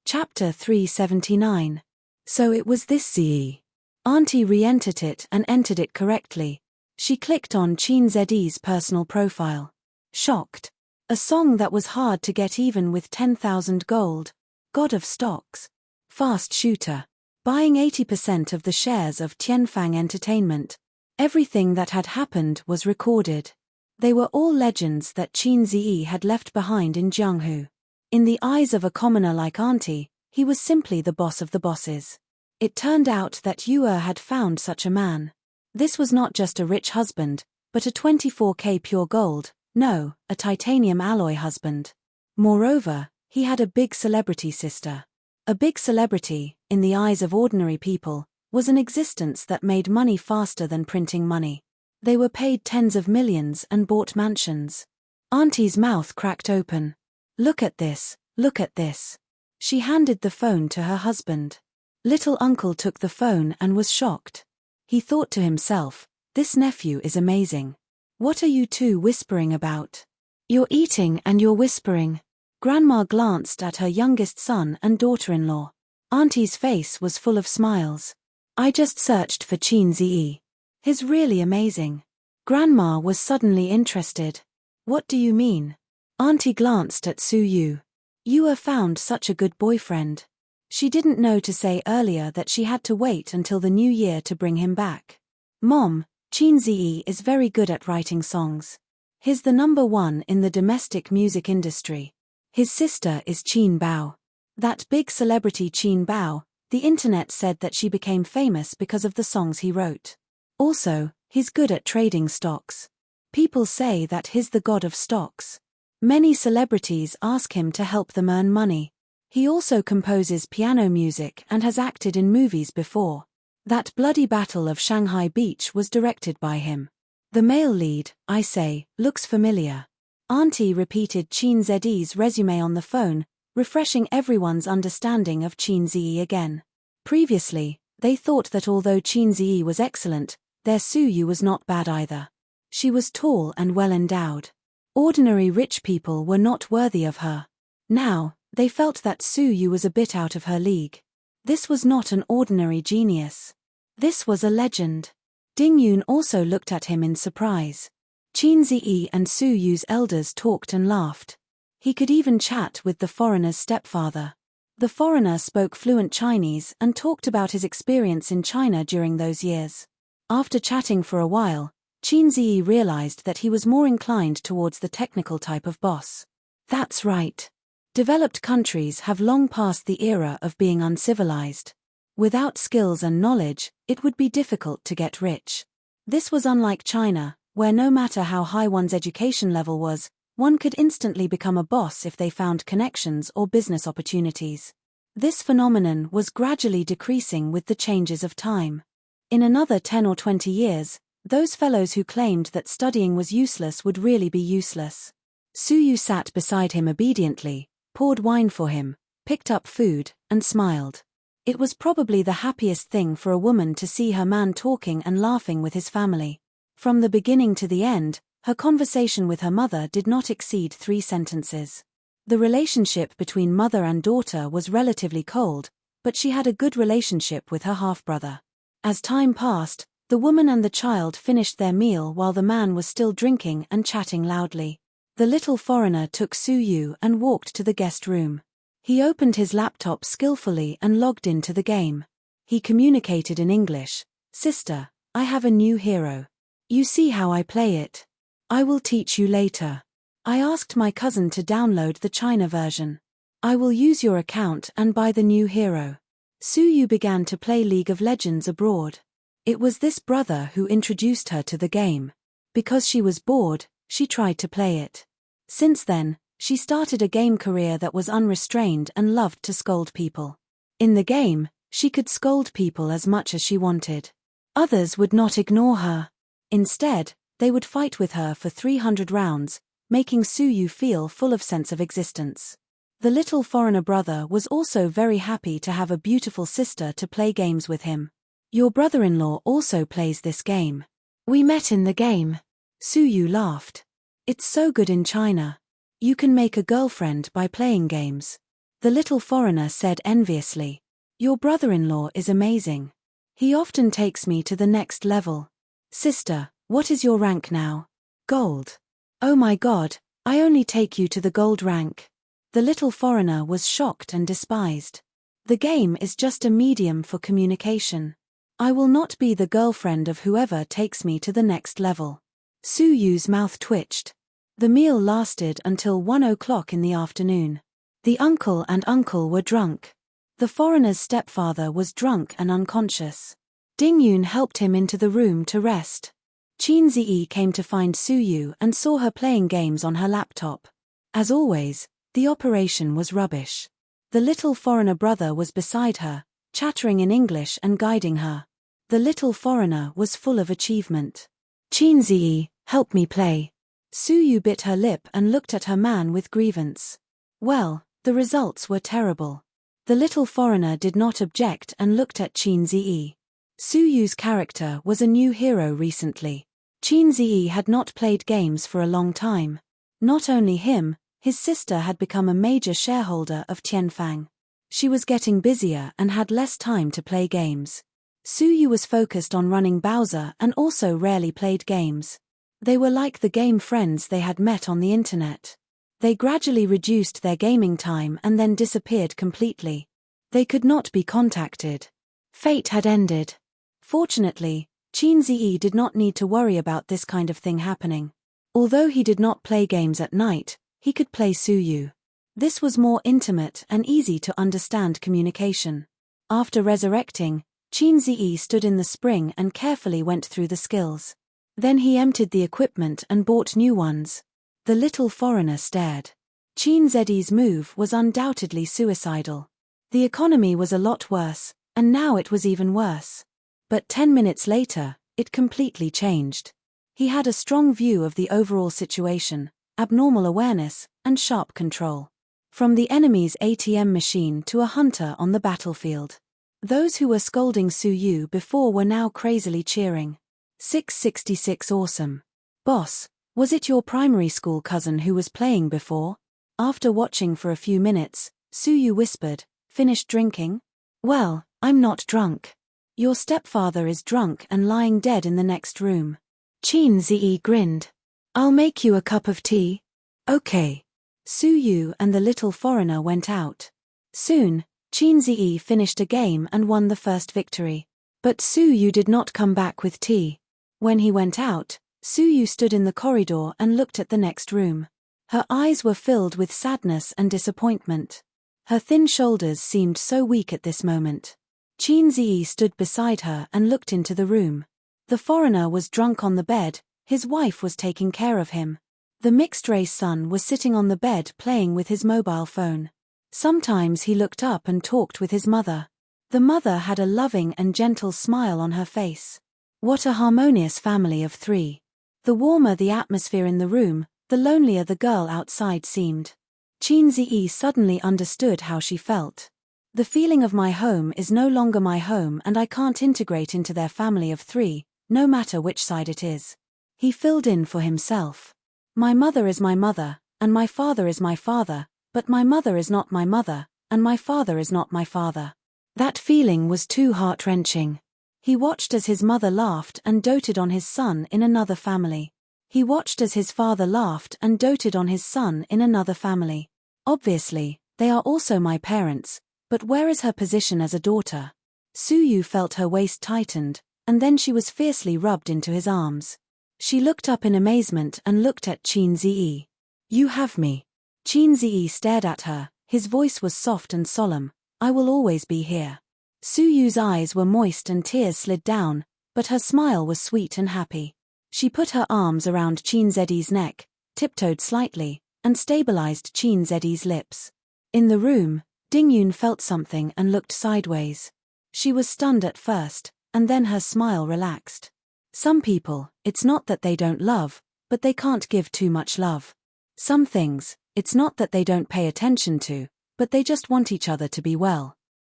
Chapter 379. So it was this ZE. Auntie re-entered it and entered it correctly. She clicked on Chin Z's personal profile. Shocked. A song that was hard to get even with 10,000 gold. God of stocks. Fast shooter. Buying 80% of the shares of Tianfang Entertainment. Everything that had happened was recorded. They were all legends that Chin Zi had left behind in Jianghu. In the eyes of a commoner like Auntie, he was simply the boss of the bosses. It turned out that Yue had found such a man. This was not just a rich husband, but a 24K pure gold, no, a titanium alloy husband. Moreover, he had a big celebrity sister. A big celebrity, in the eyes of ordinary people, was an existence that made money faster than printing money. They were paid tens of millions and bought mansions. Auntie's mouth cracked open. Look at this, look at this. She handed the phone to her husband. Little uncle took the phone and was shocked. He thought to himself, this nephew is amazing. What are you two whispering about? You're eating and you're whispering. Grandma glanced at her youngest son and daughter-in-law. Auntie's face was full of smiles. I just searched for Chin Zi. He's really amazing. Grandma was suddenly interested. What do you mean? Auntie glanced at Su Yu. You found such a good boyfriend. She didn't know to say earlier that she had to wait until the new year to bring him back. Mom, Chin Zi is very good at writing songs. He's the #1 in the domestic music industry. His sister is Qin Bao. That big celebrity Qin Bao, the internet said that she became famous because of the songs he wrote. Also, he's good at trading stocks. People say that he's the god of stocks. Many celebrities ask him to help them earn money. He also composes piano music and has acted in movies before. That bloody Battle of Shanghai Beach was directed by him. The male lead, I say, looks familiar. Auntie repeated Chin Z's resume on the phone, refreshing everyone's understanding of Chin Zi again. Previously, they thought that although Chin Zi was excellent, their Su Yu was not bad either. She was tall and well endowed. Ordinary rich people were not worthy of her. Now, they felt that Su Yu was a bit out of her league. This was not an ordinary genius. This was a legend. Ding Yun also looked at him in surprise. Chin Zi and Su Yu's elders talked and laughed. He could even chat with the foreigner's stepfather. The foreigner spoke fluent Chinese and talked about his experience in China during those years. After chatting for a while, Chin Zi realized that he was more inclined towards the technical type of boss. That's right. Developed countries have long passed the era of being uncivilized. Without skills and knowledge, it would be difficult to get rich. This was unlike China, where no matter how high one's education level was, one could instantly become a boss if they found connections or business opportunities. This phenomenon was gradually decreasing with the changes of time. In another 10 or 20 years, those fellows who claimed that studying was useless would really be useless. Su Yu sat beside him obediently, poured wine for him, picked up food, and smiled. It was probably the happiest thing for a woman to see her man talking and laughing with his family. From the beginning to the end, her conversation with her mother did not exceed 3 sentences. The relationship between mother and daughter was relatively cold, but she had a good relationship with her half-brother. As time passed, the woman and the child finished their meal while the man was still drinking and chatting loudly. The little foreigner took Su Yu and walked to the guest room. He opened his laptop skillfully and logged into the game. He communicated in English. Sister, I have a new hero. You see how I play it? I will teach you later. I asked my cousin to download the China version. I will use your account and buy the new hero. Su Yu began to play League of Legends abroad. It was this brother who introduced her to the game. Because she was bored, she tried to play it. Since then, she started a game career that was unrestrained and loved to scold people. In the game, she could scold people as much as she wanted. Others would not ignore her. Instead, they would fight with her for 300 rounds, making Su Yu feel full of sense of existence. The little foreigner brother was also very happy to have a beautiful sister to play games with him. Your brother-in-law also plays this game. We met in the game. Su Yu laughed. It's so good in China. You can make a girlfriend by playing games. The little foreigner said enviously. Your brother-in-law is amazing. He often takes me to the next level. Sister, what is your rank now? Gold. Oh my God, I only take you to the gold rank. The little foreigner was shocked and despised. The game is just a medium for communication. I will not be the girlfriend of whoever takes me to the next level. Su Yu's mouth twitched. The meal lasted until 1 o'clock in the afternoon. The uncle and uncle were drunk. The foreigner's stepfather was drunk and unconscious. Ding Yun helped him into the room to rest. Qin Ziyi came to find Su Yu and saw her playing games on her laptop. As always, the operation was rubbish. The little foreigner brother was beside her, chattering in English and guiding her. The little foreigner was full of achievement. Qin Ziyi, help me play. Su Yu bit her lip and looked at her man with grievance. Well, the results were terrible. The little foreigner did not object and looked at Qin Ziyi. Su Yu's character was a new hero recently. Qin Ziyi had not played games for a long time. Not only him, his sister had become a major shareholder of Tianfang. She was getting busier and had less time to play games. Su Yu was focused on running Bowser and also rarely played games. They were like the game friends they had met on the internet. They gradually reduced their gaming time and then disappeared completely. They could not be contacted. Fate had ended. Fortunately, Qin Ziyi did not need to worry about this kind of thing happening. Although he did not play games at night, he could play Su Yu. This was more intimate and easy to understand communication. After resurrecting, Qin Ziyi stood in the spring and carefully went through the skills. Then he emptied the equipment and bought new ones. The little foreigner stared. Qin Ziyi's move was undoubtedly suicidal. The economy was a lot worse, and now it was even worse. But 10 minutes later, it completely changed. He had a strong view of the overall situation, abnormal awareness, and sharp control. From the enemy's ATM machine to a hunter on the battlefield. Those who were scolding Su Yu before were now crazily cheering. 666 awesome. Boss, was it your primary school cousin who was playing before? After watching for a few minutes, Su Yu whispered, finished drinking? Well, I'm not drunk. Your stepfather is drunk and lying dead in the next room. Qin Ziyi grinned. I'll make you a cup of tea. Okay. Su Yu and the little foreigner went out. Soon, Qin Ziyi finished a game and won the first victory. But Su Yu did not come back with tea. When he went out, Su Yu stood in the corridor and looked at the next room. Her eyes were filled with sadness and disappointment. Her thin shoulders seemed so weak at this moment. Qin Ziyi stood beside her and looked into the room. The foreigner was drunk on the bed, his wife was taking care of him. The mixed-race son was sitting on the bed playing with his mobile phone. Sometimes he looked up and talked with his mother. The mother had a loving and gentle smile on her face. What a harmonious family of three. The warmer the atmosphere in the room, the lonelier the girl outside seemed. Qin Ziyi suddenly understood how she felt. The feeling of my home is no longer my home and I can't integrate into their family of three, no matter which side it is. He filled in for himself. My mother is my mother, and my father is my father, but my mother is not my mother, and my father is not my father. That feeling was too heart-wrenching. He watched as his mother laughed and doted on his son in another family. He watched as his father laughed and doted on his son in another family. Obviously, they are also my parents. But where is her position as a daughter? Su Yu felt her waist tightened, and then she was fiercely rubbed into his arms. She looked up in amazement and looked at Qin Ziyi. You have me. Qin Ziyi stared at her, his voice was soft and solemn. I will always be here. Su Yu's eyes were moist and tears slid down, but her smile was sweet and happy. She put her arms around Qin Ziyi's neck, tiptoed slightly, and stabilized Qin Ziyi's lips. In the room, Ding Yun felt something and looked sideways. She was stunned at first, and then her smile relaxed. Some people, it's not that they don't love, but they can't give too much love. Some things, it's not that they don't pay attention to, but they just want each other to be well.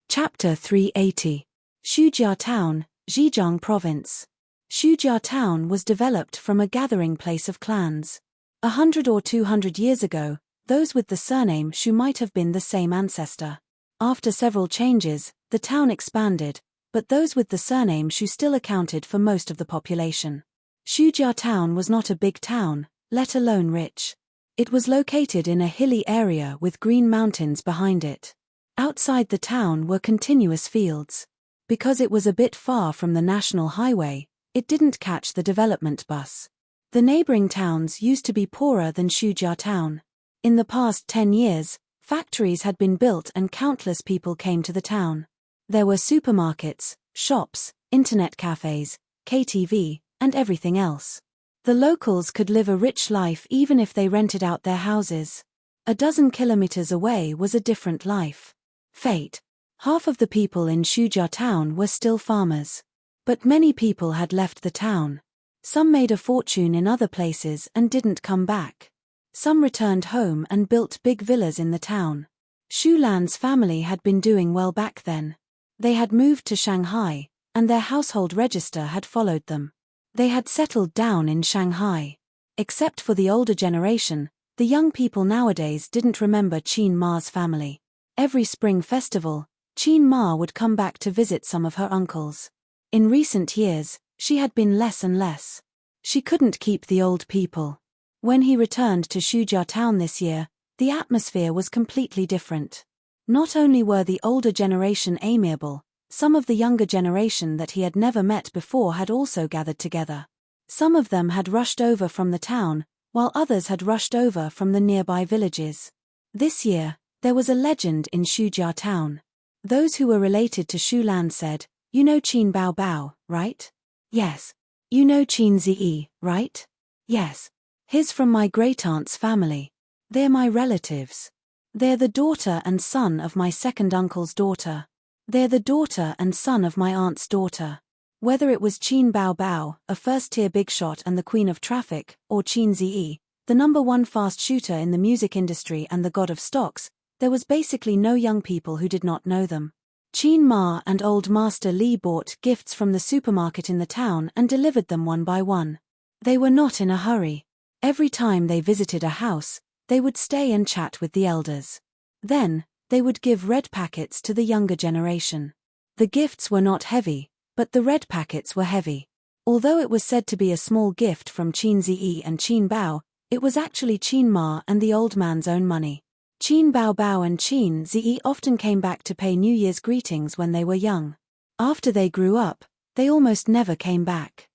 Chapter 380. Shujia Town, Zhejiang Province. Shujia Town was developed from a gathering place of clans. 100 or 200 years ago, Those with the surname Shu might have been the same ancestor. After several changes, the town expanded, but those with the surname Shu still accounted for most of the population. Shujia town was not a big town, let alone rich. It was located in a hilly area with green mountains behind it. Outside the town were continuous fields. Because it was a bit far from the national highway, it didn't catch the development bus. The neighboring towns used to be poorer than Shujia town. In the past 10 years, factories had been built and countless people came to the town. There were supermarkets, shops, internet cafes, KTV, and everything else. The locals could live a rich life even if they rented out their houses. A dozen kilometers away was a different life. Fate. Half of the people in Shujia town were still farmers. But many people had left the town. Some made a fortune in other places and didn't come back. Some returned home and built big villas in the town. Shu Lan's family had been doing well back then. They had moved to Shanghai, and their household register had followed them. They had settled down in Shanghai. Except for the older generation, the young people nowadays didn't remember Qin Ma's family. Every spring festival, Qin Ma would come back to visit some of her uncles. In recent years, she had been less and less. She couldn't keep the old people. When he returned to Shujia town this year, the atmosphere was completely different. Not only were the older generation amiable, some of the younger generation that he had never met before had also gathered together. Some of them had rushed over from the town, while others had rushed over from the nearby villages. This year, there was a legend in Shujia town. Those who were related to Shu Lan said, "You know Qin Bao Bao, right?" "Yes." "You know Qin Zi, right?" "Yes." "He's from my great-aunt's family. They're my relatives. They're the daughter and son of my second uncle's daughter. They're the daughter and son of my aunt's daughter." Whether it was Qin Bao Bao, a first-tier big shot and the queen of traffic, or Qin Zi, the #1 fast shooter in the music industry and the god of stocks, there was basically no young people who did not know them. Qin Ma and Old Master Li bought gifts from the supermarket in the town and delivered them one by one. They were not in a hurry. Every time they visited a house, they would stay and chat with the elders. Then, they would give red packets to the younger generation. The gifts were not heavy, but the red packets were heavy. Although it was said to be a small gift from Qin Zi and Qin Bao, it was actually Qin Ma and the old man's own money. Qin Bao Bao and Qin Zi often came back to pay New Year's greetings when they were young. After they grew up, they almost never came back.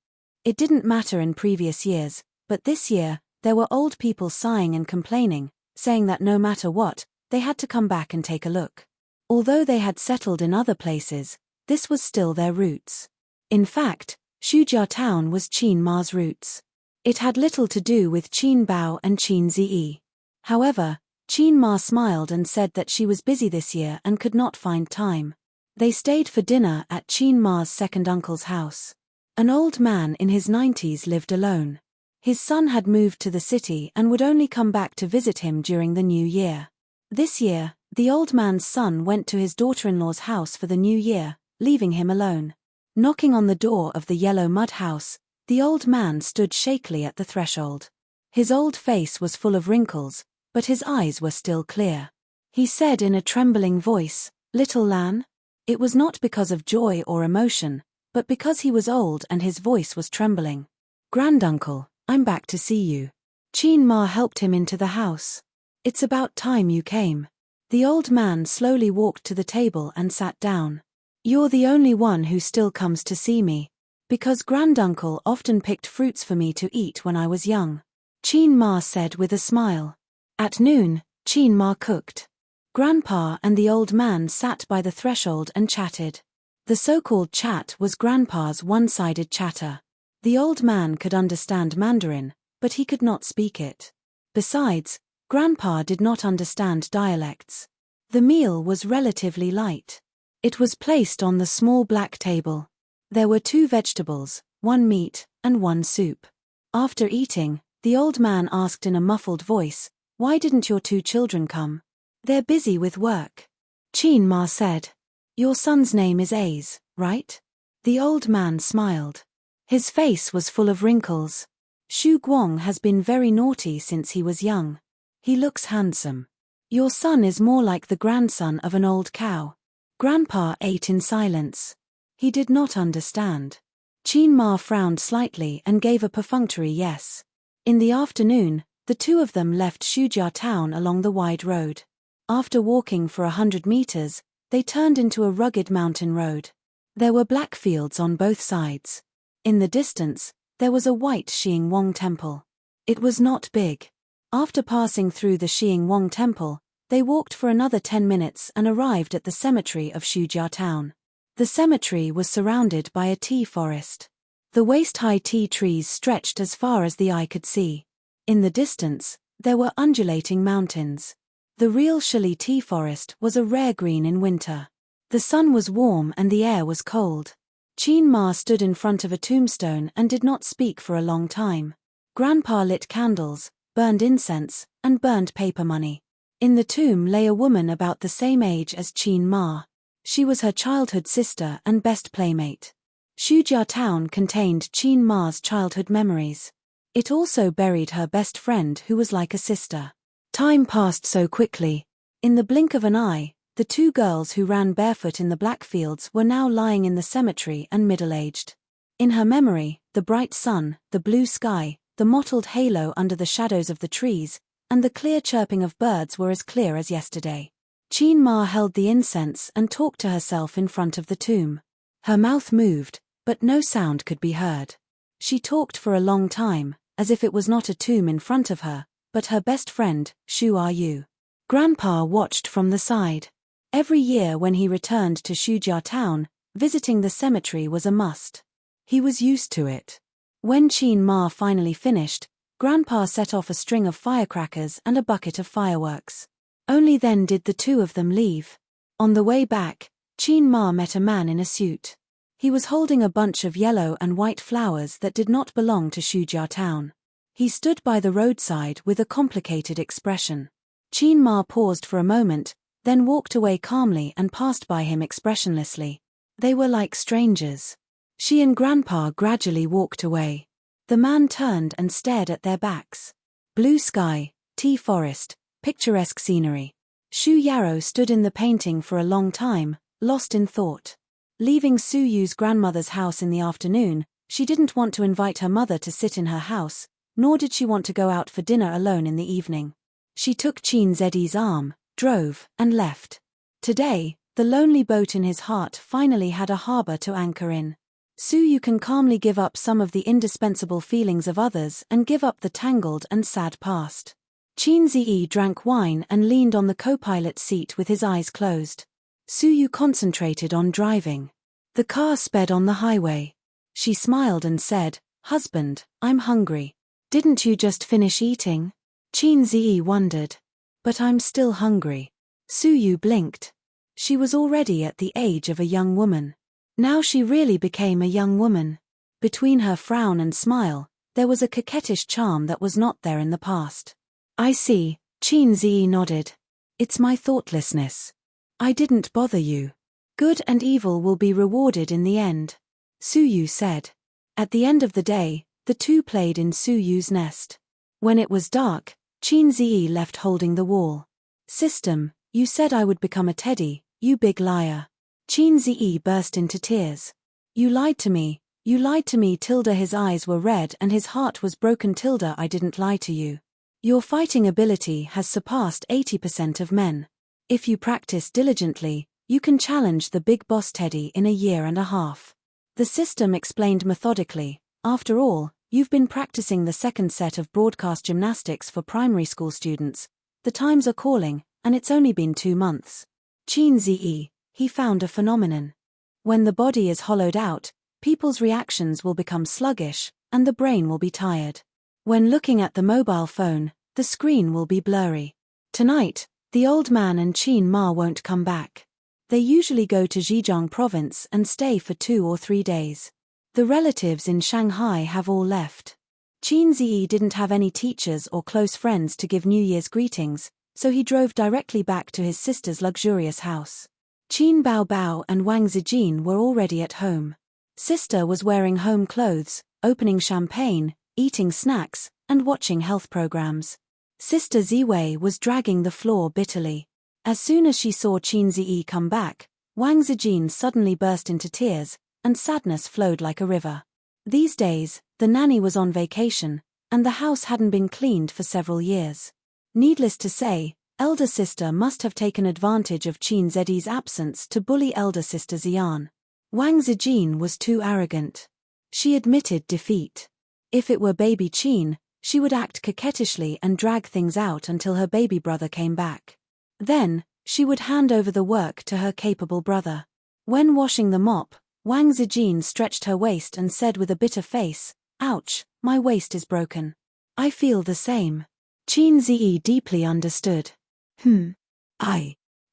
It didn't matter in previous years, but this year, there were old people sighing and complaining, saying that no matter what, they had to come back and take a look. Although they had settled in other places, this was still their roots. In fact, Shujia town was Qin Ma's roots. It had little to do with Qin Bao and Qin Zi. However, Qin Ma smiled and said that she was busy this year and could not find time. They stayed for dinner at Qin Ma's second uncle's house. An old man in his 90s lived alone. His son had moved to the city and would only come back to visit him during the new year. This year, the old man's son went to his daughter-in-law's house for the new year, leaving him alone. Knocking on the door of the yellow mud house, the old man stood shakily at the threshold. His old face was full of wrinkles, but his eyes were still clear. He said in a trembling voice, "Little Lan?" It was not because of joy or emotion, but because he was old and his voice was trembling. "Granduncle, I'm back to see you." Qin Ma helped him into the house. "It's about time you came." The old man slowly walked to the table and sat down. "You're the only one who still comes to see me. Because granduncle often picked fruits for me to eat when I was young," Qin Ma said with a smile. At noon, Qin Ma cooked. Grandpa and the old man sat by the threshold and chatted. The so-called chat was Grandpa's one-sided chatter. The old man could understand Mandarin, but he could not speak it. Besides, Grandpa did not understand dialects. The meal was relatively light. It was placed on the small black table. There were 2 vegetables, 1 meat, and 1 soup. After eating, the old man asked in a muffled voice, "Why didn't your 2 children come?" "They're busy with work," Qin Ma said. "Your son's name is Ace, right?" The old man smiled. His face was full of wrinkles. "Shu Guang has been very naughty since he was young. He looks handsome. Your son is more like the grandson of an old cow. Grandpa ate in silence. He did not understand. Qin Ma frowned slightly and gave a perfunctory yes. In the afternoon, the two of them left Shujia town along the wide road. After walking for 100 meters, they turned into a rugged mountain road. There were black fields on both sides. In the distance, there was a white Xiang Wang temple. It was not big. After passing through the Xiang Wang temple, they walked for another 10 minutes and arrived at the cemetery of Shujia town. The cemetery was surrounded by a tea forest. The waist-high tea trees stretched as far as the eye could see. In the distance, there were undulating mountains. The real Shili tea forest was a rare green in winter. The sun was warm and the air was cold. Qin Ma stood in front of a tombstone and did not speak for a long time. Grandpa lit candles, burned incense, and burned paper money. In the tomb lay a woman about the same age as Qin Ma. She was her childhood sister and best playmate. Shujia town contained Qin Ma's childhood memories. It also buried her best friend who was like a sister. Time passed so quickly. In the blink of an eye, the two girls who ran barefoot in the black fields were now lying in the cemetery and middle-aged. In her memory, the bright sun, the blue sky, the mottled halo under the shadows of the trees, and the clear chirping of birds were as clear as yesterday. Qin Ma held the incense and talked to herself in front of the tomb. Her mouth moved, but no sound could be heard. She talked for a long time, as if it was not a tomb in front of her, but her best friend, Shu Are You. Grandpa watched from the side. Every year when he returned to Shujia town, visiting the cemetery was a must. He was used to it. When Qin Ma finally finished, Grandpa set off a string of firecrackers and a bucket of fireworks. Only then did the two of them leave. On the way back, Qin Ma met a man in a suit. He was holding a bunch of yellow and white flowers that did not belong to Shujia town. He stood by the roadside with a complicated expression. Qin Ma paused for a moment, then walked away calmly and passed by him expressionlessly. They were like strangers. She and Grandpa gradually walked away. The man turned and stared at their backs. Blue sky, tea forest, picturesque scenery. Shu Yarrow stood in the painting for a long time, lost in thought. Leaving Su Yu's grandmother's house in the afternoon, she didn't want to invite her mother to sit in her house, nor did she want to go out for dinner alone in the evening. She took Qin Zedi's arm, drove, and left. Today, the lonely boat in his heart finally had a harbor to anchor in. Su Yu can calmly give up some of the indispensable feelings of others and give up the tangled and sad past. Qin Zi drank wine and leaned on the co-pilot seat with his eyes closed. Su Yu concentrated on driving. The car sped on the highway. She smiled and said, "Husband, I'm hungry. Didn't you just finish eating?" Qin Zi wondered. "But I'm still hungry." Su Yu blinked. She was already at the age of a young woman. Now she really became a young woman. Between her frown and smile, there was a coquettish charm that was not there in the past. "I see," Qin Zi nodded. "It's my thoughtlessness. I didn't bother you. Good and evil will be rewarded in the end," Su Yu said. At the end of the day, the two played in Su Yu's nest. When it was dark, Qin Zi left holding the wall. "System, you said I would become a teddy, you big liar." Qin Zi burst into tears. You lied to me, Tilda." His eyes were red and his heart was broken. "Tilda, I didn't lie to you. Your fighting ability has surpassed 80% of men. If you practice diligently, you can challenge the big boss Teddy in a year and a half." The system explained methodically, "After all, you've been practicing the second set of broadcast gymnastics for primary school students. The times are calling, and it's only been 2 months." Qin Zi, he found a phenomenon. When the body is hollowed out, people's reactions will become sluggish, and the brain will be tired. When looking at the mobile phone, the screen will be blurry. Tonight, the old man and Qin Ma won't come back. They usually go to Zhejiang province and stay for 2 or 3 days. The relatives in Shanghai have all left. Qin Zi didn't have any teachers or close friends to give New Year's greetings, so he drove directly back to his sister's luxurious house. Qin Baobao and Wang Zijin were already at home. Sister was wearing home clothes, opening champagne, eating snacks, and watching health programs. Sister Ziwei was dragging the floor bitterly. As soon as she saw Qin Ziyi come back, Wang Zijin suddenly burst into tears, and sadness flowed like a river. These days, the nanny was on vacation, and the house hadn't been cleaned for several years. Needless to say, elder sister must have taken advantage of Qin Ziyi's absence to bully elder sister Xian. Wang Zijin was too arrogant. She admitted defeat. If it were baby Qin, she would act coquettishly and drag things out until her baby brother came back. Then, she would hand over the work to her capable brother. When washing the mop, Wang Zijin stretched her waist and said with a bitter face, "Ouch, my waist is broken. I feel the same." Qin Ziyi deeply understood.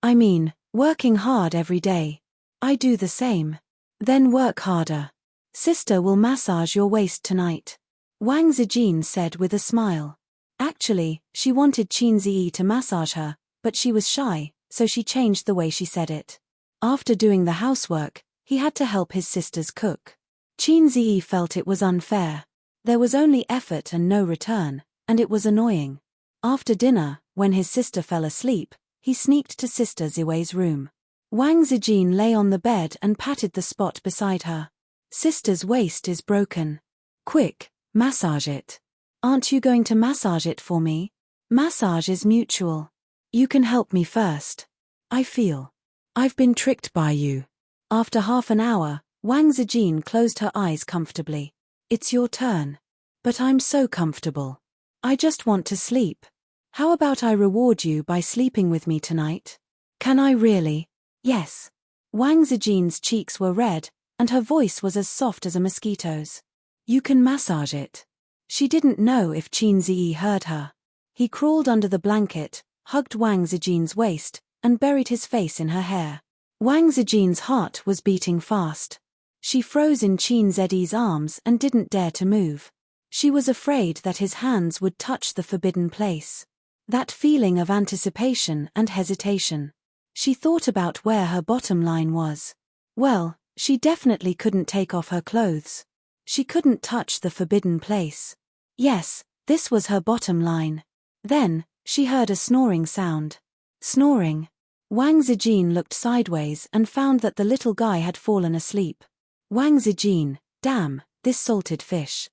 I mean, working hard every day. I do the same. Then work harder. Sister will massage your waist tonight. Wang Zijin said with a smile. Actually, she wanted Qin Ziyi to massage her, but she was shy, so she changed the way she said it. After doing the housework, he had to help his sisters cook. Qin Ziyi felt it was unfair. There was only effort and no return, and it was annoying. After dinner, when his sister fell asleep, he sneaked to Sister Ziwei's room. Wang Zijin lay on the bed and patted the spot beside her. Sister's waist is broken. Quick, massage it. Aren't you going to massage it for me? Massage is mutual. You can help me first. I feel I've been tricked by you. After half an hour, Wang Zijin closed her eyes comfortably. It's your turn. But I'm so comfortable. I just want to sleep. How about I reward you by sleeping with me tonight? Can I really? Yes. Wang Zijin's cheeks were red, and her voice was as soft as a mosquito's. You can massage it. She didn't know if Qin Ziyi heard her. He crawled under the blanket, hugged Wang Zijin's waist, and buried his face in her hair. Wang Zijin's heart was beating fast. She froze in Qin Ziyi's arms and didn't dare to move. She was afraid that his hands would touch the forbidden place. That feeling of anticipation and hesitation. She thought about where her bottom line was. Well, she definitely couldn't take off her clothes. She couldn't touch the forbidden place. Yes, this was her bottom line. Then, she heard a snoring sound. Snoring. Wang Zijin looked sideways and found that the little guy had fallen asleep. Wang Zijin, damn, this salted fish.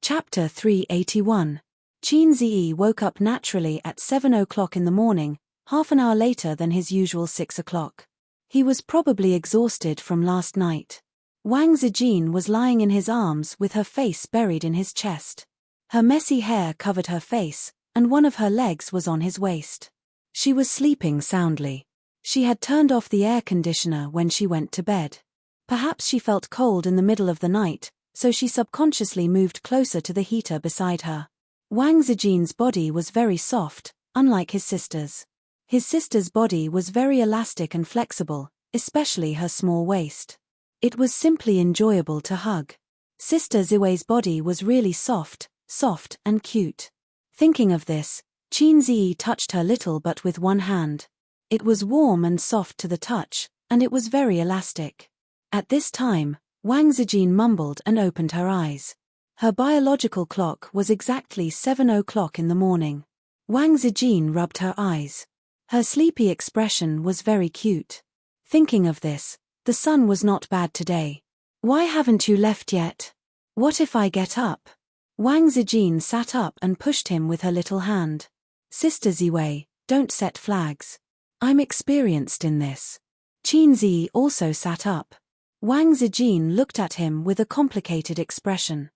Chapter 381. Qin Ziyi woke up naturally at 7 o'clock in the morning, half an hour later than his usual 6 o'clock. He was probably exhausted from last night. Wang Zijin was lying in his arms with her face buried in his chest. Her messy hair covered her face, and one of her legs was on his waist. She was sleeping soundly. She had turned off the air conditioner when she went to bed. Perhaps she felt cold in the middle of the night, so she subconsciously moved closer to the heater beside her. Wang Zijin's body was very soft, unlike his sister's. His sister's body was very elastic and flexible, especially her small waist. It was simply enjoyable to hug. Sister Ziwei's body was really soft and cute. Thinking of this, Qin Ziyi touched her little butt with one hand. It was warm and soft to the touch, and it was very elastic. At this time, Wang Zijin mumbled and opened her eyes. Her biological clock was exactly 7 o'clock in the morning. Wang Zijin rubbed her eyes. Her sleepy expression was very cute. Thinking of this, the sun was not bad today. Why haven't you left yet? What if I get up? Wang Zijin sat up and pushed him with her little hand. Sister Ziwei, don't set flags. I'm experienced in this. Qin Ziyi also sat up. Wang Zijin looked at him with a complicated expression.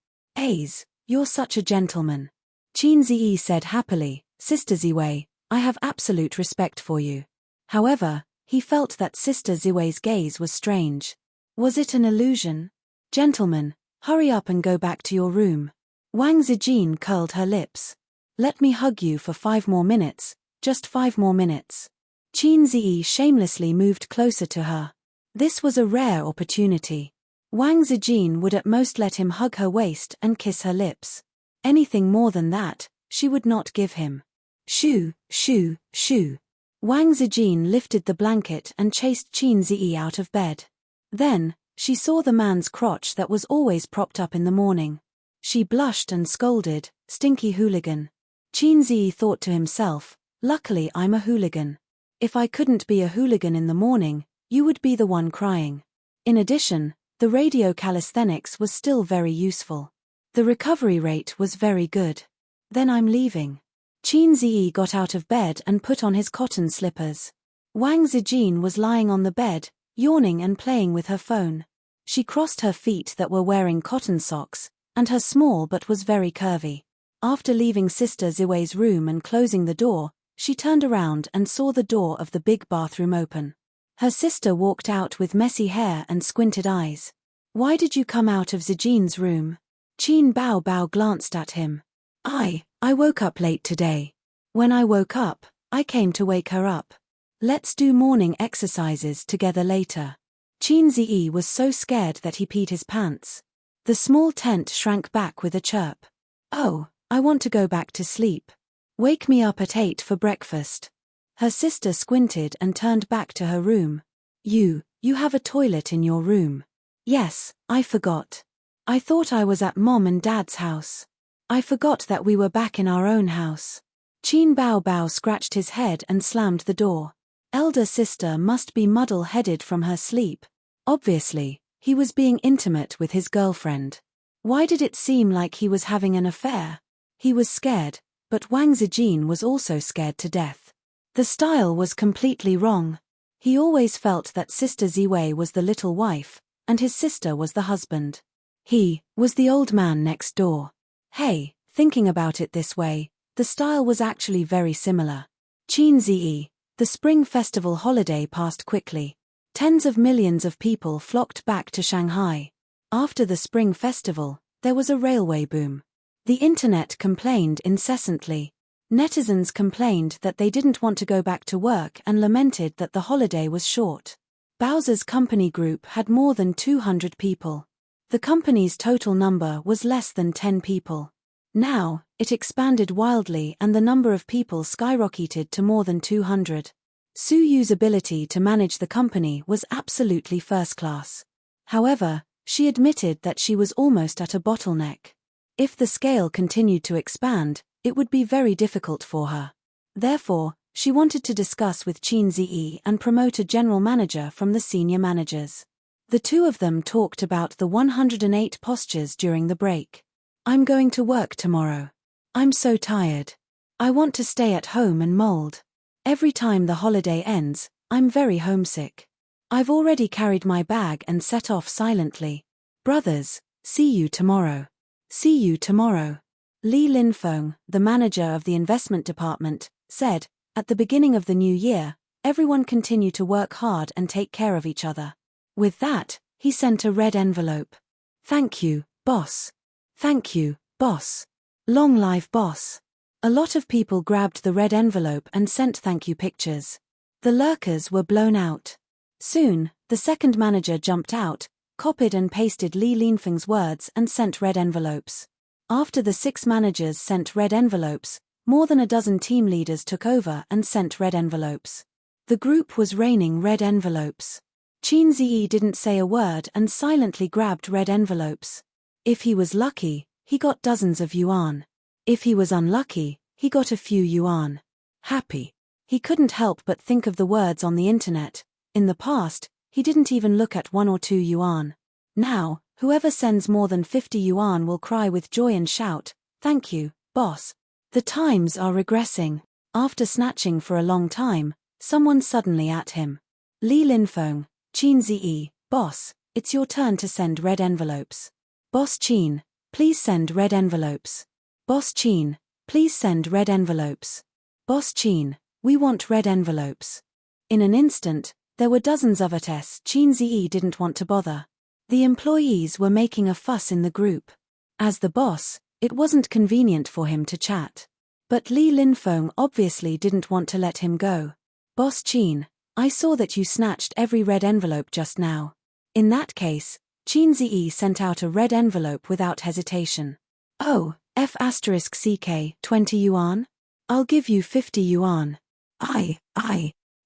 You're such a gentleman. Qin Ziyi said happily, Sister Ziwei, I have absolute respect for you. However, he felt that Sister Ziwei's gaze was strange. Was it an illusion? Gentlemen, hurry up and go back to your room. Wang Zijin curled her lips. Let me hug you for 5 more minutes, just 5 more minutes. Qin Ziyi shamelessly moved closer to her. This was a rare opportunity. Wang Zijin would at most let him hug her waist and kiss her lips. Anything more than that, she would not give him. Shoo, shoo, shoo. Wang Zijin lifted the blanket and chased Qin Ziyi out of bed. Then, she saw the man's crotch that was always propped up in the morning. She blushed and scolded, stinky hooligan. Qin Ziyi thought to himself, luckily I'm a hooligan. If I couldn't be a hooligan in the morning, you would be the one crying. In addition, the radio calisthenics was still very useful. The recovery rate was very good. Then I'm leaving. Qin Ziyi got out of bed and put on his cotton slippers. Wang Zijin was lying on the bed, yawning and playing with her phone. She crossed her feet that were wearing cotton socks, and her small but was very curvy. After leaving Sister Ziwei's room and closing the door, she turned around and saw the door of the big bathroom open. Her sister walked out with messy hair and squinted eyes. Why did you come out of Zijin's room? Qin Bao glanced at him. I woke up late today. When I woke up, I came to wake her up. Let's do morning exercises together later. Qin Ziyi was so scared that he peed his pants. The small tent shrank back with a chirp. Oh, I want to go back to sleep. Wake me up at 8 for breakfast. Her sister squinted and turned back to her room. You have a toilet in your room. Yes, I forgot. I thought I was at Mom and Dad's house. I forgot that we were back in our own house. Qin Bao scratched his head and slammed the door. Elder sister must be muddle-headed from her sleep. Obviously, he was being intimate with his girlfriend. Why did it seem like he was having an affair? He was scared, but Wang Zijin was also scared to death. The style was completely wrong. He always felt that Sister Ziwei was the little wife, and his sister was the husband. He was the old man next door. Hey, thinking about it this way, the style was actually very similar. Qin Ziyi, the Spring Festival holiday passed quickly. Tens of millions of people flocked back to Shanghai. After the Spring Festival, there was a railway boom. The internet complained incessantly. Netizens complained that they didn't want to go back to work and lamented that the holiday was short. Bowser's company group had more than 200 people. The company's total number was less than 10 people. Now, it expanded wildly and the number of people skyrocketed to more than 200. Su Yu's ability to manage the company was absolutely first class. However, she admitted that she was almost at a bottleneck. If the scale continued to expand, it would be very difficult for her. Therefore, she wanted to discuss with Qin Ziyi and promote a general manager from the senior managers. The two of them talked about the 108 postures during the break. I'm going to work tomorrow. I'm so tired. I want to stay at home and mold. Every time the holiday ends, I'm very homesick. I've already carried my bag and set off silently. Brothers, see you tomorrow. See you tomorrow. Li Linfeng, the manager of the investment department, said, at the beginning of the new year, everyone continue to work hard and take care of each other. With that, he sent a red envelope. Thank you, boss. Thank you, boss. Long live boss. A lot of people grabbed the red envelope and sent thank you pictures. The lurkers were blown out. Soon, the second manager jumped out, copied and pasted Li Linfeng's words and sent red envelopes. After the 6 managers sent red envelopes, more than a dozen team leaders took over and sent red envelopes. The group was raining red envelopes. Qin Ziyi didn't say a word and silently grabbed red envelopes. If he was lucky, he got dozens of yuan. If he was unlucky, he got a few yuan. Happy. He couldn't help but think of the words on the internet. In the past, he didn't even look at 1 or 2 yuan. Now, whoever sends more than 50 yuan will cry with joy and shout, "Thank you, boss." The times are regressing. After snatching for a long time, someone suddenly at him. Li Linfeng, Qin Ziyi, boss, it's your turn to send red envelopes. Boss Qin, please send red envelopes. Boss Qin, please send red envelopes. Boss Qin, we want red envelopes. In an instant, there were dozens of it. Qin Ziyi didn't want to bother. The employees were making a fuss in the group. As the boss, it wasn't convenient for him to chat. But Li Linfeng obviously didn't want to let him go. Boss Qin, I saw that you snatched every red envelope just now. In that case, Qin Ziyi sent out a red envelope without hesitation. Oh, F***CK, 20 yuan? I'll give you 50 yuan.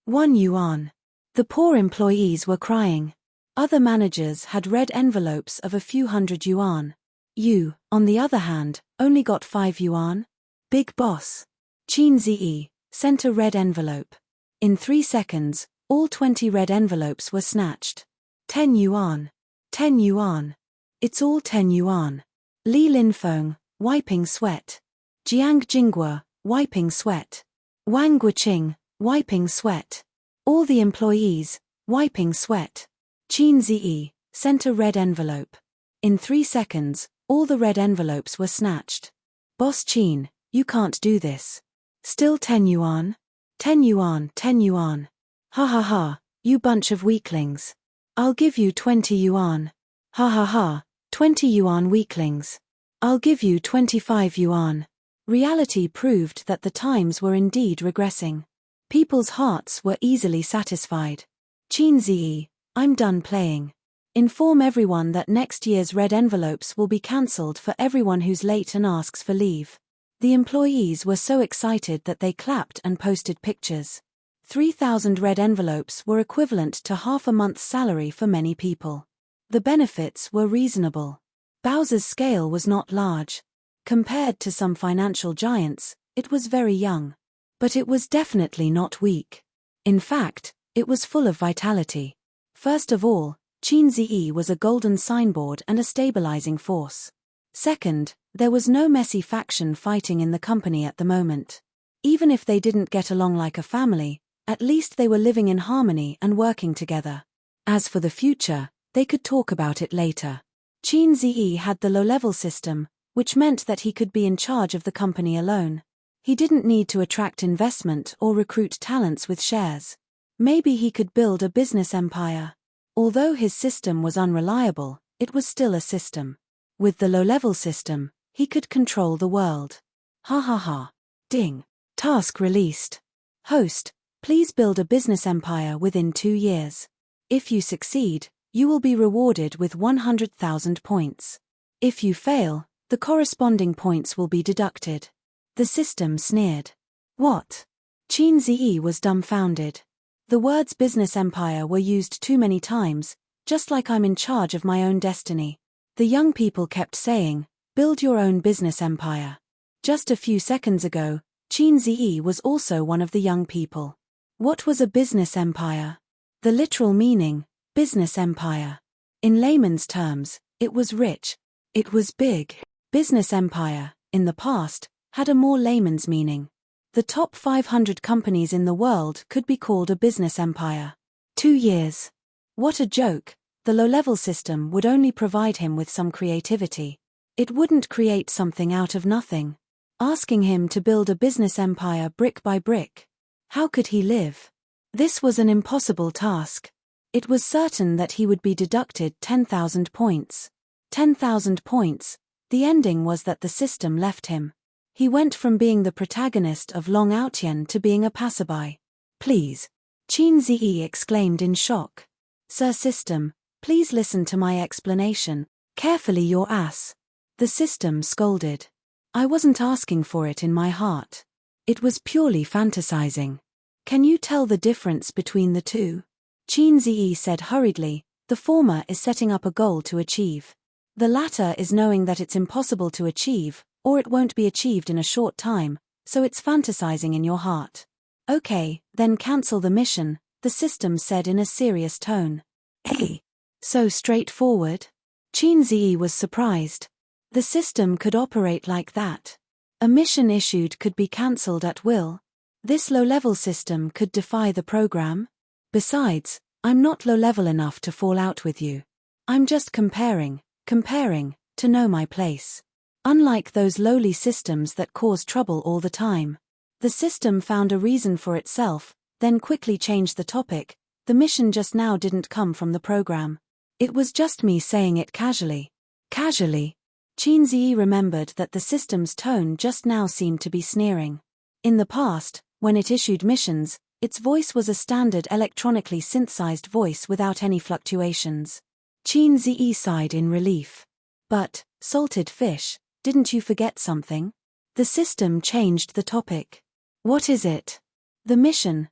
1 yuan. The poor employees were crying. Other managers had red envelopes of a few hundred yuan. You, on the other hand, only got 5 yuan. Big boss. Qin Ziyi, sent a red envelope. In 3 seconds, all 20 red envelopes were snatched. 10 yuan. 10 yuan. It's all 10 yuan. Li Linfeng, wiping sweat. Jiang Jingguo, wiping sweat. Wang Guiqing, wiping sweat. All the employees, wiping sweat. Qin Ziyi, sent a red envelope. In 3 seconds, all the red envelopes were snatched. Boss Qin, you can't do this. Still 10 yuan? 10 yuan, 10 yuan. Ha ha ha, you bunch of weaklings. I'll give you 20 yuan. Ha ha ha, 20 yuan weaklings. I'll give you 25 yuan. Reality proved that the times were indeed regressing. People's hearts were easily satisfied. Qin Ziyi, I'm done playing. Inform everyone that next year's red envelopes will be cancelled for everyone who's late and asks for leave. The employees were so excited that they clapped and posted pictures. 3,000 red envelopes were equivalent to half a month's salary for many people. The benefits were reasonable. Bowser's scale was not large. Compared to some financial giants, it was very young. But it was definitely not weak. In fact, it was full of vitality. First of all, Qin Ziyi was a golden signboard and a stabilizing force. Second, there was no messy faction fighting in the company at the moment. Even if they didn't get along like a family, at least they were living in harmony and working together. As for the future, they could talk about it later. Qin Ziyi had the low-level system, which meant that he could be in charge of the company alone. He didn't need to attract investment or recruit talents with shares. Maybe he could build a business empire. Although his system was unreliable, it was still a system. With the low-level system, he could control the world. Ha ha ha. Ding. Task released. Host, please build a business empire within 2 years. If you succeed, you will be rewarded with 100,000 points. If you fail, the corresponding points will be deducted. The system sneered. What? Qin Ziyi was dumbfounded. The words business empire were used too many times, just like I'm in charge of my own destiny. The young people kept saying, build your own business empire. Just a few seconds ago, Qin Ziyi was also one of the young people. What was a business empire? The literal meaning, business empire. In layman's terms, it was rich. It was big. Business empire, in the past, had a more layman's meaning. The top 500 companies in the world could be called a business empire. 2 years. What a joke. The low-level system would only provide him with some creativity. It wouldn't create something out of nothing. Asking him to build a business empire brick by brick. How could he live? This was an impossible task. It was certain that he would be deducted 10,000 points. 10,000 points. The ending was that the system left him. He went from being the protagonist of Long Outyen to being a passerby. Please. Qin Ziyi exclaimed in shock. Sir System, please listen to my explanation. Carefully, your ass. The system scolded. I wasn't asking for it in my heart. It was purely fantasizing. Can you tell the difference between the two? Qin Ziyi said hurriedly, the former is setting up a goal to achieve. The latter is knowing that it's impossible to achieve, or it won't be achieved in a short time, so it's fantasizing in your heart. Okay, then cancel the mission, the system said in a serious tone. Hey. So straightforward? Qin Ziyi was surprised. The system could operate like that. A mission issued could be cancelled at will. This low-level system could defy the program. Besides, I'm not low-level enough to fall out with you. I'm just comparing, to know my place. Unlike those lowly systems that cause trouble all the time. The system found a reason for itself, then quickly changed the topic. The mission just now didn't come from the program. It was just me saying it casually. Casually? Qin Ziyi remembered that the system's tone just now seemed to be sneering. In the past, when it issued missions, its voice was a standard electronically synthesized voice without any fluctuations. Qin Ziyi sighed in relief. But, salted fish, didn't you forget something? The system changed the topic. What is it? The mission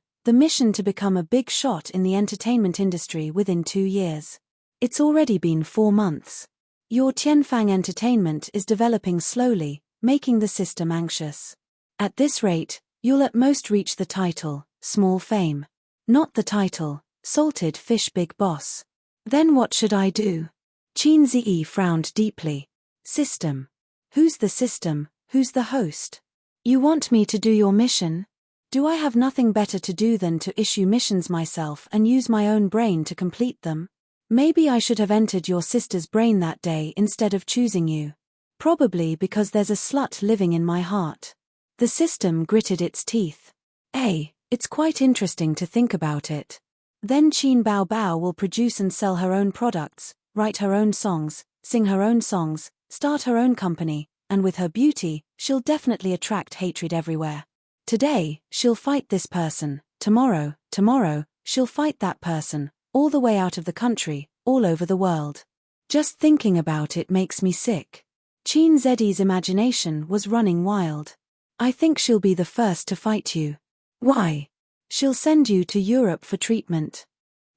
to become a big shot in the entertainment industry within 2 years. It's already been 4 months. Your Tianfang Entertainment is developing slowly, making the system anxious. At this rate, you'll at most reach the title, Small Fame. Not the title, Salted Fish Big Boss. Then what should I do? Qin Ziyi frowned deeply. System. Who's the system, who's the host? You want me to do your mission? Do I have nothing better to do than to issue missions myself and use my own brain to complete them? Maybe I should have entered your sister's brain that day instead of choosing you. Probably because there's a slut living in my heart. The system gritted its teeth. It's quite interesting to think about it. Then Qin Bao Bao will produce and sell her own products, write her own songs, sing her own songs, start her own company, and with her beauty, she'll definitely attract hatred everywhere. Today, she'll fight this person, tomorrow, she'll fight that person, all the way out of the country, all over the world. Just thinking about it makes me sick. Qin Ziyi's imagination was running wild. I think she'll be the first to fight you. Why? She'll send you to Europe for treatment.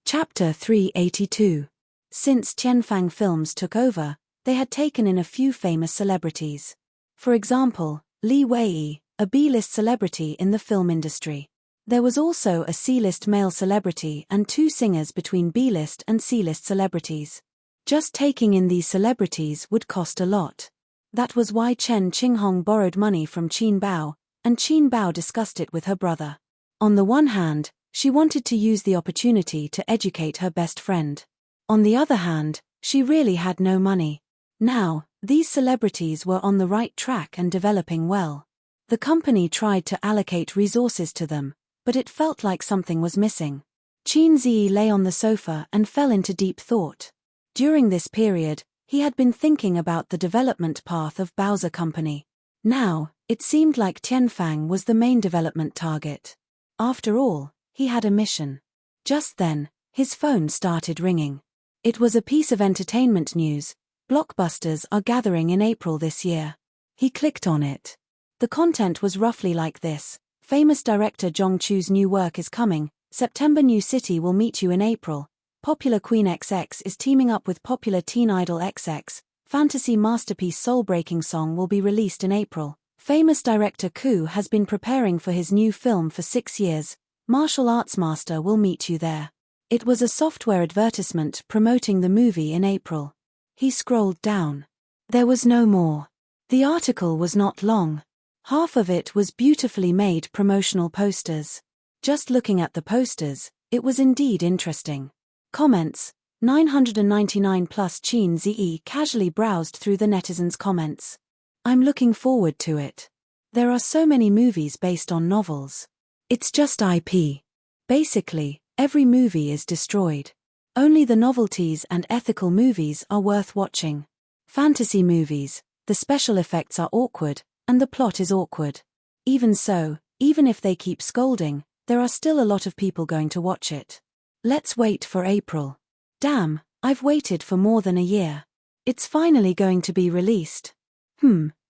Chapter 382. Since Tianfang Films took over, they had taken in a few famous celebrities. For example, Li Weiyi, a B-list celebrity in the film industry. There was also a C-list male celebrity and 2 singers between B-list and C-list celebrities. Just taking in these celebrities would cost a lot. That was why Chen Qinghong borrowed money from Qin Bao, and Qin Bao discussed it with her brother. On the one hand, she wanted to use the opportunity to educate her best friend. On the other hand, she really had no money. Now, these celebrities were on the right track and developing well. The company tried to allocate resources to them, but it felt like something was missing. Qin Ziyi lay on the sofa and fell into deep thought. During this period, he had been thinking about the development path of Bowser Company. Now, it seemed like Tianfang was the main development target. After all, he had a mission. Just then, his phone started ringing. It was a piece of entertainment news. Blockbusters are gathering in April this year. He clicked on it. The content was roughly like this. Famous director Zhong Chu's new work is coming. September New City will meet you in April. Popular Queen XX is teaming up with popular teen idol XX. Fantasy masterpiece Soul Breaking Song will be released in April. Famous director Ku has been preparing for his new film for 6 years. Martial arts master will meet you there. It was a software advertisement promoting the movie in April. He scrolled down. There was no more. The article was not long. Half of it was beautifully made promotional posters. Just looking at the posters, it was indeed interesting. Comments, 999 plus. Qin Ziyi casually browsed through the netizens' comments. I'm looking forward to it. There are so many movies based on novels. It's just IP. Basically, every movie is destroyed. Only the novelties and ethical movies are worth watching. Fantasy movies, the special effects are awkward, and the plot is awkward. Even so, even if they keep scolding, there are still a lot of people going to watch it. Let's wait for April. Damn, I've waited for more than a year. It's finally going to be released.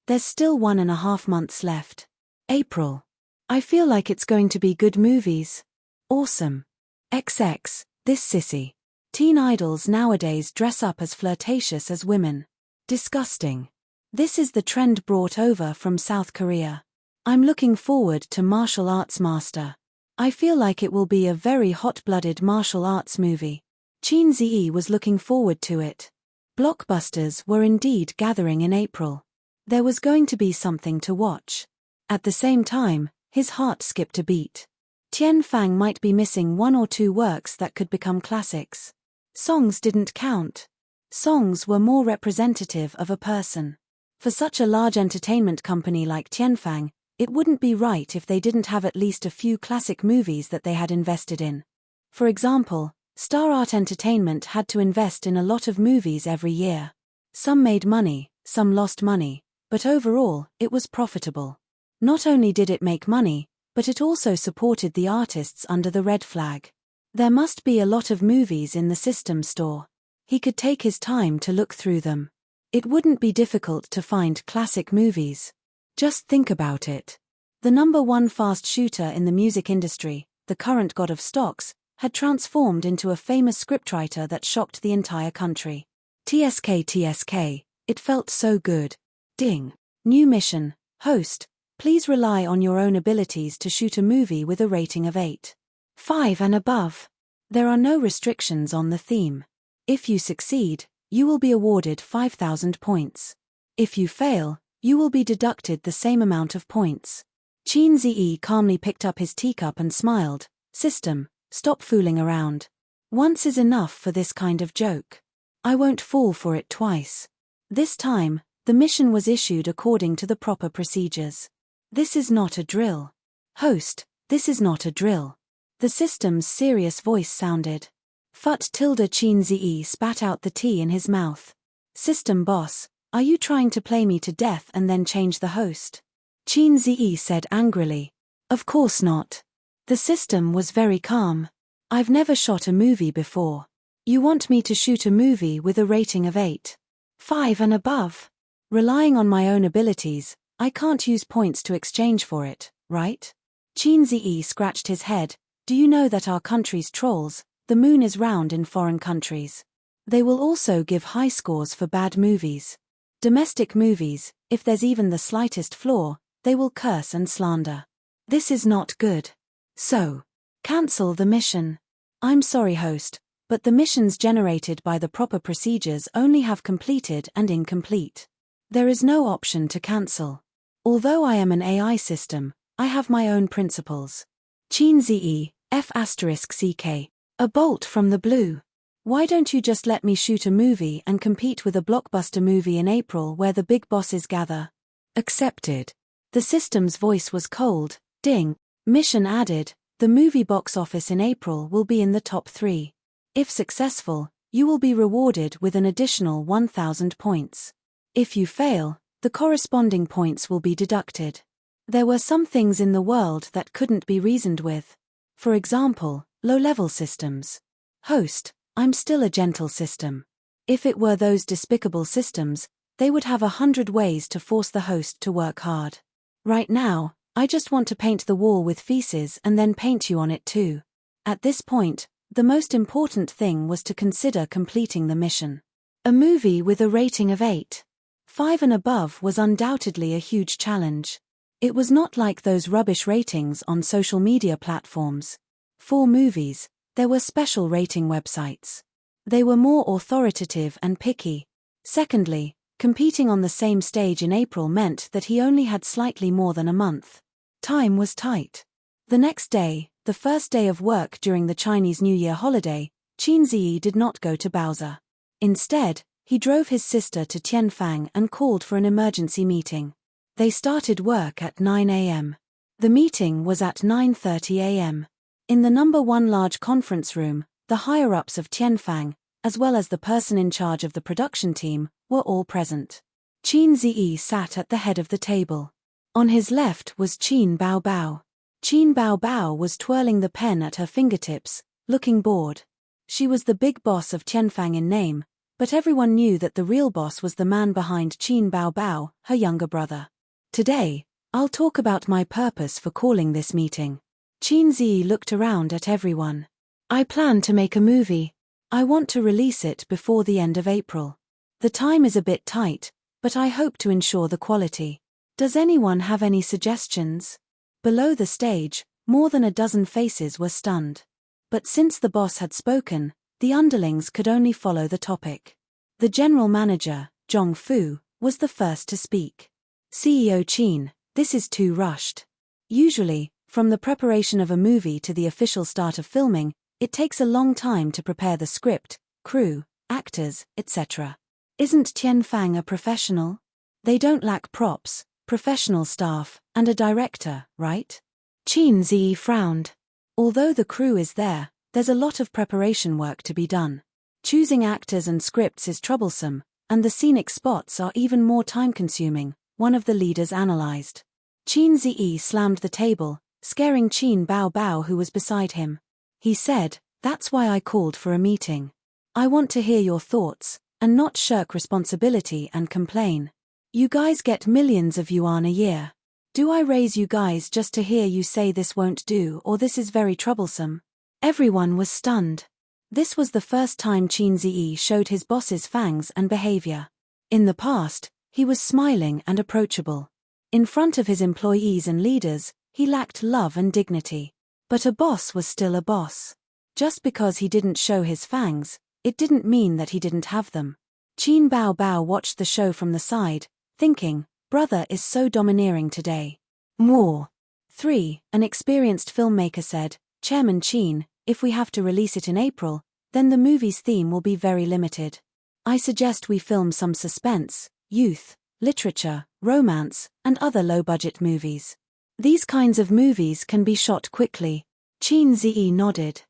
There's still 1.5 months left. April. I feel like it's going to be good movies. Awesome. XX, this sissy. Teen idols nowadays dress up as flirtatious as women. Disgusting. This is the trend brought over from South Korea. I'm looking forward to Martial Arts Master. I feel like it will be a very hot-blooded martial arts movie. Qin Ziyi was looking forward to it. Blockbusters were indeed gathering in April. There was going to be something to watch. At the same time, his heart skipped a beat. Tianfang might be missing 1 or 2 works that could become classics. Songs didn't count. Songs were more representative of a person. For such a large entertainment company like Tianfang, it wouldn't be right if they didn't have at least a few classic movies that they had invested in. For example, Star Art Entertainment had to invest in a lot of movies every year. Some made money, some lost money, but overall, it was profitable. Not only did it make money, but it also supported the artists under the red flag. There must be a lot of movies in the system store. He could take his time to look through them. It wouldn't be difficult to find classic movies. Just think about it. The #1 fast shooter in the music industry, the current god of stocks, had transformed into a famous scriptwriter that shocked the entire country. TSK, it felt so good. Ding. New mission, host, Please rely on your own abilities to shoot a movie with a rating of 8.5 and above. There are no restrictions on the theme. If you succeed, you will be awarded 5,000 points. If you fail, you will be deducted the same amount of points. Qin Ziyi calmly picked up his teacup and smiled. System, stop fooling around. Once is enough for this kind of joke. I won't fall for it twice. This time, the mission was issued according to the proper procedures. This is not a drill. Host, this is not a drill. The system's serious voice sounded. Qin Ziyi spat out the tea in his mouth. System boss, are you trying to play me to death and then change the host? Qin Ziyi said angrily. Of course not. The system was very calm. I've never shot a movie before. You want me to shoot a movie with a rating of 8.5 and above? Relying on my own abilities, I can't use points to exchange for it, right? Qin Ziyi scratched his head. Do you know that our country's trolls, the moon is round in foreign countries? They will also give high scores for bad movies. Domestic movies, if there's even the slightest flaw, they will curse and slander. This is not good. So, cancel the mission. I'm sorry, host, but the missions generated by the proper procedures only have completed and incomplete. There is no option to cancel. Although I am an AI system, I have my own principles. Qin Ziyi, F***CK. A bolt from the blue. Why don't you just let me shoot a movie and compete with a blockbuster movie in April where the big bosses gather? Accepted. The system's voice was cold. Ding. Mission added. The movie box office in April will be in the top 3. If successful, you will be rewarded with an additional 1,000 points. If you fail, the corresponding points will be deducted. There were some things in the world that couldn't be reasoned with. For example, low-level systems. Host, I'm still a gentle system. If it were those despicable systems, they would have 100 ways to force the host to work hard. Right now, I just want to paint the wall with feces and then paint you on it too. At this point, the most important thing was to consider completing the mission. A movie with a rating of 8.5 and above was undoubtedly a huge challenge. It was not like those rubbish ratings on social media platforms. For movies, there were special rating websites. They were more authoritative and picky. Secondly, competing on the same stage in April meant that he only had slightly more than a month. Time was tight. The next day, the first day of work during the Chinese New Year holiday, Qin Ziyi did not go to Bowser. Instead, he drove his sister to Tianfang and called for an emergency meeting. They started work at 9 a.m. The meeting was at 9:30 a.m. In the number 1 large conference room, the higher-ups of Tianfang, as well as the person in charge of the production team, were all present. Qin Ziyi sat at the head of the table. On his left was Qin Baobao. Qin Baobao was twirling the pen at her fingertips, looking bored. She was the big boss of Tianfang in name, but everyone knew that the real boss was the man behind Qin Baobao, her younger brother. Today, I'll talk about my purpose for calling this meeting. Qin Ziyi looked around at everyone. I plan to make a movie. I want to release it before the end of April. The time is a bit tight, but I hope to ensure the quality. Does anyone have any suggestions? Below the stage, more than a dozen faces were stunned. But since the boss had spoken, the underlings could only follow the topic. The general manager, Zhong Fu, was the first to speak. CEO Qin, this is too rushed. Usually, from the preparation of a movie to the official start of filming, it takes a long time to prepare the script, crew, actors, etc. Isn't Tianfang a professional? They don't lack props, professional staff, and a director, right? Qin Ziyi frowned. Although the crew is there, there's a lot of preparation work to be done. Choosing actors and scripts is troublesome, and the scenic spots are even more time-consuming, one of the leaders analyzed. Qin Ziyi slammed the table, scaring Qin Baobao who was beside him. He said, "That's why I called for a meeting. I want to hear your thoughts, and not shirk responsibility and complain. You guys get millions of yuan a year. Do I raise you guys just to hear you say this won't do or this is very troublesome?" Everyone was stunned. This was the first time Qin Ziyi showed his boss's fangs and behavior. In the past, he was smiling and approachable. In front of his employees and leaders, he lacked love and dignity. But a boss was still a boss. Just because he didn't show his fangs, it didn't mean that he didn't have them. Qin Bao Bao watched the show from the side, thinking, brother is so domineering today. More. 3. An experienced filmmaker said, Chairman Qin, if we have to release it in April, then the movie's theme will be very limited. I suggest we film some suspense, youth, literature, romance, and other low-budget movies. These kinds of movies can be shot quickly. Qin Zi nodded.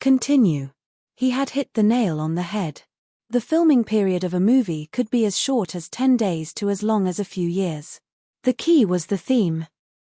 Continue. He had hit the nail on the head. The filming period of a movie could be as short as 10 days to as long as a few years. The key was the theme.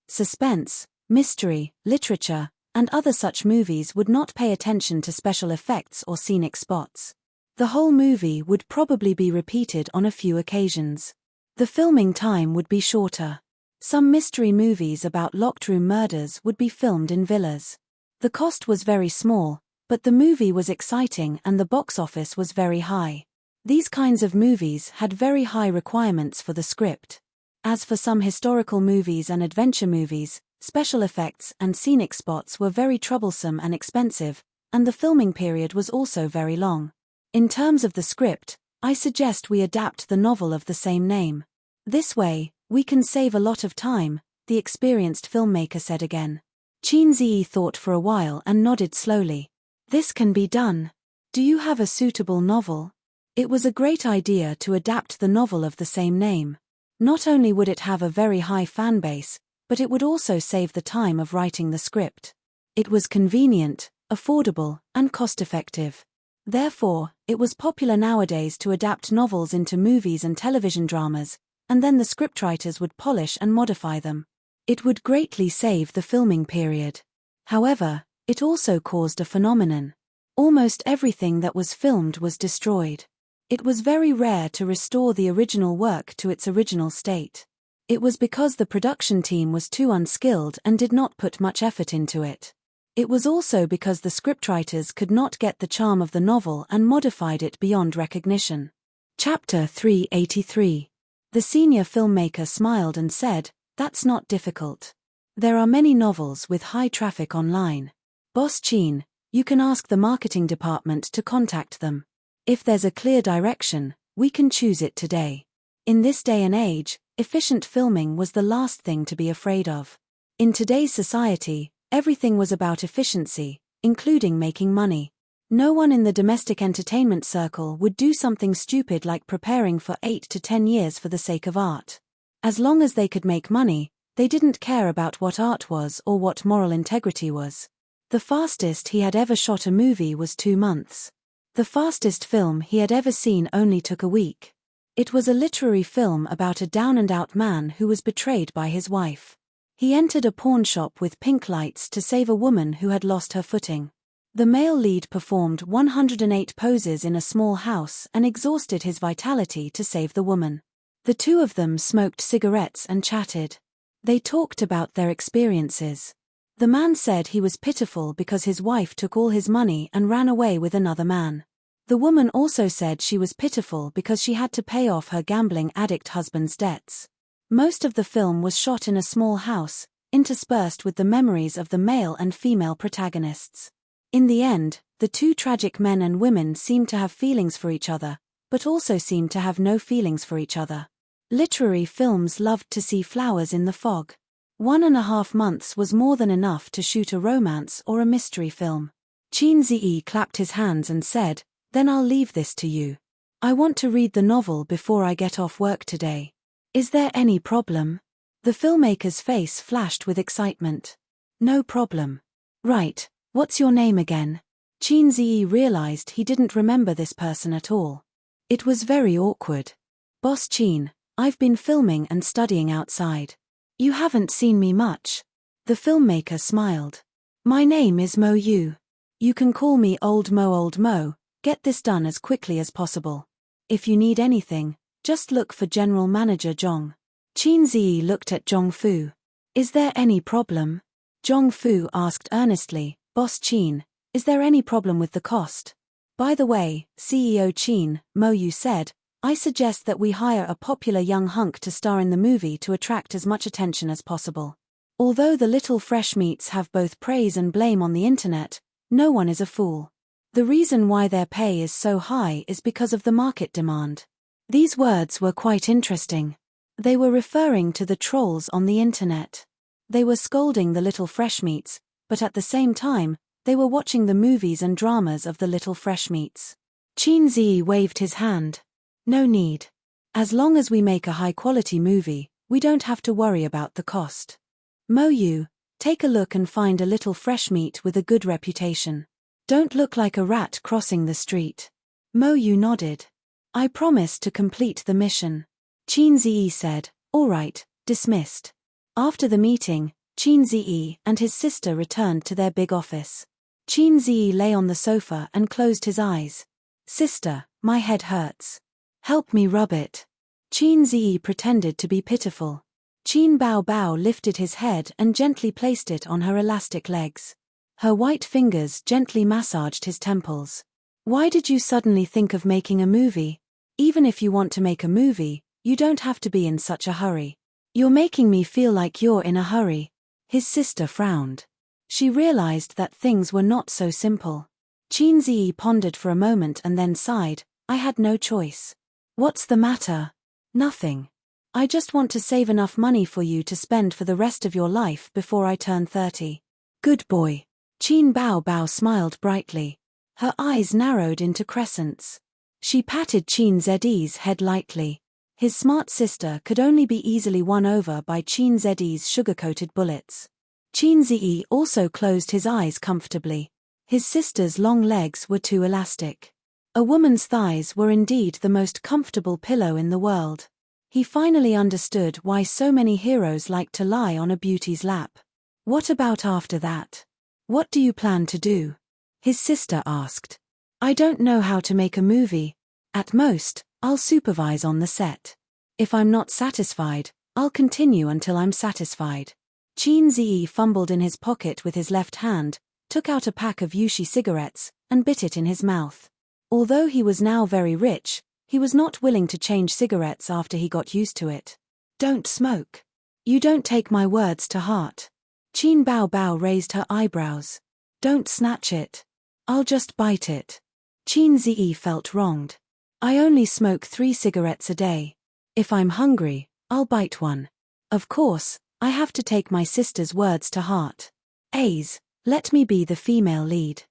Suspense, mystery, literature, and other such movies would not pay attention to special effects or scenic spots. The whole movie would probably be repeated on a few occasions. The filming time would be shorter. Some mystery movies about locked room murders would be filmed in villas. The cost was very small, but the movie was exciting and the box office was very high. These kinds of movies had very high requirements for the script. As for some historical movies and adventure movies, special effects and scenic spots were very troublesome and expensive, and the filming period was also very long. In terms of the script, I suggest we adapt the novel of the same name. This way, we can save a lot of time, the experienced filmmaker said again. Qin Zi thought for a while and nodded slowly. This can be done. Do you have a suitable novel? It was a great idea to adapt the novel of the same name. Not only would it have a very high fan base, but it would also save the time of writing the script. It was convenient, affordable, and cost-effective. Therefore, it was popular nowadays to adapt novels into movies and television dramas, and then the scriptwriters would polish and modify them. It would greatly save the filming period. However, it also caused a phenomenon. Almost everything that was filmed was destroyed. It was very rare to restore the original work to its original state. It was because the production team was too unskilled and did not put much effort into it. It was also because the scriptwriters could not get the charm of the novel and modified it beyond recognition. Chapter 383. The senior filmmaker smiled and said, "That's not difficult. There are many novels with high traffic online. Boss Qin, you can ask the marketing department to contact them. If there's a clear direction, we can choose it today." In this day and age, efficient filming was the last thing to be afraid of. In today's society, everything was about efficiency, including making money. No one in the domestic entertainment circle would do something stupid like preparing for 8 to 10 years for the sake of art. As long as they could make money, they didn't care about what art was or what moral integrity was. The fastest he had ever shot a movie was 2 months. The fastest film he had ever seen only took a week. It was a literary film about a down-and-out man who was betrayed by his wife. He entered a pawn shop with pink lights to save a woman who had lost her footing. The male lead performed 108 poses in a small house and exhausted his vitality to save the woman. The two of them smoked cigarettes and chatted. They talked about their experiences. The man said he was pitiful because his wife took all his money and ran away with another man. The woman also said she was pitiful because she had to pay off her gambling addict husband's debts. Most of the film was shot in a small house, interspersed with the memories of the male and female protagonists. In the end, the two tragic men and women seemed to have feelings for each other, but also seemed to have no feelings for each other. Literary films loved to see flowers in the fog. 1.5 months was more than enough to shoot a romance or a mystery film. Qin Zi clapped his hands and said, "Then I'll leave this to you. I want to read the novel before I get off work today. Is there any problem?" The filmmaker's face flashed with excitement. "No problem." "Right, what's your name again?" Qin Zi realized he didn't remember this person at all. It was very awkward. "Boss Qin, I've been filming and studying outside. You haven't seen me much." The filmmaker smiled. "My name is Mo Yu. You can call me Old Mo Old Mo. Get this done as quickly as possible. If you need anything, just look for General Manager Zhong." Qin Zi looked at Zhong Fu. "Is there any problem?" Zhong Fu asked earnestly, "Boss Qin, is there any problem with the cost?" "By the way, CEO Qin," Mo Yu said, I suggest that we hire a popular young hunk to star in the movie to attract as much attention as possible. Although the little fresh meats have both praise and blame on the internet, no one is a fool. The reason why their pay is so high is because of the market demand. These words were quite interesting. They were referring to the trolls on the internet. They were scolding the little fresh meats, but at the same time, they were watching the movies and dramas of the little fresh meats. Qin Zi waved his hand. No need. As long as we make a high-quality movie, we don't have to worry about the cost. Mo Yu, take a look and find a little fresh meat with a good reputation. Don't look like a rat crossing the street. Mo Yu nodded. I promise to complete the mission. Qin Zi said, all right, dismissed. After the meeting, Qin Zi and his sister returned to their big office. Qin Zi lay on the sofa and closed his eyes. Sister, my head hurts. Help me rub it. Qin Zi pretended to be pitiful. Qin Bao Bao lifted his head and gently placed it on her elastic legs. Her white fingers gently massaged his temples. Why did you suddenly think of making a movie? Even if you want to make a movie, you don't have to be in such a hurry. You're making me feel like you're in a hurry. His sister frowned. She realized that things were not so simple. Qin Zi pondered for a moment and then sighed, I had no choice. What's the matter? Nothing. I just want to save enough money for you to spend for the rest of your life before I turn 30. Good boy. Qin Bao Bao smiled brightly. Her eyes narrowed into crescents. She patted Qin Zi's head lightly. His smart sister could only be easily won over by Qin Zi's sugar-coated bullets. Qin Zi also closed his eyes comfortably. His sister's long legs were too elastic. A woman's thighs were indeed the most comfortable pillow in the world. He finally understood why so many heroes like to lie on a beauty's lap. What about after that? What do you plan to do? His sister asked. I don't know how to make a movie. At most, I'll supervise on the set. If I'm not satisfied, I'll continue until I'm satisfied. Qin Zi fumbled in his pocket with his left hand, took out a pack of Yushi cigarettes, and bit it in his mouth. Although he was now very rich, he was not willing to change cigarettes after he got used to it. Don't smoke. You don't take my words to heart. Qin Bao Bao raised her eyebrows. Don't snatch it. I'll just bite it. Qin Zi felt wronged. I only smoke 3 cigarettes a day. If I'm hungry, I'll bite one. Of course, I have to take my sister's words to heart. Aze, let me be the female lead.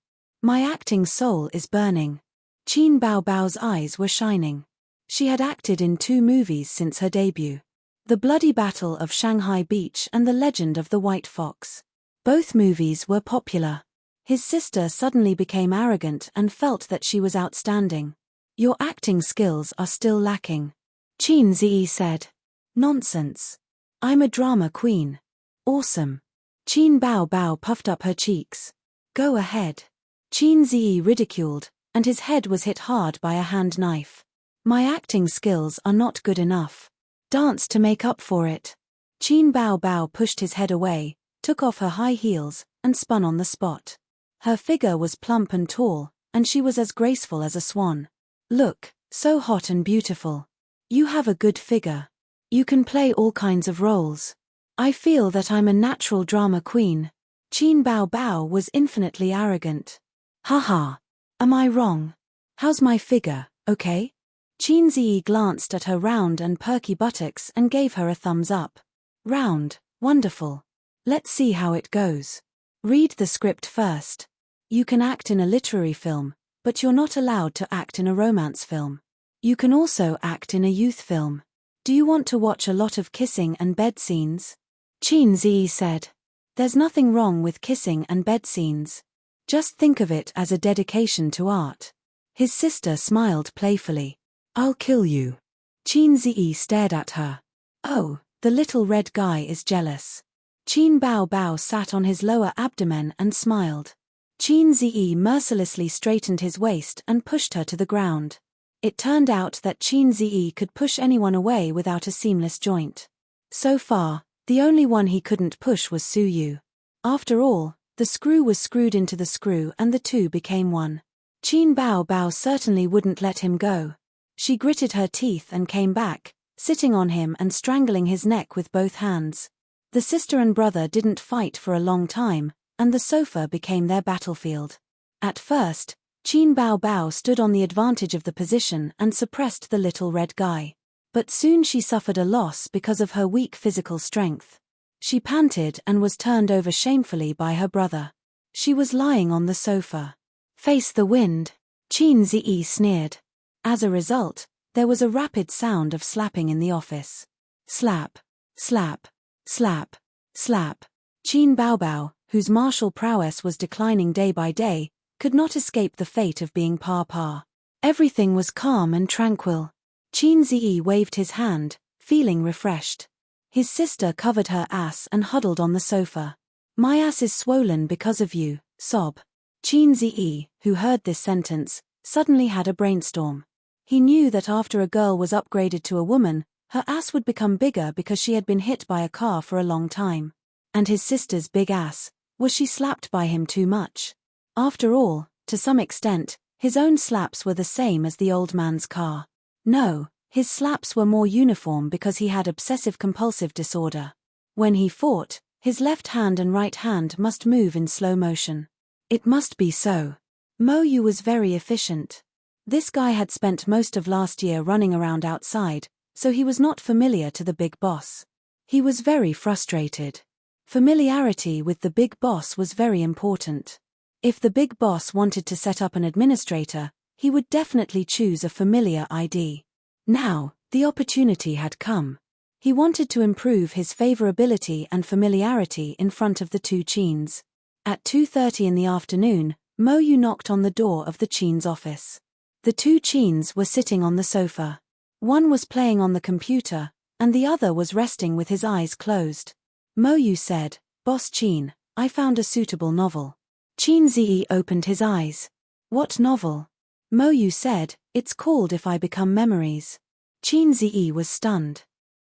My acting soul is burning. Qin Bao Bao's eyes were shining. She had acted in 2 movies since her debut. The Bloody Battle of Shanghai Beach and The Legend of the White Fox. Both movies were popular. His sister suddenly became arrogant and felt that she was outstanding. Your acting skills are still lacking. Qin Zi said. Nonsense. I'm a drama queen. Awesome. Qin Bao Bao puffed up her cheeks. Go ahead. Qin Zi ridiculed, and his head was hit hard by a hand knife. My acting skills are not good enough. Dance to make up for it. Qin Bao Bao pushed his head away, took off her high heels, and spun on the spot. Her figure was plump and tall, and she was as graceful as a swan. Look, so hot and beautiful. You have a good figure. You can play all kinds of roles. I feel that I'm a natural drama queen. Qin Bao Bao was infinitely arrogant. Haha. Am I wrong? How's my figure, okay? Qin Zi glanced at her round and perky buttocks and gave her a thumbs up. Round, wonderful. Let's see how it goes. Read the script first. You can act in a literary film, but you're not allowed to act in a romance film. You can also act in a youth film. Do you want to watch a lot of kissing and bed scenes? Qin Zi said. There's nothing wrong with kissing and bed scenes. Just think of it as a dedication to art. His sister smiled playfully. I'll kill you. Qin Zi stared at her. Oh, the little red guy is jealous. Qin Bao Bao sat on his lower abdomen and smiled. Qin Zi mercilessly straightened his waist and pushed her to the ground. It turned out that Qin Zi could push anyone away without a seamless joint. So far, the only one he couldn't push was Su Yu. After all, the screw was screwed into the screw and the two became one. Qin Bao Bao certainly wouldn't let him go. She gritted her teeth and came back, sitting on him and strangling his neck with both hands. The sister and brother didn't fight for a long time, and the sofa became their battlefield. At first, Qin Bao Bao stood on the advantage of the position and suppressed the little red guy. But soon she suffered a loss because of her weak physical strength. She panted and was turned over shamefully by her brother. She was lying on the sofa. Face the wind, Qin Ziyi sneered. As a result, there was a rapid sound of slapping in the office. Slap, slap, slap, slap. Qin Bao Bao, whose martial prowess was declining day by day, could not escape the fate of being pa-pa. Everything was calm and tranquil. Qin Ziyi waved his hand, feeling refreshed. His sister covered her ass and huddled on the sofa. My ass is swollen because of you, sob. Qin Ziyi, who heard this sentence, suddenly had a brainstorm. He knew that after a girl was upgraded to a woman, her ass would become bigger because she had been hit by a car for a long time. And his sister's big ass, was she slapped by him too much? After all, to some extent, his own slaps were the same as the old man's car. No, his slaps were more uniform because he had obsessive-compulsive disorder. When he fought, his left hand and right hand must move in slow motion. It must be so. Mo Yu was very efficient. This guy had spent most of last year running around outside, so he was not familiar to the big boss. He was very frustrated. Familiarity with the big boss was very important. If the big boss wanted to set up an administrator, he would definitely choose a familiar ID. Now, the opportunity had come. He wanted to improve his favorability and familiarity in front of the two Qins. At 2:30 in the afternoon, Mo Yu knocked on the door of the Qin's office. The two Qins were sitting on the sofa. One was playing on the computer, and the other was resting with his eyes closed. Mo Yu said, "Boss Qin, I found a suitable novel." Qin Ziyi opened his eyes. "What novel?" Mo Yu said, "It's called If I Become Memories." Qin Ziyi was stunned.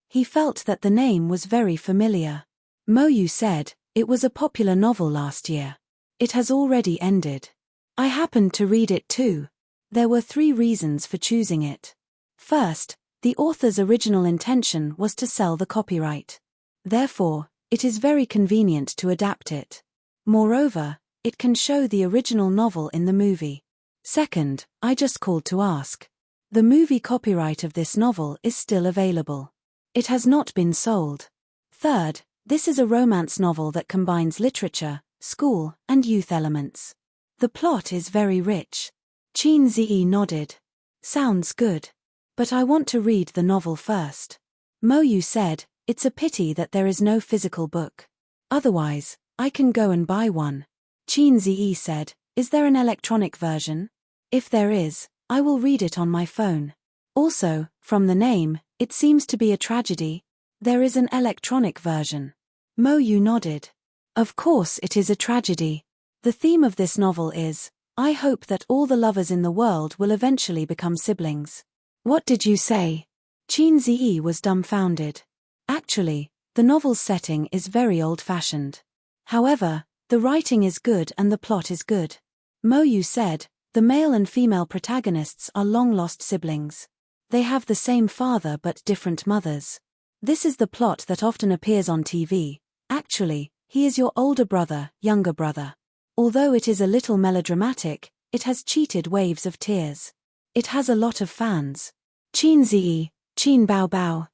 He felt that the name was very familiar. Mo Yu said, "It was a popular novel last year. It has already ended. I happened to read it too." There were 3 reasons for choosing it. First, the author's original intention was to sell the copyright. Therefore, it is very convenient to adapt it. Moreover, it can show the original novel in the movie. Second, I just called to ask. The movie copyright of this novel is still available. It has not been sold. Third, this is a romance novel that combines literature, school, and youth elements. The plot is very rich. Qin Ziyi nodded. Sounds good. But I want to read the novel first. Mo Yu said, "It's a pity that there is no physical book. Otherwise, I can go and buy one." Qin Ziyi said, "Is there an electronic version? If there is, I will read it on my phone." Also, from the name, it seems to be a tragedy. There is an electronic version. Mo Yu nodded. Of course it is a tragedy. The theme of this novel is, I hope that all the lovers in the world will eventually become siblings. What did you say? Qin Ziyi was dumbfounded. Actually, the novel's setting is very old-fashioned. However, the writing is good and the plot is good. Mo Yu said, the male and female protagonists are long-lost siblings. They have the same father but different mothers. This is the plot that often appears on TV. Actually, he is your older brother, younger brother. Although it is a little melodramatic, it has cheated waves of tears. It has a lot of fans. Qin Ziyi, Qin Bao Bao.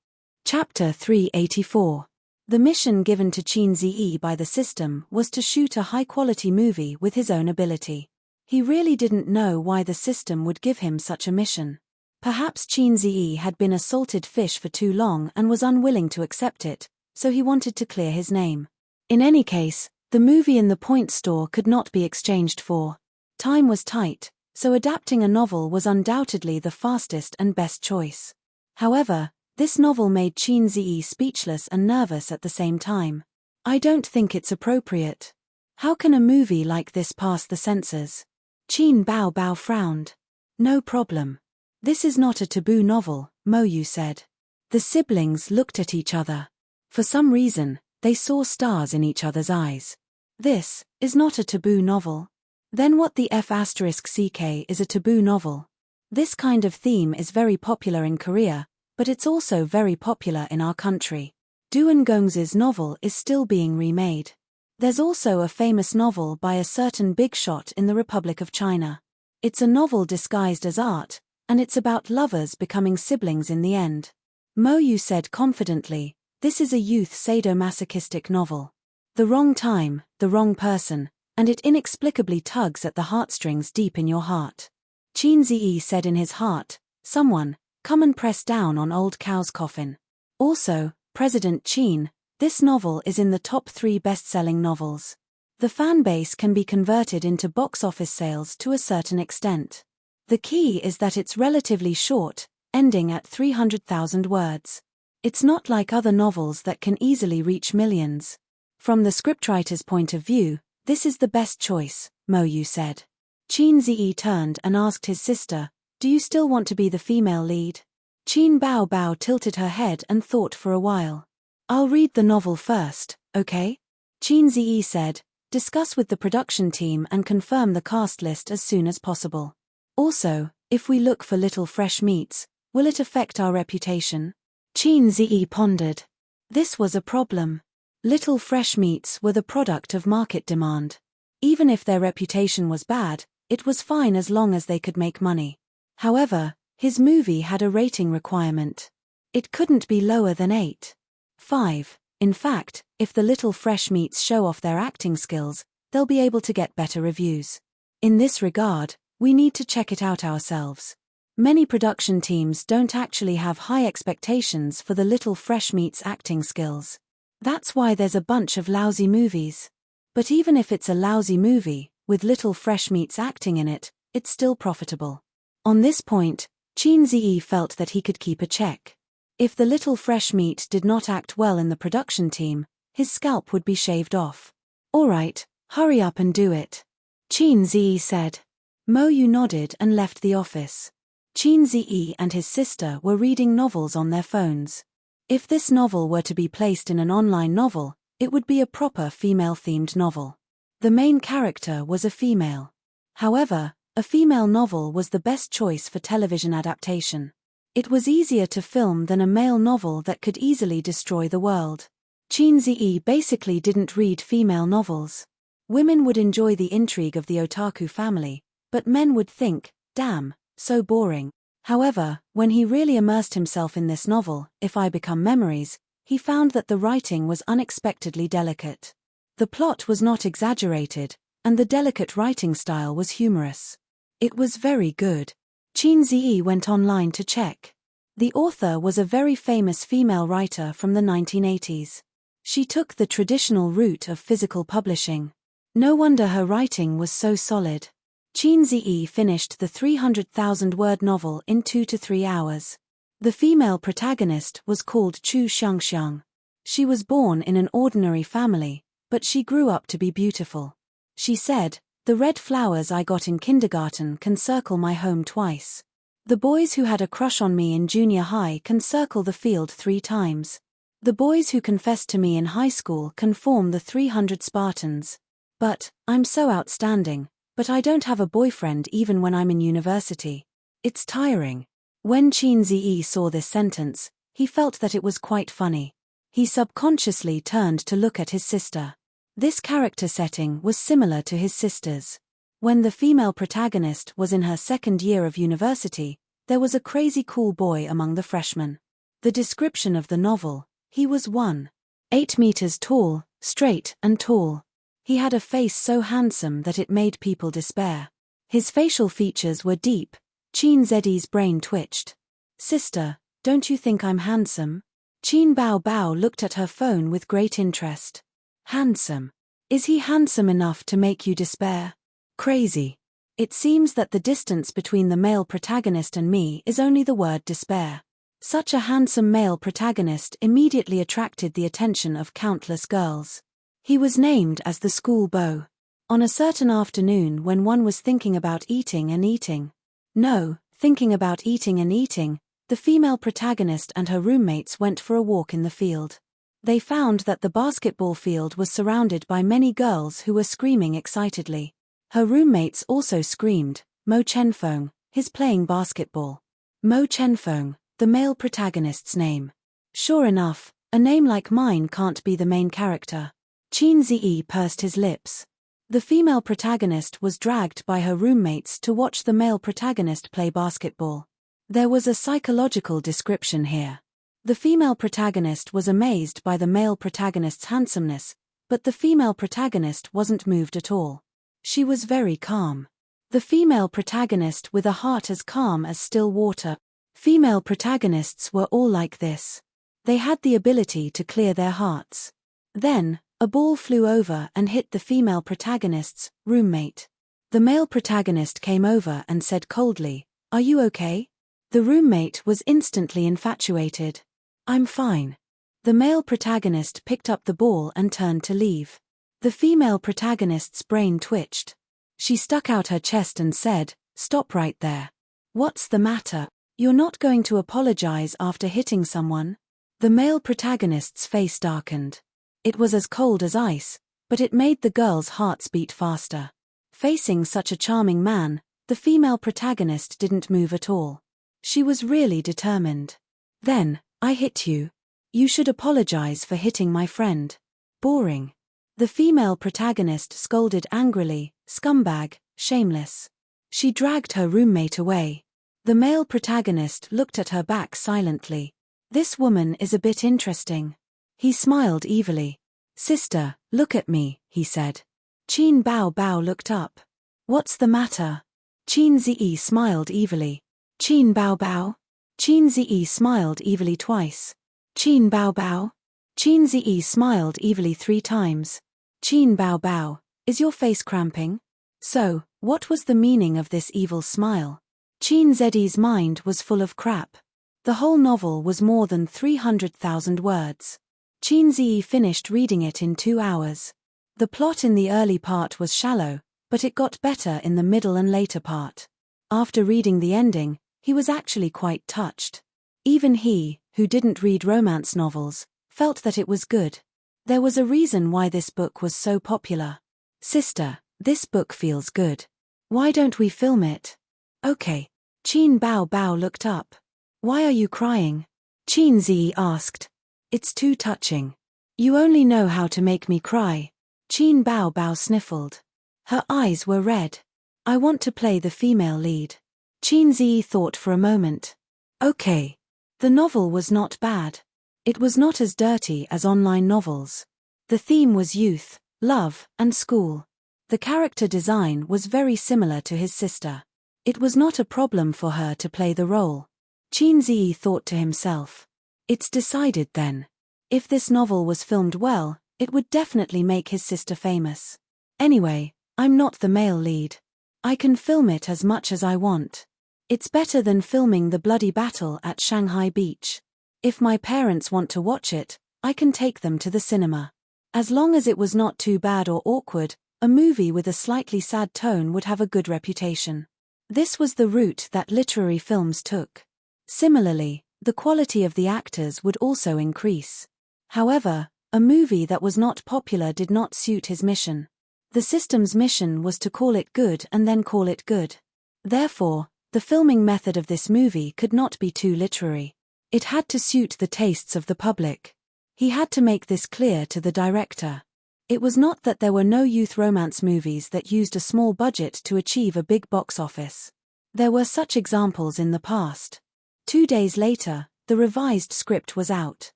Chapter 384. The mission given to Qin Ziyi by the system was to shoot a high-quality movie with his own ability. He really didn't know why the system would give him such a mission. Perhaps Qin Ziyi had been a salted fish for too long and was unwilling to accept it, so he wanted to clear his name. In any case, the movie in the point store could not be exchanged for. Time was tight, so adapting a novel was undoubtedly the fastest and best choice. However, this novel made Qin Ziyi speechless and nervous at the same time. I don't think it's appropriate. How can a movie like this pass the censors? Qin Bao Bao frowned. No problem. This is not a taboo novel, Mo Yu said. The siblings looked at each other. For some reason, they saw stars in each other's eyes. This is not a taboo novel. Then what the F***ck is a taboo novel? This kind of theme is very popular in Korea, but it's also very popular in our country. Doon Gong's novel is still being remade. There's also a famous novel by a certain big shot in the Republic of China. It's a novel disguised as art, and it's about lovers becoming siblings in the end. Mo Yu said confidently, this is a youth sadomasochistic novel. The wrong time, the wrong person, and it inexplicably tugs at the heartstrings deep in your heart. Chin Zi said in his heart, someone, come and press down on old cow's coffin. Also, President Chin, this novel is in the top 3 best-selling novels. The fan base can be converted into box office sales to a certain extent. The key is that it's relatively short, ending at 300,000 words. It's not like other novels that can easily reach millions. From the scriptwriter's point of view, this is the best choice, Mo Yu said. Chin Zi turned and asked his sister, do you still want to be the female lead? Chin Bao Bao tilted her head and thought for a while. I'll read the novel first, okay? Chin Zi said, discuss with the production team and confirm the cast list as soon as possible. Also, if we look for little fresh meats, will it affect our reputation? Chin Zi pondered. This was a problem. Little fresh meats were the product of market demand. Even if their reputation was bad, it was fine as long as they could make money. However, his movie had a rating requirement. It couldn't be lower than 8.5. In fact, if the little fresh meats show off their acting skills, they'll be able to get better reviews. In this regard, we need to check it out ourselves. Many production teams don't actually have high expectations for the little fresh meats' acting skills. That's why there's a bunch of lousy movies. But even if it's a lousy movie, with little fresh meats acting in it, it's still profitable. On this point, Chin Zi felt that he could keep a check. If the little fresh meat did not act well in the production team, his scalp would be shaved off. All right, hurry up and do it. Chin Zi said. Mo Yu nodded and left the office. Chin Zi and his sister were reading novels on their phones. If this novel were to be placed in an online novel, it would be a proper female-themed novel. The main character was a female. However, a female novel was the best choice for television adaptation. It was easier to film than a male novel that could easily destroy the world. Chin Zi basically didn't read female novels. Women would enjoy the intrigue of the otaku family, but men would think, damn, so boring. However, when he really immersed himself in this novel, If I Become Memories, he found that the writing was unexpectedly delicate. The plot was not exaggerated, and the delicate writing style was humorous. It was very good. Chin Zi went online to check. The author was a very famous female writer from the 1980s. She took the traditional route of physical publishing. No wonder her writing was so solid. Chin Zi finished the 300,000-word novel in 2 to 3 hours. The female protagonist was called Chu Xiangxiang. She was born in an ordinary family, but she grew up to be beautiful. She said, the red flowers I got in kindergarten can circle my home twice. The boys who had a crush on me in junior high can circle the field 3 times. The boys who confessed to me in high school can form the 300 Spartans. But, I'm so outstanding, but I don't have a boyfriend even when I'm in university. It's tiring. When Chin Zi saw this sentence, he felt that it was quite funny. He subconsciously turned to look at his sister. This character setting was similar to his sister's. When the female protagonist was in her 2nd year of university, there was a crazy cool boy among the freshmen. The description of the novel, he was 1.8 meters tall, straight and tall. He had a face so handsome that it made people despair. His facial features were deep. Chin Zi's brain twitched. Sister, don't you think I'm handsome? Chin Bao Bao looked at her phone with great interest. Handsome? Is he handsome enough to make you despair? Crazy. It seems that the distance between the male protagonist and me is only the word despair. Such a handsome male protagonist immediately attracted the attention of countless girls. He was named as the school beau. On a certain afternoon when one was thinking about eating and eating. No, thinking about eating and eating, the female protagonist and her roommates went for a walk in the field. They found that the basketball field was surrounded by many girls who were screaming excitedly. Her roommates also screamed, Mo Chenfeng, His playing basketball. Mo Chenfeng, the male protagonist's name. Sure enough, a name like mine can't be the main character. Qin Ziyi pursed his lips. The female protagonist was dragged by her roommates to watch the male protagonist play basketball. There was a psychological description here. The female protagonist was amazed by the male protagonist's handsomeness, but the female protagonist wasn't moved at all. She was very calm. The female protagonist with a heart as calm as still water. Female protagonists were all like this. They had the ability to clear their hearts. Then, a ball flew over and hit the female protagonist's roommate. The male protagonist came over and said coldly, "Are you okay?" The roommate was instantly infatuated. "I'm fine." The male protagonist picked up the ball and turned to leave. The female protagonist's brain twitched. She stuck out her chest and said, "Stop right there. What's the matter? You're not going to apologize after hitting someone?" The male protagonist's face darkened. It was as cold as ice, but it made the girls' hearts beat faster. Facing such a charming man, the female protagonist didn't move at all. She was really determined. "Then, I hit you. You should apologize for hitting my friend." "Boring." The female protagonist scolded angrily, "Scumbag, shameless." She dragged her roommate away. The male protagonist looked at her back silently. "This woman is a bit interesting." He smiled evilly. "Sister, look at me," he said. Qin Bao Bao looked up. "What's the matter?" Qin Ziyi smiled evilly. "Qin Bao Bao?" Qin Ziyi smiled evilly twice. "Qin Bao Bao?" Qin Ziyi smiled evilly 3 times. "Qin Bao Bao, is your face cramping?" So, what was the meaning of this evil smile? Qin Ziyi's mind was full of crap. The whole novel was more than 300,000 words. Qin Ziyi finished reading it in 2 hours. The plot in the early part was shallow, but it got better in the middle and later part. After reading the ending, he was actually quite touched. Even he, who didn't read romance novels, felt that it was good. There was a reason why this book was so popular. "Sister, this book feels good. Why don't we film it?" "Okay." Qin Bao Bao looked up. "Why are you crying?" Qin Ziyi asked. "It's too touching. You only know how to make me cry." Qin Bao Bao sniffled. Her eyes were red. "I want to play the female lead." Qin Ziyi thought for a moment. "Okay." The novel was not bad. It was not as dirty as online novels. The theme was youth, love, and school. The character design was very similar to his sister. It was not a problem for her to play the role. Qin Ziyi thought to himself. "It's decided then. If this novel was filmed well, it would definitely make his sister famous. Anyway, I'm not the male lead. I can film it as much as I want. It's better than filming the bloody battle at Shanghai Beach. If my parents want to watch it, I can take them to the cinema. As long as it was not too bad or awkward, a movie with a slightly sad tone would have a good reputation." This was the route that literary films took. Similarly, the quality of the actors would also increase. However, a movie that was not popular did not suit his mission. The system's mission was to call it good and then call it good. Therefore, the filming method of this movie could not be too literary. It had to suit the tastes of the public. He had to make this clear to the director. It was not that there were no youth romance movies that used a small budget to achieve a big box office. There were such examples in the past. 2 days later, the revised script was out.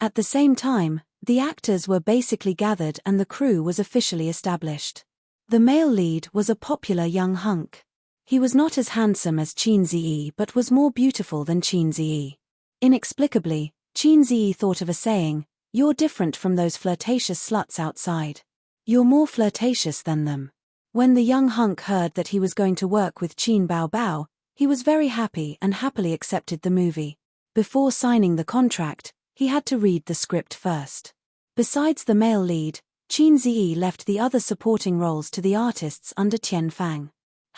At the same time, the actors were basically gathered and the crew was officially established. The male lead was a popular young hunk. He was not as handsome as Qin Ziyi but was more beautiful than Qin Ziyi. Inexplicably, Qin Ziyi thought of a saying, "You're different from those flirtatious sluts outside. You're more flirtatious than them." When the young hunk heard that he was going to work with Qin Bao Bao, he was very happy and happily accepted the movie. Before signing the contract, he had to read the script first. Besides the male lead, Qin Ziyi left the other supporting roles to the artists under Tian Fang.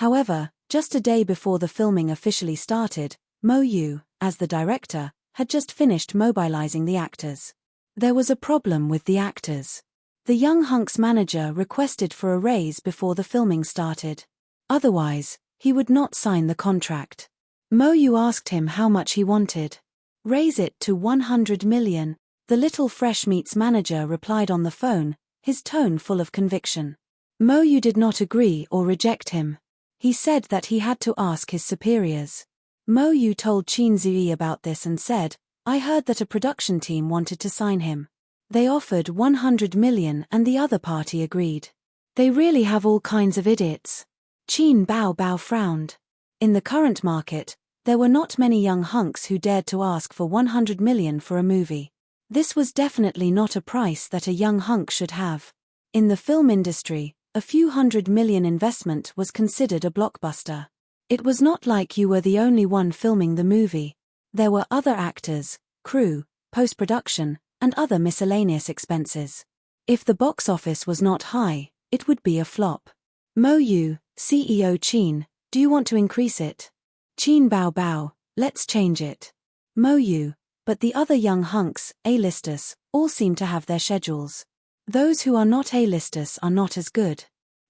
However, just a day before the filming officially started, Mo Yu, as the director, had just finished mobilizing the actors. There was a problem with the actors. The young hunk's manager requested for a raise before the filming started. Otherwise, He would not sign the contract. Mo Yu asked him how much he wanted. Raise it to 100 million, the little fresh meats manager replied on the phone, his tone full of conviction. Mo Yu did not agree or reject him. He said that he had to ask his superiors. Mo Yu told Qin Ziyi about this and said, I heard that a production team wanted to sign him. They offered 100 million and the other party agreed. They really have all kinds of idiots. Qin Bao frowned. In the current market, there were not many young hunks who dared to ask for 100 million for a movie. This was definitely not a price that a young hunk should have. In the film industry, a few 100 million investment was considered a blockbuster. It was not like you were the only one filming the movie. There were other actors, crew, post-production, and other miscellaneous expenses. If the box office was not high, it would be a flop. Mo Yu, CEO Qin, do you want to increase it? Qin Bao, let's change it. Mo Yu, but the other young hunks, A-listers, all seem to have their schedules. Those who are not A-listers are not as good.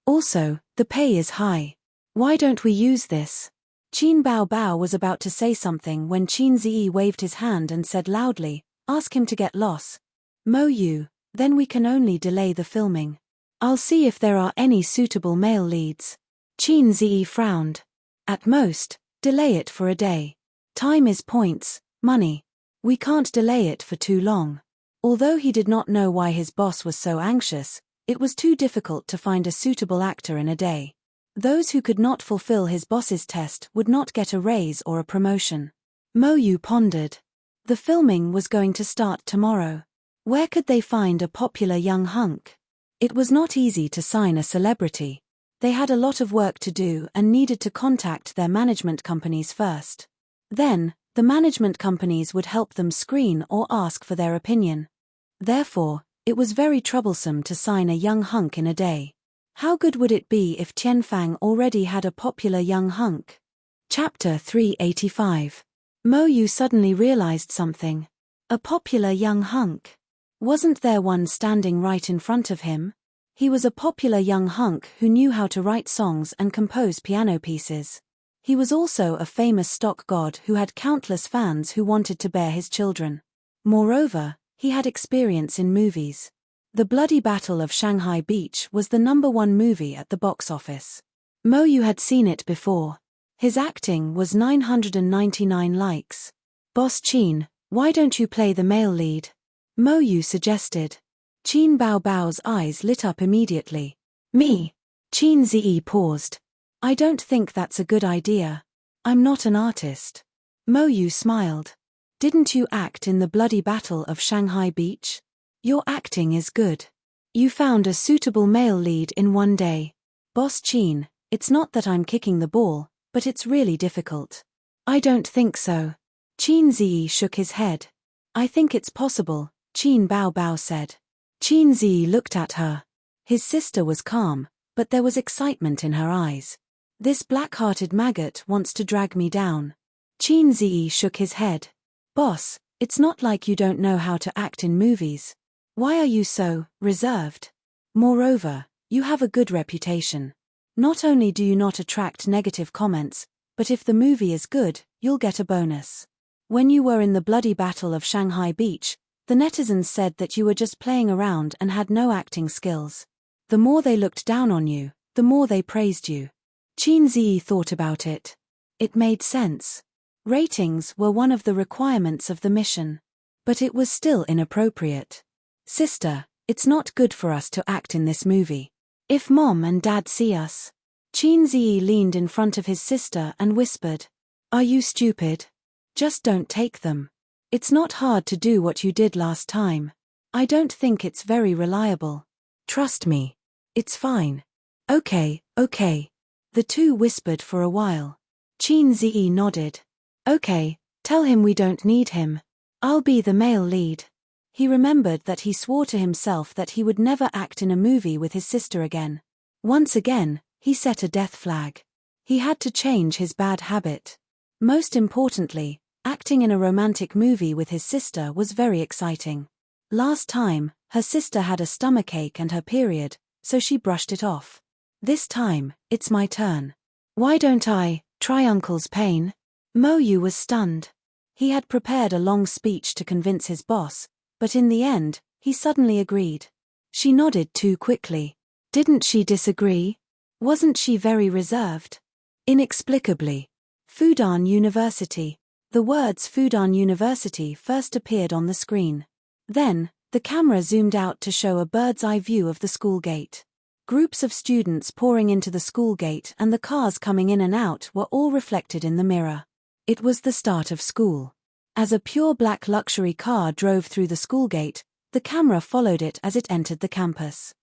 Also, the pay is high. Why don't we use this? Qin Bao was about to say something when Qin Ziyi waved his hand and said loudly, ask him to get lost. Mo Yu, then we can only delay the filming. I'll see if there are any suitable male leads. Qin Ziyi frowned. At most, delay it for a day. Time is points, money. We can't delay it for too long. Although he did not know why his boss was so anxious, it was too difficult to find a suitable actor in a day. Those who could not fulfill his boss's test would not get a raise or a promotion. Mo Yu pondered. The filming was going to start tomorrow. Where could they find a popular young hunk? It was not easy to sign a celebrity. They had a lot of work to do and needed to contact their management companies first. Then, the management companies would help them screen or ask for their opinion. Therefore, it was very troublesome to sign a young hunk in a day. How good would it be if Tianfang already had a popular young hunk? Chapter 385. Mo Yu suddenly realized something. A popular young hunk. Wasn't there one standing right in front of him? He was a popular young hunk who knew how to write songs and compose piano pieces. He was also a famous stock god who had countless fans who wanted to bear his children. Moreover, he had experience in movies. The Bloody Battle of Shanghai Beach was the #1 movie at the box office. Mo Yu had seen it before. His acting was 999 likes. Boss Qin, why don't you play the male lead? Mo Yu suggested. Qin Bao's eyes lit up immediately. Me? Qin Ziyi paused. I don't think that's a good idea. I'm not an artist. Mo Yu smiled. Didn't you act in the Bloody Battle of Shanghai Beach? Your acting is good. You found a suitable male lead in one day. Boss Qin, it's not that I'm kicking the ball, but it's really difficult. I don't think so. Qin Ziyi shook his head. I think it's possible, Qin Bao said. Qin Ziyi looked at her. His sister was calm, but there was excitement in her eyes. This black-hearted maggot wants to drag me down. Qin Ziyi shook his head. Boss, it's not like you don't know how to act in movies. Why are you so reserved? Moreover, you have a good reputation. Not only do you not attract negative comments, but if the movie is good, you'll get a bonus. When you were in the Bloody Battle of Shanghai Beach, the netizens said that you were just playing around and had no acting skills. The more they looked down on you, the more they praised you. Qin Ziyi thought about it. It made sense. Ratings were one of the requirements of the mission. But it was still inappropriate. Sister, it's not good for us to act in this movie. If Mom and Dad see us. Qin Ziyi leaned in front of his sister and whispered. Are you stupid? Just don't take them. It's not hard to do what you did last time. I don't think it's very reliable. Trust me. It's fine. Okay. The two whispered for a while. Qin Ziyi nodded. Okay, tell him we don't need him. I'll be the male lead. He remembered that he swore to himself that he would never act in a movie with his sister again. Once again, he set a death flag. He had to change his bad habit. Most importantly, acting in a romantic movie with his sister was very exciting. Last time, her sister had a stomachache and her period, so she brushed it off. This time, it's my turn. Why don't I try Uncle's pain? Mo Yu was stunned. He had prepared a long speech to convince his boss, but in the end, he suddenly agreed. She nodded too quickly. Didn't she disagree? Wasn't she very reserved? Inexplicably. Fudan University. The words Fudan University first appeared on the screen. Then, the camera zoomed out to show a bird's-eye view of the school gate. Groups of students pouring into the school gate and the cars coming in and out were all reflected in the mirror. It was the start of school. As a pure black luxury car drove through the school gate, the camera followed it as it entered the campus.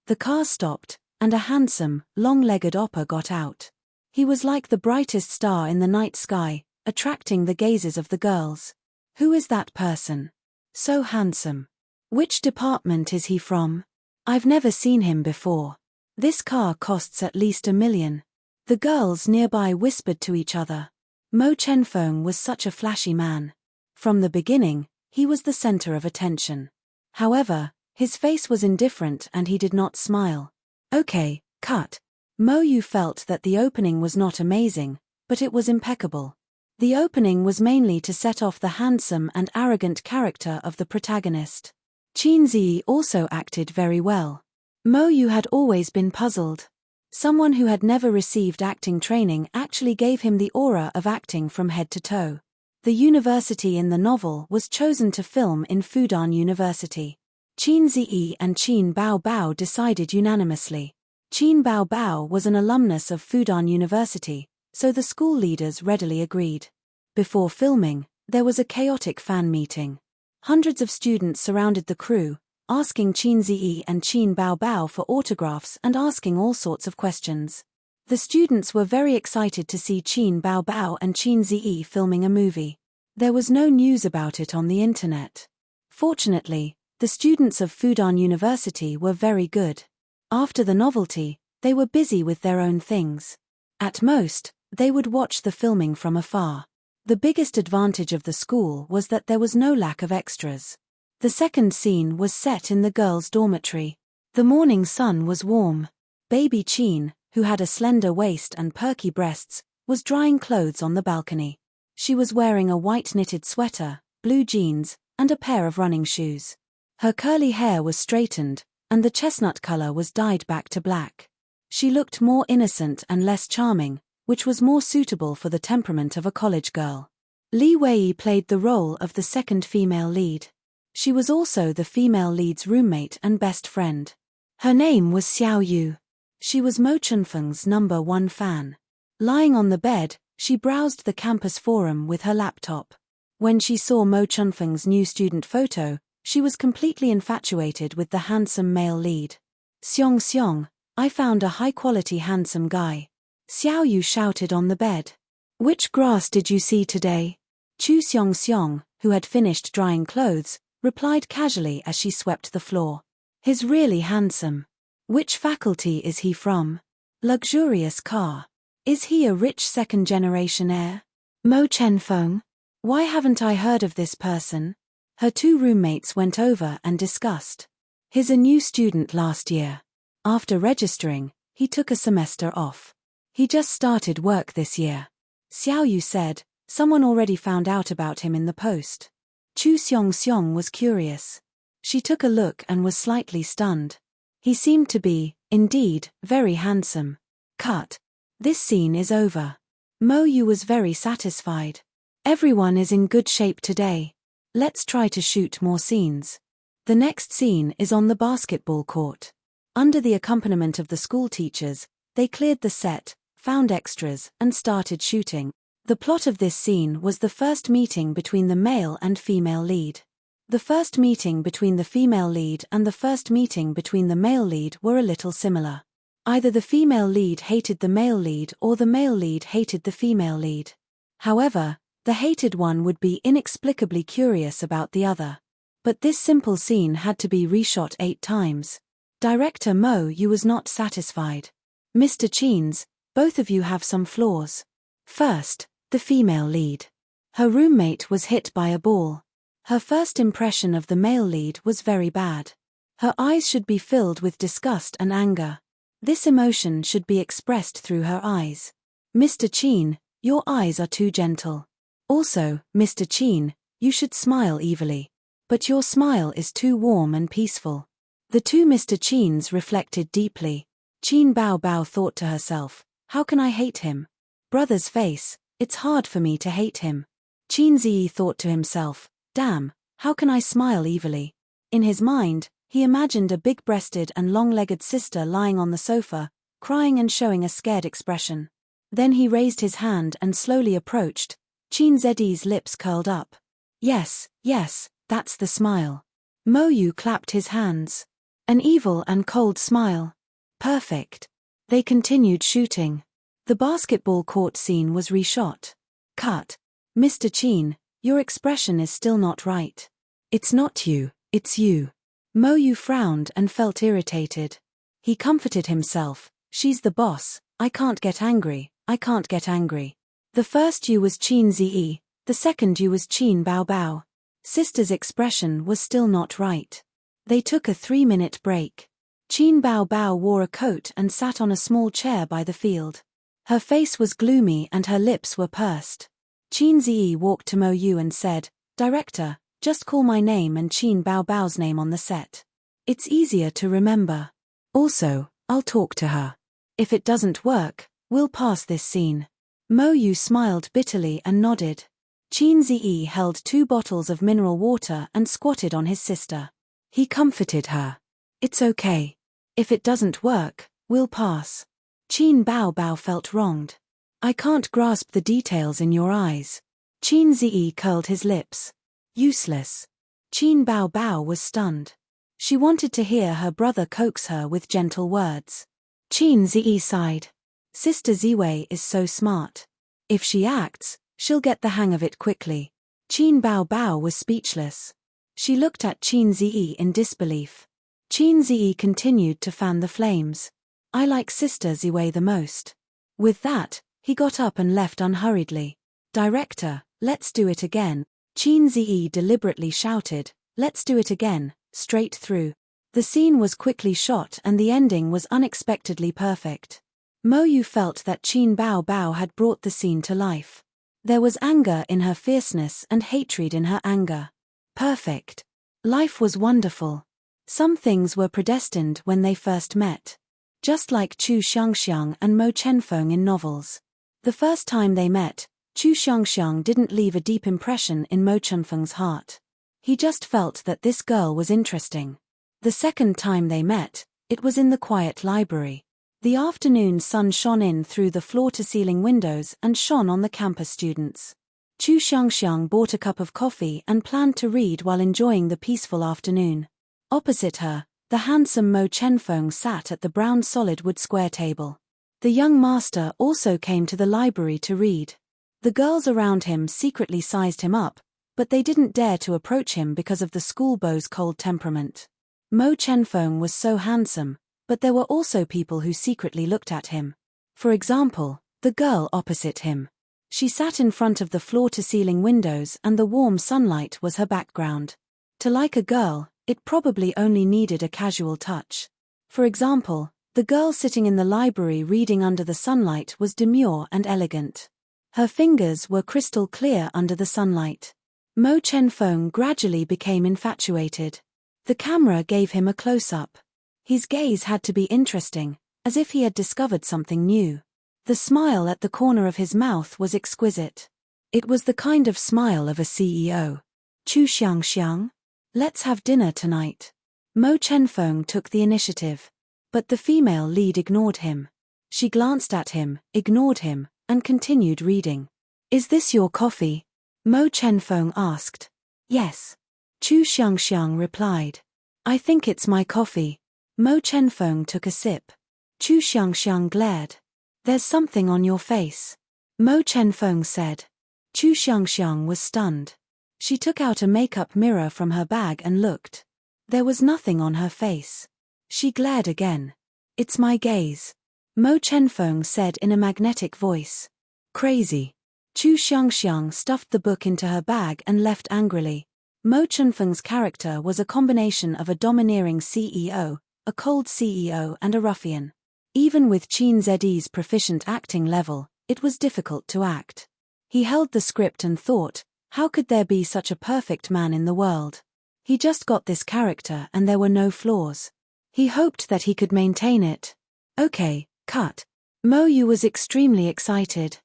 The car stopped, and a handsome, long-legged oppa got out. He was like the brightest star in the night sky, attracting the gazes of the girls. Who is that person? So handsome. Which department is he from? I've never seen him before. This car costs at least $1 million. The girls nearby whispered to each other. Mo Chenfeng was such a flashy man. From the beginning, he was the center of attention. However, his face was indifferent and he did not smile. Okay, cut. Mo Yu felt that the opening was not amazing, but it was impeccable. The opening was mainly to set off the handsome and arrogant character of the protagonist. Qin Ziyi also acted very well. Mo Yu had always been puzzled. Someone who had never received acting training actually gave him the aura of acting from head to toe. The university in the novel was chosen to film in Fudan University. Qin Ziyi and Qin Bao Bao decided unanimously. Qin Bao Bao was an alumnus of Fudan University, so the school leaders readily agreed. Before filming, there was a chaotic fan meeting. Hundreds of students surrounded the crew, asking Qin Ziyi and Qin Bao Bao for autographs and asking all sorts of questions. The students were very excited to see Qin Bao Bao and Qin Ziyi filming a movie. There was no news about it on the internet. Fortunately, the students of Fudan University were very good. After the novelty, they were busy with their own things. At most, they would watch the filming from afar. The biggest advantage of the school was that there was no lack of extras. The second scene was set in the girls' dormitory. The morning sun was warm. Baby Qin, who had a slender waist and perky breasts, was drying clothes on the balcony. She was wearing a white knitted sweater, blue jeans, and a pair of running shoes. Her curly hair was straightened, and the chestnut color was dyed back to black. She looked more innocent and less charming, which was more suitable for the temperament of a college girl. Li Wei played the role of the second female lead. She was also the female lead's roommate and best friend. Her name was Xiao Yu. She was Mo Chunfeng's #1 fan. Lying on the bed, she browsed the campus forum with her laptop. When she saw Mo Chunfeng's new student photo, she was completely infatuated with the handsome male lead. Xiong Xiong, I found a high-quality handsome guy. Xiao Yu shouted on the bed. Which grass did you see today? Chu Xiong Xiong, who had finished drying clothes, replied casually as she swept the floor. He's really handsome. Which faculty is he from? Luxurious car. Is he a rich second-generation heir? Mo Chenfeng? Why haven't I heard of this person? Her two roommates went over and discussed. He's a new student last year. After registering, he took a semester off. He just started work this year. Xiao Yu said, someone already found out about him in the post. Chu Xiong Xiong was curious. She took a look and was slightly stunned. He seemed to be, indeed, very handsome. Cut. This scene is over. Mo Yu was very satisfied. Everyone is in good shape today. Let's try to shoot more scenes. The next scene is on the basketball court. Under the accompaniment of the school teachers, they cleared the set, found extras, and started shooting. The plot of this scene was the first meeting between the male and female lead. The first meeting between the female lead and the first meeting between the male lead were a little similar. Either the female lead hated the male lead or the male lead hated the female lead. However, the hated one would be inexplicably curious about the other. But this simple scene had to be reshot 8 times. Director Mo Yu was not satisfied. Mr. Cheens, both of you have some flaws. First, the female lead. Her roommate was hit by a ball. Her first impression of the male lead was very bad. Her eyes should be filled with disgust and anger. This emotion should be expressed through her eyes. Mr. Chin, your eyes are too gentle. Also, Mr. Chin, you should smile evilly. But your smile is too warm and peaceful. The two Mr. Chins reflected deeply. Chin Bao Bao thought to herself, how can I hate him? Brother's face, it's hard for me to hate him. Chin Ziyi thought to himself, damn, how can I smile evilly? In his mind, he imagined a big-breasted and long-legged sister lying on the sofa, crying and showing a scared expression. Then he raised his hand and slowly approached. Chin Ziyi's lips curled up. Yes, yes, that's the smile. Mo Yu clapped his hands. An evil and cold smile. Perfect. They continued shooting. The basketball court scene was reshot. Cut. Mr. Chin, your expression is still not right. It's not you, it's you. Mo Yu frowned and felt irritated. He comforted himself, she's the boss, I can't get angry, I can't get angry. The first you was Chin Ziyi, the second you was Chin Bao Bao. Sister's expression was still not right. They took a 3-minute break. Chin Bao Bao wore a coat and sat on a small chair by the field. Her face was gloomy and her lips were pursed. Chin Ziyi walked to Mo Yu and said, Director, just call my name and Chin Bao Bao's name on the set. It's easier to remember. Also, I'll talk to her. If it doesn't work, we'll pass this scene. Mo Yu smiled bitterly and nodded. Chin Ziyi held 2 bottles of mineral water and squatted on his sister. He comforted her. It's okay. If it doesn't work, we'll pass. Chin Bao Bao felt wronged. I can't grasp the details in your eyes. Chin Ziyi curled his lips. Useless. Chin Bao Bao was stunned. She wanted to hear her brother coax her with gentle words. Chin Ziyi sighed. Sister Ziwei is so smart. If she acts, she'll get the hang of it quickly. Chin Bao Bao was speechless. She looked at Chin Ziyi in disbelief. Chin Ziyi continued to fan the flames. I like Sister Ziwei the most. With that, he got up and left unhurriedly. Director, let's do it again. Chin Ziyi deliberately shouted, let's do it again, straight through. The scene was quickly shot and the ending was unexpectedly perfect. Mo Yu felt that Chin Bao Bao had brought the scene to life. There was anger in her fierceness and hatred in her anger. Perfect. Life was wonderful. Some things were predestined when they first met. Just like Chu Xiangxiang and Mo Chenfeng in novels. The first time they met, Chu Xiangxiang didn't leave a deep impression in Mo Chenfeng's heart. He just felt that this girl was interesting. The second time they met, it was in the quiet library. The afternoon sun shone in through the floor-to-ceiling windows and shone on the campus students. Chu Xiangxiang bought a cup of coffee and planned to read while enjoying the peaceful afternoon. Opposite her, the handsome Mo Chenfeng sat at the brown solid wood square table. The young master also came to the library to read. The girls around him secretly sized him up, but they didn't dare to approach him because of the schoolboy's cold temperament. Mo Chenfeng was so handsome, but there were also people who secretly looked at him. For example, the girl opposite him. She sat in front of the floor-to-ceiling windows and the warm sunlight was her background. To like a girl, it probably only needed a casual touch. For example, the girl sitting in the library reading under the sunlight was demure and elegant. Her fingers were crystal clear under the sunlight. Mo Chenfeng gradually became infatuated. The camera gave him a close-up. His gaze had to be interesting, as if he had discovered something new. The smile at the corner of his mouth was exquisite. It was the kind of smile of a CEO. Chu Xiangxiang? Let's have dinner tonight. Mo Chenfeng took the initiative. But the female lead ignored him. She glanced at him, ignored him, and continued reading. Is this your coffee? Mo Chenfeng asked. Yes. Chu Xiangxiang replied. I think it's my coffee. Mo Chenfeng took a sip. Chu Xiangxiang glared. There's something on your face. Mo Chenfeng said. Chu Xiangxiang was stunned. She took out a makeup mirror from her bag and looked. There was nothing on her face. She glared again. It's my gaze. Mo Chenfeng said in a magnetic voice. Crazy. Chu Xiangxiang stuffed the book into her bag and left angrily. Mo Chenfeng's character was a combination of a domineering CEO, a cold CEO and a ruffian. Even with Chin Ziyi's proficient acting level, It was difficult to act. He held the script and thought, how could there be such a perfect man in the world? He just got this character and there were no flaws. He hoped that he could maintain it. Okay, cut. Mo Yu was extremely excited.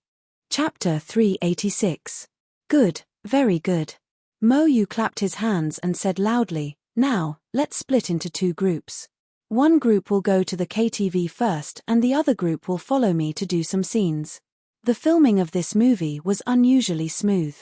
Chapter 386. Good, very good. Mo Yu clapped his hands and said loudly, now, let's split into 2 groups. One group will go to the KTV first and the other group will follow me to do some scenes. The filming of this movie was unusually smooth.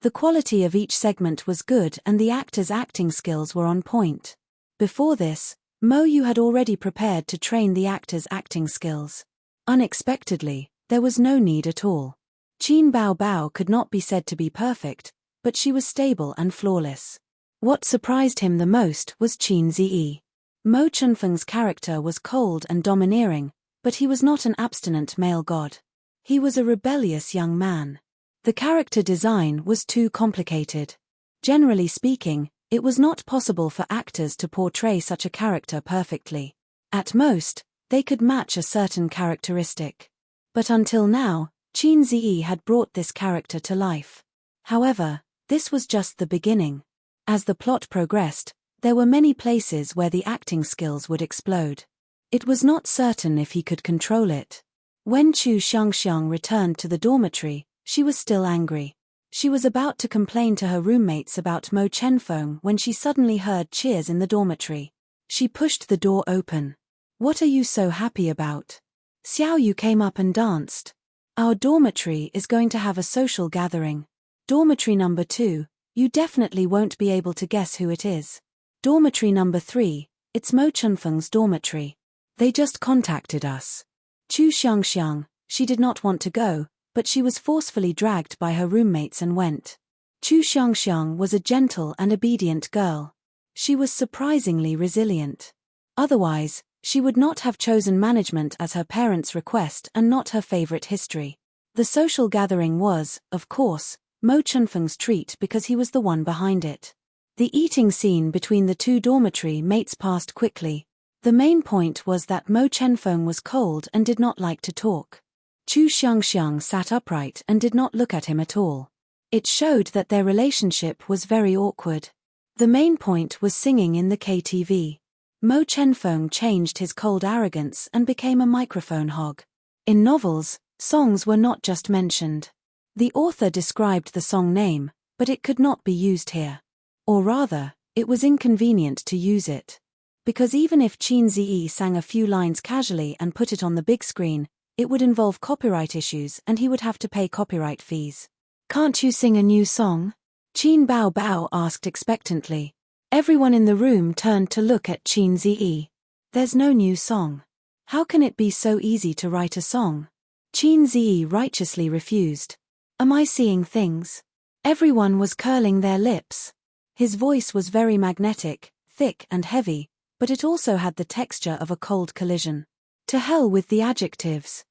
The quality of each segment was good and the actors' acting skills were on point. Before this, Mo Yu had already prepared to train the actors' acting skills. Unexpectedly, there was no need at all. Qin Bao Bao could not be said to be perfect, but she was stable and flawless. What surprised him the most was Qin Ziyi. Mo Chunfeng's character was cold and domineering, but he was not an abstinent male god. He was a rebellious young man. The character design was too complicated. Generally speaking, it was not possible for actors to portray such a character perfectly. At most, they could match a certain characteristic. But until now, Qin Ziyi had brought this character to life. However, this was just the beginning. As the plot progressed, there were many places where the acting skills would explode. It was not certain if he could control it. When Chu Xiangxiang returned to the dormitory, she was still angry. She was about to complain to her roommates about Mo Chenfeng when she suddenly heard cheers in the dormitory. She pushed the door open. What are you so happy about? Xiao Yu came up and danced. Our dormitory is going to have a social gathering. Dormitory number 2, you definitely won't be able to guess who it is. Dormitory number 3, it's Mo Chunfeng's dormitory. They just contacted us. Chu Xiangxiang, she did not want to go, but she was forcefully dragged by her roommates and went. Chu Xiangxiang was a gentle and obedient girl. She was surprisingly resilient. Otherwise, she would not have chosen management as her parents' request and not her favorite history. The social gathering was, of course, Mo Chunfeng's treat because he was the one behind it. The eating scene between the 2 dormitory mates passed quickly. The main point was that Mo Chenfeng was cold and did not like to talk. Chu Xiangxiang sat upright and did not look at him at all. It showed that their relationship was very awkward. The main point was singing in the KTV. Mo Chenfeng changed his cold arrogance and became a microphone hog. In novels, songs were not just mentioned. The author described the song name, but it could not be used here. Or rather, it was inconvenient to use it. Because even if Qin Ziyi sang a few lines casually and put it on the big screen, it would involve copyright issues and he would have to pay copyright fees. Can't you sing a new song? Qin Bao Bao asked expectantly. Everyone in the room turned to look at Qin Ziyi. There's no new song. How can it be so easy to write a song? Qin Ziyi righteously refused. Am I seeing things? Everyone was curling their lips. His voice was very magnetic, thick and heavy, but it also had the texture of a cold collision. To hell with the adjectives.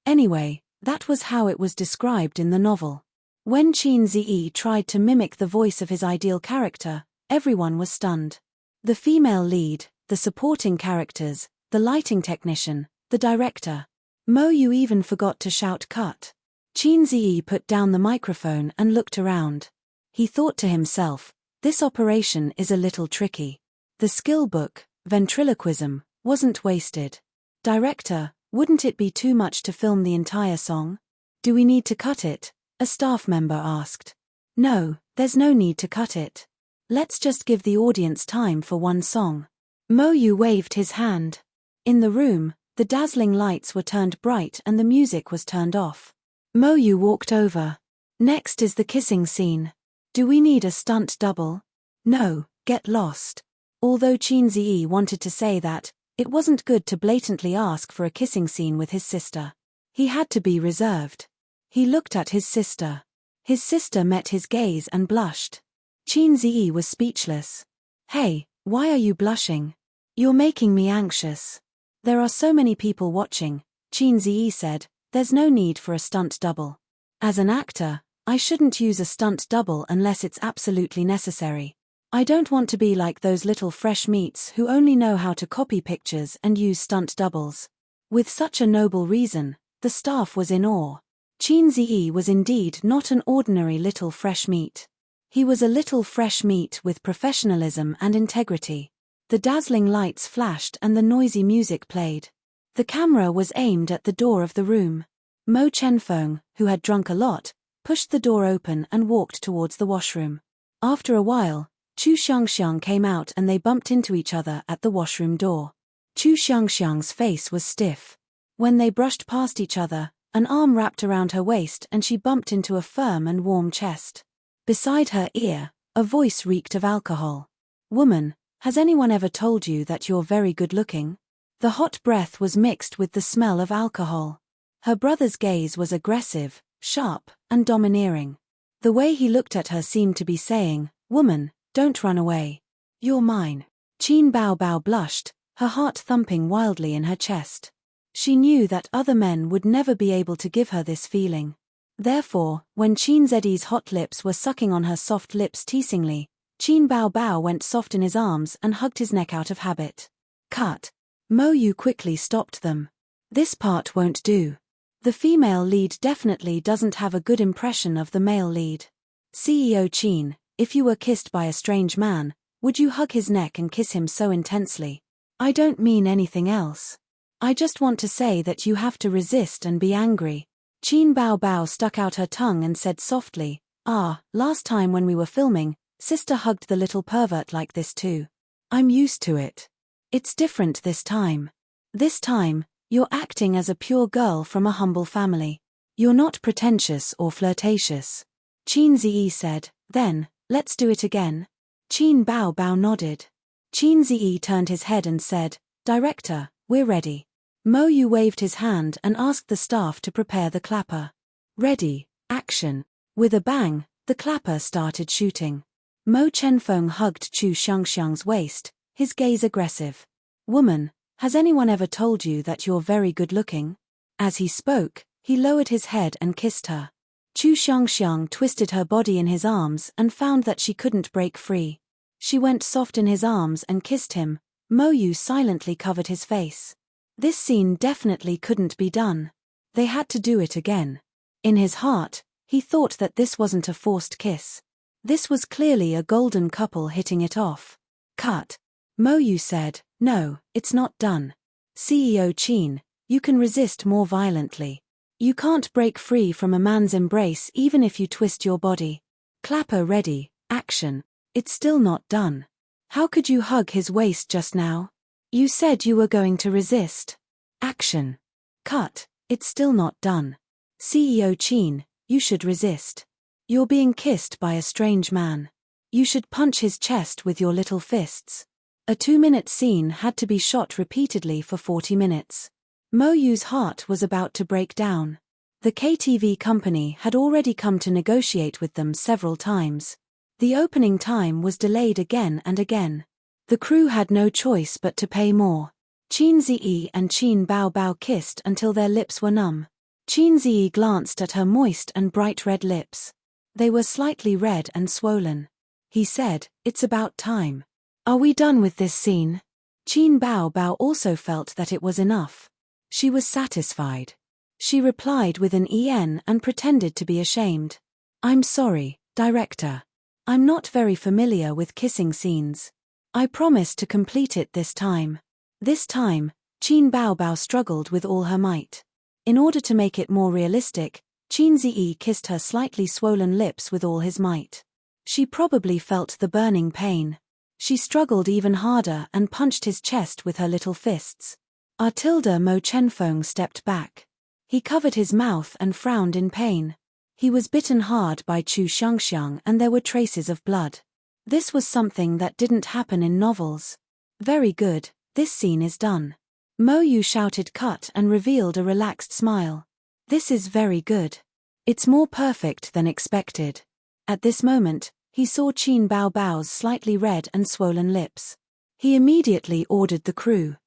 Anyway, that was how it was described in the novel. When Qin Ziyi tried to mimic the voice of his ideal character, everyone was stunned. The female lead, the supporting characters, the lighting technician, the director. Mo Yu even forgot to shout cut. Qin Ziyi put down the microphone and looked around. He thought to himself, this operation is a little tricky. The skill book, ventriloquism, wasn't wasted. Director, wouldn't it be too much to film the entire song? Do we need to cut it? A staff member asked. No, there's no need to cut it. Let's just give the audience time for one song. Mo Yu waved his hand. In the room, the dazzling lights were turned bright and the music was turned off. Mo Yu walked over. Next is the kissing scene. Do we need a stunt double? No, get lost. Although Qin Ziyi wanted to say that, it wasn't good to blatantly ask for a kissing scene with his sister. He had to be reserved. He looked at his sister. His sister met his gaze and blushed. Qin Ziyi was speechless. Hey, why are you blushing? You're making me anxious. There are so many people watching, Qin Ziyi said, there's no need for a stunt double. As an actor, I shouldn't use a stunt double unless it's absolutely necessary. I don't want to be like those little fresh meats who only know how to copy pictures and use stunt doubles. With such a noble reason, the staff was in awe. Qin Ziyi was indeed not an ordinary little fresh meat. He was a little fresh meat with professionalism and integrity. The dazzling lights flashed and the noisy music played. The camera was aimed at the door of the room. Mo Chenfeng, who had drunk a lot, pushed the door open and walked towards the washroom. After a while, Chu Xiangxiang came out and they bumped into each other at the washroom door. Chu Xiangxiang's face was stiff. When they brushed past each other, an arm wrapped around her waist and she bumped into a firm and warm chest. Beside her ear, a voice reeked of alcohol. "Woman, has anyone ever told you that you're very good-looking?" The hot breath was mixed with the smell of alcohol. Her brother's gaze was aggressive, sharp, and domineering. The way he looked at her seemed to be saying, "Woman, don't run away. You're mine." Qin Baobao blushed, her heart thumping wildly in her chest. She knew that other men would never be able to give her this feeling. Therefore, when Qin Ziyi's hot lips were sucking on her soft lips teasingly, Qin Baobao went soft in his arms and hugged his neck out of habit. Cut. Mo Yu quickly stopped them. "This part won't do. The female lead definitely doesn't have a good impression of the male lead. CEO Qin, if you were kissed by a strange man, would you hug his neck and kiss him so intensely? I don't mean anything else. I just want to say that you have to resist and be angry." Qin Baobao stuck out her tongue and said softly, "Last time when we were filming, sister hugged the little pervert like this too. I'm used to it. It's different this time. This time, you're acting as a pure girl from a humble family. You're not pretentious or flirtatious." Qin Ziyi said, "Then, let's do it again." Qin Baobao nodded. Qin Ziyi turned his head and said, "Director, we're ready." Mo Yu waved his hand and asked the staff to prepare the clapper. "Ready, action." With a bang, the clapper started shooting. Mo Chenfeng hugged Chu Xiangxiang's waist, his gaze aggressive. "Woman, has anyone ever told you that you're very good-looking?" As he spoke, he lowered his head and kissed her. Chu Xiangxiang twisted her body in his arms and found that she couldn't break free. She went soft in his arms and kissed him. Mo Yu silently covered his face. This scene definitely couldn't be done. They had to do it again. In his heart, he thought that this wasn't a forced kiss. This was clearly a golden couple hitting it off. Cut. Mo Yu said, "No, it's not done. CEO Qin, you can resist more violently. You can't break free from a man's embrace even if you twist your body." Clapper ready, action. "It's still not done. How could you hug his waist just now? You said you were going to resist." Action. Cut. "It's still not done. CEO Qin, you should resist. You're being kissed by a strange man. You should punch his chest with your little fists." A 2-minute scene had to be shot repeatedly for 40 minutes. Mo Yu's heart was about to break down. The KTV company had already come to negotiate with them several times. The opening time was delayed again and again. The crew had no choice but to pay more. Qin Ziyi and Qin Baobao kissed until their lips were numb. Qin Ziyi glanced at her moist and bright red lips. They were slightly red and swollen. He said, "It's about time. Are we done with this scene?" Qin Baobao also felt that it was enough. She was satisfied. She replied with an en and pretended to be ashamed. "I'm sorry, director. I'm not very familiar with kissing scenes. I promise to complete it this time." This time, Qin Baobao struggled with all her might. In order to make it more realistic, Qin Ziyi kissed her slightly swollen lips with all his might. She probably felt the burning pain. She struggled even harder and punched his chest with her little fists. Mo Chenfeng stepped back. He covered his mouth and frowned in pain. He was bitten hard by Chu Xiangxiang and there were traces of blood. This was something that didn't happen in novels. "Very good, this scene is done." Mo Yu shouted cut and revealed a relaxed smile. "This is very good. It's more perfect than expected." At this moment, he saw Qin Baobao's slightly red and swollen lips. He immediately ordered the crew,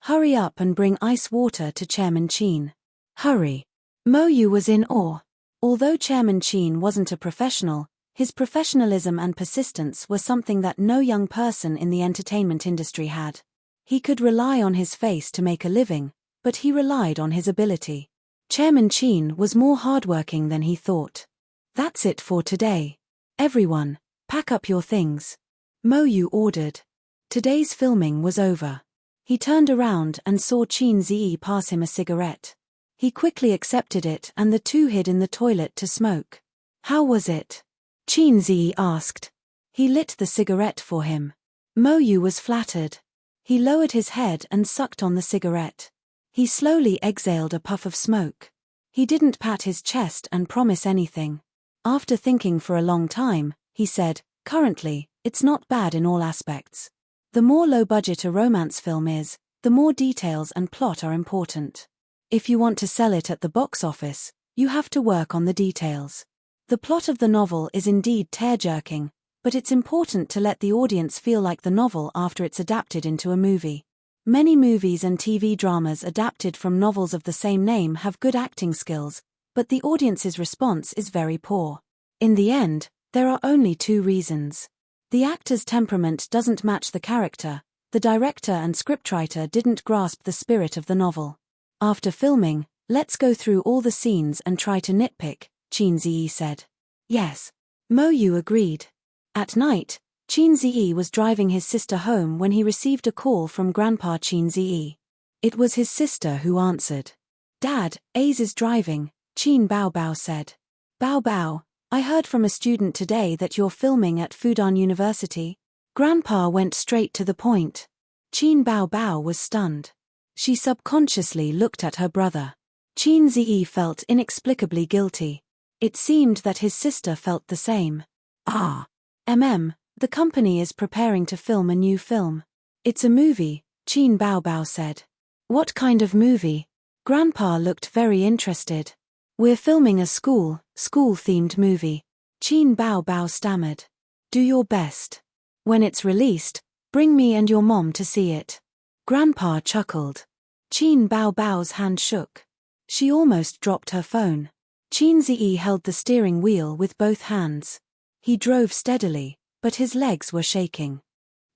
"Hurry up and bring ice water to Chairman Qin. Hurry." Mo Yu was in awe. Although Chairman Qin wasn't a professional, his professionalism and persistence were something that no young person in the entertainment industry had. He could rely on his face to make a living, but he relied on his ability. Chairman Qin was more hardworking than he thought. That's it for today. Everyone, pack up your things. Mo Yu ordered. Today's filming was over. He turned around and saw Qin Ziyi pass him a cigarette. He quickly accepted it and the two hid in the toilet to smoke. How was it? Qin Ziyi asked. He lit the cigarette for him. Mo Yu was flattered. He lowered his head and sucked on the cigarette. He slowly exhaled a puff of smoke. He didn't pat his chest and promise anything. After thinking for a long time, he said, currently, it's not bad in all aspects. The more low-budget a romance film is, the more details and plot are important. If you want to sell it at the box office, you have to work on the details. The plot of the novel is indeed tear-jerking, but it's important to let the audience feel like the novel after it's adapted into a movie. Many movies and TV dramas adapted from novels of the same name have good acting skills, but the audience's response is very poor. In the end, there are only two reasons. The actor's temperament doesn't match the character, the director and scriptwriter didn't grasp the spirit of the novel. After filming, let's go through all the scenes and try to nitpick, Qin Ziyi said. Yes. Mo Yu agreed. At night, Qin Ziyi was driving his sister home when he received a call from Grandpa Qin Ziyi. It was his sister who answered. Dad, Ace is driving, Qin Bao Bao said. Bao Bao, I heard from a student today that you're filming at Fudan University. Grandpa went straight to the point. Qin Bao Bao was stunned. She subconsciously looked at her brother. Qin Ziyi felt inexplicably guilty. It seemed that his sister felt the same. The company is preparing to film a new film. It's a movie, Qin Bao Bao said. What kind of movie? Grandpa looked very interested. We're filming a school-themed movie. Qin Bao Bao stammered. Do your best. When it's released, bring me and your mom to see it. Grandpa chuckled. Qin Bao Bao's hand shook. She almost dropped her phone. Qin Ziyi held the steering wheel with both hands. He drove steadily, but his legs were shaking.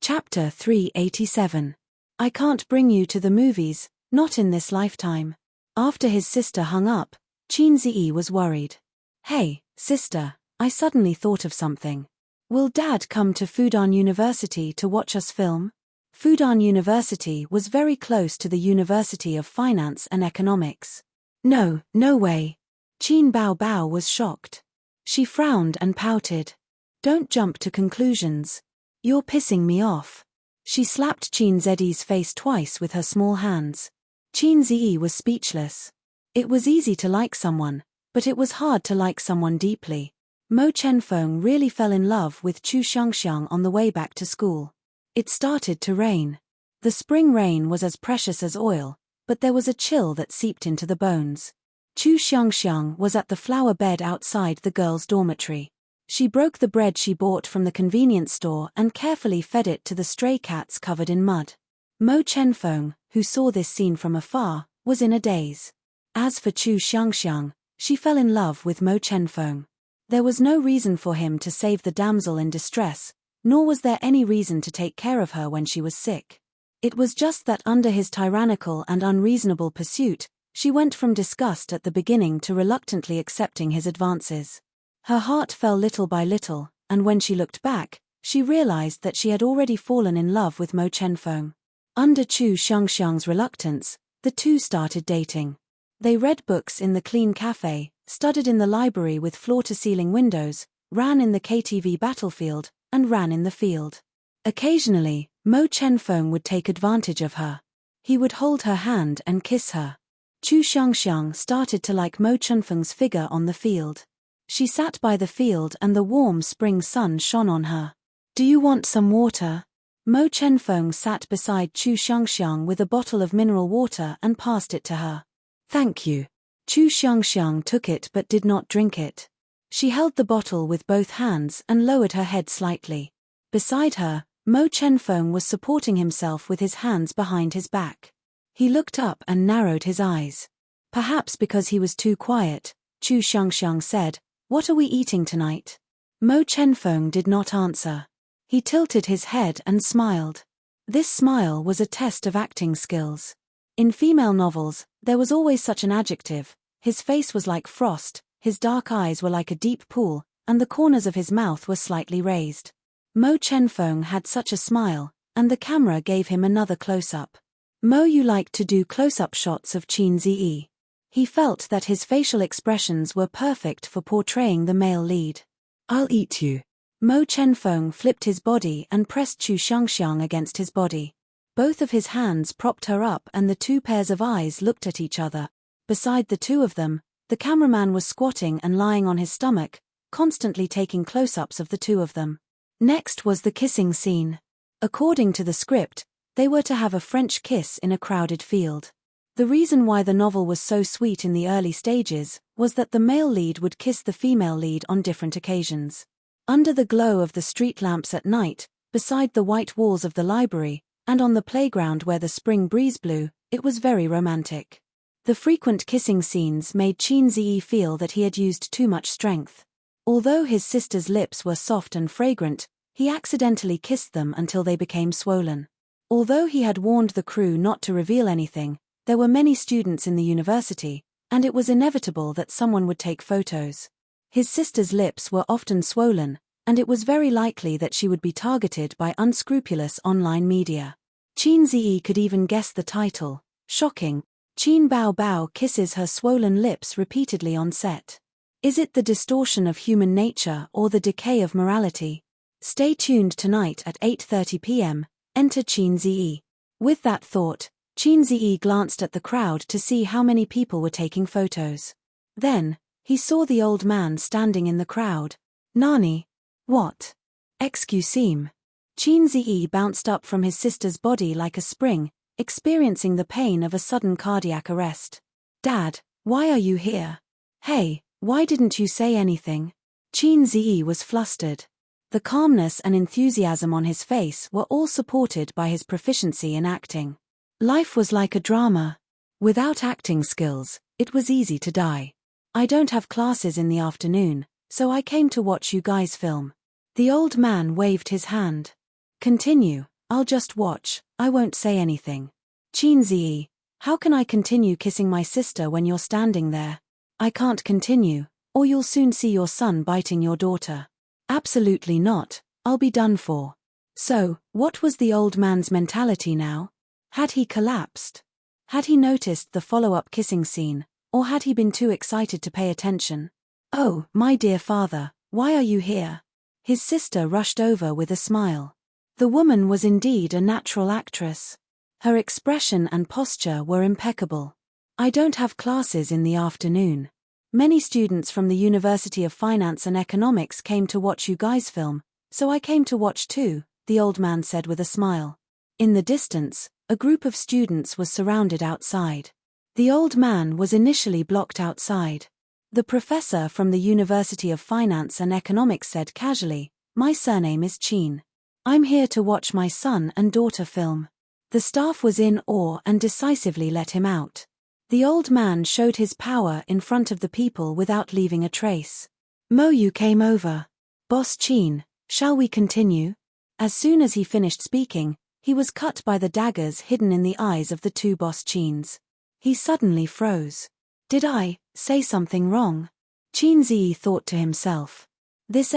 Chapter 387. I can't bring you to the movies, not in this lifetime. After his sister hung up, Qin Ziyi was worried. Hey, sister, I suddenly thought of something. Will Dad come to Fudan University to watch us film? Fudan University was very close to the University of Finance and Economics. No way. Qin Bao Bao was shocked. She frowned and pouted. Don't jump to conclusions. You're pissing me off. She slapped Qin Ziyi's face twice with her small hands. Qin Ziyi was speechless. It was easy to like someone, but it was hard to like someone deeply. Mo Chenfeng really fell in love with Chu Xiangxiang on the way back to school. It started to rain. The spring rain was as precious as oil, but there was a chill that seeped into the bones. Chu Xiangxiang was at the flower bed outside the girls' dormitory. She broke the bread she bought from the convenience store and carefully fed it to the stray cats covered in mud. Mo Chenfeng, who saw this scene from afar, was in a daze. As for Chu Xiangxiang, she fell in love with Mo Chenfeng. There was no reason for him to save the damsel in distress, nor was there any reason to take care of her when she was sick. It was just that under his tyrannical and unreasonable pursuit, she went from disgust at the beginning to reluctantly accepting his advances. Her heart fell little by little, and when she looked back, she realized that she had already fallen in love with Mo Chenfeng. Under Chu Xiangxiang's reluctance, the two started dating. They read books in the clean cafe, studied in the library with floor-to-ceiling windows, ran in the KTV battlefield, and ran in the field. Occasionally, Mo Chenfeng would take advantage of her. He would hold her hand and kiss her. Chu Xiangxiang started to like Mo Chenfeng's figure on the field. She sat by the field and the warm spring sun shone on her. Do you want some water? Mo Chenfeng sat beside Chu Xiangxiang with a bottle of mineral water and passed it to her. Thank you. Chu Xiangxiang took it but did not drink it. She held the bottle with both hands and lowered her head slightly. Beside her, Mo Chenfeng was supporting himself with his hands behind his back. He looked up and narrowed his eyes. Perhaps because he was too quiet, Chu Xiangxiang said, "What are we eating tonight?" Mo Chenfeng did not answer. He tilted his head and smiled. This smile was a test of acting skills. In female novels, there was always such an adjective, His face was like frost, his dark eyes were like a deep pool, and the corners of his mouth were slightly raised. Mo Chenfeng had such a smile, and the camera gave him another close-up. Mo Yu liked to do close-up shots of Qin Ziyi. He felt that his facial expressions were perfect for portraying the male lead. I'll eat you. Mo Chenfeng flipped his body and pressed Chu Xiangxiang against his body. Both of his hands propped her up and the two pairs of eyes looked at each other. Beside the two of them, the cameraman was squatting and lying on his stomach, constantly taking close-ups of the two of them. Next was the kissing scene. According to the script, they were to have a French kiss in a crowded field. The reason why the novel was so sweet in the early stages was that the male lead would kiss the female lead on different occasions. Under the glow of the street lamps at night, beside the white walls of the library, and on the playground where the spring breeze blew, it was very romantic. The frequent kissing scenes made Qin Ziyi feel that he had used too much strength. Although his sister's lips were soft and fragrant, he accidentally kissed them until they became swollen. Although he had warned the crew not to reveal anything, there were many students in the university, and it was inevitable that someone would take photos. His sister's lips were often swollen, and it was very likely that she would be targeted by unscrupulous online media. Qin Ziyi could even guess the title. Shocking. Qin Bao Bao kisses her swollen lips repeatedly on set. Is it the distortion of human nature or the decay of morality? Stay tuned tonight at 8:30 p.m. Enter Qin Ziyi. With that thought, Qin Ziyi glanced at the crowd to see how many people were taking photos. Then, he saw the old man standing in the crowd. Nani? What? Excuse-me. Qin Ziyi bounced up from his sister's body like a spring, experiencing the pain of a sudden cardiac arrest. Dad, why are you here? Hey, why didn't you say anything? Qin Ziyi was flustered. The calmness and enthusiasm on his face were all supported by his proficiency in acting. Life was like a drama. Without acting skills, it was easy to die. I don't have classes in the afternoon, so I came to watch you guys film. The old man waved his hand. Continue, I'll just watch, I won't say anything. Qin Ziyi, how can I continue kissing my sister when you're standing there? I can't continue, or you'll soon see your son biting your daughter. Absolutely not, I'll be done for. So, what was the old man's mentality now? Had he collapsed? Had he noticed the follow-up kissing scene, or had he been too excited to pay attention? Oh, my dear father, why are you here? His sister rushed over with a smile. The woman was indeed a natural actress. Her expression and posture were impeccable. I don't have classes in the afternoon. Many students from the University of Finance and Economics came to watch you guys film, so I came to watch too, the old man said with a smile. In the distance, a group of students was surrounded outside. The old man was initially blocked outside. The professor from the University of Finance and Economics said casually, "My surname is Qin. I'm here to watch my son and daughter film." The staff was in awe and decisively let him out. The old man showed his power in front of the people without leaving a trace. Mo Yu came over. "Boss Qin, shall we continue?" As soon as he finished speaking, he was cut by the daggers hidden in the eyes of the two Boss Qins. He suddenly froze. Did I say something wrong? Qin Ziyi thought to himself. This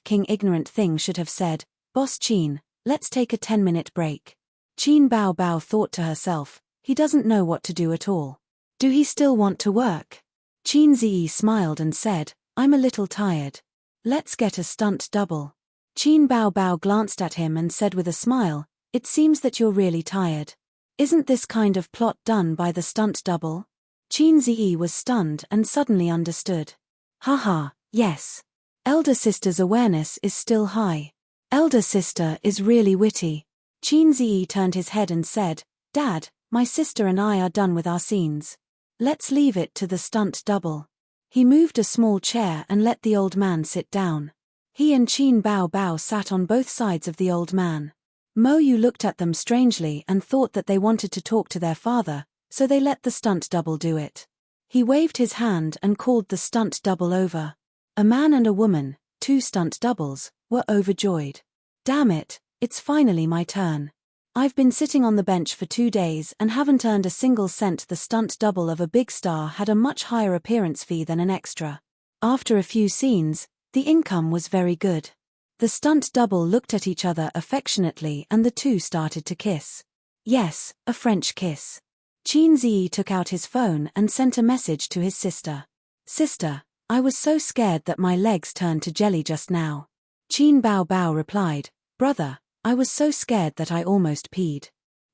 King ignorant thing should have said, "Boss Qin, let's take a 10-minute break." Qin Bao Bao thought to herself, he doesn't know what to do at all. Do he still want to work? Qin Ziyi smiled and said, "I'm a little tired. Let's get a stunt double." Qin Bao Bao glanced at him and said with a smile, "It seems that you're really tired. Isn't this kind of plot done by the stunt double?" Qin Ziyi was stunned and suddenly understood. Haha, yes. Elder sister's awareness is still high. Elder sister is really witty. Qin Ziyi turned his head and said, "Dad, my sister and I are done with our scenes. Let's leave it to the stunt double." He moved a small chair and let the old man sit down. He and Qin Bao Bao sat on both sides of the old man. Mo Yu looked at them strangely and thought that they wanted to talk to their father, so they let the stunt double do it. He waved his hand and called the stunt double over. A man and a woman, two stunt doubles, were overjoyed. Damn it, it's finally my turn. I've been sitting on the bench for 2 days and haven't earned a single cent. The stunt double of a big star had a much higher appearance fee than an extra. After a few scenes, the income was very good. The stunt double looked at each other affectionately and the two started to kiss. Yes, a French kiss. Qin Ziyi took out his phone and sent a message to his sister. Sister, I was so scared that my legs turned to jelly just now. Qin Bao Bao replied, Brother, I was so scared that I almost peed.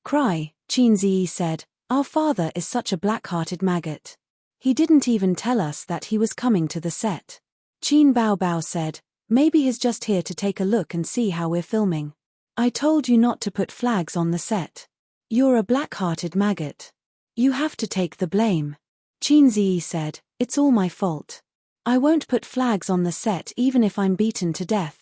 Cry, Qin Ziyi said, our father is such a black-hearted maggot. He didn't even tell us that he was coming to the set. Qin Bao Bao said, maybe he's just here to take a look and see how we're filming. I told you not to put flags on the set. You're a black-hearted maggot. You have to take the blame. Qin Ziyi said, it's all my fault. I won't put flags on the set even if I'm beaten to death.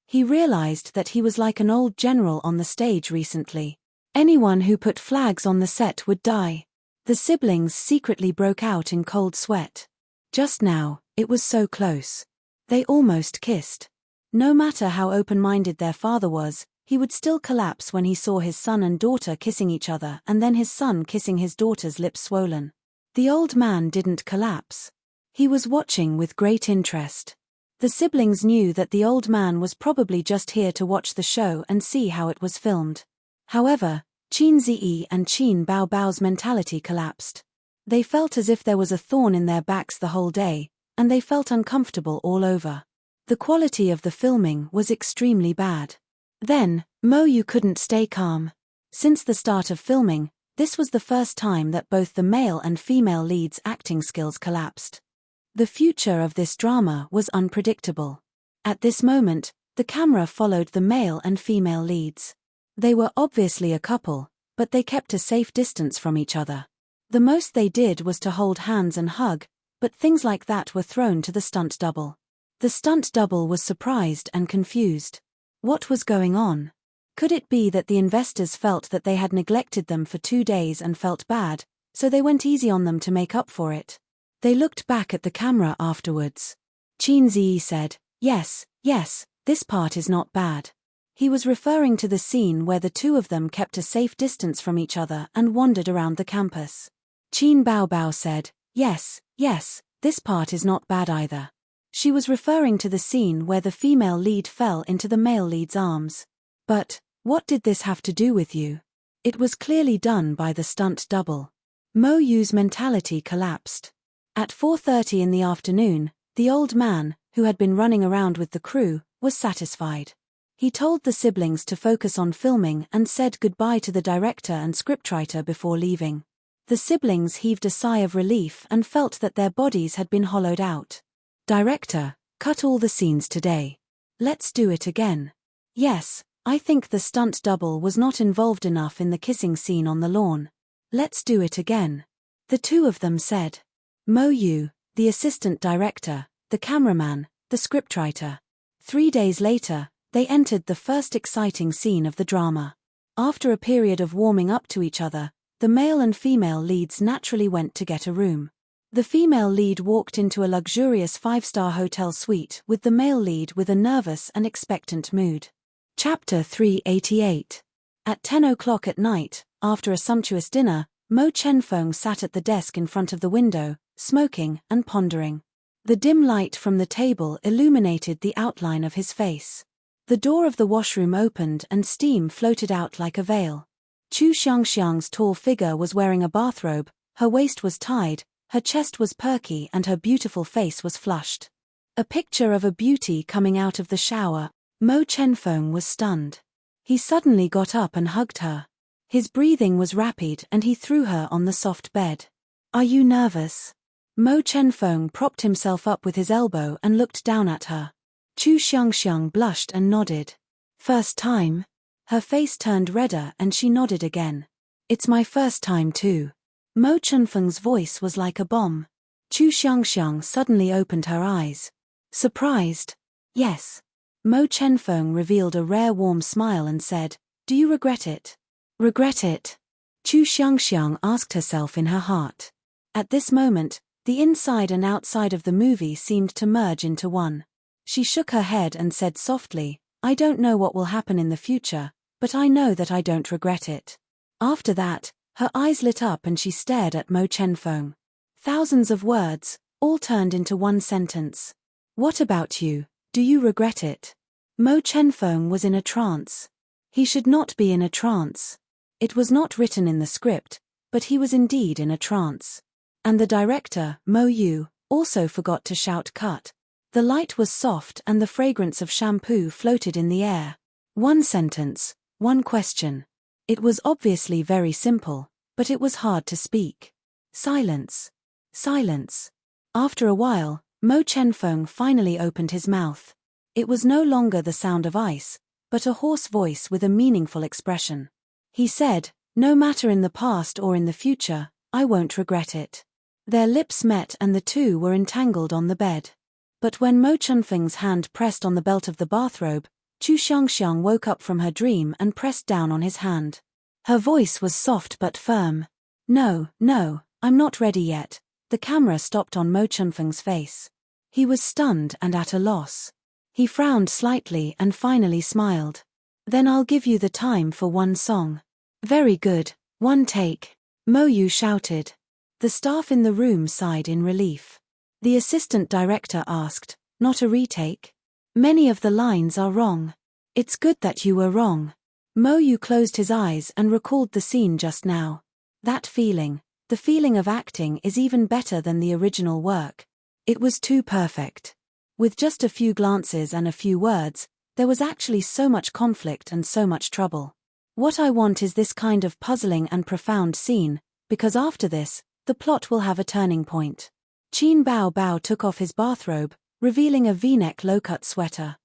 He realized that he was like an old general on the stage recently. Anyone who put flags on the set would die. The siblings secretly broke out in cold sweat. Just now, it was so close. They almost kissed. No matter how open-minded their father was, he would still collapse when he saw his son and daughter kissing each other and then his son kissing his daughter's lips swollen. The old man didn't collapse. He was watching with great interest. The siblings knew that the old man was probably just here to watch the show and see how it was filmed. However, Qin Ziyi and Qin Bao Bao's mentality collapsed. They felt as if there was a thorn in their backs the whole day, and they felt uncomfortable all over. The quality of the filming was extremely bad. Then, Mo Yu couldn't stay calm. Since the start of filming, this was the first time that both the male and female leads' acting skills collapsed. The future of this drama was unpredictable. At this moment, the camera followed the male and female leads. They were obviously a couple, but they kept a safe distance from each other. The most they did was to hold hands and hug, but things like that were thrown to the stunt double. The stunt double was surprised and confused. What was going on? Could it be that the investors felt that they had neglected them for 2 days and felt bad, so they went easy on them to make up for it? They looked back at the camera afterwards. Qin Ziyi said, yes, this part is not bad. He was referring to the scene where the two of them kept a safe distance from each other and wandered around the campus. Qin Bao Bao said, yes, this part is not bad either. She was referring to the scene where the female lead fell into the male lead's arms. But, what did this have to do with you? It was clearly done by the stunt double. Mo Yu's mentality collapsed. At 4:30 in the afternoon, the old man, who had been running around with the crew, was satisfied. He told the siblings to focus on filming and said goodbye to the director and scriptwriter before leaving. The siblings heaved a sigh of relief and felt that their bodies had been hollowed out. Director, cut all the scenes today. Let's do it again. Yes, I think the stunt double was not involved enough in the kissing scene on the lawn. Let's do it again. The two of them said. Mo Yu, the assistant director, the cameraman, the scriptwriter. 3 days later, they entered the first exciting scene of the drama. After a period of warming up to each other, the male and female leads naturally went to get a room. The female lead walked into a luxurious 5-star hotel suite with the male lead with a nervous and expectant mood. Chapter 388. At 10 o'clock at night, after a sumptuous dinner, Mo Chenfeng sat at the desk in front of the window, smoking and pondering. The dim light from the table illuminated the outline of his face. The door of the washroom opened and steam floated out like a veil. Chu Xiangxiang's tall figure was wearing a bathrobe, her waist was tied, her chest was perky and her beautiful face was flushed. A picture of a beauty coming out of the shower. Mo Chenfeng was stunned. He suddenly got up and hugged her. His breathing was rapid and he threw her on the soft bed. Are you nervous? Mo Chenfeng propped himself up with his elbow and looked down at her. Chu Xiangxiang blushed and nodded. First time? Her face turned redder and she nodded again. It's my first time too. Mo Chenfeng's voice was like a bomb. Chu Xiangxiang suddenly opened her eyes. Surprised? Yes. Mo Chenfeng revealed a rare warm smile and said, do you regret it? Regret it? Chu Xiangxiang asked herself in her heart. At this moment, the inside and outside of the movie seemed to merge into one. She shook her head and said softly, I don't know what will happen in the future, but I know that I don't regret it. After that, her eyes lit up and she stared at Mo Chenfeng. Thousands of words, all turned into one sentence. What about you? Do you regret it? Mo Chenfeng was in a trance. He should not be in a trance. It was not written in the script, but he was indeed in a trance. And the director, Mo Yu, also forgot to shout cut. The light was soft and the fragrance of shampoo floated in the air. One sentence, one question. It was obviously very simple, but it was hard to speak. Silence. Silence. After a while, Mo Chenfeng finally opened his mouth. It was no longer the sound of ice, but a hoarse voice with a meaningful expression. He said, "No matter in the past or in the future, I won't regret it." Their lips met and the two were entangled on the bed. But when Mo Chenfeng's hand pressed on the belt of the bathrobe, Chu Xiangxiang woke up from her dream and pressed down on his hand. Her voice was soft but firm. "No, no, I'm not ready yet." The camera stopped on Mo Chenfeng's face. He was stunned and at a loss. He frowned slightly and finally smiled. "Then I'll give you the time for one song." "Very good, one take," Mo Yu shouted. The staff in the room sighed in relief. The assistant director asked, "Not a retake?" "Many of the lines are wrong." "It's good that you were wrong." Mo Yu closed his eyes and recalled the scene just now. That feeling, the feeling of acting, is even better than the original work. It was too perfect. With just a few glances and a few words, there was actually so much conflict and so much trouble. What I want is this kind of puzzling and profound scene, because after this, the plot will have a turning point. Qin Bao Bao took off his bathrobe, revealing a V-neck low-cut sweater.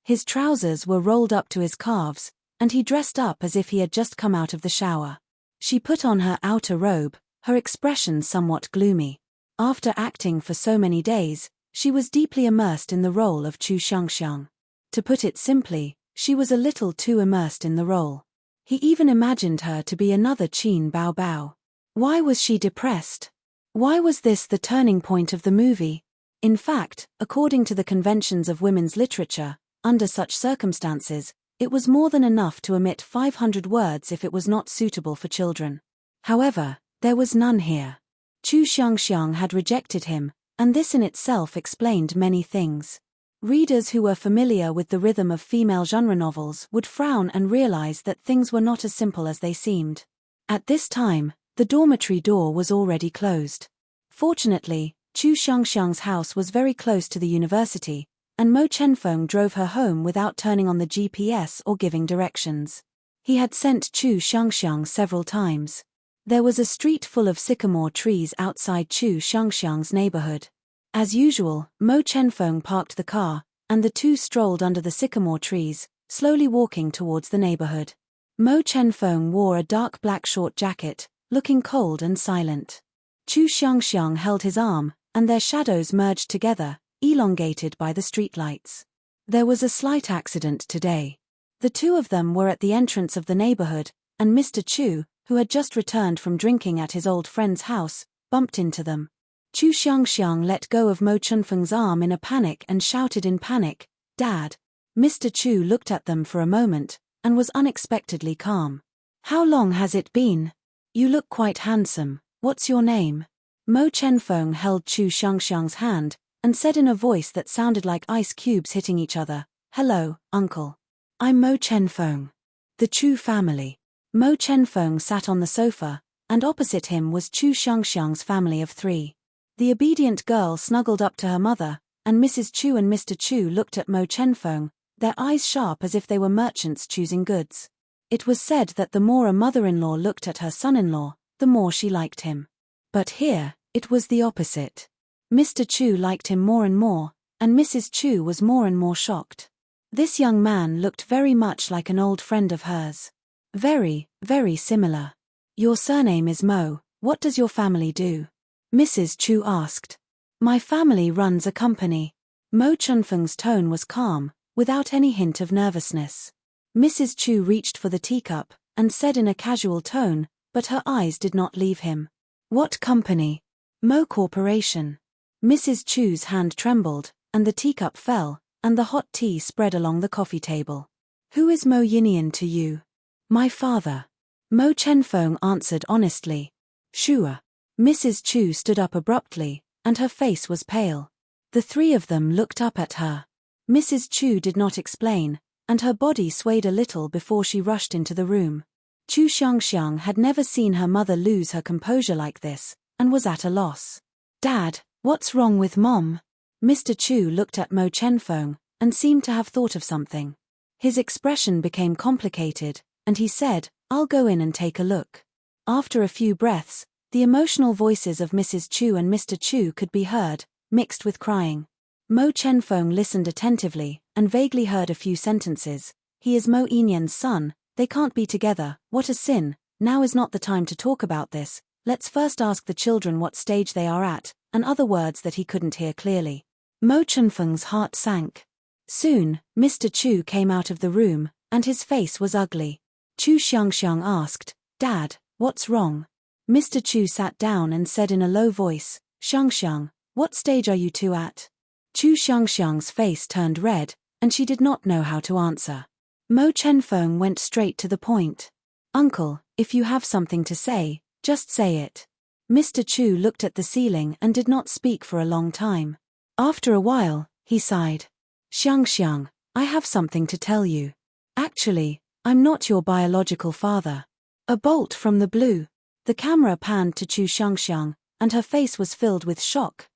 His trousers were rolled up to his calves, and he dressed up as if he had just come out of the shower. She put on her outer robe, her expression somewhat gloomy. After acting for so many days, she was deeply immersed in the role of Chu Xiangxiang. To put it simply, she was a little too immersed in the role. He even imagined her to be another Qin Bao Bao. Why was she depressed? Why was this the turning point of the movie? In fact, according to the conventions of women's literature, under such circumstances, it was more than enough to omit 500 words if it was not suitable for children. However, there was none here. Chu Xiangxiang had rejected him, and this in itself explained many things. Readers who were familiar with the rhythm of female genre novels would frown and realize that things were not as simple as they seemed. At this time, the dormitory door was already closed. Fortunately, Chu Xiangxiang's house was very close to the university, and Mo Chenfeng drove her home without turning on the GPS or giving directions. He had sent Chu Xiangxiang several times. There was a street full of sycamore trees outside Chu Xiangxiang's neighborhood. As usual, Mo Chenfeng parked the car, and the two strolled under the sycamore trees, slowly walking towards the neighborhood. Mo Chenfeng wore a dark black short jacket, looking cold and silent. Chu Xiangxiang held his arm, and their shadows merged together, elongated by the streetlights. There was a slight accident today. The two of them were at the entrance of the neighborhood, and Mr. Chu, who had just returned from drinking at his old friend's house, bumped into them. Chu Xiangxiang let go of Mo Chenfeng's arm in a panic and shouted in panic, "Dad!" Mr. Chu looked at them for a moment, and was unexpectedly calm. "How long has it been? You look quite handsome. What's your name?" Mo Chenfeng held Chu Xiangxiang's hand, and said in a voice that sounded like ice cubes hitting each other, "Hello, uncle. I'm Mo Chenfeng. The Chu family." Mo Chenfeng sat on the sofa, and opposite him was Chu Xiangxiang's family of 3. The obedient girl snuggled up to her mother, and Mrs. Chu and Mr. Chu looked at Mo Chenfeng, their eyes sharp as if they were merchants choosing goods. It was said that the more a mother-in-law looked at her son-in-law, the more she liked him. But here, it was the opposite. Mr. Chu liked him more and more, and Mrs. Chu was more and more shocked. This young man looked very much like an old friend of hers. Very, very similar. "Your surname is Mo. What does your family do?" Mrs. Chu asked. "My family runs a company." Mo Chenfeng's tone was calm, without any hint of nervousness. Mrs. Chu reached for the teacup, and said in a casual tone, but her eyes did not leave him. "What company?" "Mo Corporation." Mrs. Chu's hand trembled, and the teacup fell, and the hot tea spread along the coffee table. "Who is Mo Yinian to you?" My father. Mo Chenfeng answered honestly. Sure. Mrs. Chu stood up abruptly, and her face was pale. The three of them looked up at her. Mrs. Chu did not explain, and her body swayed a little before she rushed into the room. Chu Xiangxiang had never seen her mother lose her composure like this, and was at a loss. Dad, what's wrong with Mom? Mr. Chu looked at Mo Chenfeng, and seemed to have thought of something. His expression became complicated, and he said, I'll go in and take a look. After a few breaths, the emotional voices of Mrs. Chu and Mr. Chu could be heard, mixed with crying. Mo Chenfeng listened attentively, and vaguely heard a few sentences. He is Mo Yinyan's son, they can't be together, what a sin, now is not the time to talk about this, let's first ask the children what stage they are at, and other words that he couldn't hear clearly. Mo Chenfeng's heart sank. Soon, Mr. Chu came out of the room, and his face was ugly. Chu Xiangxiang asked, Dad, what's wrong? Mr. Chu sat down and said in a low voice, Xiangxiang, what stage are you two at? Chu Xiangxiang's face turned red, and she did not know how to answer. Mo Chenfeng went straight to the point. Uncle, if you have something to say, just say it. Mr. Chu looked at the ceiling and did not speak for a long time. After a while, he sighed. Xiangxiang, I have something to tell you. Actually, I'm not your biological father. A bolt from the blue. The camera panned to Chu Xiangxiang, and her face was filled with shock,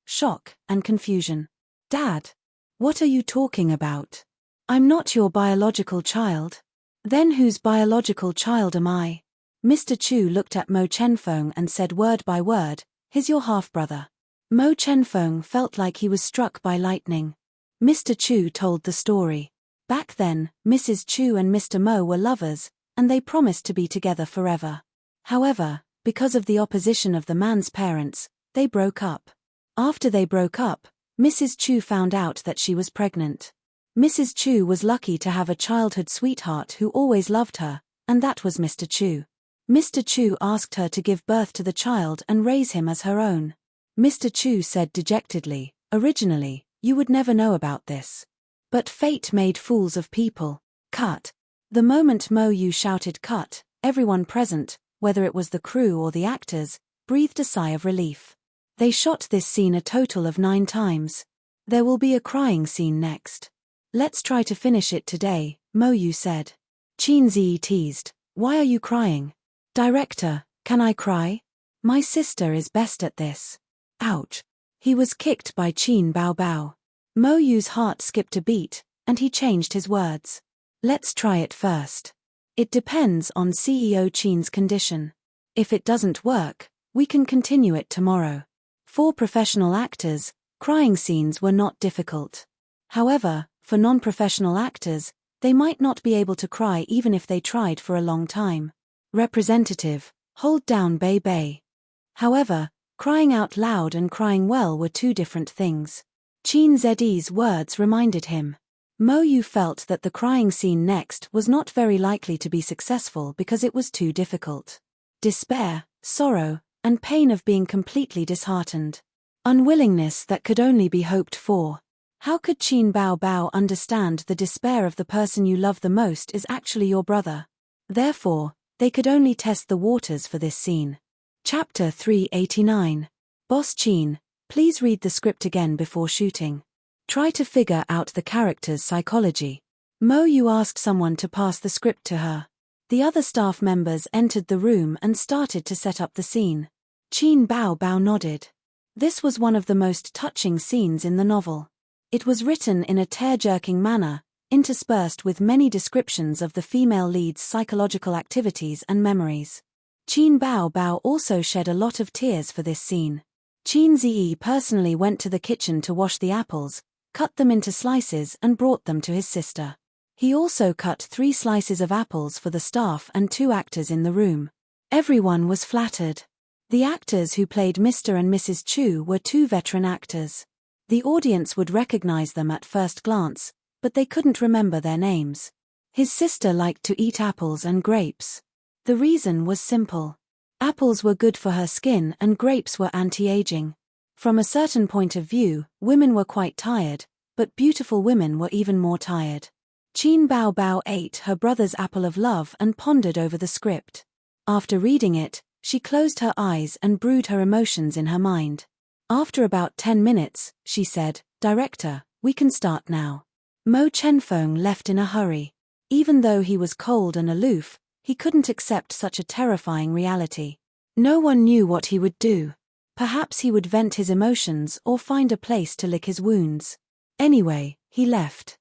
and confusion. Dad, what are you talking about? I'm not your biological child. Then whose biological child am I? Mr. Chu looked at Mo Chenfeng and said word by word, he's your half-brother. Mo Chenfeng felt like he was struck by lightning. Mr. Chu told the story. Back then, Mrs. Chu and Mr. Mo were lovers, and they promised to be together forever. However, because of the opposition of the man's parents, they broke up. After they broke up, Mrs. Chu found out that she was pregnant. Mrs. Chu was lucky to have a childhood sweetheart who always loved her, and that was Mr. Chu. Mr. Chu asked her to give birth to the child and raise him as her own. Mr. Chu said dejectedly, originally, you would never know about this. But fate made fools of people. Cut. The moment Mo Yu shouted cut, everyone present, whether it was the crew or the actors, breathed a sigh of relief. They shot this scene a total of 9 times. There will be a crying scene next. Let's try to finish it today, Mo Yu said. Qin Zi teased, why are you crying? Director, can I cry? My sister is best at this. Ouch. He was kicked by Qin Bao Bao. Mo Yu's heart skipped a beat, and he changed his words. Let's try it first. It depends on CEO Qin's condition. If it doesn't work, we can continue it tomorrow. For professional actors, crying scenes were not difficult. However, for non-professional actors, they might not be able to cry even if they tried for a long time. Representative, hold down Bei Bei. However, crying out loud and crying well were two different things. Qin Zi's words reminded him. Mo Yu felt that the crying scene next was not very likely to be successful because it was too difficult. Despair, sorrow, and pain of being completely disheartened. Unwillingness that could only be hoped for. How could Qin Bao Bao understand the despair of the person you love the most is actually your brother? Therefore, they could only test the waters for this scene. Chapter 389. Boss Qin, please read the script again before shooting. Try to figure out the character's psychology. Mo Yu asked someone to pass the script to her. The other staff members entered the room and started to set up the scene. Qin Bao Bao nodded. This was one of the most touching scenes in the novel. It was written in a tear-jerking manner, interspersed with many descriptions of the female lead's psychological activities and memories. Qin Bao Bao also shed a lot of tears for this scene. Qin Zi personally went to the kitchen to wash the apples, cut them into slices and brought them to his sister. He also cut 3 slices of apples for the staff and 2 actors in the room. Everyone was flattered. The actors who played Mr. and Mrs. Chu were 2 veteran actors. The audience would recognize them at first glance, but they couldn't remember their names. His sister liked to eat apples and grapes. The reason was simple. Apples were good for her skin and grapes were anti-aging. From a certain point of view, women were quite tired, but beautiful women were even more tired. Qin Bao Bao ate her brother's apple of love and pondered over the script. After reading it, she closed her eyes and brewed her emotions in her mind. After about 10 minutes, she said, "Director, we can start now." Mo Chenfeng left in a hurry. Even though he was cold and aloof, he couldn't accept such a terrifying reality. No one knew what he would do. Perhaps he would vent his emotions or find a place to lick his wounds. Anyway, he left.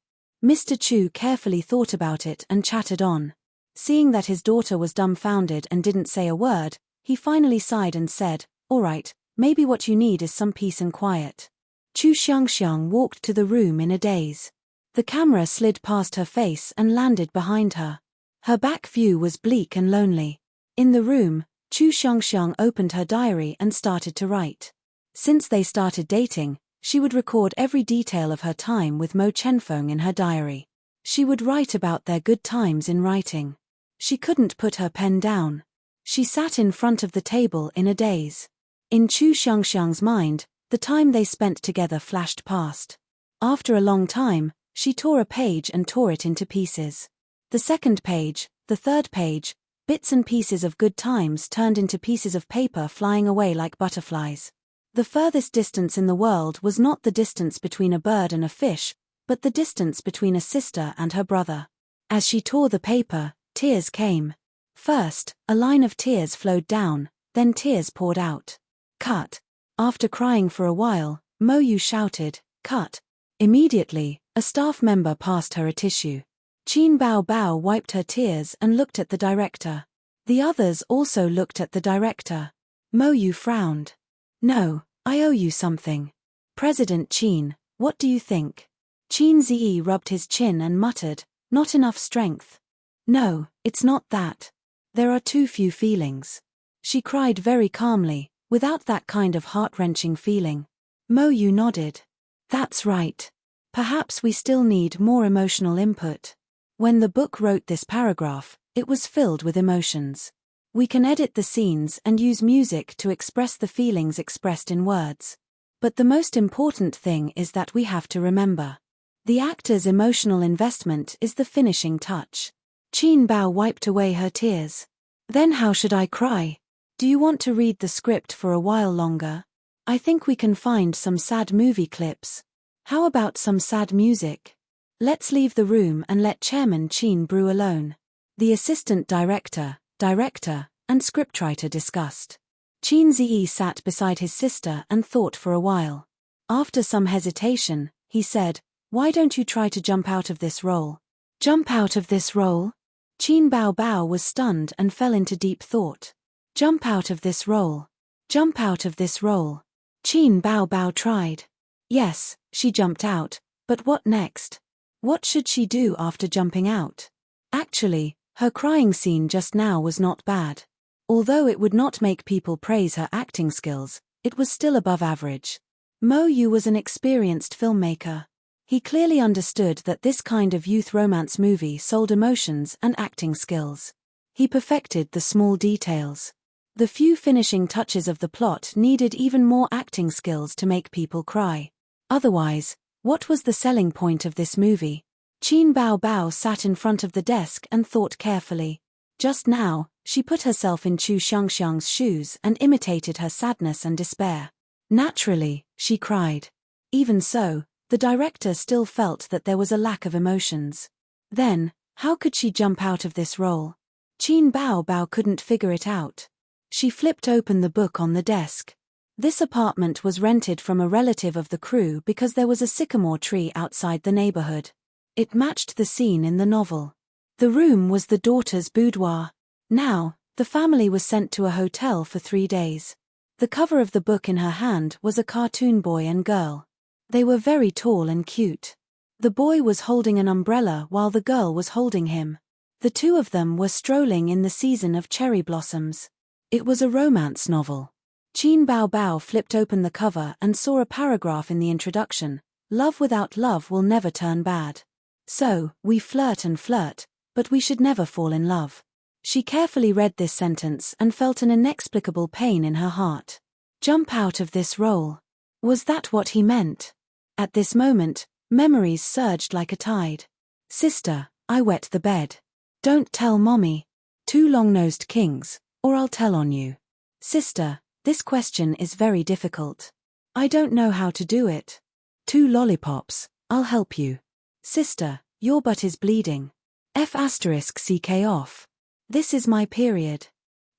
Mr. Chu carefully thought about it and chattered on. Seeing that his daughter was dumbfounded and didn't say a word, he finally sighed and said, "All right, maybe what you need is some peace and quiet." Chu Xiangxiang walked to the room in a daze. The camera slid past her face and landed behind her. Her back view was bleak and lonely. In the room, Chu Xiangxiang opened her diary and started to write. Since they started dating, she would record every detail of her time with Mo Chenfeng in her diary. She would write about their good times in writing. She couldn't put her pen down. She sat in front of the table in a daze. In Chu Xiangxiang's mind, the time they spent together flashed past. After a long time, she tore a page and tore it into pieces. The second page, the third page, bits and pieces of good times turned into pieces of paper flying away like butterflies. The furthest distance in the world was not the distance between a bird and a fish, but the distance between a sister and her brother. As she tore the paper, tears came. First, a line of tears flowed down, then tears poured out. "Cut." After crying for a while, Mo Yu shouted, "Cut." Immediately, a staff member passed her a tissue. Qin Bao Bao wiped her tears and looked at the director. The others also looked at the director. Mo Yu frowned. "No, I owe you something." "President Qin, what do you think?" Qin Ziyi rubbed his chin and muttered, "Not enough strength." "No, it's not that. There are too few feelings." She cried very calmly, without that kind of heart-wrenching feeling. Mo Yu nodded. "That's right. Perhaps we still need more emotional input." When the book wrote this paragraph, it was filled with emotions. We can edit the scenes and use music to express the feelings expressed in words. But the most important thing is that we have to remember. The actor's emotional investment is the finishing touch. Qin Bao wiped away her tears. "Then how should I cry? Do you want to read the script for a while longer? I think we can find some sad movie clips. How about some sad music? Let's leave the room and let Chairman Qin brew alone." The assistant director, and scriptwriter discussed. Qin Ziyi sat beside his sister and thought for a while. After some hesitation, he said, "Why don't you try to jump out of this role?" "Jump out of this role?" Qin Bao Bao was stunned and fell into deep thought. "Jump out of this role. Jump out of this role." Qin Bao Bao tried. Yes, she jumped out, but what next? What should she do after jumping out? Actually, her crying scene just now was not bad. Although it would not make people praise her acting skills, it was still above average. Mo Yu was an experienced filmmaker. He clearly understood that this kind of youth romance movie sold emotions and acting skills. He perfected the small details. The few finishing touches of the plot needed even more acting skills to make people cry. Otherwise, what was the selling point of this movie? Qin Bao Bao sat in front of the desk and thought carefully. Just now, she put herself in Chu Xiangxiang's shoes and imitated her sadness and despair. Naturally, she cried. Even so, the director still felt that there was a lack of emotions. Then, how could she jump out of this role? Qin Bao Bao couldn't figure it out. She flipped open the book on the desk. This apartment was rented from a relative of the crew because there was a sycamore tree outside the neighborhood. It matched the scene in the novel. The room was the daughter's boudoir. Now, the family was sent to a hotel for 3 days. The cover of the book in her hand was a cartoon boy and girl. They were very tall and cute. The boy was holding an umbrella while the girl was holding him. The two of them were strolling in the season of cherry blossoms. It was a romance novel. Qin Bao Bao flipped open the cover and saw a paragraph in the introduction. "Love without love will never turn bad. So, we flirt and flirt, but we should never fall in love." She carefully read this sentence and felt an inexplicable pain in her heart. Jump out of this role. Was that what he meant? At this moment, memories surged like a tide. Sister, I wet the bed. Don't tell mommy. Two long-nosed kings, or I'll tell on you. Sister, this question is very difficult. I don't know how to do it. Two lollipops, I'll help you. Sister, your butt is bleeding. F***ck off. This is my period.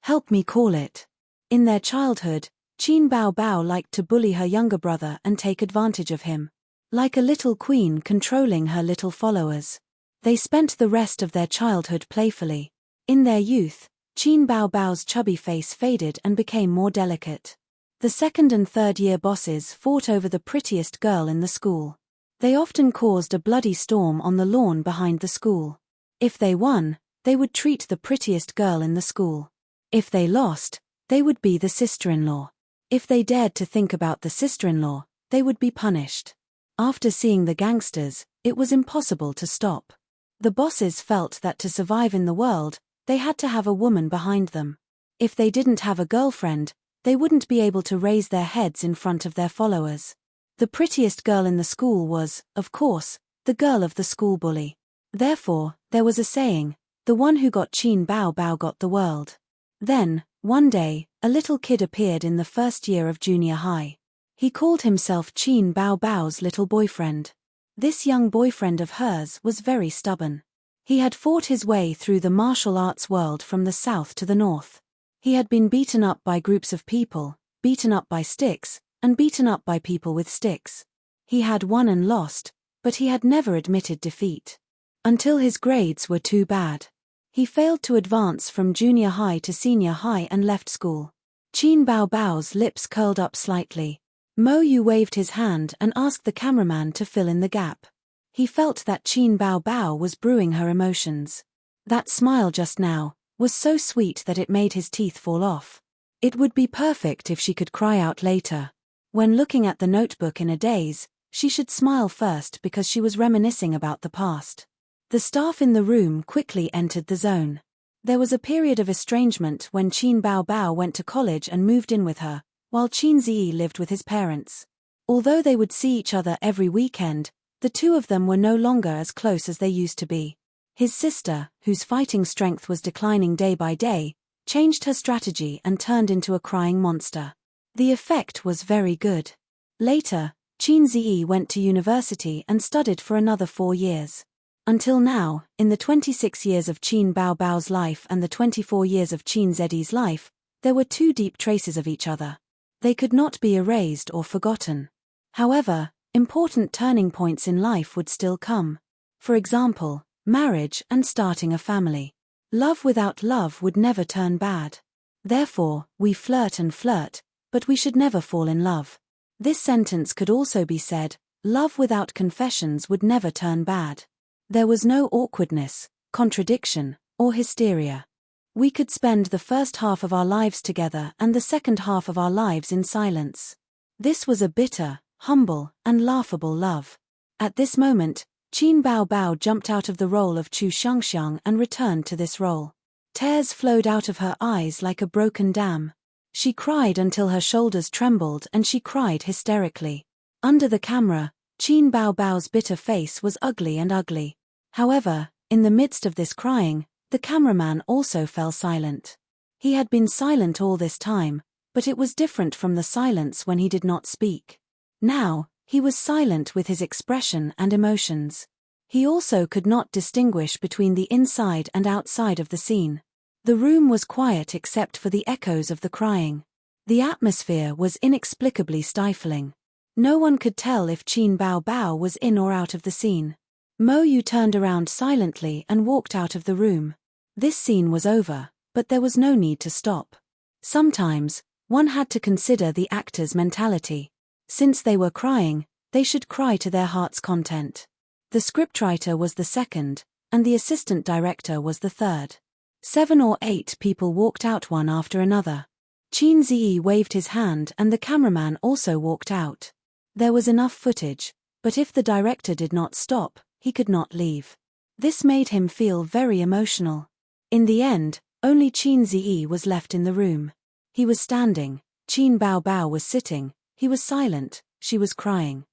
Help me call it. In their childhood, Qin Bao Bao liked to bully her younger brother and take advantage of him. Like a little queen controlling her little followers. They spent the rest of their childhood playfully. In their youth, Qin Bao Bao's chubby face faded and became more delicate. The second and third year bosses fought over the prettiest girl in the school. They often caused a bloody storm on the lawn behind the school. If they won, they would treat the prettiest girl in the school. If they lost, they would be the sister-in-law. If they dared to think about the sister-in-law, they would be punished. After seeing the gangsters, it was impossible to stop. The bosses felt that to survive in the world, they had to have a woman behind them. If they didn't have a girlfriend, they wouldn't be able to raise their heads in front of their followers. The prettiest girl in the school was, of course, the girl of the school bully. Therefore, there was a saying, the one who got Qin Bao Bao got the world. Then, one day, a little kid appeared in the first year of junior high. He called himself Qin Bao Bao's little boyfriend. This young boyfriend of hers was very stubborn. He had fought his way through the martial arts world from the south to the north. He had been beaten up by groups of people, beaten up by sticks, and beaten up by people with sticks. He had won and lost, but he had never admitted defeat. Until his grades were too bad. He failed to advance from junior high to senior high and left school. Qin Bao Bao's lips curled up slightly. Mo Yu waved his hand and asked the cameraman to fill in the gap. He felt that Qin Bao Bao was brewing her emotions. That smile just now was so sweet that it made his teeth fall off. It would be perfect if she could cry out later. When looking at the notebook in a daze, she should smile first because she was reminiscing about the past. The staff in the room quickly entered the zone. There was a period of estrangement when Qin Bao Bao went to college and moved in with her, while Qin Ziyi lived with his parents. Although they would see each other every weekend, the two of them were no longer as close as they used to be. His sister, whose fighting strength was declining day by day, changed her strategy and turned into a crying monster. The effect was very good. Later, Qin Ziyi went to university and studied for another 4 years. Until now, in the 26 years of Qin Bao Bao's life and the 24 years of Qin Ziyi's life, there were 2 deep traces of each other. They could not be erased or forgotten. However, important turning points in life would still come. For example, marriage and starting a family. Love without love would never turn bad. Therefore, we flirt and flirt, but we should never fall in love. This sentence could also be said, love without confessions would never turn bad. There was no awkwardness, contradiction, or hysteria. We could spend the first half of our lives together and the second half of our lives in silence. This was a bitter, humble, and laughable love. At this moment, Qin Bao Bao jumped out of the role of Chu Xiangxiang and returned to this role. Tears flowed out of her eyes like a broken dam. She cried until her shoulders trembled and she cried hysterically. Under the camera, Qin Bao Bao's bitter face was ugly and ugly. However, in the midst of this crying, the cameraman also fell silent. He had been silent all this time, but it was different from the silence when he did not speak. Now, he was silent with his expression and emotions. He also could not distinguish between the inside and outside of the scene. The room was quiet except for the echoes of the crying. The atmosphere was inexplicably stifling. No one could tell if Qin Bao Bao was in or out of the scene. Mo Yu turned around silently and walked out of the room. This scene was over, but there was no need to stop. Sometimes, one had to consider the actor's mentality. Since they were crying, they should cry to their heart's content. The scriptwriter was the second, and the assistant director was the third. 7 or 8 people walked out one after another. Qin Ziyi waved his hand and the cameraman also walked out. There was enough footage, but if the director did not stop, he could not leave. This made him feel very emotional. In the end, only Qin Ziyi was left in the room. He was standing, Qin Bao Bao was sitting, he was silent, she was crying.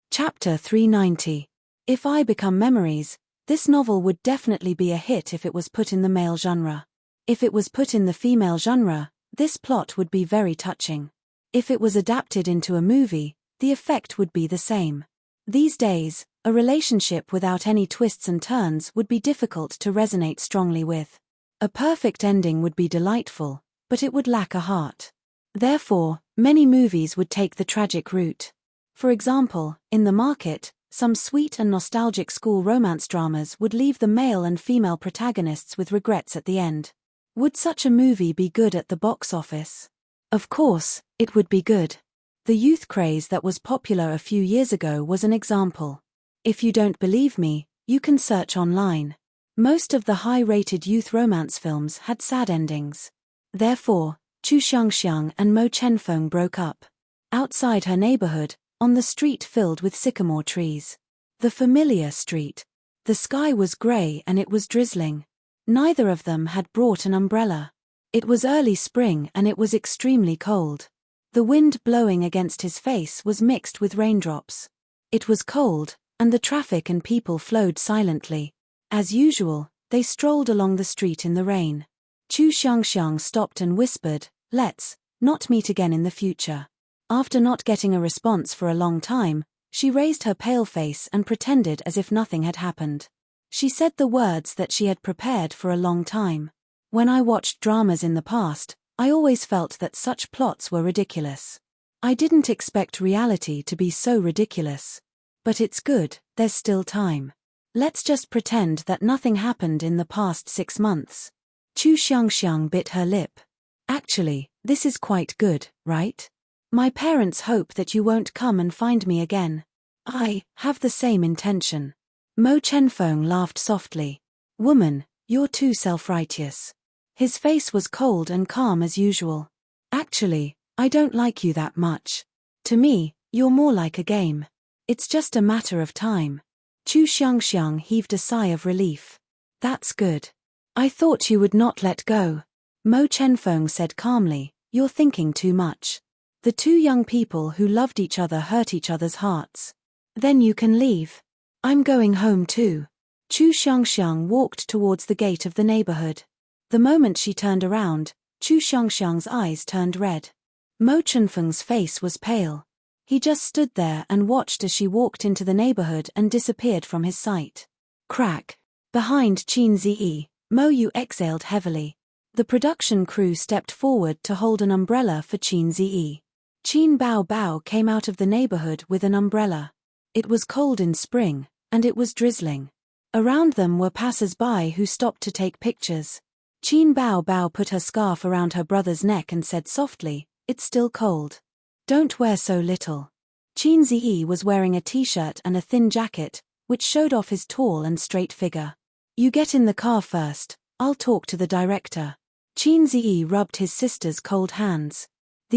Chapter 390. If I Become Memories, This novel would definitely be a hit if it was put in the male genre. If it was put in the female genre, this plot would be very touching. If it was adapted into a movie, the effect would be the same. These days, a relationship without any twists and turns would be difficult to resonate strongly with. A perfect ending would be delightful, but it would lack a heart. Therefore, many movies would take the tragic route. For example, in the market, some sweet and nostalgic school romance dramas would leave the male and female protagonists with regrets at the end. Would such a movie be good at the box office? Of course, it would be good. The youth craze that was popular a few years ago was an example. If you don't believe me, you can search online. Most of the high-rated youth romance films had sad endings. Therefore, Chu Xiangxiang and Mo Chenfeng broke up. Outside her neighborhood, on the street filled with sycamore trees. The familiar street. The sky was gray and it was drizzling. Neither of them had brought an umbrella. It was early spring and it was extremely cold. The wind blowing against his face was mixed with raindrops. It was cold, and the traffic and people flowed silently. As usual, they strolled along the street in the rain. Chu Xiangxiang stopped and whispered, "Let's not meet again in the future." After not getting a response for a long time, she raised her pale face and pretended as if nothing had happened. She said the words that she had prepared for a long time. When I watched dramas in the past, I always felt that such plots were ridiculous. I didn't expect reality to be so ridiculous. But it's good, there's still time. Let's just pretend that nothing happened in the past 6 months. Chu Xiangxiang bit her lip. Actually, this is quite good, right? My parents hope that you won't come and find me again. I have the same intention. Mo Chenfeng laughed softly. Woman, you're too self-righteous. His face was cold and calm as usual. Actually, I don't like you that much. To me, you're more like a game. It's just a matter of time. Chu Xiangxiang heaved a sigh of relief. That's good. I thought you would not let go. Mo Chenfeng said calmly, you're thinking too much. The two young people who loved each other hurt each other's hearts. Then you can leave. I'm going home too. Chu Xiangxiang walked towards the gate of the neighborhood. The moment she turned around, Chu Xiangxiang's eyes turned red. Mo Chenfeng's face was pale. He just stood there and watched as she walked into the neighborhood and disappeared from his sight. Crack. Behind Qin Ziyi, Mo Yu exhaled heavily. The production crew stepped forward to hold an umbrella for Qin Ziyi. Qin Bao Bao came out of the neighborhood with an umbrella. It was cold in spring, and it was drizzling. Around them were passers-by who stopped to take pictures. Qin Bao Bao put her scarf around her brother's neck and said softly, "It's still cold. Don't wear so little." Qin Ziyi was wearing a t-shirt and a thin jacket, which showed off his tall and straight figure. You get in the car first, I'll talk to the director. Qin Ziyi rubbed his sister's cold hands.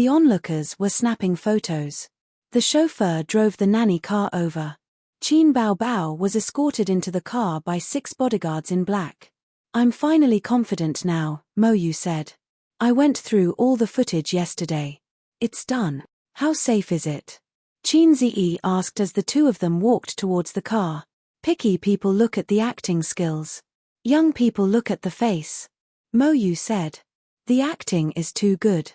The onlookers were snapping photos. The chauffeur drove the nanny car over. Qin Bao Bao was escorted into the car by 6 bodyguards in black. I'm finally confident now, Mo Yu said. I went through all the footage yesterday. It's done. How safe is it? Qin Ziyi asked as the two of them walked towards the car. Picky people look at the acting skills. Young people look at the face. Mo Yu said. The acting is too good.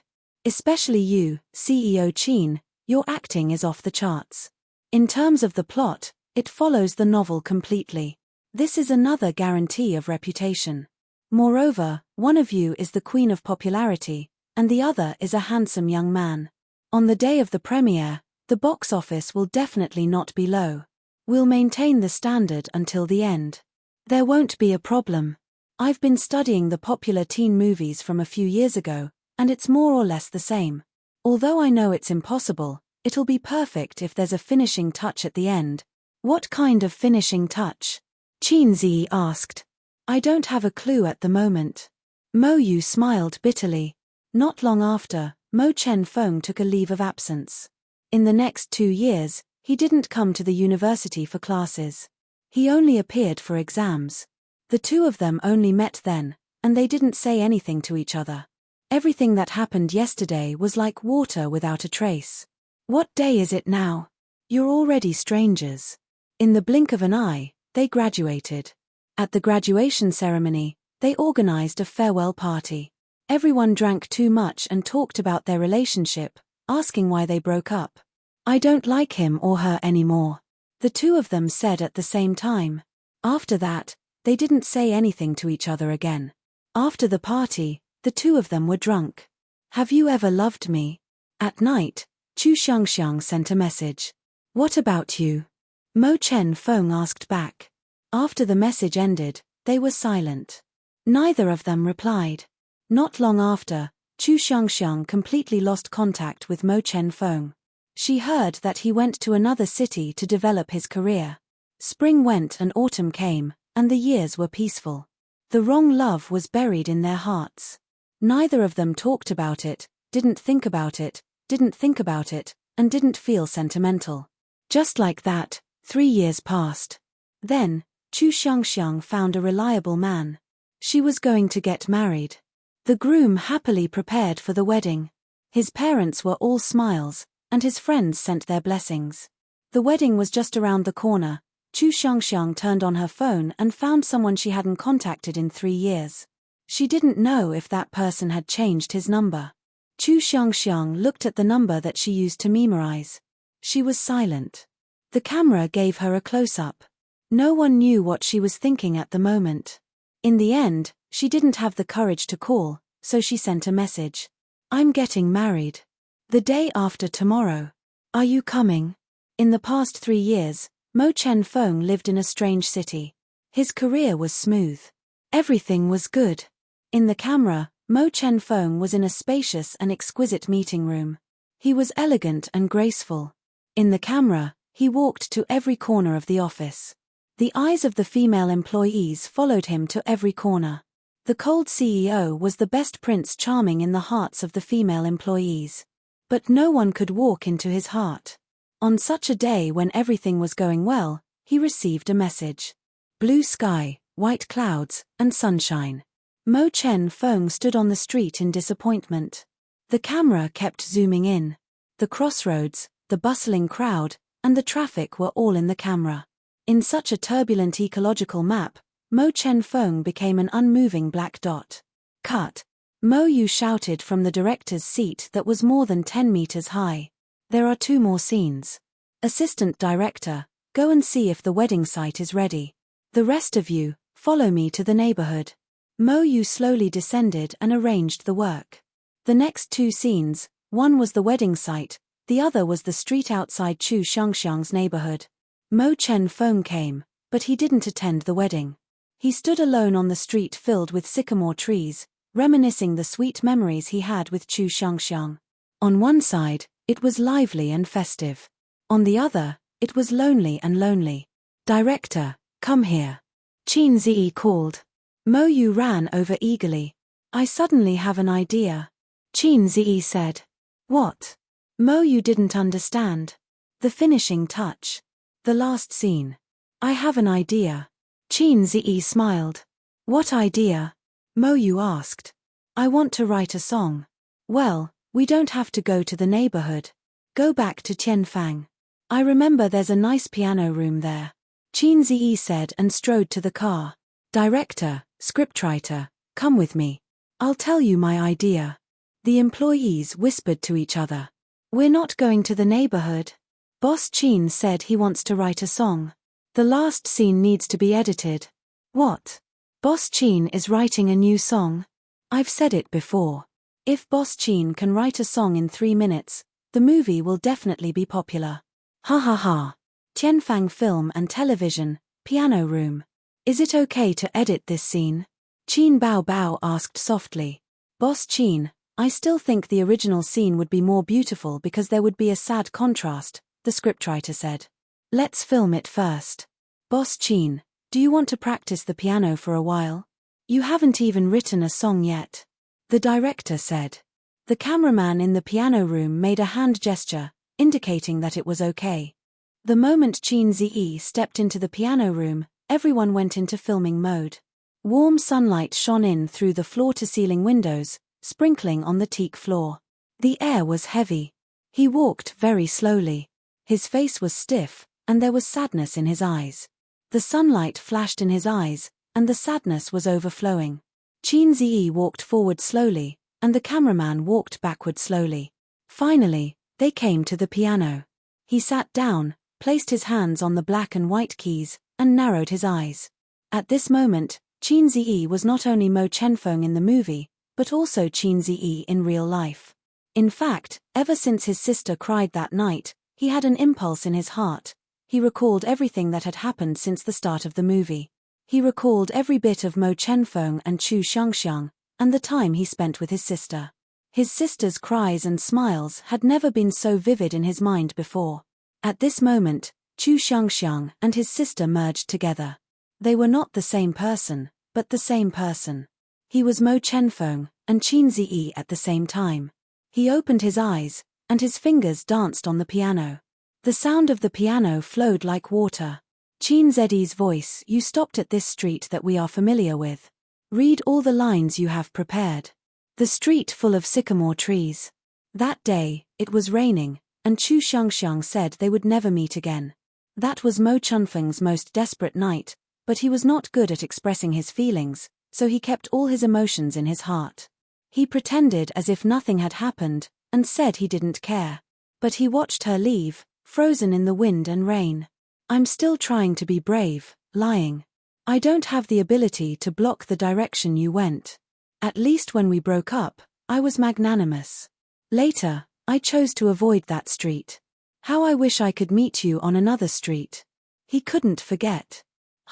Especially you, CEO Qin, your acting is off the charts. In terms of the plot, it follows the novel completely. This is another guarantee of reputation. Moreover, one of you is the queen of popularity, and the other is a handsome young man. On the day of the premiere, the box office will definitely not be low. We'll maintain the standard until the end. There won't be a problem. I've been studying the popular teen movies from a few years ago, and it's more or less the same. Although I know it's impossible, it'll be perfect if there's a finishing touch at the end. What kind of finishing touch? Qin Ziyi asked. I don't have a clue at the moment. Mo Yu smiled bitterly. Not long after, Mo Chenfeng took a leave of absence. In the next 2 years, he didn't come to the university for classes. He only appeared for exams. The two of them only met then, and they didn't say anything to each other. Everything that happened yesterday was like water without a trace. What day is it now? You're already strangers. In the blink of an eye, they graduated. At the graduation ceremony, they organized a farewell party. Everyone drank too much and talked about their relationship, asking why they broke up. "I don't like him or her anymore," the two of them said at the same time. After that, they didn't say anything to each other again. After the party, the two of them were drunk. "Have you ever loved me?" At night, Chu Xiangxiang sent a message. "What about you?" Mo Chen Feng asked back. After the message ended, they were silent. Neither of them replied. Not long after, Chu Xiangxiang completely lost contact with Mo Chen Feng. She heard that he went to another city to develop his career. Spring went and autumn came, and the years were peaceful. The wrong love was buried in their hearts. Neither of them talked about it, didn't think about it, and didn't feel sentimental. Just like that, 3 years passed. Then, Chu Xiangxiang found a reliable man. She was going to get married. The groom happily prepared for the wedding. His parents were all smiles, and his friends sent their blessings. The wedding was just around the corner. Chu Xiangxiang turned on her phone and found someone she hadn't contacted in 3 years. She didn't know if that person had changed his number. Chu Xiangxiang looked at the number that she used to memorize. She was silent. The camera gave her a close-up. No one knew what she was thinking at the moment. In the end, she didn't have the courage to call, so she sent a message. "I'm getting married. The day after tomorrow. Are you coming?" In the past 3 years, Mo Chen Feng lived in a strange city. His career was smooth. Everything was good. In the camera, Mo Chen Feng was in a spacious and exquisite meeting room. He was elegant and graceful. In the camera, he walked to every corner of the office. The eyes of the female employees followed him to every corner. The cold CEO was the best Prince Charming in the hearts of the female employees. But no one could walk into his heart. On such a day when everything was going well, he received a message. Blue sky, white clouds, and sunshine. Mo Chen Feng stood on the street in disappointment. The camera kept zooming in. The crossroads, the bustling crowd, and the traffic were all in the camera. In such a turbulent ecological map, Mo Chen Feng became an unmoving black dot. "Cut!" Mo Yu shouted from the director's seat that was more than 10 meters high. "There are 2 more scenes. Assistant director, go and see if the wedding site is ready. The rest of you, follow me to the neighborhood." Mo Yu slowly descended and arranged the work. The next 2 scenes, one was the wedding site, the other was the street outside Chu Xiangxiang's neighborhood. Mo Chen Feng came, but he didn't attend the wedding. He stood alone on the street filled with sycamore trees, reminiscing the sweet memories he had with Chu Xiangxiang. On one side, it was lively and festive. On the other, it was lonely and lonely. "Director, come here." Qin Ziyi called. Mo Yu ran over eagerly. "I suddenly have an idea." Qin Ziyi said. "What?" Mo Yu didn't understand. "The finishing touch. The last scene. I have an idea." Qin Ziyi smiled. "What idea?" Mo Yu asked. "I want to write a song." "Well, we don't have to go to the neighborhood. Go back to Tianfang. I remember there's a nice piano room there." Qin Ziyi said and strode to the car. "Director, scriptwriter, come with me. I'll tell you my idea." The employees whispered to each other. "We're not going to the neighborhood. Boss Qin said he wants to write a song. The last scene needs to be edited." "What? Boss Qin is writing a new song?" "I've said it before. If Boss Qin can write a song in 3 minutes, the movie will definitely be popular." Ha ha ha. Tianfang Film and Television, piano room. "Is it okay to edit this scene?" Qin Bao Bao asked softly. "Boss Qin, I still think the original scene would be more beautiful because there would be a sad contrast," the scriptwriter said. "Let's film it first." "Boss Qin, do you want to practice the piano for a while? You haven't even written a song yet," the director said. The cameraman in the piano room made a hand gesture, indicating that it was okay. The moment Qin Ziyi stepped into the piano room, everyone went into filming mode. Warm sunlight shone in through the floor-to-ceiling windows, sprinkling on the teak floor. The air was heavy. He walked very slowly. His face was stiff, and there was sadness in his eyes. The sunlight flashed in his eyes, and the sadness was overflowing. Qin Ziyi walked forward slowly, and the cameraman walked backward slowly. Finally, they came to the piano. He sat down, placed his hands on the black and white keys, and narrowed his eyes. At this moment, Qin Ziyi was not only Mo Chenfeng in the movie, but also Qin Ziyi in real life. In fact, ever since his sister cried that night, he had an impulse in his heart. He recalled everything that had happened since the start of the movie. He recalled every bit of Mo Chenfeng and Chu Xiangxiang, and the time he spent with his sister. His sister's cries and smiles had never been so vivid in his mind before. At this moment, Chu Xiangxiang and his sister merged together. They were not the same person, but the same person. He was Mo Chenfeng and Qin Ziyi at the same time. He opened his eyes, and his fingers danced on the piano. The sound of the piano flowed like water. Qin Ziyi's voice: "You stopped at this street that we are familiar with. Read all the lines you have prepared. The street full of sycamore trees." That day, it was raining, and Chu Xiangxiang said they would never meet again. That was Mo Chenfeng's most desperate night, but he was not good at expressing his feelings, so he kept all his emotions in his heart. He pretended as if nothing had happened, and said he didn't care. But he watched her leave, frozen in the wind and rain. "I'm still trying to be brave, lying. I don't have the ability to block the direction you went. At least when we broke up, I was magnanimous. Later, I chose to avoid that street. How I wish I could meet you on another street." He couldn't forget.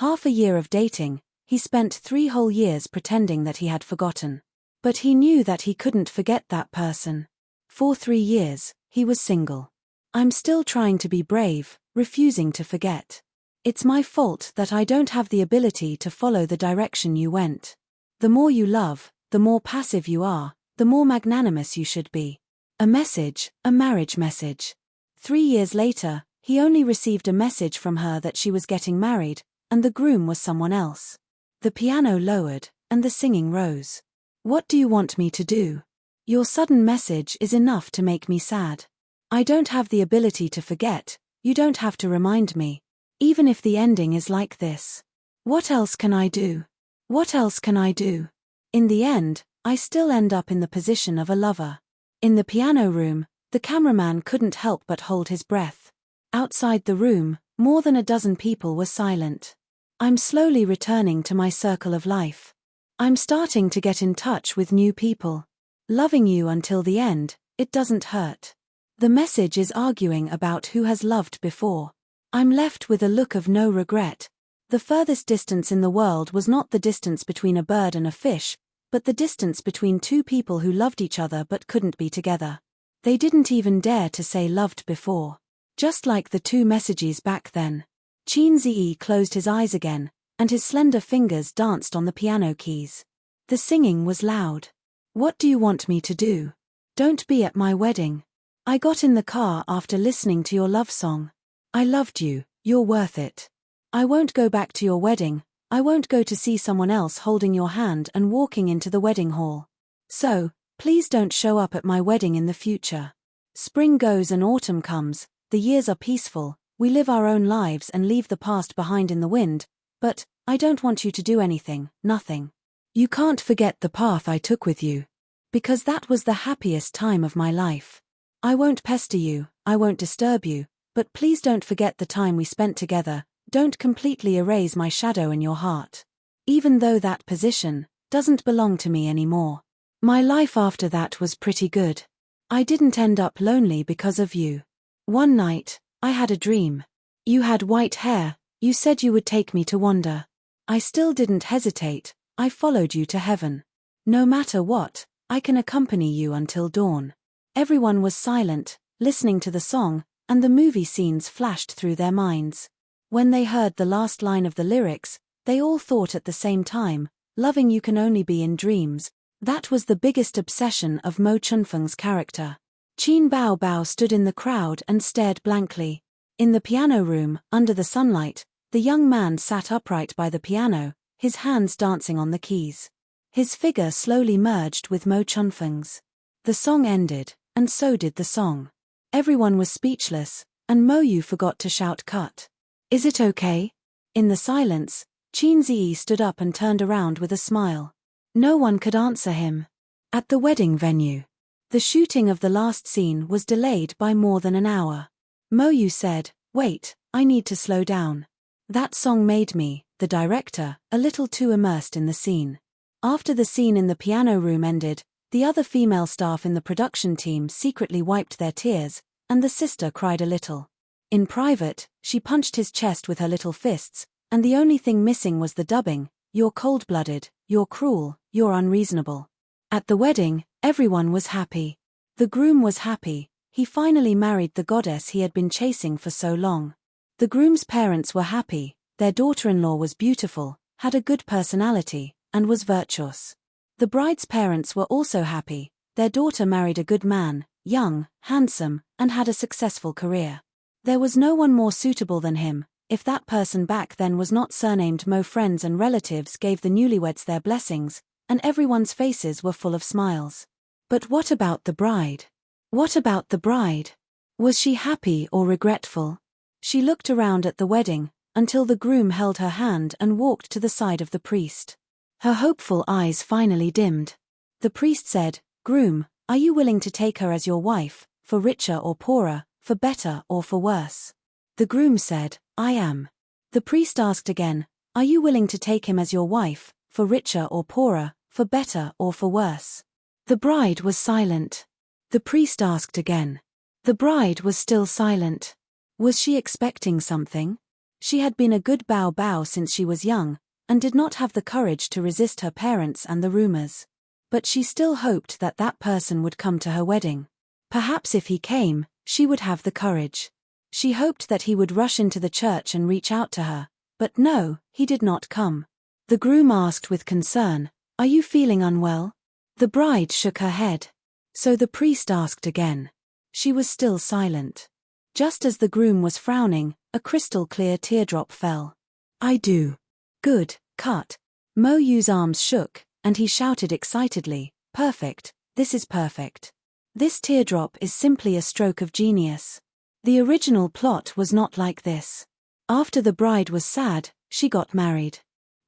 Half a year of dating, he spent 3 whole years pretending that he had forgotten. But he knew that he couldn't forget that person. For 3 years, he was single. "I'm still trying to be brave, refusing to forget. It's my fault that I don't have the ability to follow the direction you went. The more you love, the more passive you are, the more magnanimous you should be." A message, a marriage message. 3 years later, he only received a message from her that she was getting married, and the groom was someone else. The piano lowered, and the singing rose. "What do you want me to do? Your sudden message is enough to make me sad. I don't have the ability to forget, you don't have to remind me. Even if the ending is like this. What else can I do? What else can I do?" In the end, I still end up in the position of a lover. In the piano room, the cameraman couldn't help but hold his breath. Outside the room, more than a dozen people were silent. I'm slowly returning to my circle of life. I'm starting to get in touch with new people. Loving you until the end, it doesn't hurt. The message is arguing about who has loved before. I'm left with a look of no regret. The furthest distance in the world was not the distance between a bird and a fish, but the distance between 2 people who loved each other but couldn't be together. They didn't even dare to say loved before. Just like the 2 messages back then. Qin Ziyi closed his eyes again, and his slender fingers danced on the piano keys. The singing was loud. "What do you want me to do? Don't be at my wedding. I got in the car after listening to your love song. I loved you, you're worth it. I won't go back to your wedding, I won't go to see someone else holding your hand and walking into the wedding hall. So, please don't show up at my wedding in the future. Spring goes and autumn comes, the years are peaceful, we live our own lives and leave the past behind in the wind, but I don't want you to do anything, nothing. You can't forget the path I took with you. Because that was the happiest time of my life. I won't pester you, I won't disturb you, but please don't forget the time we spent together. Don't completely erase my shadow in your heart. Even though that position doesn't belong to me anymore. My life after that was pretty good. I didn't end up lonely because of you. One night, I had a dream. You had white hair, you said you would take me to wander. I still didn't hesitate, I followed you to heaven. No matter what, I can accompany you until dawn." Everyone was silent, listening to the song, and the movie scenes flashed through their minds. When they heard the last line of the lyrics, they all thought at the same time, loving you can only be in dreams. That was the biggest obsession of Mo Chenfeng's character. Qin Baobao stood in the crowd and stared blankly. In the piano room, under the sunlight, the young man sat upright by the piano, his hands dancing on the keys. His figure slowly merged with Mo Chenfeng's. The song ended, and so did the song. Everyone was speechless, and Mo Yu forgot to shout cut. "Is it okay?" In the silence, Qin Ziyi stood up and turned around with a smile. No one could answer him. At the wedding venue, the shooting of the last scene was delayed by more than an hour. Mo Yu said, "Wait, I need to slow down. That song made me, the director, a little too immersed in the scene." After the scene in the piano room ended, the other female staff in the production team secretly wiped their tears, and the sister cried a little. In private, she punched his chest with her little fists, and the only thing missing was the dubbing, "You're cold-blooded, you're cruel, you're unreasonable." At the wedding, everyone was happy. The groom was happy. He finally married the goddess he had been chasing for so long. The groom's parents were happy. Their daughter-in-law was beautiful, had a good personality, and was virtuous. The bride's parents were also happy. Their daughter married a good man, young, handsome, and had a successful career. There was no one more suitable than him. If that person back then was not surnamed Mo, friends and relatives gave the newlyweds their blessings, and everyone's faces were full of smiles. But what about the bride? What about the bride? Was she happy or regretful? She looked around at the wedding, until the groom held her hand and walked to the side of the priest. Her hopeful eyes finally dimmed. The priest said, "Groom, are you willing to take her as your wife, for richer or poorer, for better or for worse?" The groom said, "I am." The priest asked again, "Are you willing to take him as your wife, for richer or poorer, for better or for worse?" The bride was silent. The priest asked again. The bride was still silent. Was she expecting something? She had been a good bao since she was young, and did not have the courage to resist her parents and the rumors. But she still hoped that that person would come to her wedding. Perhaps if he came, she would have the courage. She hoped that he would rush into the church and reach out to her, but no, he did not come. The groom asked with concern, "Are you feeling unwell?" The bride shook her head. So the priest asked again. She was still silent. Just as the groom was frowning, a crystal-clear teardrop fell. "I do." "Good, cut." Mo Yu's arms shook, and he shouted excitedly, "Perfect, this is perfect. This teardrop is simply a stroke of genius. The original plot was not like this. After the bride was sad, she got married.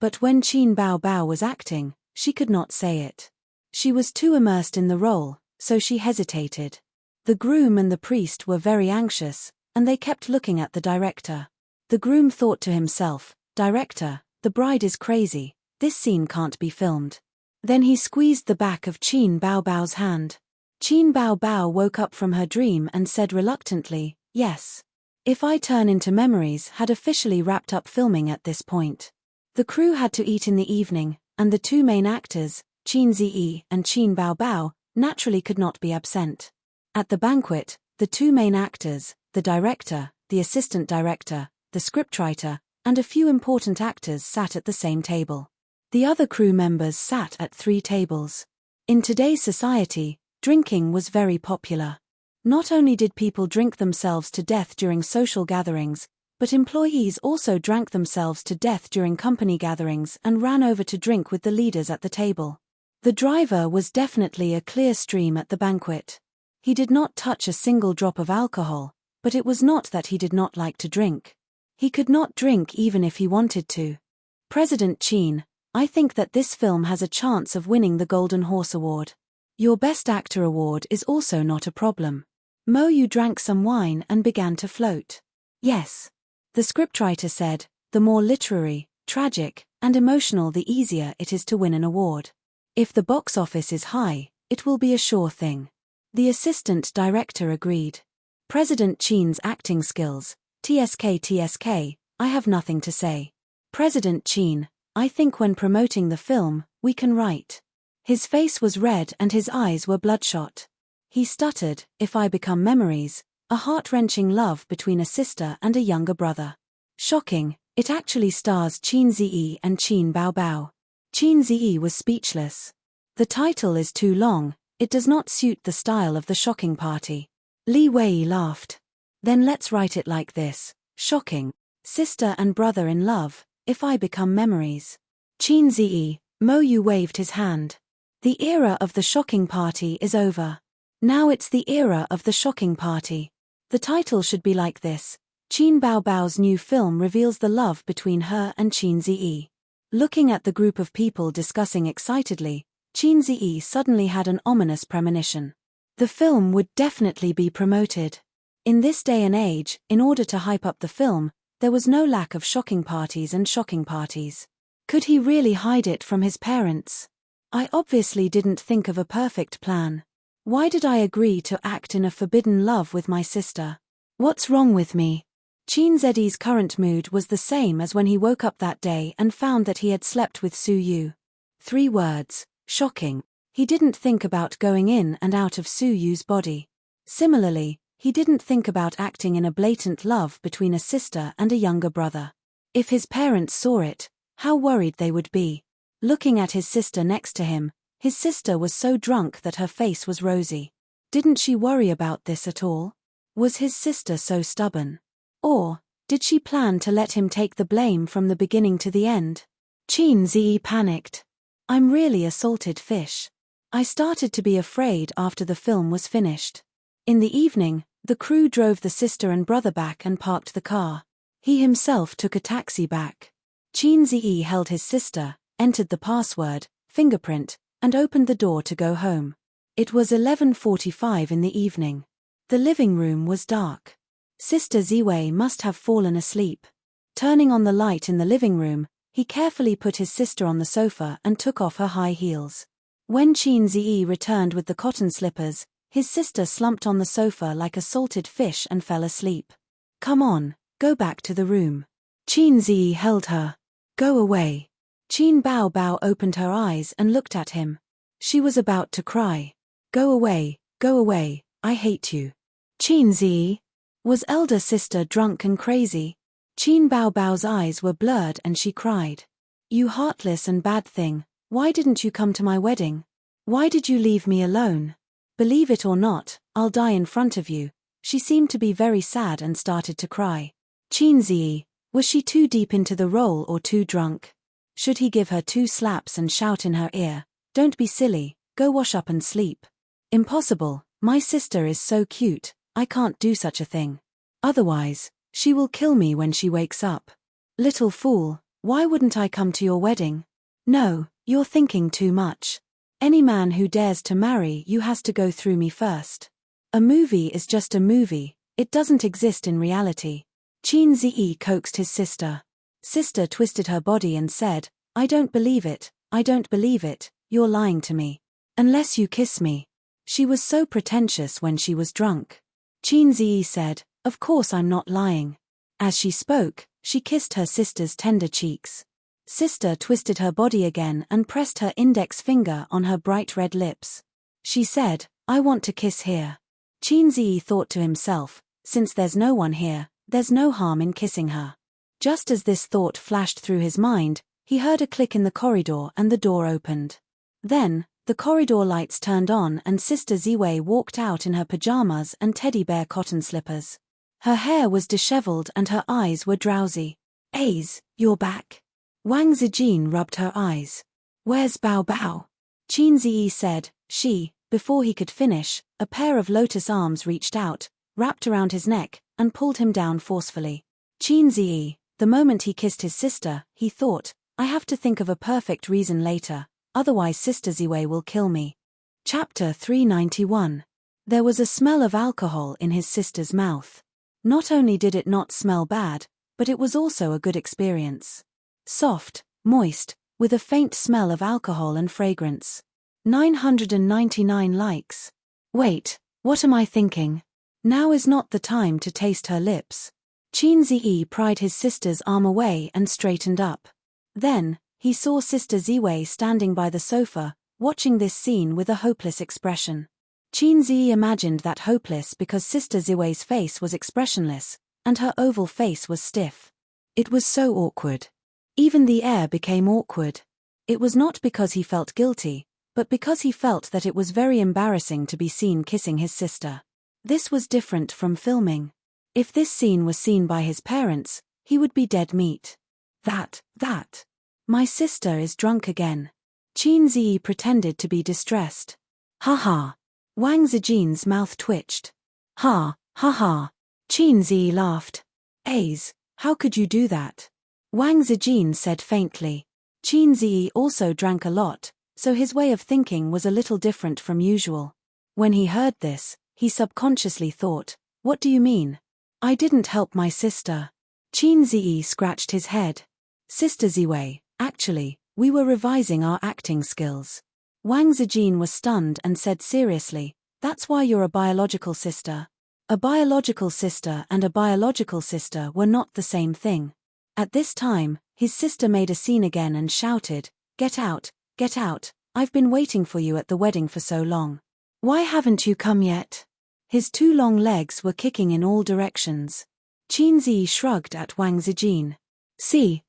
But when Qin Bao was acting, she could not say it. She was too immersed in the role, so she hesitated." The groom and the priest were very anxious, and they kept looking at the director. The groom thought to himself, "Director, the bride is crazy, this scene can't be filmed." Then he squeezed the back of Qin Bao's hand. Qin Bao woke up from her dream and said reluctantly, "Yes. If I Turn Into Memories had officially wrapped up filming at this point. The crew had to eat in the evening, and the two main actors, Qin Ziyi and Qin Bao, naturally could not be absent. At the banquet, the two main actors, the director, the assistant director, the scriptwriter, and a few important actors sat at the same table. The other crew members sat at 3 tables. In today's society, drinking was very popular. Not only did people drink themselves to death during social gatherings, but employees also drank themselves to death during company gatherings and ran over to drink with the leaders at the table. The driver was definitely a clear stream at the banquet. He did not touch a single drop of alcohol, but it was not that he did not like to drink. He could not drink even if he wanted to. "President Qin, I think that this film has a chance of winning the Golden Horse Award. Your Best Actor award is also not a problem." Mo Yu drank some wine and began to float. "Yes." The scriptwriter said, "The more literary, tragic, and emotional the easier it is to win an award. If the box office is high, it will be a sure thing." The assistant director agreed. "President Qin's acting skills, TSK, I have nothing to say. President Qin, I think when promoting the film, we can write." His face was red and his eyes were bloodshot. He stuttered, "If I Become Memories, a heart-wrenching love between a sister and a younger brother. Shocking, it actually stars Qin Ziyi and Qin Bao." Qin Ziyi was speechless. "The title is too long, it does not suit the style of the shocking party." Li Wei laughed. "Then let's write it like this, shocking, sister and brother in love, if I become memories." Qin Ziyi, Mo Yu waved his hand. "The era of the shocking party is over. Now it's the era of the shocking party. The title should be like this, Qin Bao's new film reveals the love between her and Qin Ziyi." Looking at the group of people discussing excitedly, Qin Ziyi suddenly had an ominous premonition. The film would definitely be promoted. In this day and age, in order to hype up the film, there was no lack of shocking parties and shocking parties. Could he really hide it from his parents? I obviously didn't think of a perfect plan. Why did I agree to act in a forbidden love with my sister? What's wrong with me? Qin Ziyi's current mood was the same as when he woke up that day and found that he had slept with Su Yu. 3 words, shocking. He didn't think about going in and out of Su Yu's body. Similarly, he didn't think about acting in a blatant love between a sister and a younger brother. If his parents saw it, how worried they would be. Looking at his sister next to him, his sister was so drunk that her face was rosy. Didn't she worry about this at all? Was his sister so stubborn? Or, did she plan to let him take the blame from the beginning to the end? Qin Ziyi panicked. I'm really a salted fish. I started to be afraid after the film was finished. In the evening, the crew drove the sister and brother back and parked the car. He himself took a taxi back. Qin Ziyi held his sister, entered the password, fingerprint, and opened the door to go home. It was 11:45 in the evening. The living room was dark. Sister Ziwei must have fallen asleep. Turning on the light in the living room, he carefully put his sister on the sofa and took off her high heels. When Qin Ziyi returned with the cotton slippers, his sister slumped on the sofa like a salted fish and fell asleep. Come on, go back to the room. Qin Ziyi held her. Go away. Qin Bao Bao opened her eyes and looked at him. She was about to cry. Go away, I hate you. Qin Ziyi. Was elder sister drunk and crazy? Qin Bao Bao's eyes were blurred and she cried. You heartless and bad thing, why didn't you come to my wedding? Why did you leave me alone? Believe it or not, I'll die in front of you. She seemed to be very sad and started to cry. Qin Ziyi, was she too deep into the role or too drunk? Should he give her 2 slaps and shout in her ear, don't be silly, go wash up and sleep? Impossible, my sister is so cute, I can't do such a thing. Otherwise, she will kill me when she wakes up. Little fool, why wouldn't I come to your wedding? No, you're thinking too much. Any man who dares to marry you has to go through me first. A movie is just a movie, it doesn't exist in reality. Qin Ziyi coaxed his sister. Sister twisted her body and said, I don't believe it, you're lying to me. Unless you kiss me. She was so pretentious when she was drunk. Qin Ziyi said, of course I'm not lying. As she spoke, she kissed her sister's tender cheeks. Sister twisted her body again and pressed her index finger on her bright red lips. She said, I want to kiss here. Qin Ziyi thought to himself, since there's no one here, there's no harm in kissing her. Just as this thought flashed through his mind, he heard a click in the corridor and the door opened. Then, the corridor lights turned on and Sister Ziwei walked out in her pajamas and teddy bear cotton slippers. Her hair was disheveled and her eyes were drowsy. Aze, you're back. Wang Zijin rubbed her eyes. Where's Bao Bao? Qin Ziyi said. Before he could finish, a pair of lotus arms reached out, wrapped around his neck, and pulled him down forcefully. Qin Ziyi, the moment he kissed his sister, he thought, I have to think of a perfect reason later, otherwise Sister Ziwei will kill me. Chapter 391. There was a smell of alcohol in his sister's mouth. Not only did it not smell bad, but it was also a good experience. Soft, moist, with a faint smell of alcohol and fragrance. 999 likes. Wait, what am I thinking? Now is not the time to taste her lips. Qin Ziyi pried his sister's arm away and straightened up. Then, he saw Sister Ziwei standing by the sofa, watching this scene with a hopeless expression. Qin Ziyi imagined that hopeless because Sister Ziwei's face was expressionless, and her oval face was stiff. It was so awkward. Even the air became awkward. It was not because he felt guilty, but because he felt that it was very embarrassing to be seen kissing his sister. This was different from filming. If this scene was seen by his parents, he would be dead meat. My sister is drunk again. Qin Ziyi pretended to be distressed. Ha ha. Wang Zijin's mouth twitched. Ha. Qin Ziyi laughed. Aze, how could you do that? Wang Zijin said faintly. Qin Ziyi also drank a lot, so his way of thinking was a little different from usual. When he heard this, he subconsciously thought, "What do you mean? I didn't help my sister." Qin Ziyi scratched his head. "Sister Ziwei, actually, we were revising our acting skills." Wang Zijin was stunned and said seriously, "That's why you're a biological sister?" A biological sister and a biological sister were not the same thing. At this time, his sister made a scene again and shouted, "Get out, get out, I've been waiting for you at the wedding for so long. Why haven't you come yet?" His two long legs were kicking in all directions. Qin Ziyi shrugged at Wang Zijin. See,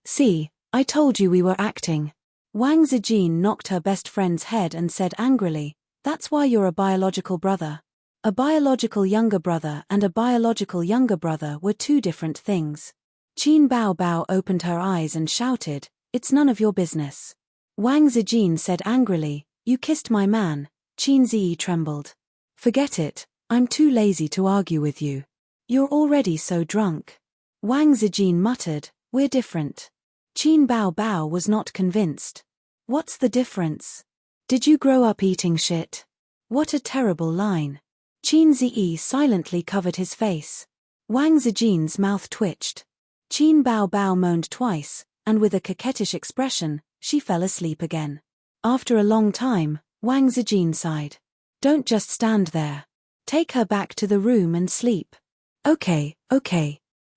I told you we were acting." Wang Zijin knocked her best friend's head and said angrily, "That's why you're a biological brother." A biological younger brother and a biological younger brother were two different things. Qin Bao Bao opened her eyes and shouted, "It's none of your business." Wang Zijin said angrily, "You kissed my man." Qin Ziyi trembled. "Forget it, I'm too lazy to argue with you. You're already so drunk." Wang Zijin muttered, "We're different." Qin Bao Bao was not convinced. "What's the difference? Did you grow up eating shit?" What a terrible line. Qin Ziyi silently covered his face. Wang Zijin's mouth twitched. Qin Bao Bao moaned twice, and with a coquettish expression, she fell asleep again. After a long time, Wang Zijin sighed. "Don't just stand there. Take her back to the room and sleep." Okay.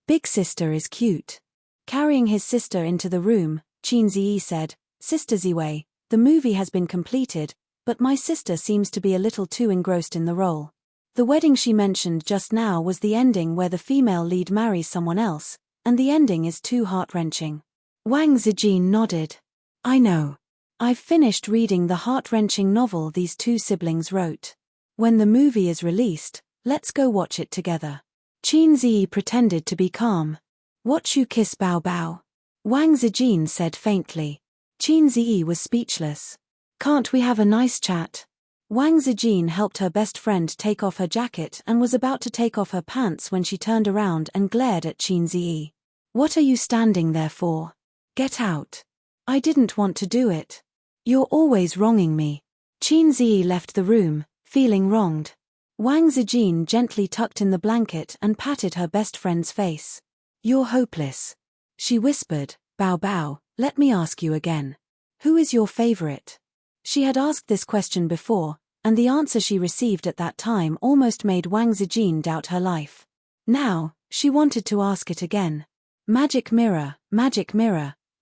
Big sister is cute." Carrying his sister into the room, Qin Ziyi said, "Sister Ziwei, the movie has been completed, but my sister seems to be a little too engrossed in the role. The wedding she mentioned just now was the ending where the female lead marries someone else, and the ending is too heart-wrenching." Wang Zijin nodded. "I know. I've finished reading the heart-wrenching novel these two siblings wrote. When the movie is released, let's go watch it together." Qin Ziyi pretended to be calm. "Watch you kiss Bao Bao?" Wang Zijin said faintly. Qin Ziyi was speechless. "Can't we have a nice chat?" Wang Zijin helped her best friend take off her jacket and was about to take off her pants when she turned around and glared at Qin Ziyi. "What are you standing there for? Get out." "I didn't want to do it." "You're always wronging me." Qin Ziyi left the room, feeling wronged. Wang Zijin gently tucked in the blanket and patted her best friend's face. "You're hopeless," she whispered. "Bao Bao, let me ask you again. Who is your favorite?" She had asked this question before, and the answer she received at that time almost made Wang Zijin doubt her life. Now, she wanted to ask it again. Magic mirror,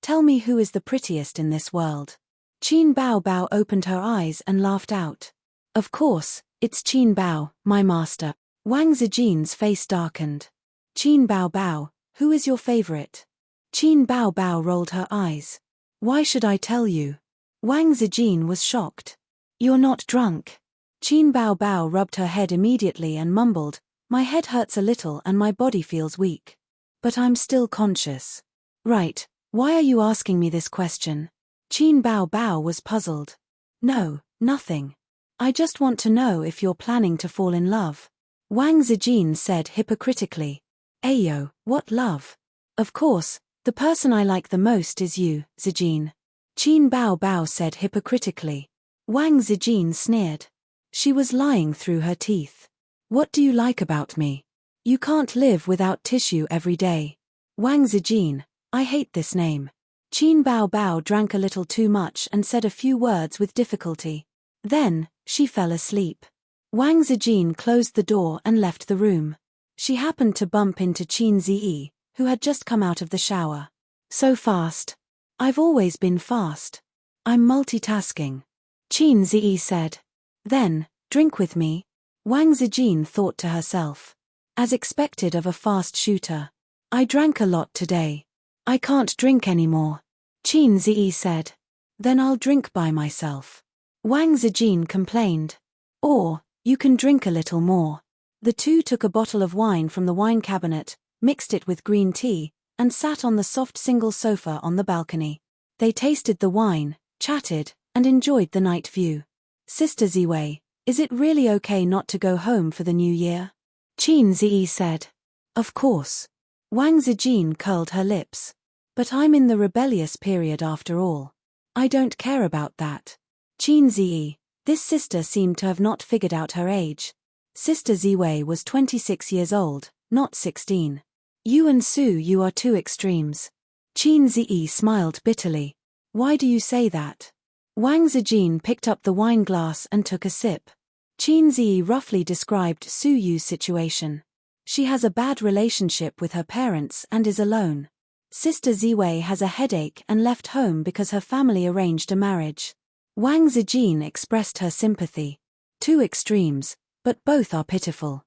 tell me who is the prettiest in this world." Qin Bao Bao opened her eyes and laughed out. "Of course, it's Qin Bao, my master." Wang Zijin's face darkened. "Qin Bao Bao, who is your favorite?" Qin Bao Bao rolled her eyes. "Why should I tell you?" Wang Zijin was shocked. "You're not drunk." Qin Bao Bao rubbed her head immediately and mumbled, "My head hurts a little and my body feels weak. But I'm still conscious." "Right, why are you asking me this question?" Qin Bao Bao was puzzled. "No, nothing. I just want to know if you're planning to fall in love." Wang Zijin said hypocritically. "Ayo, what love? Of course, the person I like the most is you, Zijin." Qin Bao Bao said hypocritically. Wang Zijin sneered. She was lying through her teeth. "What do you like about me? You can't live without tissue every day." Wang Zijin, I hate this name. Qin Bao Bao drank a little too much and said a few words with difficulty. Then, she fell asleep. Wang Zijin closed the door and left the room. She happened to bump into Qin Ziyi, who had just come out of the shower. "So fast." "I've always been fast. I'm multitasking," Qin Ziyi said. "Then, drink with me." Wang Zijin thought to herself. As expected of a fast shooter. "I drank a lot today. I can't drink anymore," Qin Ziyi said. "Then I'll drink by myself," Wang Zijin complained. "Or, you can drink a little more." The two took a bottle of wine from the wine cabinet, mixed it with green tea, and sat on the soft single sofa on the balcony. They tasted the wine, chatted, and enjoyed the night view. "Sister Ziwei, is it really okay not to go home for the new year?" Qin Ziyi said. "Of course." Wang Zijin curled her lips. "But I'm in the rebellious period after all." I don't care about that. Qin Ziyi. This sister seemed to have not figured out her age. Sister Ziwei was 26 years old, not 16. You and Su Yu are two extremes. Qin Ziyi smiled bitterly. Why do you say that? Wang Zijin picked up the wine glass and took a sip. Qin Ziyi roughly described Su Yu's situation. She has a bad relationship with her parents and is alone. Sister Ziwei has a headache and left home because her family arranged a marriage. Wang Zijin expressed her sympathy. Two extremes, but both are pitiful.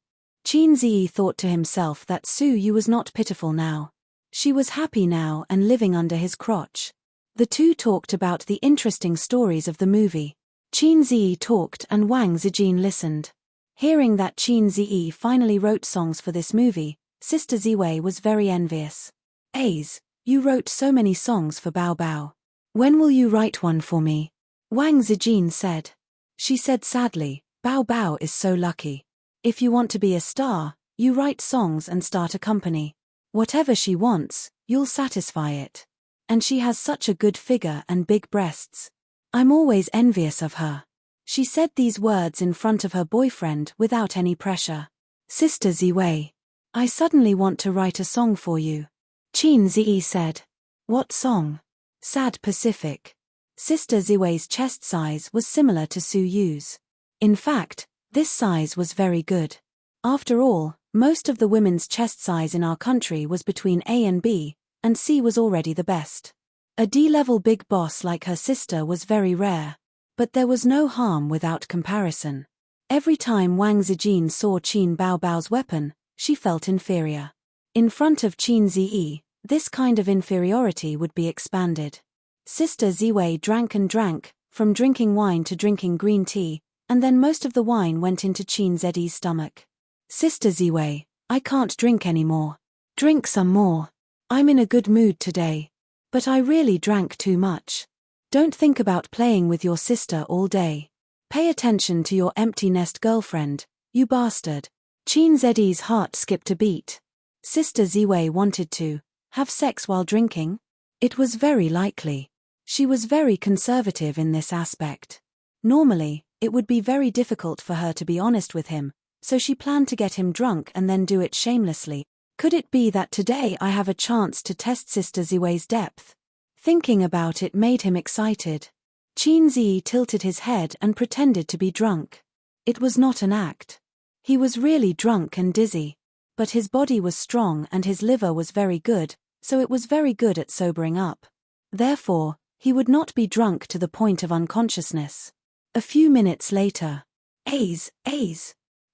Qin Ziyi thought to himself that Su Yu was not pitiful now. She was happy now and living under his crotch. The two talked about the interesting stories of the movie. Qin Ziyi talked and Wang Zijin listened. Hearing that Qin Ziyi finally wrote songs for this movie, Sister Ziwei was very envious. Aze, you wrote so many songs for Bao Bao. When will you write one for me? Wang Zijin said. She said sadly, Bao Bao is so lucky. If you want to be a star, you write songs and start a company. Whatever she wants, you'll satisfy it. And she has such a good figure and big breasts. I'm always envious of her. She said these words in front of her boyfriend without any pressure. Sister Ziwei. I suddenly want to write a song for you. Qin Ziyi said. What song? Sad Pacific. Sister Ziwei's chest size was similar to Su Yu's. In fact, this size was very good. After all, most of the women's chest size in our country was between A and B, and C was already the best. A D-level big boss like her sister was very rare. But there was no harm without comparison. Every time Wang Zijin saw Qin Bao Bao's weapon, she felt inferior. In front of Qin Ziyi, this kind of inferiority would be expanded. Sister Ziwei drank and drank, from drinking wine to drinking green tea, and then most of the wine went into Qin Ziyi's stomach. Sister Ziwei, I can't drink anymore. Drink some more. I'm in a good mood today. But I really drank too much. Don't think about playing with your sister all day. Pay attention to your empty nest girlfriend, you bastard. Qin Ziyi's heart skipped a beat. Sister Ziwei wanted to have sex while drinking? It was very likely. She was very conservative in this aspect. Normally, it would be very difficult for her to be honest with him, so she planned to get him drunk and then do it shamelessly. Could it be that today I have a chance to test Sister Ziwei's depth? Thinking about it made him excited. Qin Ziyi tilted his head and pretended to be drunk. It was not an act. He was really drunk and dizzy. But his body was strong and his liver was very good, so it was very good at sobering up. Therefore, he would not be drunk to the point of unconsciousness. A few minutes later. Aze.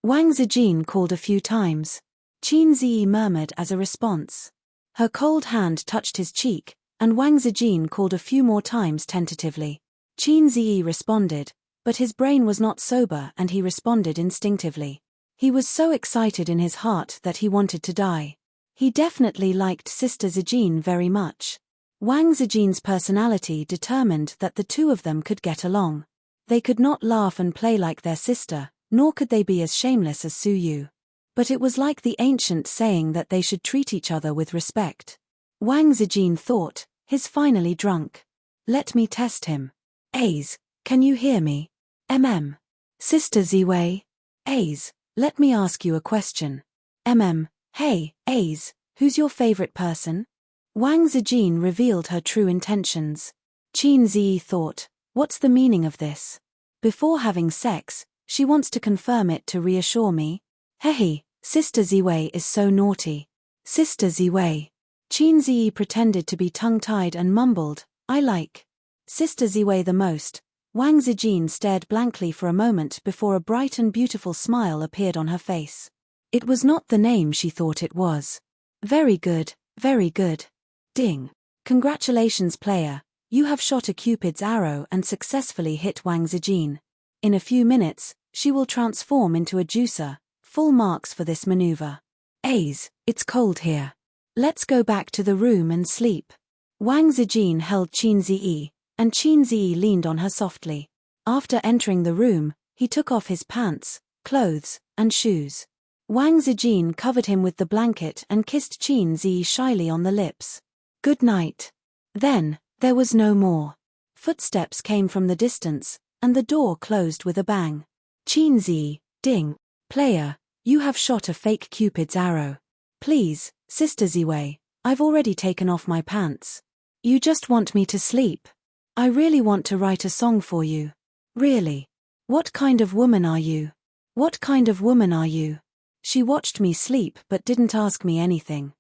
Wang Zijin called a few times. Qin Ziyi murmured as a response. Her cold hand touched his cheek, and Wang Zijin called a few more times tentatively. Qin Ziyi responded, but his brain was not sober and he responded instinctively. He was so excited in his heart that he wanted to die. He definitely liked Sister Zijin very much. Wang Zijin's personality determined that the two of them could get along. They could not laugh and play like their sister, nor could they be as shameless as Su Yu. But it was like the ancient saying that they should treat each other with respect. Wang Zijin thought, he's finally drunk. Let me test him. Aze, can you hear me? Sister Ziwei. Aze, let me ask you a question. Hey, Aze, who's your favorite person? Wang Zijin revealed her true intentions. Qin Ziyi thought, what's the meaning of this? Before having sex, she wants to confirm it to reassure me. Hey, Sister Ziwei is so naughty. Sister Ziwei. Qin Ziyi pretended to be tongue-tied and mumbled, I like Sister Ziwei the most. Wang Zijin stared blankly for a moment before a bright and beautiful smile appeared on her face. It was not the name she thought it was. Very good, very good. Ding. Congratulations player, you have shot a Cupid's arrow and successfully hit Wang Zijin. In a few minutes, she will transform into a juicer. Full marks for this maneuver. Aze, it's cold here. Let's go back to the room and sleep. Wang Zijin held Qin Ziyi, and Qin Ziyi leaned on her softly. After entering the room, he took off his pants, clothes, and shoes. Wang Zijin covered him with the blanket and kissed Qin Ziyi shyly on the lips. Good night. Then, there was no more. Footsteps came from the distance, and the door closed with a bang. Chin-zi, ding. Player, you have shot a fake Cupid's arrow. Please, Sister Ziwei, I've already taken off my pants. You just want me to sleep. I really want to write a song for you. Really? What kind of woman are you? What kind of woman are you? She watched me sleep but didn't ask me anything.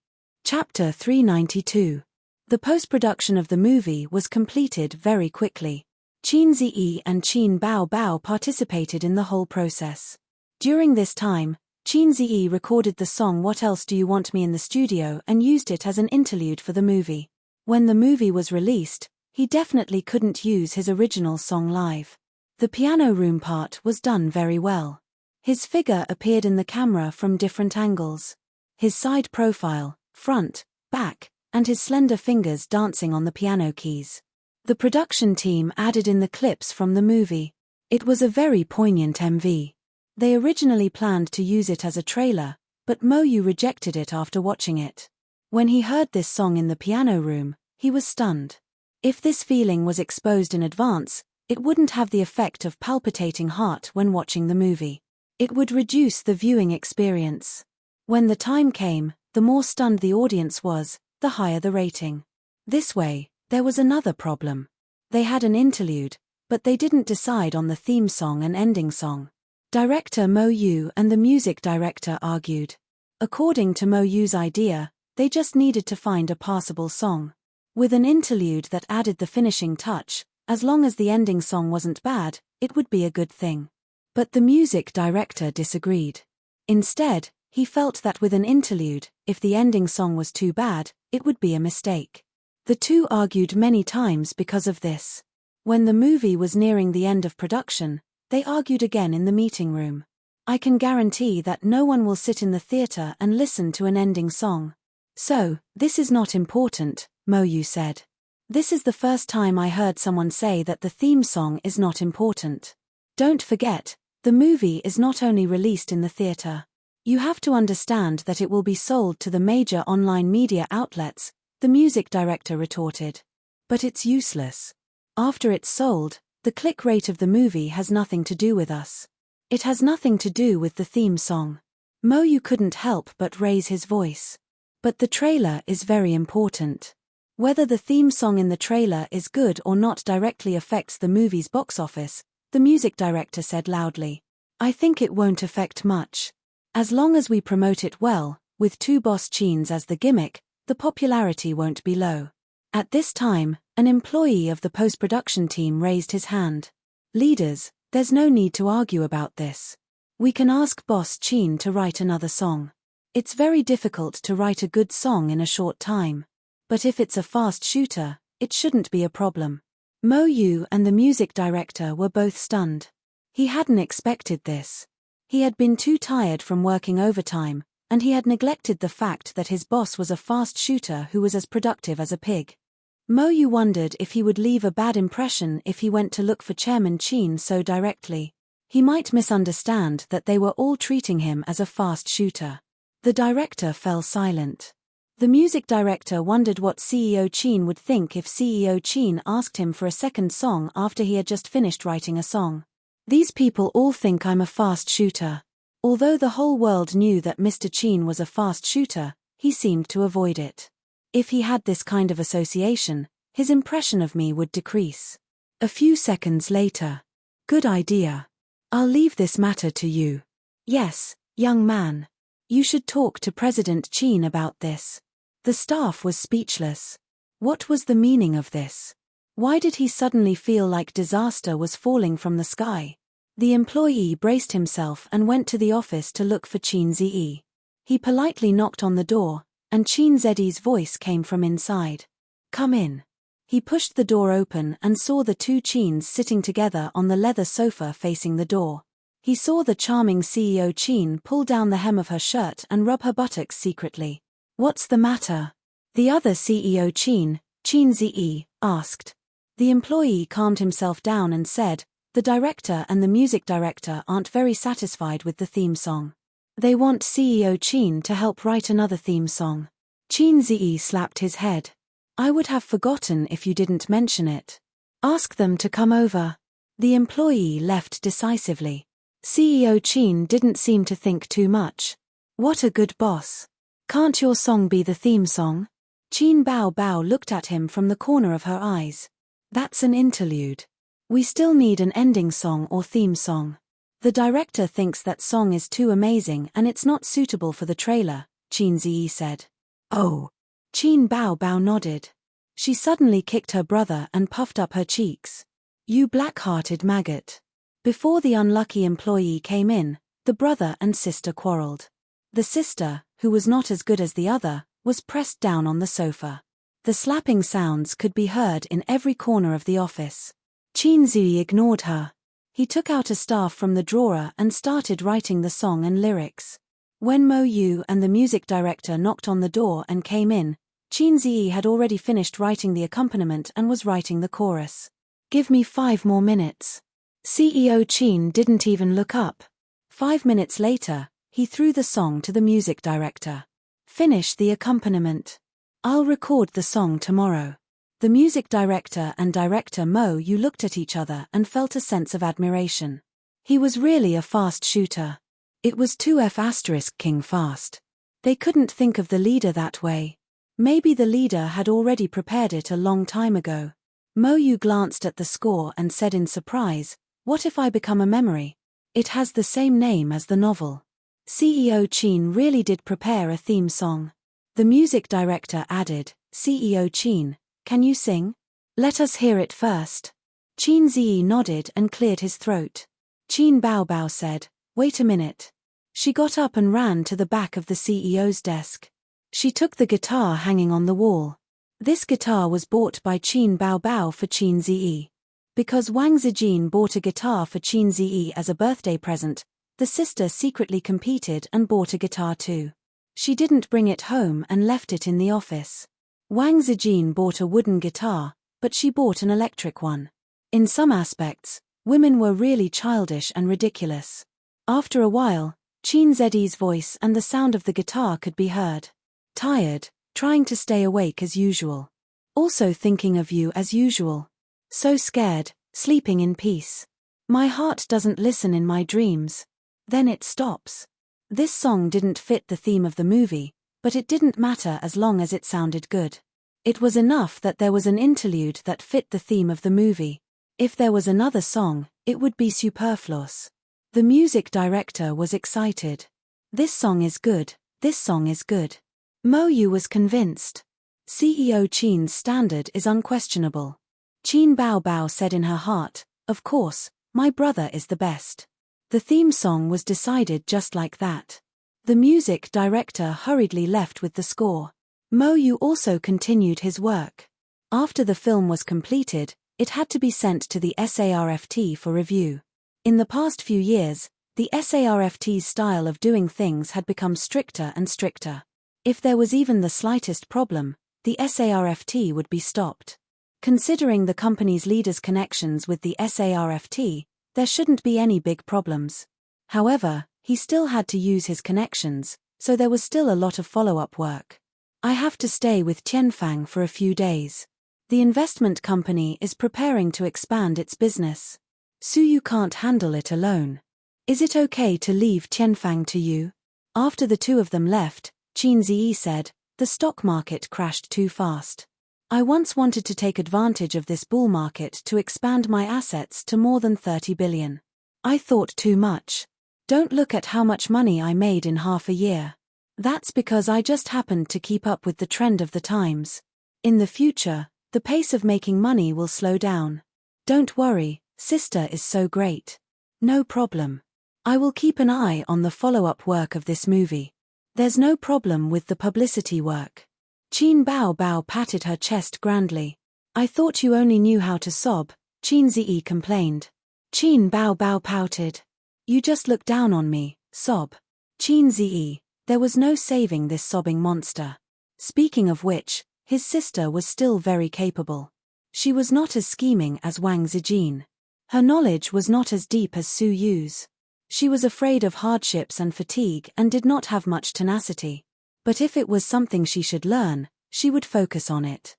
Chapter 392. The post-production of the movie was completed very quickly. Qin Ziyi and Qin Bao Bao participated in the whole process. During this time, Qin Ziyi recorded the song What Else Do You Want Me in the studio and used it as an interlude for the movie. When the movie was released, he definitely couldn't use his original song live. The piano room part was done very well. His figure appeared in the camera from different angles. His side profile, front, back, and his slender fingers dancing on the piano keys. The production team added in the clips from the movie. It was a very poignant MV. They originally planned to use it as a trailer, but Mo Yu rejected it after watching it. When he heard this song in the piano room, he was stunned. If this feeling was exposed in advance, it wouldn't have the effect of palpitating heart when watching the movie. It would reduce the viewing experience. When the time came, the more stunned the audience was, the higher the rating. This way, there was another problem. They had an interlude, but they didn't decide on the theme song and ending song. Director Mo Yu and the music director argued. According to Mo Yu's idea, they just needed to find a passable song. With an interlude that added the finishing touch, as long as the ending song wasn't bad, it would be a good thing. But the music director disagreed. Instead, he felt that with an interlude, if the ending song was too bad, it would be a mistake. The two argued many times because of this. When the movie was nearing the end of production, they argued again in the meeting room. I can guarantee that no one will sit in the theater and listen to an ending song. So, this is not important, Mo Yu said. This is the first time I heard someone say that the theme song is not important. Don't forget, the movie is not only released in the theater. You have to understand that it will be sold to the major online media outlets, the music director retorted. But it's useless. After it's sold, the click rate of the movie has nothing to do with us. It has nothing to do with the theme song. Mo Yu couldn't help but raise his voice. But the trailer is very important. Whether the theme song in the trailer is good or not directly affects the movie's box office, the music director said loudly. I think it won't affect much. As long as we promote it well, with two boss Chins as the gimmick, the popularity won't be low. At this time, an employee of the post-production team raised his hand. Leaders, there's no need to argue about this. We can ask Boss Chin to write another song. It's very difficult to write a good song in a short time. But if it's a fast shooter, it shouldn't be a problem. Mo Yu and the music director were both stunned. He hadn't expected this. He had been too tired from working overtime, and he had neglected the fact that his boss was a fast shooter who was as productive as a pig. Mo Yu wondered if he would leave a bad impression if he went to look for Chairman Chin so directly. He might misunderstand that they were all treating him as a fast shooter. The director fell silent. The music director wondered what CEO Chin would think if CEO Chin asked him for a second song after he had just finished writing a song. These people all think I'm a fast shooter. Although the whole world knew that Mr. Chin was a fast shooter, he seemed to avoid it. If he had this kind of association, his impression of me would decrease. A few seconds later. Good idea. I'll leave this matter to you. Yes, young man. You should talk to President Chin about this. The staff was speechless. What was the meaning of this? Why did he suddenly feel like disaster was falling from the sky? The employee braced himself and went to the office to look for Chin Zi. He politely knocked on the door, and Chin Zi's voice came from inside. Come in. He pushed the door open and saw the two Chins sitting together on the leather sofa facing the door. He saw the charming CEO Chin pull down the hem of her shirt and rub her buttocks secretly. What's the matter? The other CEO Chin Zi, asked. The employee calmed himself down and said, the director and the music director aren't very satisfied with the theme song. They want CEO Chin to help write another theme song. Chin Zi slapped his head. I would have forgotten if you didn't mention it. Ask them to come over. The employee left decisively. CEO Chin didn't seem to think too much. What a good boss. Can't your song be the theme song? Chin Bao Bao looked at him from the corner of her eyes. That's an interlude. We still need an ending song or theme song. The director thinks that song is too amazing and it's not suitable for the trailer, Chin Ziyi said. Oh. Chin Bao Bao nodded. She suddenly kicked her brother and puffed up her cheeks. You black-hearted maggot. Before the unlucky employee came in, the brother and sister quarreled. The sister, who was not as good as the other, was pressed down on the sofa. The slapping sounds could be heard in every corner of the office. Chin Ziyi ignored her. He took out a staff from the drawer and started writing the song and lyrics. When Mo Yu and the music director knocked on the door and came in, Chin Ziyi had already finished writing the accompaniment and was writing the chorus. Give me 5 more minutes. CEO Chin didn't even look up. 5 minutes later, he threw the song to the music director. Finish the accompaniment. I'll record the song tomorrow. The music director and director Mo Yu looked at each other and felt a sense of admiration. He was really a fast shooter. It was 2F** King fast. They couldn't think of the leader that way. Maybe the leader had already prepared it a long time ago. Mo Yu glanced at the score and said in surprise, what if I become a memory? It has the same name as the novel. CEO Chin really did prepare a theme song. The music director added, CEO Chin, can you sing? Let us hear it first. Chin Ziyi nodded and cleared his throat. Chin Bao Bao said, wait a minute. She got up and ran to the back of the CEO's desk. She took the guitar hanging on the wall. This guitar was bought by Chin Bao Bao for Chin Ziyi. Because Wang Zijin bought a guitar for Chin Ziyi as a birthday present, the sister secretly competed and bought a guitar too. She didn't bring it home and left it in the office. Wang Zijin bought a wooden guitar, but she bought an electric one. In some aspects, women were really childish and ridiculous. After a while, Chin Ziyi's voice and the sound of the guitar could be heard. Tired, trying to stay awake as usual. Also thinking of you as usual. So scared, sleeping in peace. My heart doesn't listen in my dreams. Then it stops. This song didn't fit the theme of the movie, but it didn't matter as long as it sounded good. It was enough that there was an interlude that fit the theme of the movie. If there was another song, it would be superfluous. The music director was excited. This song is good, this song is good. Mo Yu was convinced. CEO Chin's standard is unquestionable. Chin Bao Bao said in her heart, of course, my brother is the best. The theme song was decided just like that. The music director hurriedly left with the score. Mo Yu also continued his work. After the film was completed, it had to be sent to the SARFT for review. In the past few years, the SARFT's style of doing things had become stricter and stricter. If there was even the slightest problem, the SARFT would be stopped. Considering the company's leader's connections with the SARFT, there shouldn't be any big problems. However, he still had to use his connections, so there was still a lot of follow-up work. I have to stay with Tianfang for a few days. The investment company is preparing to expand its business. Su Yu can't handle it alone. Is it okay to leave Tianfang to you? After the two of them left, Chin Ziyi said, the stock market crashed too fast. I once wanted to take advantage of this bull market to expand my assets to more than 30 billion. I thought too much. Don't look at how much money I made in half a year. That's because I just happened to keep up with the trend of the times. In the future, the pace of making money will slow down. Don't worry, sister is so great. No problem. I will keep an eye on the follow-up work of this movie. There's no problem with the publicity work. Chin Bao Bao patted her chest grandly. I thought you only knew how to sob, Chin Ziyi complained. Chin Bao Bao pouted. You just look down on me, sob. Chin Ziyi, there was no saving this sobbing monster. Speaking of which, his sister was still very capable. She was not as scheming as Wang Zijin. Her knowledge was not as deep as Su Yu's. She was afraid of hardships and fatigue and did not have much tenacity. But if it was something she should learn, she would focus on it.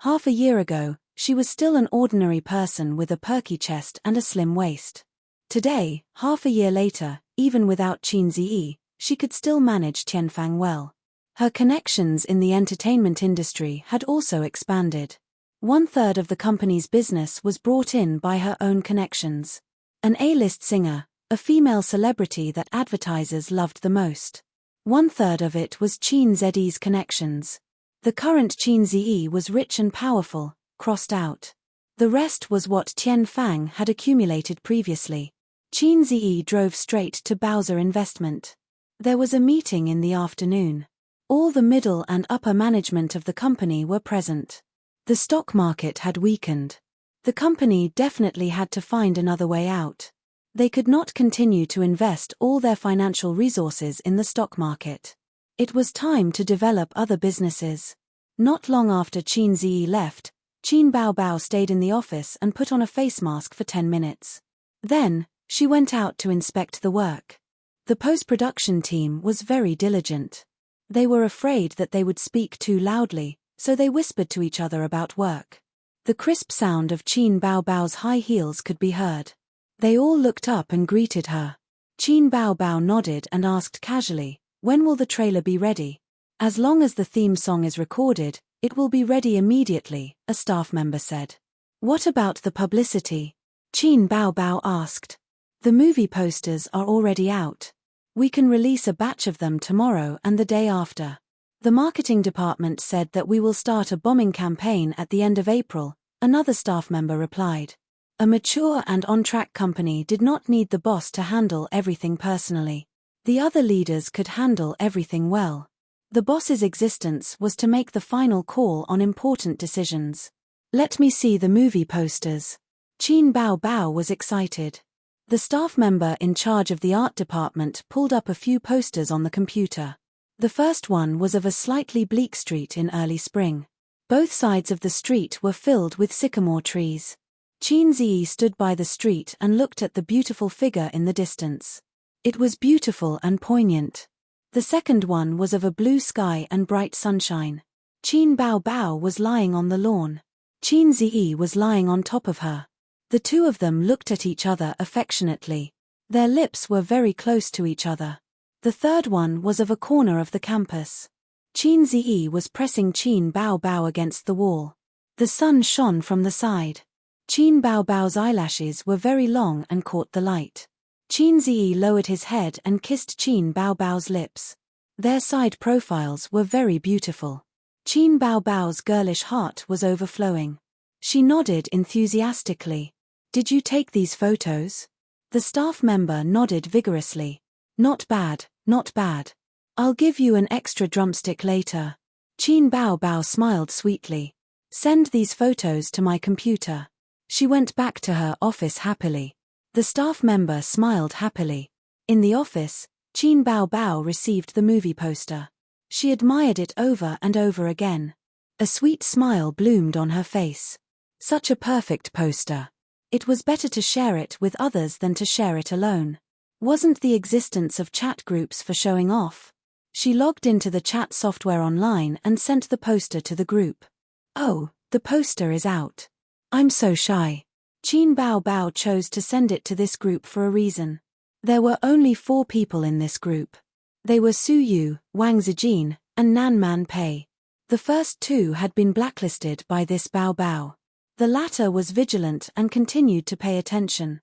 Half a year ago, She was still an ordinary person with a perky chest and a slim waist. Today, half a year later, even without Qin Ziyi, she could still manage Tianfang well. Her connections in the entertainment industry had also expanded. 1/3 of the company's business was brought in by her own connections. An A-list singer, a female celebrity that advertisers loved the most. 1/3 of it was Qin Ziyi's connections. The current Qin Ziyi was rich and powerful, crossed out. The rest was what Tianfang had accumulated previously. Qin Ziyi drove straight to Bowser Investment. There was a meeting in the afternoon. All the middle and upper management of the company were present. The stock market had weakened. The company definitely had to find another way out. They could not continue to invest all their financial resources in the stock market. It was time to develop other businesses. Not long after Qin Ziyi left, Qin Baobao stayed in the office and put on a face mask for 10 minutes. Then, she went out to inspect the work. The post-production team was very diligent. They were afraid that they would speak too loudly, so they whispered to each other about work. The crisp sound of Qin Baobao's high heels could be heard. They all looked up and greeted her. Qin Baobao nodded and asked casually, "When will the trailer be ready?" "As long as the theme song is recorded, it will be ready immediately," a staff member said. "What about the publicity?" Qin Baobao asked. "The movie posters are already out. We can release a batch of them tomorrow and the day after." The marketing department said that we will start a bombing campaign at the end of April, another staff member replied. A mature and on-track company did not need the boss to handle everything personally. The other leaders could handle everything well. The boss's existence was to make the final call on important decisions. "Let me see the movie posters." Qin Baobao was excited. The staff member in charge of the art department pulled up a few posters on the computer. The first one was of a slightly bleak street in early spring. Both sides of the street were filled with sycamore trees. Qin Ziyi stood by the street and looked at the beautiful figure in the distance. It was beautiful and poignant. The second one was of a blue sky and bright sunshine. Qin Baobao was lying on the lawn. Qin Ziyi was lying on top of her. The two of them looked at each other affectionately. Their lips were very close to each other. The third one was of a corner of the campus. Qin Ziyi was pressing Qin Baobao against the wall. The sun shone from the side. Qin Baobao's eyelashes were very long and caught the light. Qin Ziyi lowered his head and kissed Qin Baobao's lips. Their side profiles were very beautiful. Qin Baobao's girlish heart was overflowing. She nodded enthusiastically. "Did you take these photos?" The staff member nodded vigorously. "Not bad, not bad. I'll give you an extra drumstick later." Qin Baobao smiled sweetly. "Send these photos to my computer." She went back to her office happily. The staff member smiled happily. In the office, Qin Baobao received the movie poster. She admired it over and over again. A sweet smile bloomed on her face. Such a perfect poster. It was better to share it with others than to share it alone. Wasn't the existence of chat groups for showing off? She logged into the chat software online and sent the poster to the group. "Oh, the poster is out. I'm so shy." Qin Baobao chose to send it to this group for a reason. There were only 4 people in this group. They were Su Yu, Wang Zijin, and Nan Man Pei. The first 2 had been blacklisted by this Baobao. The latter was vigilant and continued to pay attention.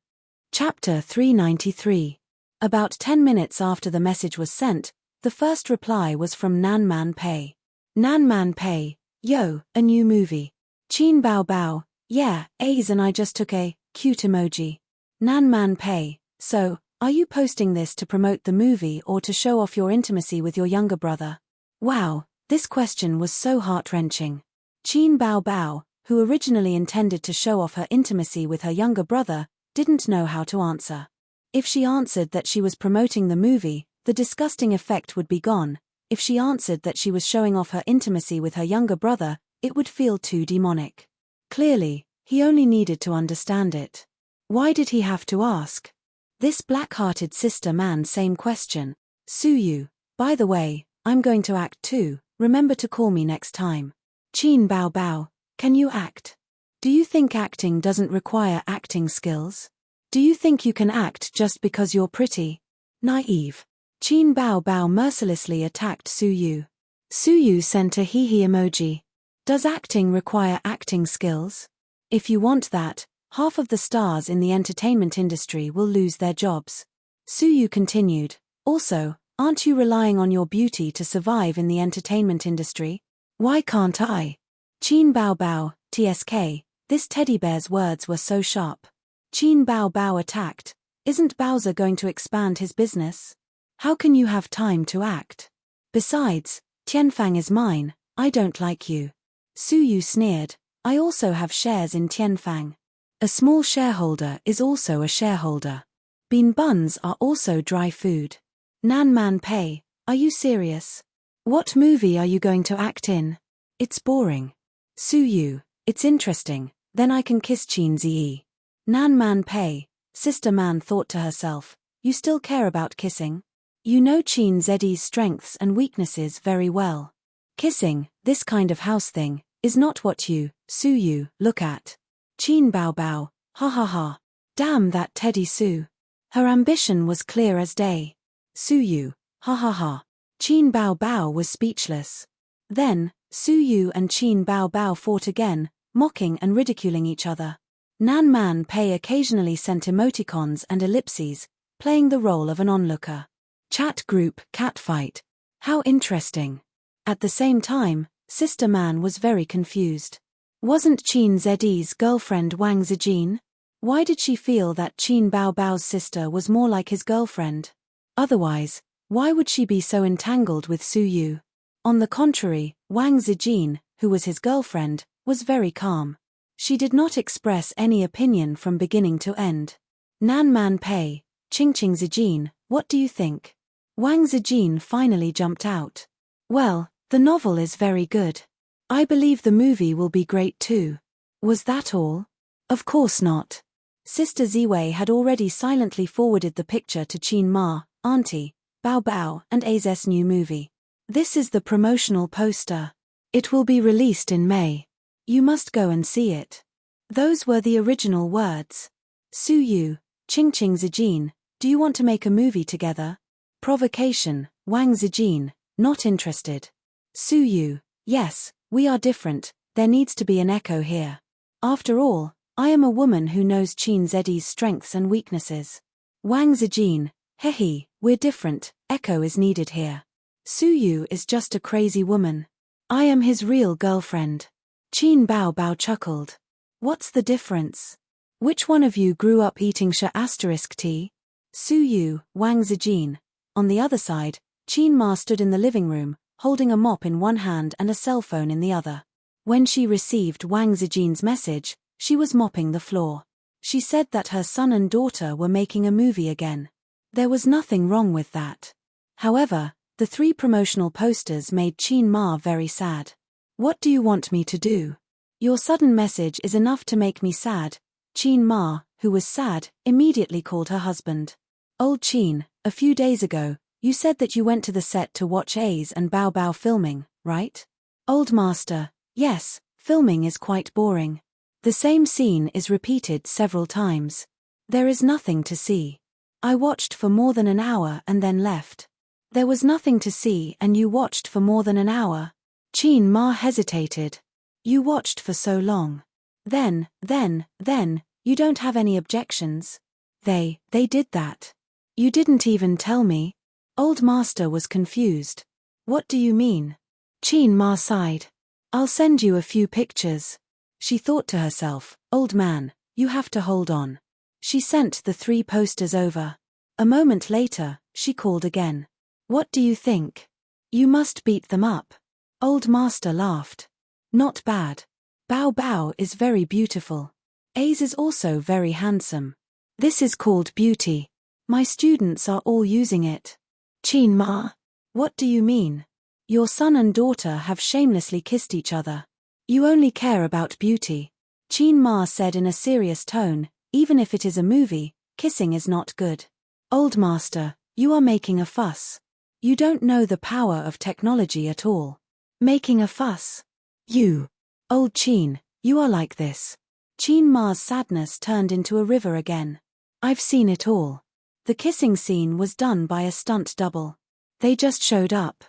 Chapter 393. About 10 minutes after the message was sent, the first reply was from Nan Man Pei. Nan Man Pei, "Yo, a new movie." Qin Baobao, "Yeah, A's and I just took a cute emoji." Nan Man Pei, "So, are you posting this to promote the movie or to show off your intimacy with your younger brother?" Wow, this question was so heart-wrenching. Qin Baobao, who originally intended to show off her intimacy with her younger brother, didn't know how to answer. If she answered that she was promoting the movie, the disgusting effect would be gone. If she answered that she was showing off her intimacy with her younger brother, it would feel too demonic. Clearly, he only needed to understand it. Why did he have to ask? This black-hearted sister man, same question. "Su Yu, by the way, I'm going to act too, remember to call me next time." Qin Baobao, "Can you act?" Do you think acting doesn't require acting skills? Do you think you can act just because you're pretty? Naive. Qin Bao Bao mercilessly attacked Su Yu. Su Yu sent a hee-hee emoji. Does acting require acting skills? If you want that, half of the stars in the entertainment industry will lose their jobs. Su Yu continued, also, aren't you relying on your beauty to survive in the entertainment industry? Why can't I? Qin Bao Bao, TSK, this teddy bear's words were so sharp. Qin Bao Bao attacked, isn't Bowser going to expand his business? How can you have time to act? Besides, Tianfang is mine, I don't like you. Su Yu sneered, I also have shares in Tianfang. A small shareholder is also a shareholder. Bean buns are also dry food. Nan Man Pei, are you serious? What movie are you going to act in? It's boring. Su Yu, it's interesting, then I can kiss Qin Zi. Nan Man Pei, Sister Man thought to herself, you still care about kissing? You know Qin Zi's strengths and weaknesses very well. Kissing, this kind of house thing, is not what you, Su Yu, look at. Qin Bao Bao, ha ha ha. Damn that Teddy Su. Her ambition was clear as day. Su Yu, ha ha ha. Qin Bao Bao was speechless. Then, Su Yu and Qin Bao Bao fought again, mocking and ridiculing each other. Nan Man Pei occasionally sent emoticons and ellipses, playing the role of an onlooker. Chat group catfight. How interesting. At the same time, Sister Man was very confused. Wasn't Qin Zi's girlfriend Wang Zijin? Why did she feel that Qin Bao Bao's sister was more like his girlfriend? Otherwise, why would she be so entangled with Su Yu? On the contrary, Wang Zijin, who was his girlfriend, was very calm. She did not express any opinion from beginning to end. Nan Man Pei, Qing Zijin, what do you think? Wang Zijin finally jumped out. Well, the novel is very good. I believe the movie will be great too. Was that all? Of course not. Sister Ziwei had already silently forwarded the picture to Qin Ma, Auntie, Bao Bao and A's new movie. This is the promotional poster. It will be released in May. You must go and see it. Those were the original words. Su Yu, Qing Zijin, do you want to make a movie together? Provocation, Wang Zijin, not interested. Su Yu, yes, we are different, there needs to be an echo here. After all, I am a woman who knows Qin Zi's strengths and weaknesses. Wang Zijin, hehe, we're different, echo is needed here. Su Yu is just a crazy woman. I am his real girlfriend. Qin Bao Bao chuckled. What's the difference? Which one of you grew up eating tea? Su Yu, Wang Zijin. On the other side, Qin Ma stood in the living room, holding a mop in one hand and a cell phone in the other. When she received Wang Zijin's message, she was mopping the floor. She said that her son and daughter were making a movie again. There was nothing wrong with that. However, the 3 promotional posters made Qin Ma very sad. What do you want me to do? Your sudden message is enough to make me sad. Qin Ma, who was sad, immediately called her husband. Old Qin, a few days ago, you said that you went to the set to watch A's and Bao Bao filming, right? Old Master, yes, filming is quite boring. The same scene is repeated several times. There is nothing to see. I watched for more than an hour and then left. There was nothing to see and you watched for more than an hour. Qin Ma hesitated. You watched for so long. Then, you don't have any objections? They did that. You didn't even tell me. Old Master was confused. What do you mean? Qin Ma sighed. I'll send you a few pictures. She thought to herself, old man, you have to hold on. She sent the 3 posters over. A moment later, she called again. What do you think? You must beat them up. Old Master laughed. Not bad. Bao Bao is very beautiful. A's is also very handsome. This is called beauty. My students are all using it. Qin Ma. What do you mean? Your son and daughter have shamelessly kissed each other. You only care about beauty. Qin Ma said in a serious tone, even if it is a movie, kissing is not good. Old Master, you are making a fuss. You don't know the power of technology at all. Making a fuss? You. Old Qin, you are like this. Qin Ma's sadness turned into a river again. I've seen it all. The kissing scene was done by a stunt double. They just showed up.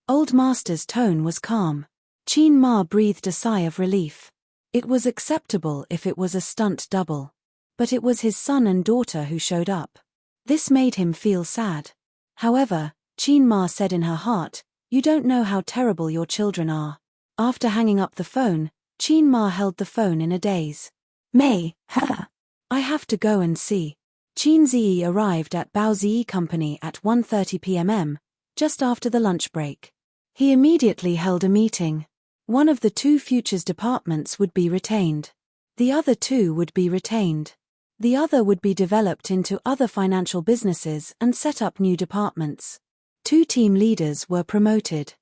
Old Master's tone was calm. Qin Ma breathed a sigh of relief. It was acceptable if it was a stunt double. But it was his son and daughter who showed up. This made him feel sad. However, Qin Ma said in her heart, "You don't know how terrible your children are." After hanging up the phone, Qin Ma held the phone in a daze. "May, I have to go and see." Qin Ziyi arrived at Bao Ziyi Company at 1:30 p.m., just after the lunch break. He immediately held a meeting. One of the two futures departments would be retained. The other two would be retained. The other would be developed into other financial businesses and set up new departments. Two team leaders were promoted.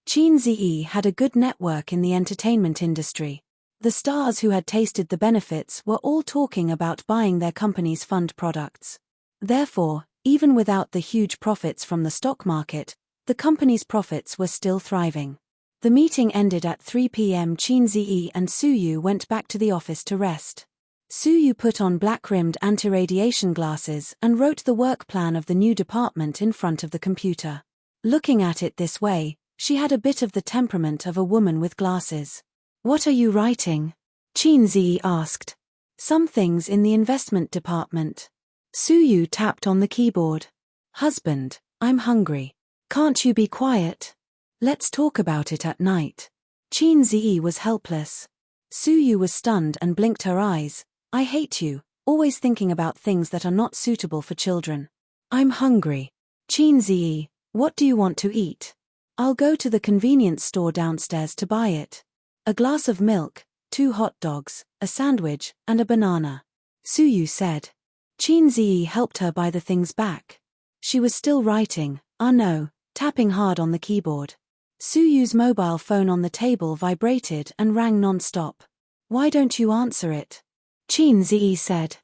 Qin Ziyi had a good network in the entertainment industry. The stars who had tasted the benefits were all talking about buying their company's fund products. Therefore, even without the huge profits from the stock market, the company's profits were still thriving. The meeting ended at 3 p.m. Qin Ziyi and Suyu went back to the office to rest. Suyu put on black-rimmed anti-radiation glasses and wrote the work plan of the new department in front of the computer. Looking at it this way, she had a bit of the temperament of a woman with glasses. "What are you writing?" Qin Ziyi asked. "Some things in the investment department." Suyu tapped on the keyboard. "Husband, I'm hungry. Can't you be quiet? Let's talk about it at night." Qin Ziyi was helpless. Suyu was stunned and blinked her eyes. "I hate you, always thinking about things that are not suitable for children." "I'm hungry." "Qin Ziyi, what do you want to eat?" "I'll go to the convenience store downstairs to buy it. A glass of milk, 2 hot dogs, a sandwich, and a banana," Suyu said. Qin Ziyi helped her buy the things back. She was still writing, no, tapping hard on the keyboard. Suyu's mobile phone on the table vibrated and rang non-stop. "Why don't you answer it?" Qin Ziyi said.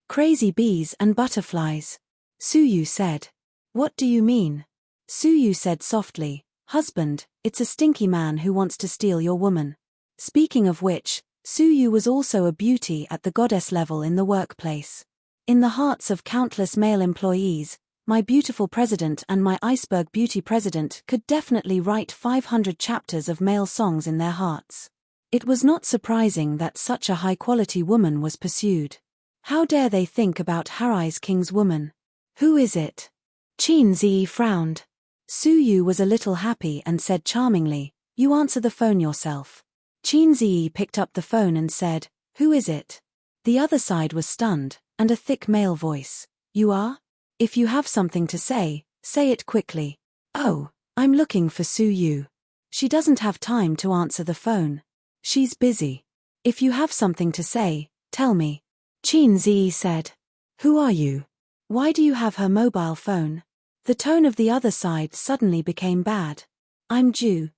"Crazy bees and butterflies," Suyu said. "What do you mean?" Suyu said softly, "Husband, it's a stinky man who wants to steal your woman." Speaking of which, Suyu was also a beauty at the goddess level in the workplace. In the hearts of countless male employees, my beautiful president and my iceberg beauty president could definitely write 500 chapters of male songs in their hearts. It was not surprising that such a high-quality woman was pursued. How dare they think about Harai's king's woman? "Who is it?" Qin Ziyi frowned. Suyu was a little happy and said charmingly, "You answer the phone yourself." Qin Ziyi picked up the phone and said, "Who is it?" The other side was stunned, and a thick male voice. "You are? If you have something to say it quickly." "Oh, I'm looking for Suyu. She doesn't have time to answer the phone. She's busy. If you have something to say, tell me." Qin Ziyi said. "Who are you? Why do you have her mobile phone?" The tone of the other side suddenly became bad. "I'm Ju,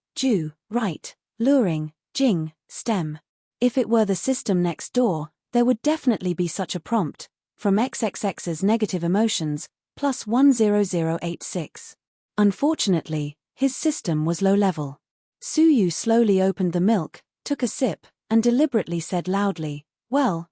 right, luring, Jing, stem. If it were the system next door, there would definitely be such a prompt, from XXX's negative emotions, plus 10086. Unfortunately, his system was low level. Suyu slowly opened the milk, took a sip, and deliberately said loudly, well,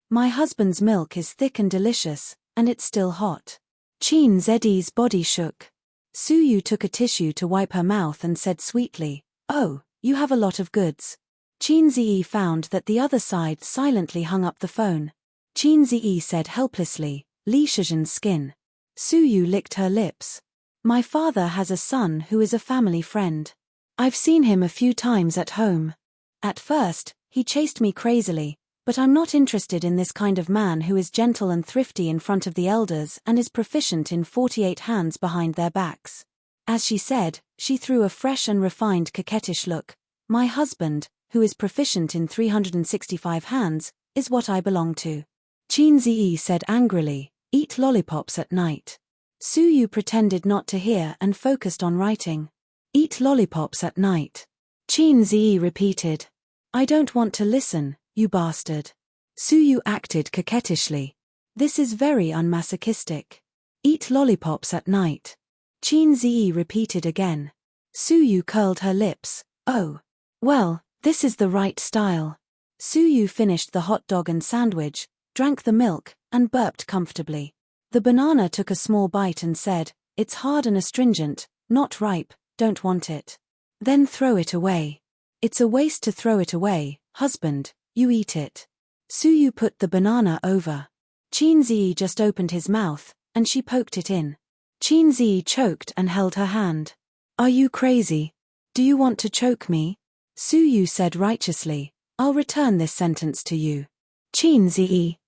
my husband's milk is thick and delicious, and it's still hot." Qin Ziyi's body shook. Suyu took a tissue to wipe her mouth and said sweetly, "Oh, you have a lot of goods." Qin Ziyi found that the other side silently hung up the phone. Qin Ziyi said helplessly, "Li Shizhen's skin." Suyu licked her lips. "My father has a son who is a family friend. I've seen him a few times at home. At first, he chased me crazily, but I'm not interested in this kind of man who is gentle and thrifty in front of the elders and is proficient in 48 hands behind their backs." As she said, she threw a fresh and refined coquettish look. "My husband, who is proficient in 365 hands, is what I belong to." Qin Ziyi said angrily, "Eat lollipops at night." Suyu pretended not to hear and focused on writing. "Eat lollipops at night." Qin Ziyi repeated. "I don't want to listen, you bastard." Suyu acted coquettishly. "This is very unmasochistic. Eat lollipops at night." Qin Ziyi repeated again. Suyu curled her lips. "Oh. Well, this is the right style. Suyu finished the hot dog and sandwich, drank the milk, and burped comfortably. The banana took a small bite and said, "It's hard and astringent, not ripe, don't want it." "Then throw it away." "It's a waste to throw it away, husband, you eat it." Suyu put the banana over. Qinzi just opened his mouth, and she poked it in. Qinzi choked and held her hand. "Are you crazy? Do you want to choke me?" Suyu said righteously, "I'll return this sentence to you." Qinzi.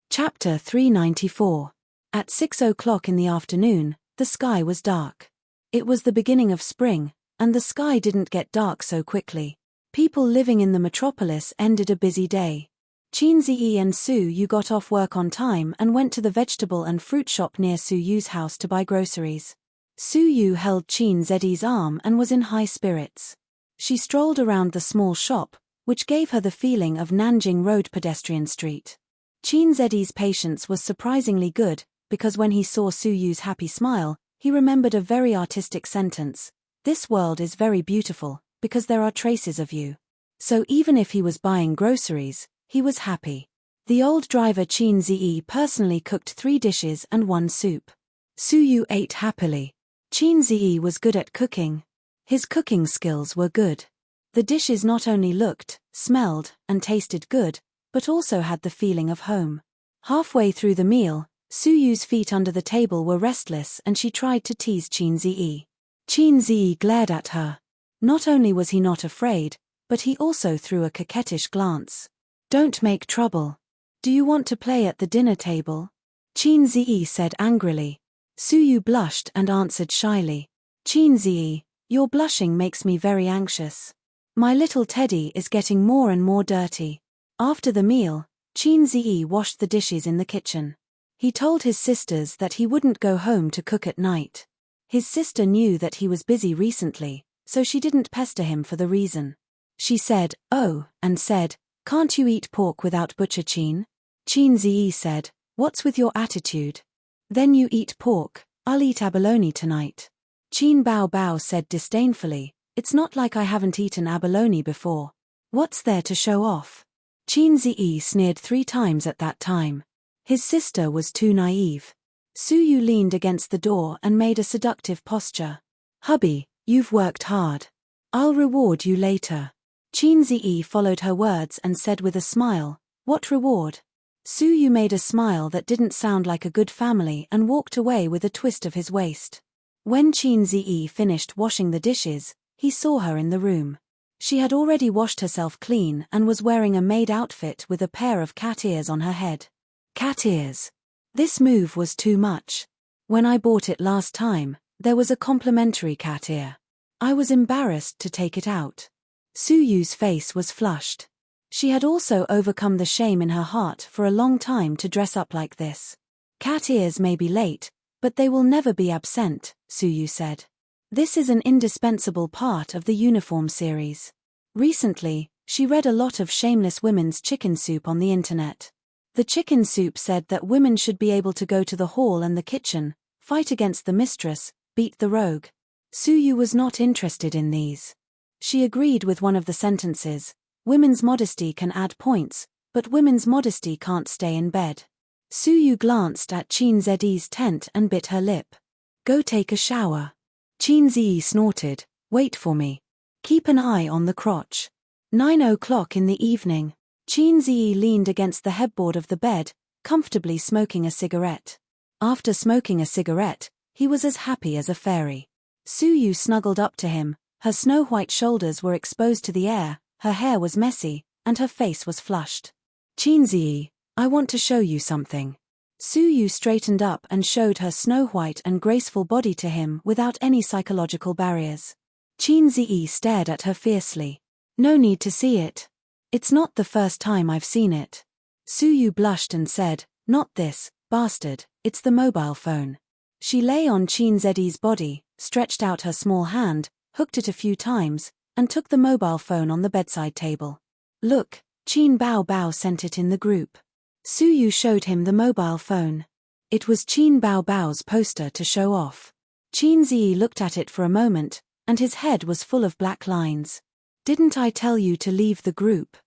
Chapter 394. At 6 o'clock in the afternoon, the sky was dark. It was the beginning of spring, and the sky didn't get dark so quickly. People living in the metropolis ended a busy day. Qinzi and Suyu got off work on time and went to the vegetable and fruit shop near Suyu's house to buy groceries. Suyu held Qinzi's arm and was in high spirits. She strolled around the small shop, which gave her the feeling of Nanjing Road pedestrian street. Qinzi's patience was surprisingly good, because when he saw Suyu's happy smile, he remembered a very artistic sentence: "This world is very beautiful, because there are traces of you." So even if he was buying groceries, he was happy. The old driver Qinzi personally cooked 3 dishes and 1 soup. Suyu ate happily. Qinzi was good at cooking. His cooking skills were good. The dishes not only looked, smelled, and tasted good, but also had the feeling of home. Halfway through the meal, Suyu's feet under the table were restless and she tried to tease Qinzi. Qinzi glared at her. Not only was he not afraid, but he also threw a coquettish glance. "Don't make trouble. Do you want to play at the dinner table?" Qinzi said angrily. Suyu blushed and answered shyly. "Qinzi, your blushing makes me very anxious. My little teddy is getting more and more dirty." After the meal, Qinzi washed the dishes in the kitchen. He told his sisters that he wouldn't go home to cook at night. His sister knew that he was busy recently, so she didn't pester him for the reason. She said, "Oh," and said, "Can't you eat pork without butcher, Qin?" Qinzi said, "What's with your attitude? Then you eat pork, I'll eat abalone tonight." Qin Bao Bao said disdainfully, "It's not like I haven't eaten abalone before. What's there to show off?" Qinzi sneered 3 times at that time. His sister was too naive. Suyu leaned against the door and made a seductive posture. "Hubby, you've worked hard. I'll reward you later." Qinzi followed her words and said with a smile, "What reward?" Suyu made a smile that didn't sound like a good family and walked away with a twist of his waist. When Qinzi finished washing the dishes, he saw her in the room. She had already washed herself clean and was wearing a maid outfit with a pair of cat ears on her head. Cat ears. This move was too much. When I bought it last time, there was a complimentary cat ear. I was embarrassed to take it out. Suyu's face was flushed. She had also overcome the shame in her heart for a long time to dress up like this. "Cat ears may be late, but they will never be absent," Suyu said. This is an indispensable part of the uniform series. Recently, she read a lot of shameless women's chicken soup on the internet. The chicken soup said that women should be able to go to the hall and the kitchen, fight against the mistress, beat the rogue. Suyu was not interested in these. She agreed with one of the sentences: "Women's modesty can add points, but women's modesty can't stay in bed." Suyu glanced at Qinzi's tent and bit her lip. "Go take a shower." Qinzi snorted, "Wait for me. Keep an eye on the crotch." 9 o'clock in the evening. Qinzi leaned against the headboard of the bed, comfortably smoking a cigarette. After smoking a cigarette, he was as happy as a fairy. Suyu snuggled up to him, her snow-white shoulders were exposed to the air, her hair was messy, and her face was flushed. "Qinzi, I want to show you something." Suyu straightened up and showed her snow-white and graceful body to him without any psychological barriers. Qinzi stared at her fiercely. "No need to see it. It's not the first time I've seen it." Suyu blushed and said, "Not this, bastard, it's the mobile phone." She lay on Qinzi's body, stretched out her small hand, hooked it a few times, and took the mobile phone on the bedside table. "Look, Qin Bao Bao sent it in the group." Suyu showed him the mobile phone. It was Qin Bao Bao's poster to show off. Qinzi looked at it for a moment, and his head was full of black lines. "Didn't I tell you to leave the group?"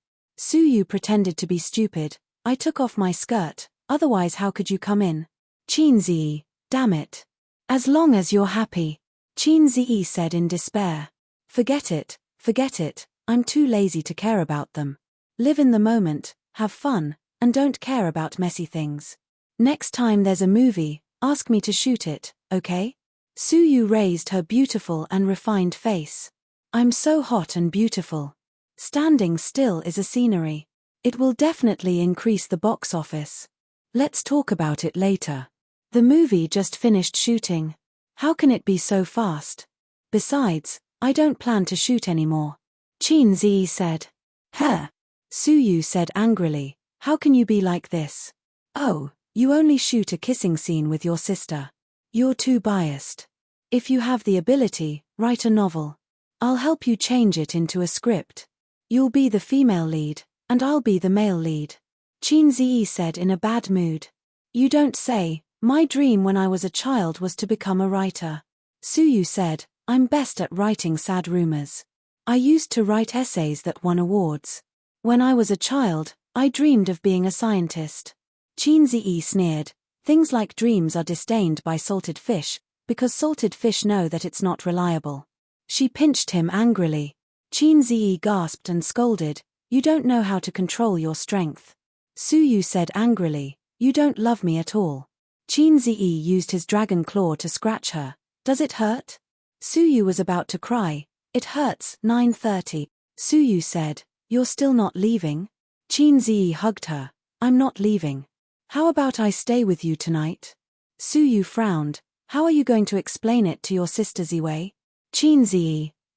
Suyu pretended to be stupid. I took off my skirt, otherwise how could you come in? Qin damn it. As long as you're happy. Qin said in despair. Forget it, I'm too lazy to care about them. Live in the moment, have fun, and don't care about messy things. Next time there's a movie, ask me to shoot it, okay? Suyu raised her beautiful and refined face. I'm so hot and beautiful. Standing still is a scenery. It will definitely increase the box office. Let's talk about it later. The movie just finished shooting. How can it be so fast? Besides, I don't plan to shoot anymore. Qin said. Huh? Suyu said angrily. How can you be like this? Oh, you only shoot a kissing scene with your sister. You're too biased. If you have the ability, write a novel. I'll help you change it into a script. You'll be the female lead, and I'll be the male lead. Qin said in a bad mood. You don't say. My dream when I was a child was to become a writer. Suyu said, I'm best at writing sad rumors. I used to write essays that won awards. When I was a child, I dreamed of being a scientist. Qin sneered. Things like dreams are disdained by salted fish, because salted fish know that it's not reliable. She pinched him angrily. Qin gasped and scolded, You don't know how to control your strength. Suyu said angrily, You don't love me at all. Qin used his dragon claw to scratch her. Does it hurt? Suyu was about to cry. It hurts. 9:30. Suyu said, You're still not leaving? Qin hugged her. I'm not leaving. How about I stay with you tonight? Suyu frowned. How are you going to explain it to your sister Ziwei? Qin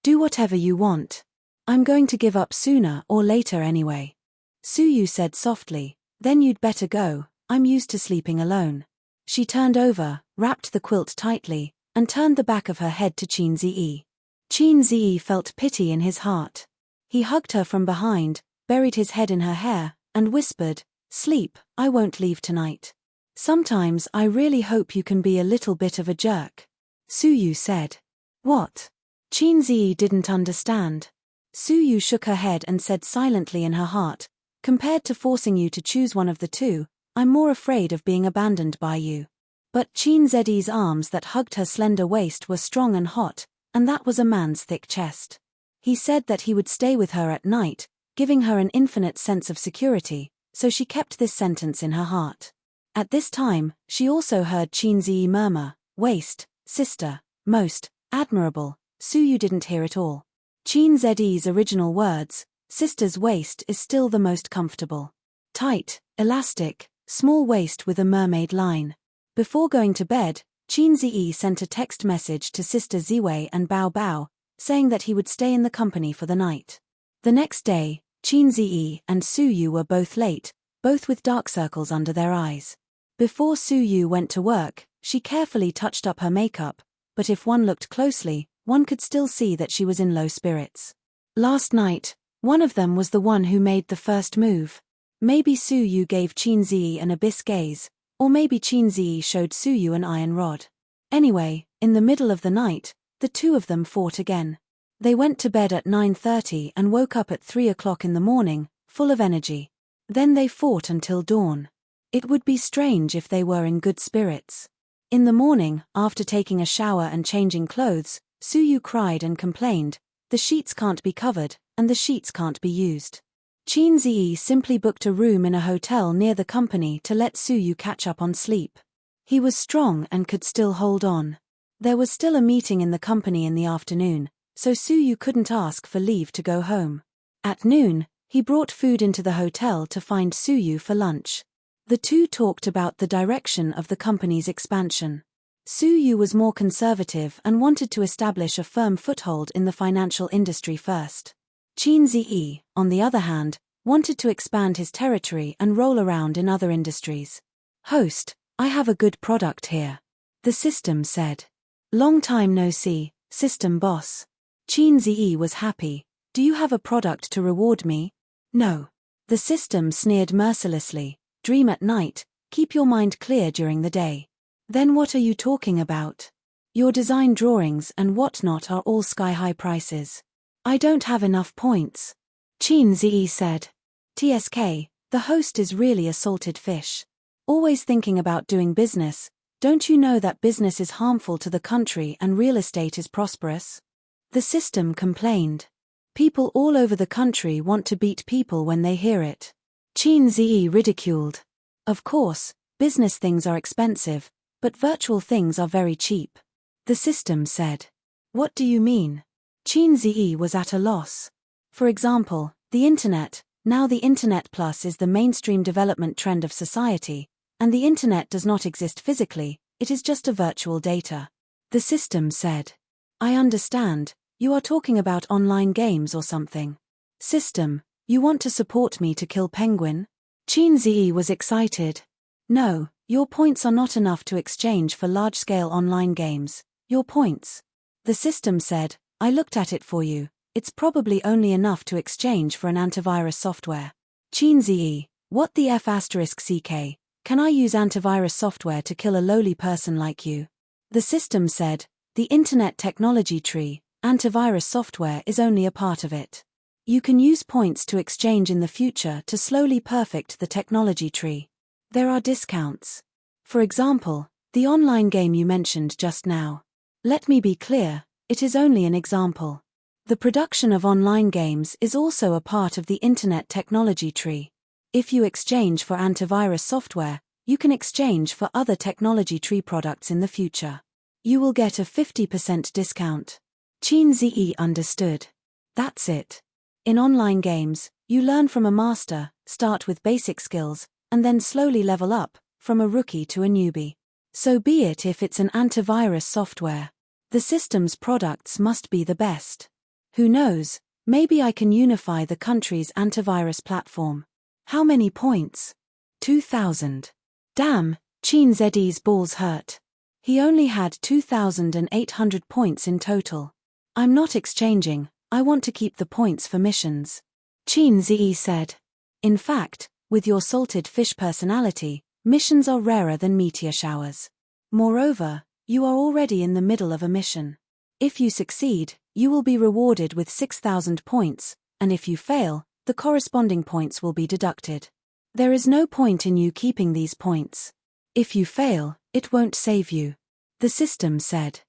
do whatever you want. I'm going to give up sooner or later anyway. Suyu said softly, Then you'd better go, I'm used to sleeping alone. She turned over, wrapped the quilt tightly, and turned the back of her head to Qin Zi. Qin Zi felt pity in his heart. He hugged her from behind, buried his head in her hair, and whispered, Sleep, I won't leave tonight. Sometimes I really hope you can be a little bit of a jerk. Suyu said. What? Qin Zi didn't understand. Suyu shook her head and said silently in her heart, Compared to forcing you to choose one of the two, I'm more afraid of being abandoned by you. But Qin Zi's arms that hugged her slender waist were strong and hot, and that was a man's thick chest. He said that he would stay with her at night, giving her an infinite sense of security, so she kept this sentence in her heart. At this time, she also heard Qin Zi murmur, Waist, sister, most, admirable. Suyu didn't hear it all. Qin Zi's original words, sister's waist is still the most comfortable. Tight, elastic, small waist with a mermaid line. Before going to bed, Qin Zi sent a text message to Sister Ziwei and Bao Bao, saying that he would stay in the company for the night. The next day, Qin Zi and Suyu were both late, both with dark circles under their eyes. Before Suyu went to work, she carefully touched up her makeup, but if one looked closely, one could still see that she was in low spirits. Last night, one of them was the one who made the first move. Maybe Suyu gave Qin Zi an abyss gaze, or maybe Qin Zi showed Suyu an iron rod. Anyway, in the middle of the night, the two of them fought again. They went to bed at 9:30 and woke up at 3 o'clock in the morning, full of energy. Then they fought until dawn. It would be strange if they were in good spirits. In the morning, after taking a shower and changing clothes, Suyu cried and complained, the sheets can't be covered, and the sheets can't be used. Qin Zi simply booked a room in a hotel near the company to let Suyu catch up on sleep. He was strong and could still hold on. There was still a meeting in the company in the afternoon, so Suyu couldn't ask for leave to go home. At noon, he brought food into the hotel to find Suyu for lunch. The two talked about the direction of the company's expansion. Suyu was more conservative and wanted to establish a firm foothold in the financial industry first. Qin Zi, on the other hand, wanted to expand his territory and roll around in other industries. Host, I have a good product here. The system said. Long time no see, system boss. Qin Zi was happy. Do you have a product to reward me? No. The system sneered mercilessly. Dream at night, keep your mind clear during the day. Then what are you talking about? Your design drawings and whatnot are all sky-high prices. I don't have enough points. Qin Zi said. TSK, the host is really a salted fish. Always thinking about doing business. Don't you know that business is harmful to the country and real estate is prosperous? The system complained. People all over the country want to beat people when they hear it. Qin Zi ridiculed. Of course, business things are expensive, but virtual things are very cheap. The system said. What do you mean? Qin Zi was at a loss. For example, the internet. Now the internet plus is the mainstream development trend of society, and the internet does not exist physically, it is just a virtual data. The system said. I understand, you are talking about online games or something. System, you want to support me to kill Penguin? Qin Zi was excited. No, your points are not enough to exchange for large-scale online games. Your points. The system said, I looked at it for you. It's probably only enough to exchange for an antivirus software. Qin Zi, what the F***CK, can I use antivirus software to kill a lowly person like you? The system said, the Internet technology tree, antivirus software is only a part of it. You can use points to exchange in the future to slowly perfect the technology tree. There are discounts. For example, the online game you mentioned just now. Let me be clear, it is only an example. The production of online games is also a part of the Internet technology tree. If you exchange for antivirus software, you can exchange for other technology tree products in the future. You will get a 50% discount. Qin Zi understood. That's it. In online games, you learn from a master, start with basic skills, and then slowly level up, from a rookie to a newbie. So be it if it's an antivirus software. The system's products must be the best. Who knows, maybe I can unify the country's antivirus platform. How many points? 2,000. Damn, Qin Zi's balls hurt. He only had 2,800 points in total. I'm not exchanging, I want to keep the points for missions. Qin Zi said. In fact, with your salted fish personality, missions are rarer than meteor showers. Moreover, you are already in the middle of a mission. If you succeed, you will be rewarded with 6,000 points, and if you fail, the corresponding points will be deducted. There is no point in you keeping these points. If you fail, it won't save you. The system said.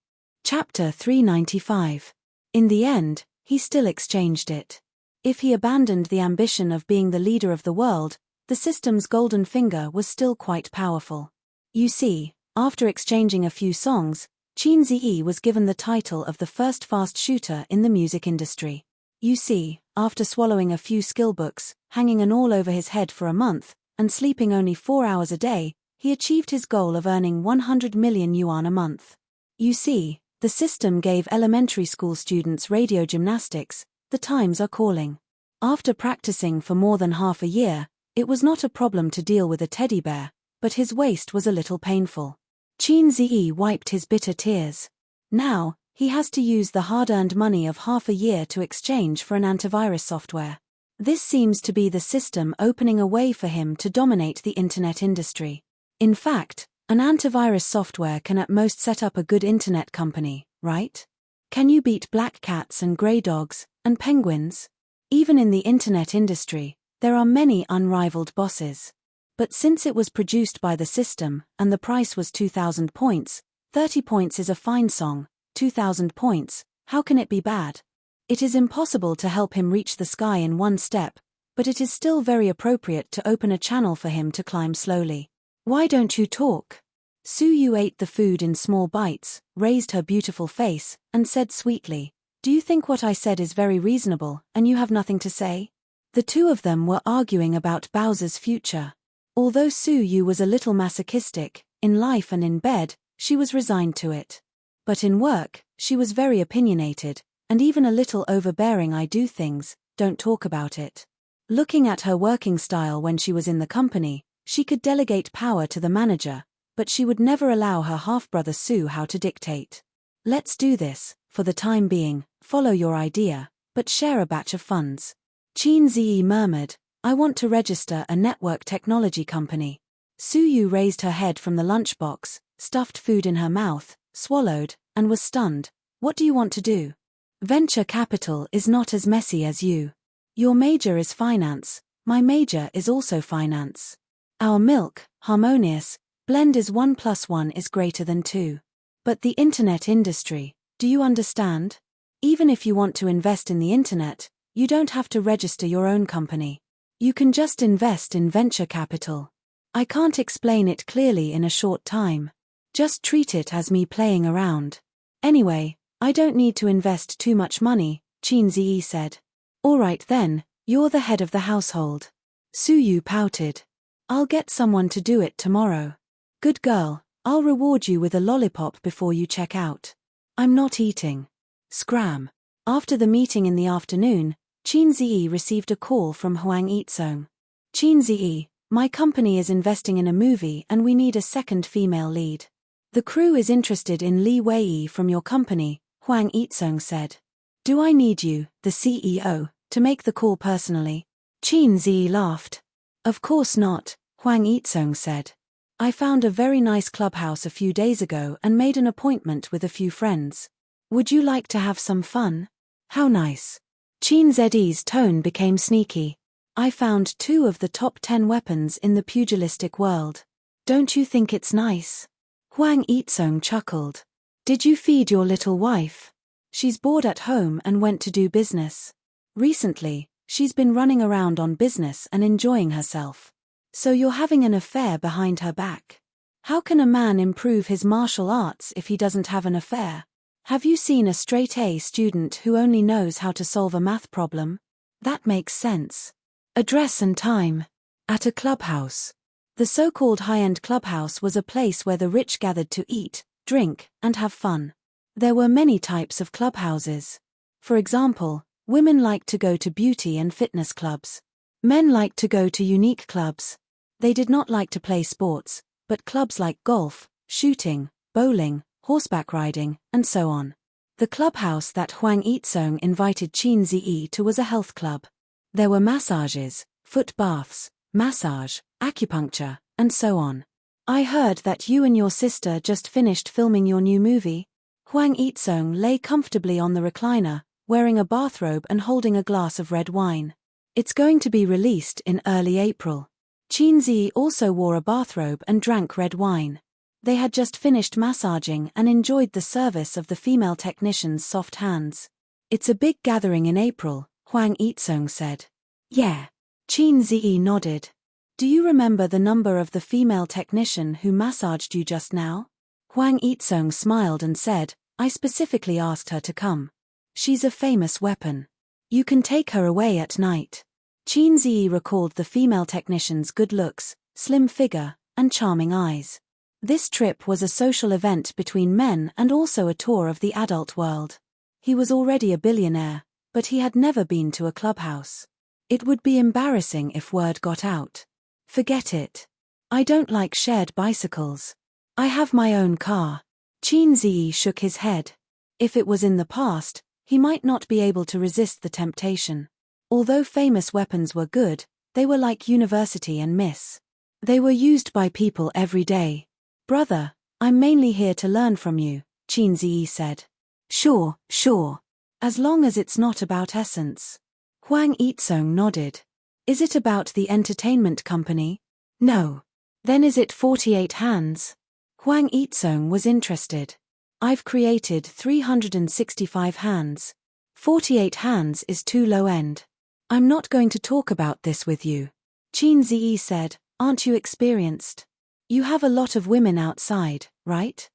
Chapter 395. In the end, he still exchanged it. If he abandoned the ambition of being the leader of the world, the system's golden finger was still quite powerful. You see, after exchanging a few songs, Qin Zi was given the title of the first fast shooter in the music industry. You see, after swallowing a few skill books, hanging an all over his head for a month, and sleeping only 4 hours a day, he achieved his goal of earning 100 million yuan a month. You see, the system gave elementary school students radio gymnastics, the times are calling. After practicing for more than half a year, it was not a problem to deal with a teddy bear, but his waist was a little painful. Qin Zi wiped his bitter tears. Now, he has to use the hard-earned money of half a year to exchange for an antivirus software. This seems to be the system opening a way for him to dominate the internet industry. In fact, an antivirus software can at most set up a good internet company, right? Can you beat black cats and grey dogs, and penguins? Even in the internet industry, there are many unrivaled bosses. But since it was produced by the system, and the price was 2,000 points, 30 points is a fine song, 2,000 points, how can it be bad? It is impossible to help him reach the sky in one step, but it is still very appropriate to open a channel for him to climb slowly. Why don't you talk? Su Yu ate the food in small bites, raised her beautiful face, and said sweetly, do you think what I said is very reasonable, and you have nothing to say? The two of them were arguing about Bowser's future. Although Su Yu was a little masochistic, in life and in bed, she was resigned to it. But in work, she was very opinionated, and even a little overbearing. I do things, don't talk about it. Looking at her working style when she was in the company, she could delegate power to the manager, but she would never allow her half-brother Su how to dictate. Let's do this, for the time being, follow your idea, but share a batch of funds. Qin Zi murmured, I want to register a network technology company. Su Yu raised her head from the lunchbox, stuffed food in her mouth, swallowed, and was stunned. What do you want to do? Venture capital is not as messy as you. Your major is finance, My major is also finance. Our milk, harmonious, blend is 1 plus 1 is greater than 2. But the internet industry, do you understand? Even if you want to invest in the internet, you don't have to register your own company. You can just invest in venture capital. I can't explain it clearly in a short time. Just treat it as me playing around. Anyway, I don't need to invest too much money, Qinziyi said. All right then, you're the head of the household. Suyu pouted. I'll get someone to do it tomorrow. Good girl, I'll reward you with a lollipop before you check out. I'm not eating. Scram. After the meeting in the afternoon, Qinziyi received a call from Huang Yizong. Qinziyi, my company is investing in a movie and we need a second female lead. The crew is interested in Li Weiyi from your company, Huang Yizong said. Do I need you, the CEO, to make the call personally? Qinziyi laughed. Of course not, Huang Yizong said. I found a very nice clubhouse a few days ago and made an appointment with a few friends. Would you like to have some fun? How nice. Qinziyi's tone became sneaky. I found 2 of the top 10 weapons in the pugilistic world. Don't you think it's nice? Huang Yizong chuckled. Did you feed your little wife? She's bored at home and went to do business. Recently, she's been running around on business and enjoying herself. So you're having an affair behind her back. How can a man improve his martial arts if he doesn't have an affair? Have you seen a straight-A student who only knows how to solve a math problem? That makes sense. Address and time. At a clubhouse. The so-called high-end clubhouse was a place where the rich gathered to eat, drink, and have fun. There were many types of clubhouses. For example, women liked to go to beauty and fitness clubs. Men liked to go to unique clubs. They did not like to play sports, but clubs like golf, shooting, bowling, horseback riding, and so on. The clubhouse that Huang Yizong invited Qinziyi to was a health club. There were massages, foot baths, massage, acupuncture, and so on. I heard that you and your sister just finished filming your new movie. Huang Yizong lay comfortably on the recliner, wearing a bathrobe and holding a glass of red wine. It's going to be released in early April. Qinziyi also wore a bathrobe and drank red wine. They had just finished massaging and enjoyed the service of the female technician's soft hands. It's a big gathering in April, Huang Yizong said. Yeah. Qinziyi nodded. Do you remember the number of the female technician who massaged you just now? Huang Yizong smiled and said, I specifically asked her to come. She's a famous weapon. You can take her away at night. Qinziyi recalled the female technician's good looks, slim figure, and charming eyes. This trip was a social event between men and also a tour of the adult world. He was already a billionaire, but he had never been to a clubhouse. It would be embarrassing if word got out. Forget it. I don't like shared bicycles. I have my own car. Qinziyi shook his head. If it was in the past, he might not be able to resist the temptation. Although famous weapons were good, they were like university and miss. They were used by people every day. Brother, I'm mainly here to learn from you, Qinziyi said. Sure. As long as it's not about essence. Huang Yizong nodded. Is it about the entertainment company? No. Then is it 48 hands? Huang Yizong was interested. I've created 365 hands. 48 hands is too low end. I'm not going to talk about this with you. Qinziyi said, aren't you experienced? You have a lot of women outside, right?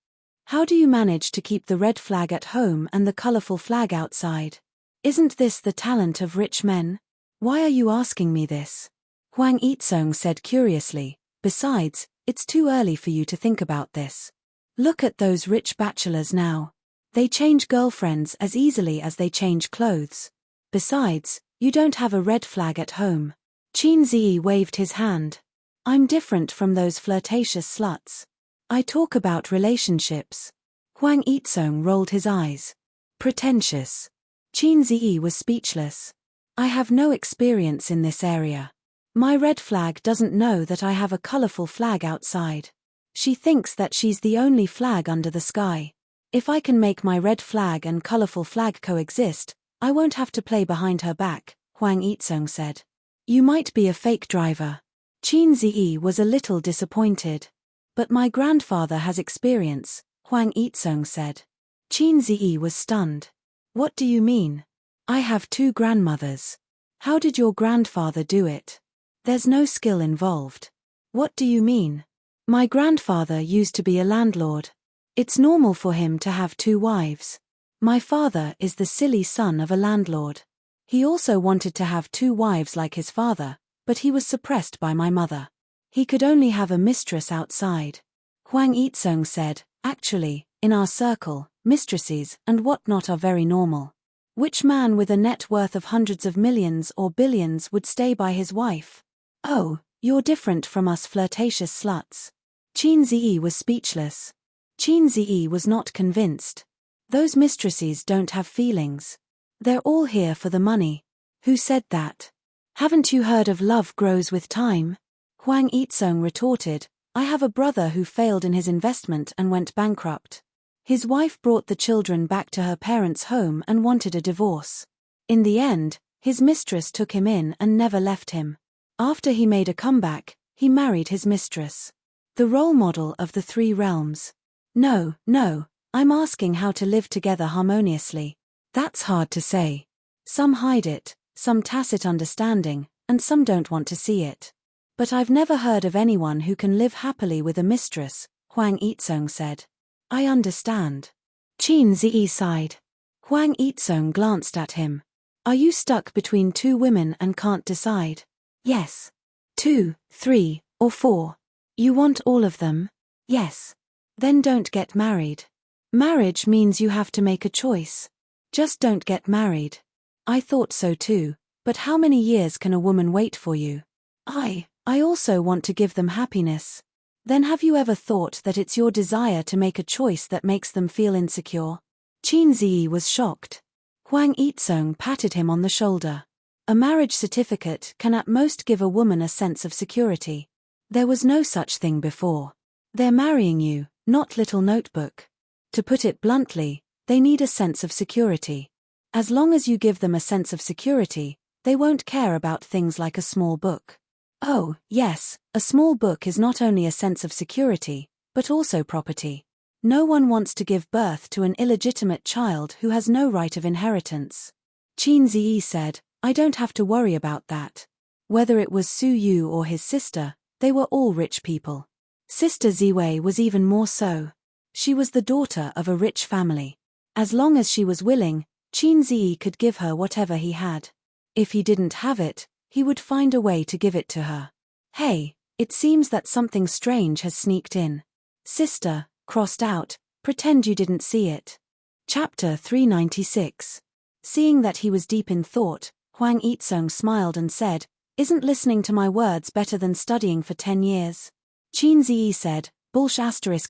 How do you manage to keep the red flag at home and the colorful flag outside? Isn't this the talent of rich men? Why are you asking me this? Huang Yizong said curiously, besides, it's too early for you to think about this. Look at those rich bachelors now. They change girlfriends as easily as they change clothes. Besides, you don't have a red flag at home. Qinziyi waved his hand. I'm different from those flirtatious sluts. I talk about relationships. Huang Yizong rolled his eyes. Pretentious. Qinziyi was speechless. I have no experience in this area. My red flag doesn't know that I have a colorful flag outside. She thinks that she's the only flag under the sky. If I can make my red flag and colorful flag coexist, I won't have to play behind her back, Huang Yizong said. You might be a fake driver. Qin Ziyi was a little disappointed. But my grandfather has experience, Huang Yizong said. Qin Ziyi was stunned. What do you mean? I have 2 grandmothers. How did your grandfather do it? There's no skill involved. What do you mean? My grandfather used to be a landlord. It's normal for him to have 2 wives. My father is the silly son of a landlord. He also wanted to have 2 wives like his father, but he was suppressed by my mother. He could only have a mistress outside. Huang Yizong said, actually, in our circle, mistresses and whatnot are very normal. Which man with a net worth of hundreds of millions or billions would stay by his wife? Oh, you're different from us flirtatious sluts. Qin Ziyi was speechless. Qin Ziyi was not convinced. Those mistresses don't have feelings. They're all here for the money. Who said that? Haven't you heard of love grows with time? Huang Yizong retorted, I have a brother who failed in his investment and went bankrupt. His wife brought the children back to her parents' home and wanted a divorce. In the end, his mistress took him in and never left him. After he made a comeback, he married his mistress. The role model of the 3 realms. No, I'm asking how to live together harmoniously. That's hard to say. Some hide it, some tacit understanding, and some don't want to see it. But I've never heard of anyone who can live happily with a mistress, Huang Yizong said. I understand. Qin Ziyi sighed. Huang Yizong glanced at him. Are you stuck between 2 women and can't decide? Yes. 2, 3, or 4. You want all of them? Yes. Then don't get married. Marriage means you have to make a choice. Just don't get married. I thought so too, but how many years can a woman wait for you? I also want to give them happiness. Then have you ever thought that it's your desire to make a choice that makes them feel insecure? Qin Ziyi was shocked. Huang Yizong patted him on the shoulder. A marriage certificate can at most give a woman a sense of security. There was no such thing before. They're marrying you, not little notebook. To put it bluntly, they need a sense of security. As long as you give them a sense of security, they won't care about things like a small book. Oh, yes, a small book is not only a sense of security, but also property. No one wants to give birth to an illegitimate child who has no right of inheritance. Qin Ziyi said, I don't have to worry about that. Whether it was Su Yu or his sister, they were all rich people. Sister Ziwei was even more so. She was the daughter of a rich family. As long as she was willing, Qin Ziyi could give her whatever he had. If he didn't have it, he would find a way to give it to her. Hey, it seems that something strange has sneaked in. Sister, crossed out, pretend you didn't see it. Chapter 396. Seeing that he was deep in thought, Huang Yizong smiled and said, Isn't listening to my words better than studying for 10 years? Qin Ziyi said,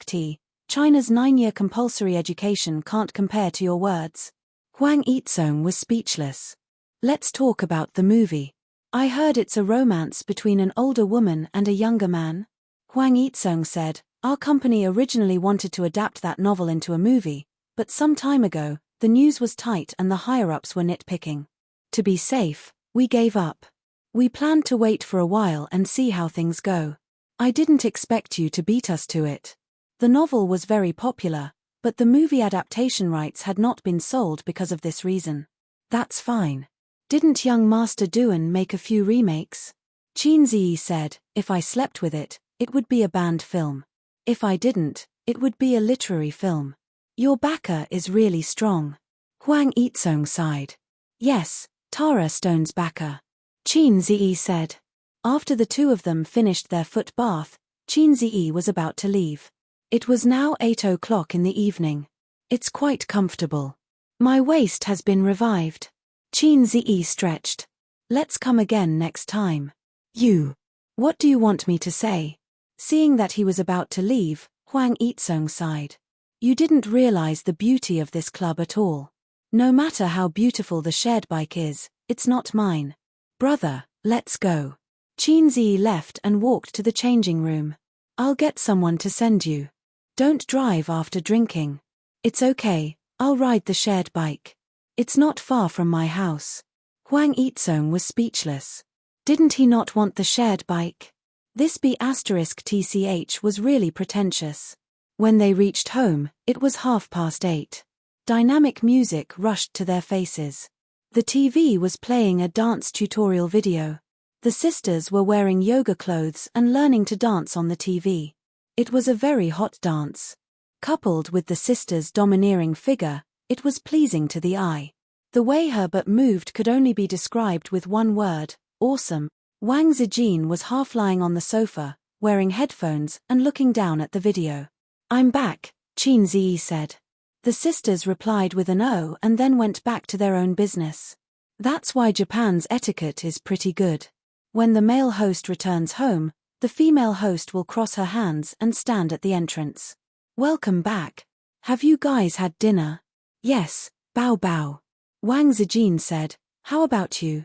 T. China's 9-year compulsory education can't compare to your words. Huang Yizong was speechless. Let's talk about the movie. I heard it's a romance between an older woman and a younger man. Huang Yizong said, Our company originally wanted to adapt that novel into a movie, but some time ago, the news was tight and the higher-ups were nitpicking. To be safe, we gave up. We planned to wait for a while and see how things go. I didn't expect you to beat us to it. The novel was very popular, but the movie adaptation rights had not been sold because of this reason. That's fine. Didn't young Master Duan make a few remakes? Qin Ziyi said, If I slept with it, it would be a banned film. If I didn't, it would be a literary film. Your backer is really strong. Huang Yizong sighed. Yes, Tara Stone's backer. Qin Ziyi said. After the 2 of them finished their foot bath, Qin Ziyi was about to leave. It was now 8 o'clock in the evening. It's quite comfortable. My waist has been revived. Qin Ziyi stretched. Let's come again next time. You. What do you want me to say? Seeing that he was about to leave, Huang Yizong sighed. You didn't realize the beauty of this club at all. No matter how beautiful the shared bike is, it's not mine. Brother, let's go. Qin Ziyi left and walked to the changing room. I'll get someone to send you. Don't drive after drinking. It's okay, I'll ride the shared bike. It's not far from my house. Huang Yizong was speechless. Didn't he not want the shared bike? This B*TCH was really pretentious. When they reached home, it was 8:30. Dynamic music rushed to their faces. The TV was playing a dance tutorial video. The sisters were wearing yoga clothes and learning to dance on the TV. It was a very hot dance. Coupled with the sisters' domineering figure, it was pleasing to the eye. The way Herbert moved could only be described with one word: awesome. Wang Zijin was half lying on the sofa, wearing headphones and looking down at the video. "I'm back," Qin Ziyi said. The sisters replied with an "oh" and then went back to their own business. That's why Japan's etiquette is pretty good. When the male host returns home, the female host will cross her hands and stand at the entrance. "Welcome back. Have you guys had dinner?" "Yes, Bao Bao." Wang Zijin said, "How about you?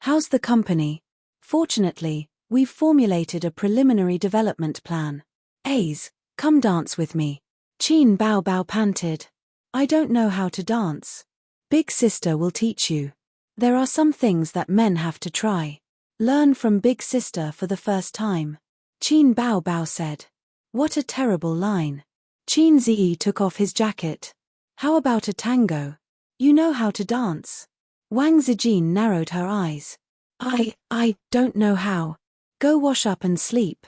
How's the company?" "Fortunately, we've formulated a preliminary development plan." "Ace, come dance with me." Qin Bao Bao panted. "I don't know how to dance." "Big sister will teach you. There are some things that men have to try. Learn from big sister for the first time." Qin Bao Bao said. "What a terrible line." Qin Ziyi took off his jacket. "How about a tango? You know how to dance." Wang Zijin narrowed her eyes. I don't know how. Go wash up and sleep."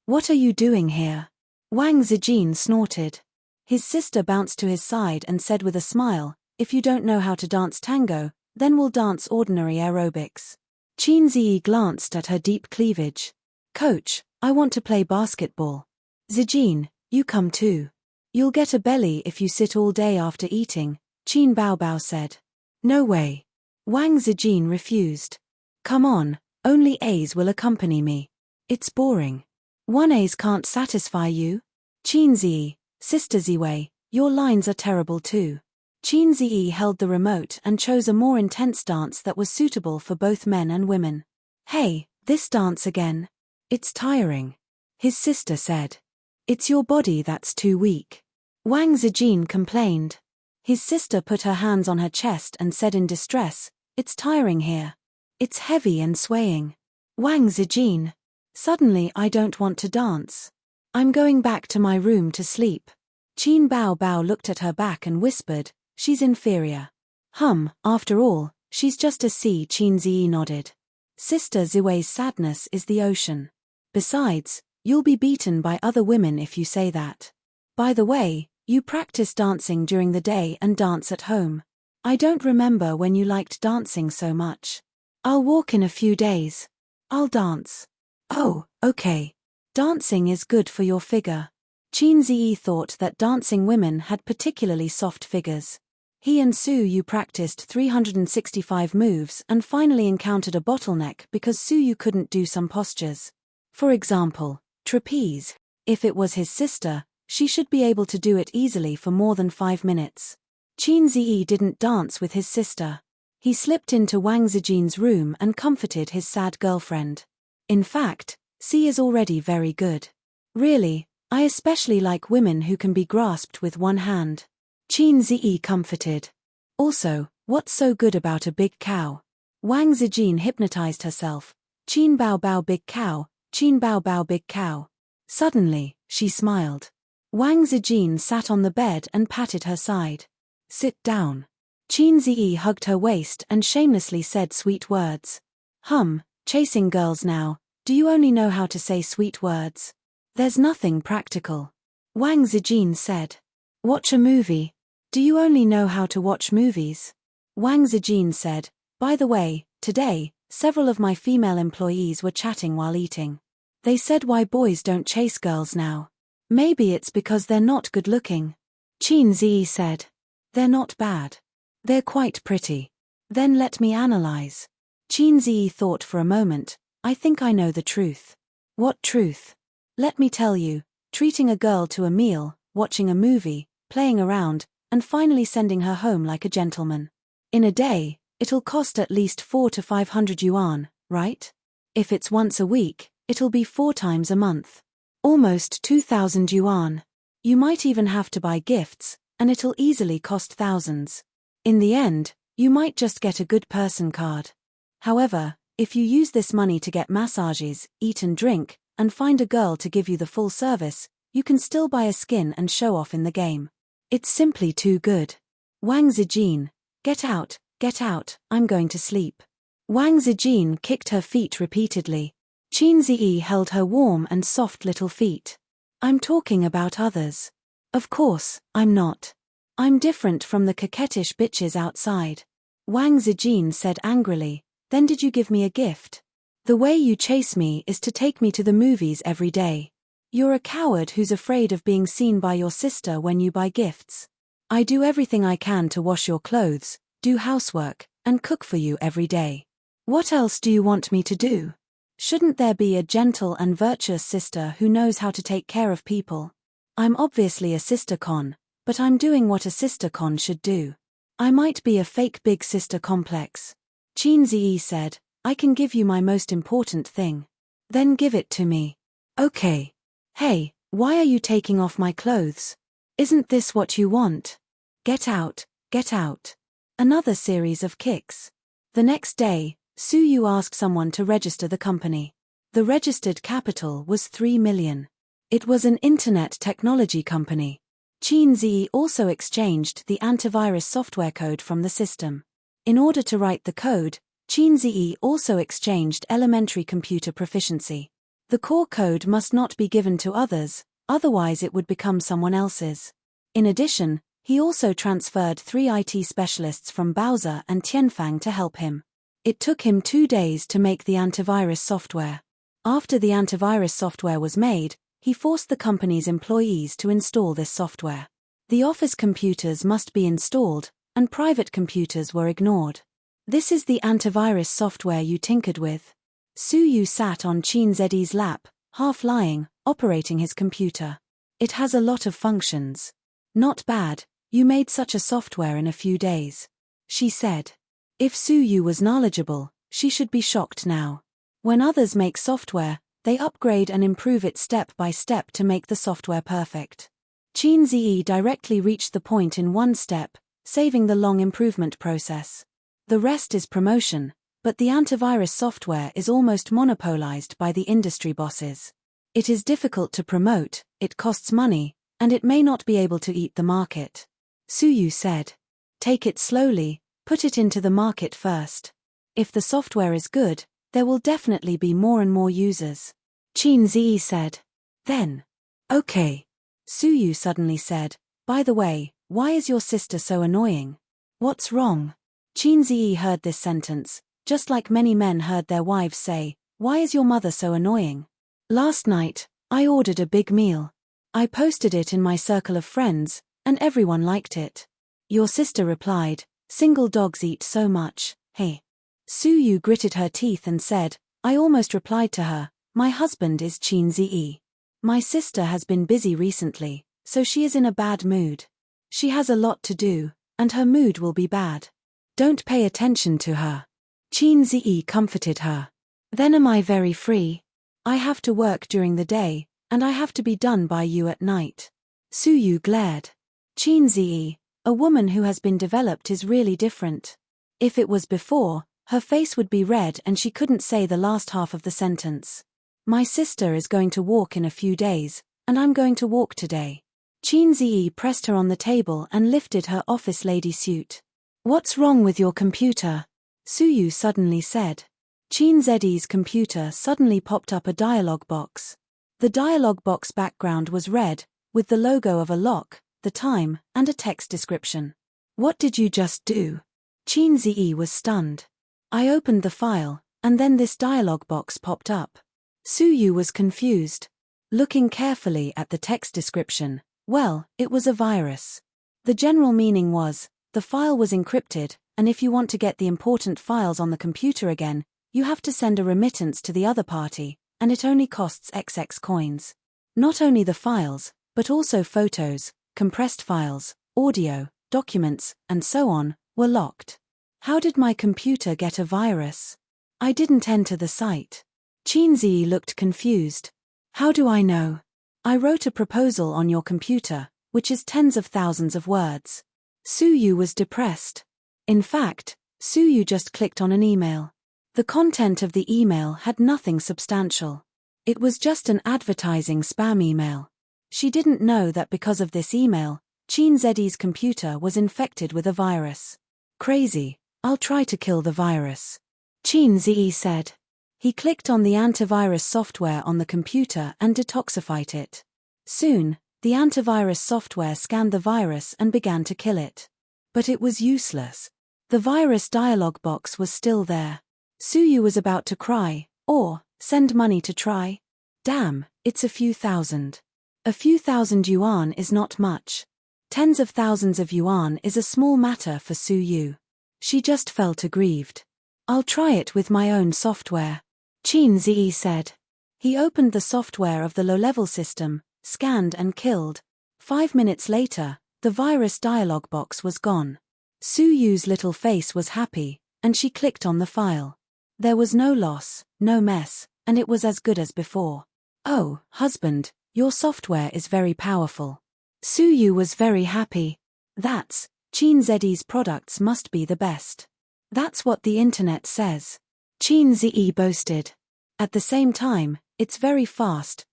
"What are you doing here?" Wang Zijin snorted. His sister bounced to his side and said with a smile, "If you don't know how to dance tango, then we'll dance ordinary aerobics." Qin Ziyi glanced at her deep cleavage. "Coach, I want to play basketball." "Zijin, you come too. You'll get a belly if you sit all day after eating," Qin Bao Bao said. "No way." Wang Zijin refused. "Come on, only A's will accompany me. It's boring. One A's can't satisfy you." "Qin Ziyi, Sister Ziwei, your lines are terrible too." Qin Ziyi held the remote and chose a more intense dance that was suitable for both men and women. "Hey, this dance again? It's tiring," his sister said. "It's your body that's too weak." Wang Zijin complained. His sister put her hands on her chest and said in distress, "It's tiring here. It's heavy and swaying." Wang Zijin. "Suddenly I don't want to dance. I'm going back to my room to sleep." Qin Bao Bao looked at her back and whispered, "She's inferior." After all, she's just a C." Qin Ziyi nodded. "Sister Ziwei's sadness is the ocean. Besides, you'll be beaten by other women if you say that. By the way, you practice dancing during the day and dance at home. I don't remember when you liked dancing so much." "I'll walk in a few days. I'll dance." "Oh, okay. Dancing is good for your figure." Qin Ziyi thought that dancing women had particularly soft figures. He and Su Yu practiced 365 moves and finally encountered a bottleneck because Su Yu couldn't do some postures. For example, trapeze. If it was his sister, she should be able to do it easily for more than 5 minutes. Qin Ziyi didn't dance with his sister. He slipped into Wang Zijin's room and comforted his sad girlfriend. "In fact, C is already very good. Really, I especially like women who can be grasped with one hand." Qin Ziyi comforted. "Also, what's so good about a big cow?" Wang Zijin hypnotized herself. "Qin Bao Bao big cow, Qin Bao Bao big cow." Suddenly, she smiled. Wang Zijin sat on the bed and patted her side. "Sit down." Qin Ziyi hugged her waist and shamelessly said sweet words. Chasing girls now, do you only know how to say sweet words? There's nothing practical." Wang Zijin said. "Watch a movie. Do you only know how to watch movies?" Wang Zijin said, "By the way, today, several of my female employees were chatting while eating. They said why boys don't chase girls now. Maybe it's because they're not good looking." Qin Ziyi said. "They're not bad. They're quite pretty." "Then let me analyze." Qin Ziyi thought for a moment. "I think I know the truth." "What truth?" "Let me tell you, treating a girl to a meal, watching a movie, playing around, and finally sending her home like a gentleman. In a day, it'll cost at least 400 to 500 yuan, right? If it's once a week, it'll be 4 times a month. Almost 2,000 yuan. You might even have to buy gifts, and it'll easily cost thousands. In the end, you might just get a good person card. However, If you use this money to get massages, eat and drink, and find a girl to give you the full service, you can still buy a skin and show off in the game. It's simply too good. Wang Zijin, get out, I'm going to sleep. Wang Zijin kicked her feet repeatedly. Qin Ziyi held her warm and soft little feet. I'm talking about others. Of course, I'm not. I'm different from the coquettish bitches outside. Wang Zijin said angrily, then did you give me a gift? The way you chase me is to take me to the movies every day. You're a coward who's afraid of being seen by your sister when you buy gifts. I do everything I can to wash your clothes, do housework, and cook for you every day. What else do you want me to do? Shouldn't there be a gentle and virtuous sister who knows how to take care of people? I'm obviously a sister con, but I'm doing what a sister con should do. I might be a fake big sister complex. Qin Ziyi said, I can give you my most important thing. Then give it to me. Okay. Hey, why are you taking off my clothes? Isn't this what you want? Get out, get out. Another series of kicks. The next day, Su Yu asked someone to register the company. The registered capital was 3 million. It was an internet technology company. Qin Ziyi also exchanged the antivirus software code from the system. In order to write the code, Qin Ziyi also exchanged elementary computer proficiency. The core code must not be given to others, otherwise it would become someone else's. In addition, he also transferred 3 IT specialists from Bowser and Tianfang to help him. It took him 2 days to make the antivirus software. After the antivirus software was made, he forced the company's employees to install this software. The office computers must be installed, and private computers were ignored. This is the antivirus software you tinkered with. Su Yu sat on Qin Ziyi's lap, half lying, operating his computer. It has a lot of functions. Not bad, you made such a software in a few days. She said. If Su Yu was knowledgeable, she should be shocked now. When others make software, they upgrade and improve it step by step to make the software perfect. Qin Ziyi directly reached the point in one step, saving the long improvement process. The rest is promotion, but the antivirus software is almost monopolized by the industry bosses. It is difficult to promote, it costs money, and it may not be able to eat the market. Su Yu said. Take it slowly, put it into the market first. If the software is good, there will definitely be more and more users. Qin Ziyi said. Then. Okay. Su Yu suddenly said, by the way, why is your sister so annoying? What's wrong? Qin Ziyi heard this sentence, just like many men heard their wives say, why is your mother so annoying? Last night, I ordered a big meal. I posted it in my circle of friends, and everyone liked it. Your sister replied, single dogs eat so much, hey. Su Yu gritted her teeth and said, I almost replied to her, my husband is Qin Ziyi. My sister has been busy recently, so she is in a bad mood. She has a lot to do, and her mood will be bad. Don't pay attention to her. Qin Ziyi comforted her. Then am I very free? I have to work during the day, and I have to be done by you at night. Su Yu glared. Qin Ziyi, a woman who has been developed is really different. If it was before, her face would be red and she couldn't say the last half of the sentence. My sister is going to walk in a few days, and I'm going to walk today. Qin Ziyi pressed her on the table and lifted her office lady suit. What's wrong with your computer? Su Yu suddenly said. Qin Ziyi's computer suddenly popped up a dialog box. The dialog box background was red, with the logo of a lock, the time, and a text description. What did you just do? Qin Ziyi was stunned. I opened the file, and then this dialog box popped up. Su Yu was confused. Looking carefully at the text description, well, it was a virus. The general meaning was, the file was encrypted, and if you want to get the important files on the computer again, you have to send a remittance to the other party, and it only costs XX coins. Not only the files, but also photos, compressed files, audio, documents, and so on, were locked. How did my computer get a virus? I didn't enter the site. Qin Ziyi looked confused. How do I know? I wrote a proposal on your computer, which is tens of thousands of words. Su Yu was depressed. In fact, Su Yu just clicked on an email. The content of the email had nothing substantial. It was just an advertising spam email. She didn't know that because of this email, Qin Zeddy's computer was infected with a virus. Crazy, I'll try to kill the virus, Qin Zi said. He clicked on the antivirus software on the computer and detoxified it. Soon, the antivirus software scanned the virus and began to kill it. But it was useless. The virus dialog box was still there. Suyu was about to cry, or send money to try. Damn, it's a few thousand. A few thousand yuan is not much. Tens of thousands of yuan is a small matter for Suyu. She just felt aggrieved. I'll try it with my own software, Qin Zi said. He opened the software of the low-level system, scanned and killed. 5 minutes later, the virus dialog box was gone. Suyu's little face was happy, and she clicked on the file. There was no loss, no mess, and it was as good as before. Oh, husband, your software is very powerful. Suyu was very happy. That's, Qin Zeddy's products must be the best. That's what the internet says, Qin Zi boasted. At the same time, it's very fast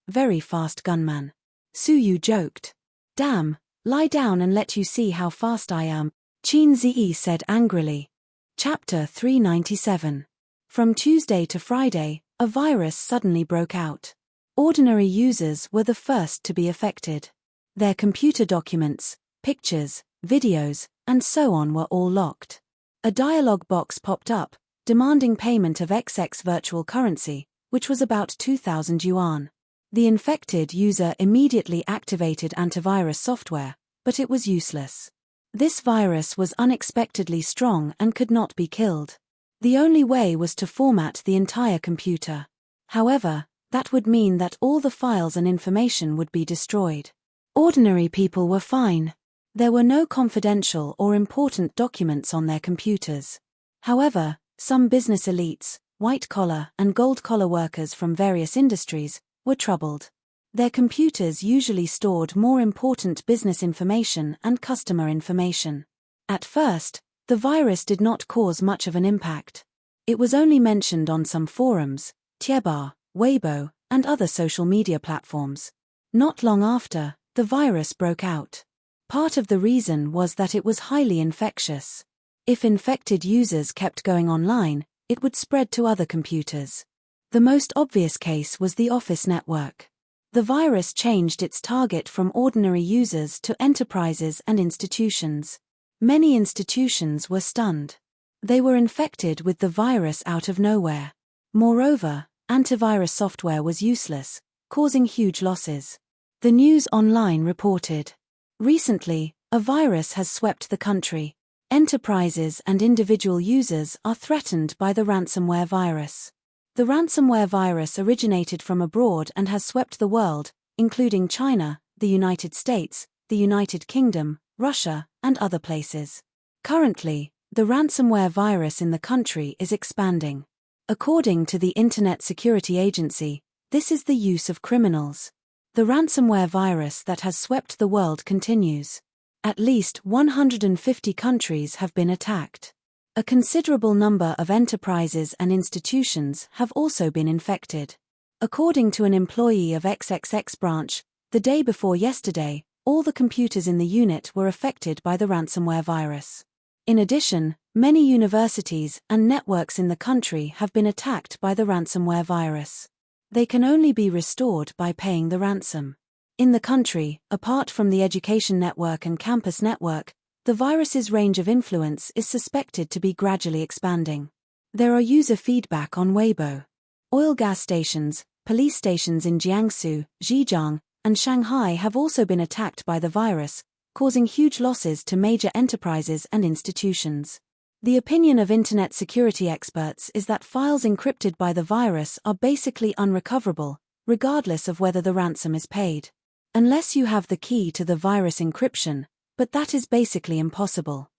gunman. Suyu joked. Damn, lie down and let you see how fast I am, Qin Zi said angrily. Chapter 397. From Tuesday to Friday, a virus suddenly broke out. Ordinary users were the first to be affected. Their computer documents, pictures, videos, and so on were all locked. A dialog box popped up, demanding payment of XX virtual currency, which was about 2,000 yuan. The infected user immediately activated antivirus software, but it was useless. This virus was unexpectedly strong and could not be killed. The only way was to format the entire computer. However, that would mean that all the files and information would be destroyed. Ordinary people were fine. There were no confidential or important documents on their computers. However, some business elites, white-collar and gold-collar workers from various industries, were troubled. Their computers usually stored more important business information and customer information. At first, the virus did not cause much of an impact. It was only mentioned on some forums, Tiebar, Weibo, and other social media platforms. Not long after, the virus broke out. Part of the reason was that it was highly infectious. If infected users kept going online, it would spread to other computers. The most obvious case was the office network. The virus changed its target from ordinary users to enterprises and institutions. Many institutions were stunned. They were infected with the virus out of nowhere. Moreover, antivirus software was useless, causing huge losses. The news online reported. Recently, a virus has swept the country. Enterprises and individual users are threatened by the ransomware virus. The ransomware virus originated from abroad and has swept the world, including China, the United States, the United Kingdom, Russia, and other places. Currently, the ransomware virus in the country is expanding. According to the Internet Security Agency, this is the use of criminals. The ransomware virus that has swept the world continues. At least 150 countries have been attacked. A considerable number of enterprises and institutions have also been infected. According to an employee of XXX branch, the day before yesterday, all the computers in the unit were affected by the ransomware virus. In addition, many universities and networks in the country have been attacked by the ransomware virus. They can only be restored by paying the ransom. In the country, apart from the education network and campus network, the virus's range of influence is suspected to be gradually expanding. There are user feedback on Weibo. Oil gas stations, police stations in Jiangsu, Zhejiang, and Shanghai have also been attacked by the virus, causing huge losses to major enterprises and institutions. The opinion of Internet security experts is that files encrypted by the virus are basically unrecoverable, regardless of whether the ransom is paid. Unless you have the key to the virus encryption, but that is basically impossible.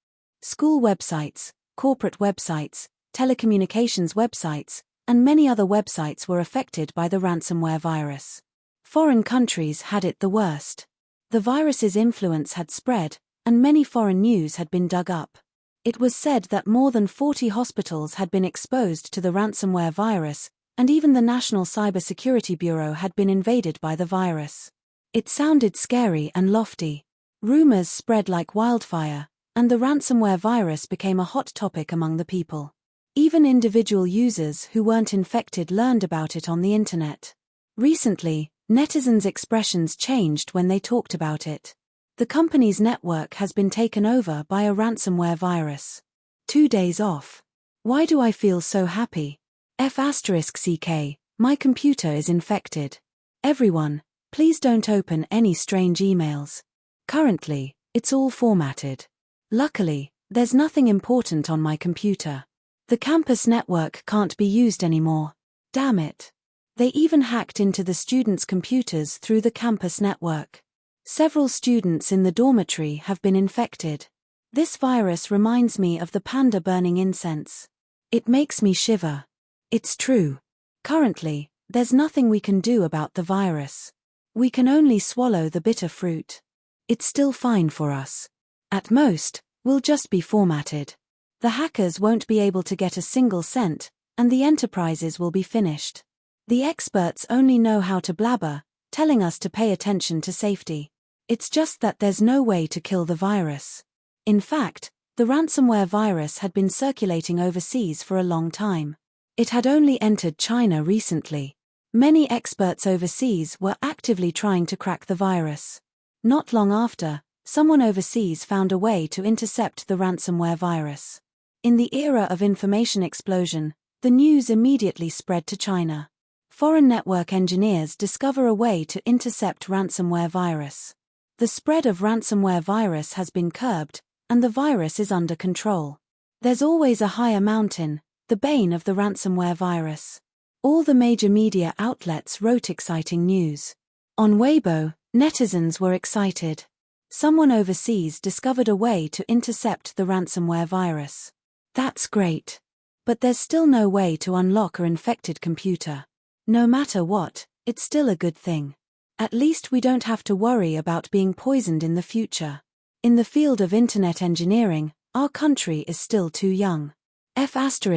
School websites, corporate websites, telecommunications websites, and many other websites were affected by the ransomware virus. Foreign countries had it the worst. The virus's influence had spread, and many foreign news had been dug up. It was said that more than 40 hospitals had been exposed to the ransomware virus, and even the National Cybersecurity Bureau had been invaded by the virus. It sounded scary and lofty. Rumors spread like wildfire, and the ransomware virus became a hot topic among the people. Even individual users who weren't infected learned about it on the internet. Recently, netizens' expressions changed when they talked about it. The company's network has been taken over by a ransomware virus. 2 days off. Why do I feel so happy? F***ck, my computer is infected. Everyone, please don't open any strange emails. Currently, it's all formatted. Luckily, there's nothing important on my computer. The campus network can't be used anymore. Damn it. They even hacked into the students' computers through the campus network. Several students in the dormitory have been infected. This virus reminds me of the panda burning incense. It makes me shiver. It's true. Currently, there's nothing we can do about the virus. We can only swallow the bitter fruit. It's still fine for us. At most, we'll just be formatted. The hackers won't be able to get a single cent, and the enterprises will be finished. The experts only know how to blabber, telling us to pay attention to safety. It's just that there's no way to kill the virus. In fact, the ransomware virus had been circulating overseas for a long time. It had only entered China recently. Many experts overseas were actively trying to crack the virus. Not long after, someone overseas found a way to intercept the ransomware virus. In the era of information explosion, the news immediately spread to China. Foreign network engineers discover a way to intercept ransomware virus. The spread of ransomware virus has been curbed, and the virus is under control. There's always a higher mountain, the bane of the ransomware virus. All the major media outlets wrote exciting news. On Weibo, netizens were excited. Someone overseas discovered a way to intercept the ransomware virus. That's great. But there's still no way to unlock an infected computer. No matter what, it's still a good thing. At least we don't have to worry about being poisoned in the future. In the field of internet engineering, our country is still too young. F***ck,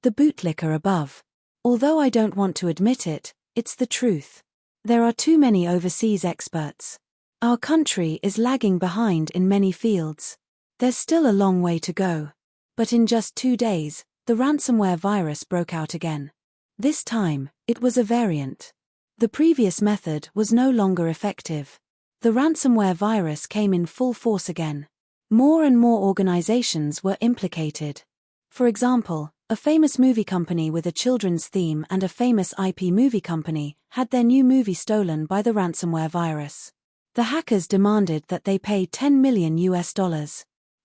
the bootlicker above. Although I don't want to admit it, it's the truth. There are too many overseas experts. Our country is lagging behind in many fields. There's still a long way to go. But in just 2 days, the ransomware virus broke out again. This time, it was a variant. The previous method was no longer effective. The ransomware virus came in full force again. More and more organizations were implicated. For example, a famous movie company with a children's theme and a famous IP movie company had their new movie stolen by the ransomware virus. The hackers demanded that they pay $10 million.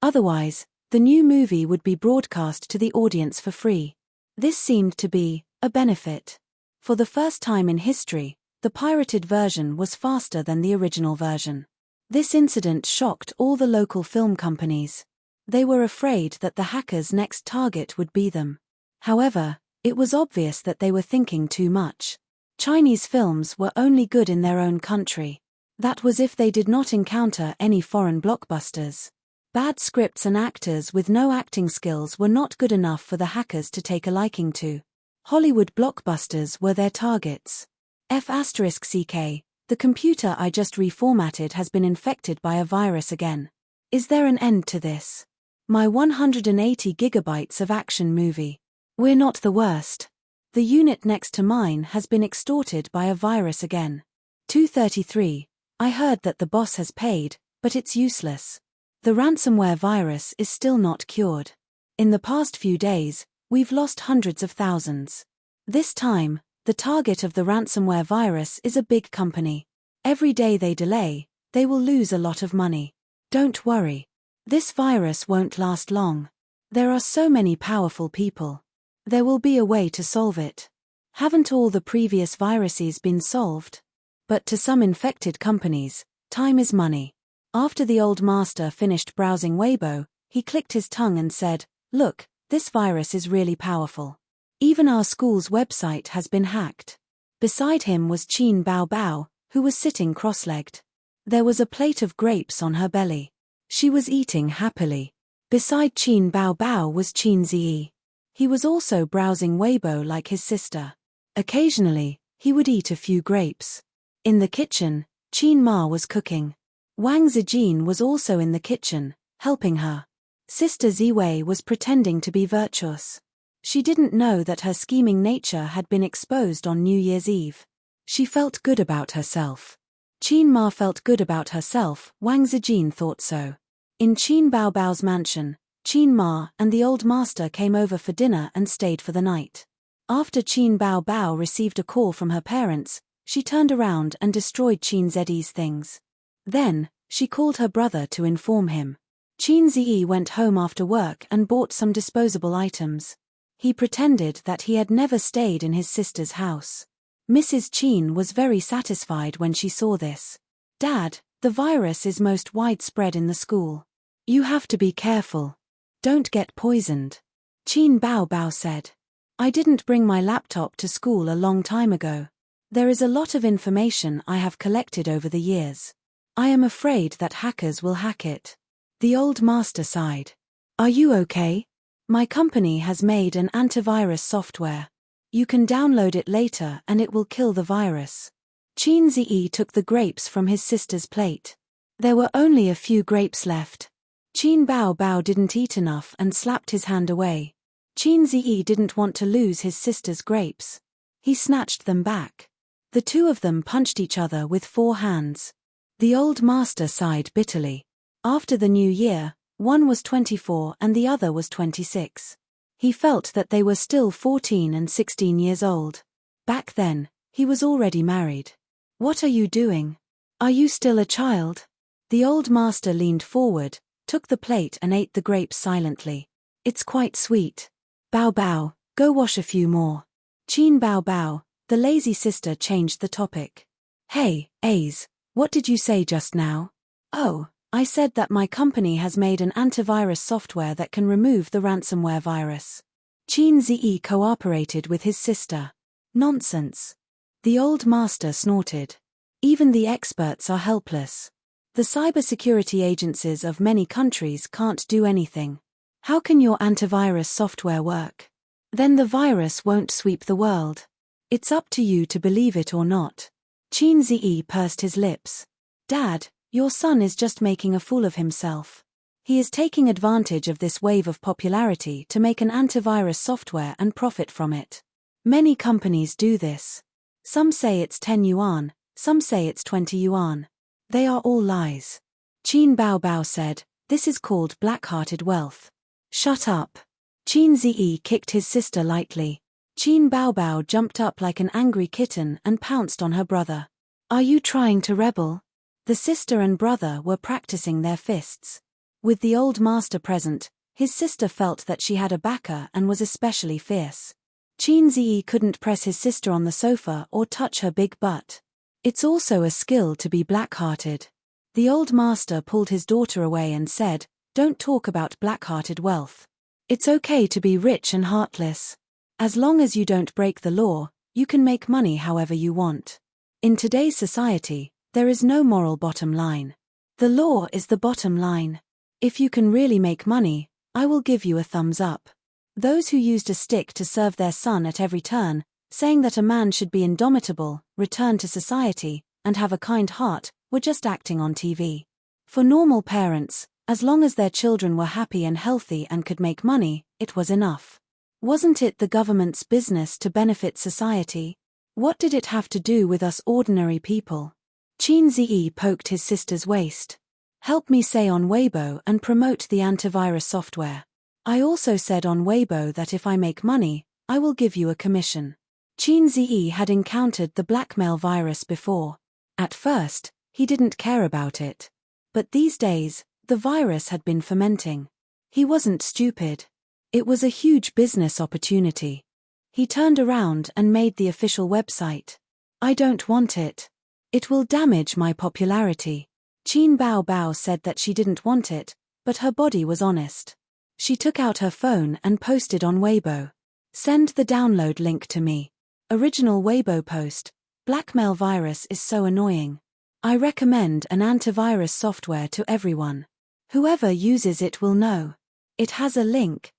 Otherwise, the new movie would be broadcast to the audience for free. This seemed to be a benefit. For the first time in history, the pirated version was faster than the original version. This incident shocked all the local film companies. They were afraid that the hackers' next target would be them. However, it was obvious that they were thinking too much. Chinese films were only good in their own country. That was if they did not encounter any foreign blockbusters. Bad scripts and actors with no acting skills were not good enough for the hackers to take a liking to. Hollywood blockbusters were their targets. F***ck, the computer I just reformatted has been infected by a virus again. Is there an end to this? My 180 gigabytes of action movie. We're not the worst. The unit next to mine has been extorted by a virus again. 233. I heard that the boss has paid, but it's useless. The ransomware virus is still not cured. In the past few days, we've lost hundreds of thousands. This time, the target of the ransomware virus is a big company. Every day they delay, they will lose a lot of money. Don't worry. This virus won't last long. There are so many powerful people. There will be a way to solve it. Haven't all the previous viruses been solved? But to some infected companies, time is money. After the old master finished browsing Weibo, he clicked his tongue and said, "Look, this virus is really powerful. Even our school's website has been hacked." Beside him was Qin Bao Bao, who was sitting cross-legged. There was a plate of grapes on her belly. She was eating happily. Beside Qin Bao Bao was Qin Ziyi. He was also browsing Weibo like his sister. Occasionally, he would eat a few grapes. In the kitchen, Qin Ma was cooking. Wang Zijin was also in the kitchen, helping her. Sister Ziwei was pretending to be virtuous. She didn't know that her scheming nature had been exposed on New Year's Eve. She felt good about herself. Qin Ma felt good about herself, Wang Zijin thought so. In Qin Bao Bao's mansion, Qin Ma and the old master came over for dinner and stayed for the night. After Qin Bao Bao received a call from her parents, she turned around and destroyed Qin Ziyi's things. Then, she called her brother to inform him. Qin Ziyi went home after work and bought some disposable items. He pretended that he had never stayed in his sister's house. Mrs. Qin was very satisfied when she saw this. "Dad, the virus is most widespread in the school. You have to be careful. Don't get poisoned," Qin Bao Bao said. "I didn't bring my laptop to school a long time ago. There is a lot of information I have collected over the years. I am afraid that hackers will hack it." The old master sighed. "Are you okay? My company has made an antivirus software. You can download it later and it will kill the virus." Qin Ziyi took the grapes from his sister's plate. There were only a few grapes left. Qin Bao Bao didn't eat enough and slapped his hand away. Qin Ziyi didn't want to lose his sister's grapes. He snatched them back. The two of them punched each other with 4 hands. The old master sighed bitterly. After the new year, one was 24 and the other was 26. He felt that they were still 14 and 16 years old. Back then, he was already married. "What are you doing? Are you still a child?" The old master leaned forward, took the plate and ate the grapes silently. "It's quite sweet. Bao Bao, go wash a few more." Qin Bao Bao, the lazy sister, changed the topic. "Hey, Ace, what did you say just now?" "Oh, I said that my company has made an antivirus software that can remove the ransomware virus." Qin Ziyi cooperated with his sister. "Nonsense." The old master snorted. "Even the experts are helpless. The cybersecurity agencies of many countries can't do anything. How can your antivirus software work? Then the virus won't sweep the world. It's up to you to believe it or not." Qin Ziyi pursed his lips. "Dad, your son is just making a fool of himself. He is taking advantage of this wave of popularity to make an antivirus software and profit from it. Many companies do this. Some say it's 10 yuan, some say it's 20 yuan. They are all lies." Qin Bao Bao said, "This is called black-hearted wealth." "Shut up." Qin Ziyi kicked his sister lightly. Qin Bao Bao jumped up like an angry kitten and pounced on her brother. "Are you trying to rebel?" The sister and brother were practicing their fists. With the old master present, his sister felt that she had a backer and was especially fierce. Qin Ziyi couldn't press his sister on the sofa or touch her big butt. It's also a skill to be black-hearted. The old master pulled his daughter away and said, "Don't talk about black-hearted wealth. It's okay to be rich and heartless. As long as you don't break the law, you can make money however you want. In today's society, there is no moral bottom line. The law is the bottom line. If you can really make money, I will give you a thumbs up." Those who used a stick to serve their son at every turn, saying that a man should be indomitable, return to society, and have a kind heart, were just acting on TV. For normal parents, as long as their children were happy and healthy and could make money, it was enough. Wasn't it the government's business to benefit society? What did it have to do with us ordinary people? Qin Ziyi poked his sister's waist. "Help me say on Weibo and promote the antivirus software. I also said on Weibo that if I make money, I will give you a commission." Qin Ziyi had encountered the blackmail virus before. At first, he didn't care about it. But these days, the virus had been fermenting. He wasn't stupid. It was a huge business opportunity. He turned around and made the official website. "I don't want it. It will damage my popularity." Qin Bao Bao said that she didn't want it, but her body was honest. She took out her phone and posted on Weibo. "Send the download link to me. Original Weibo post. Blackmail virus is so annoying. I recommend an antivirus software to everyone. Whoever uses it will know." It has a link.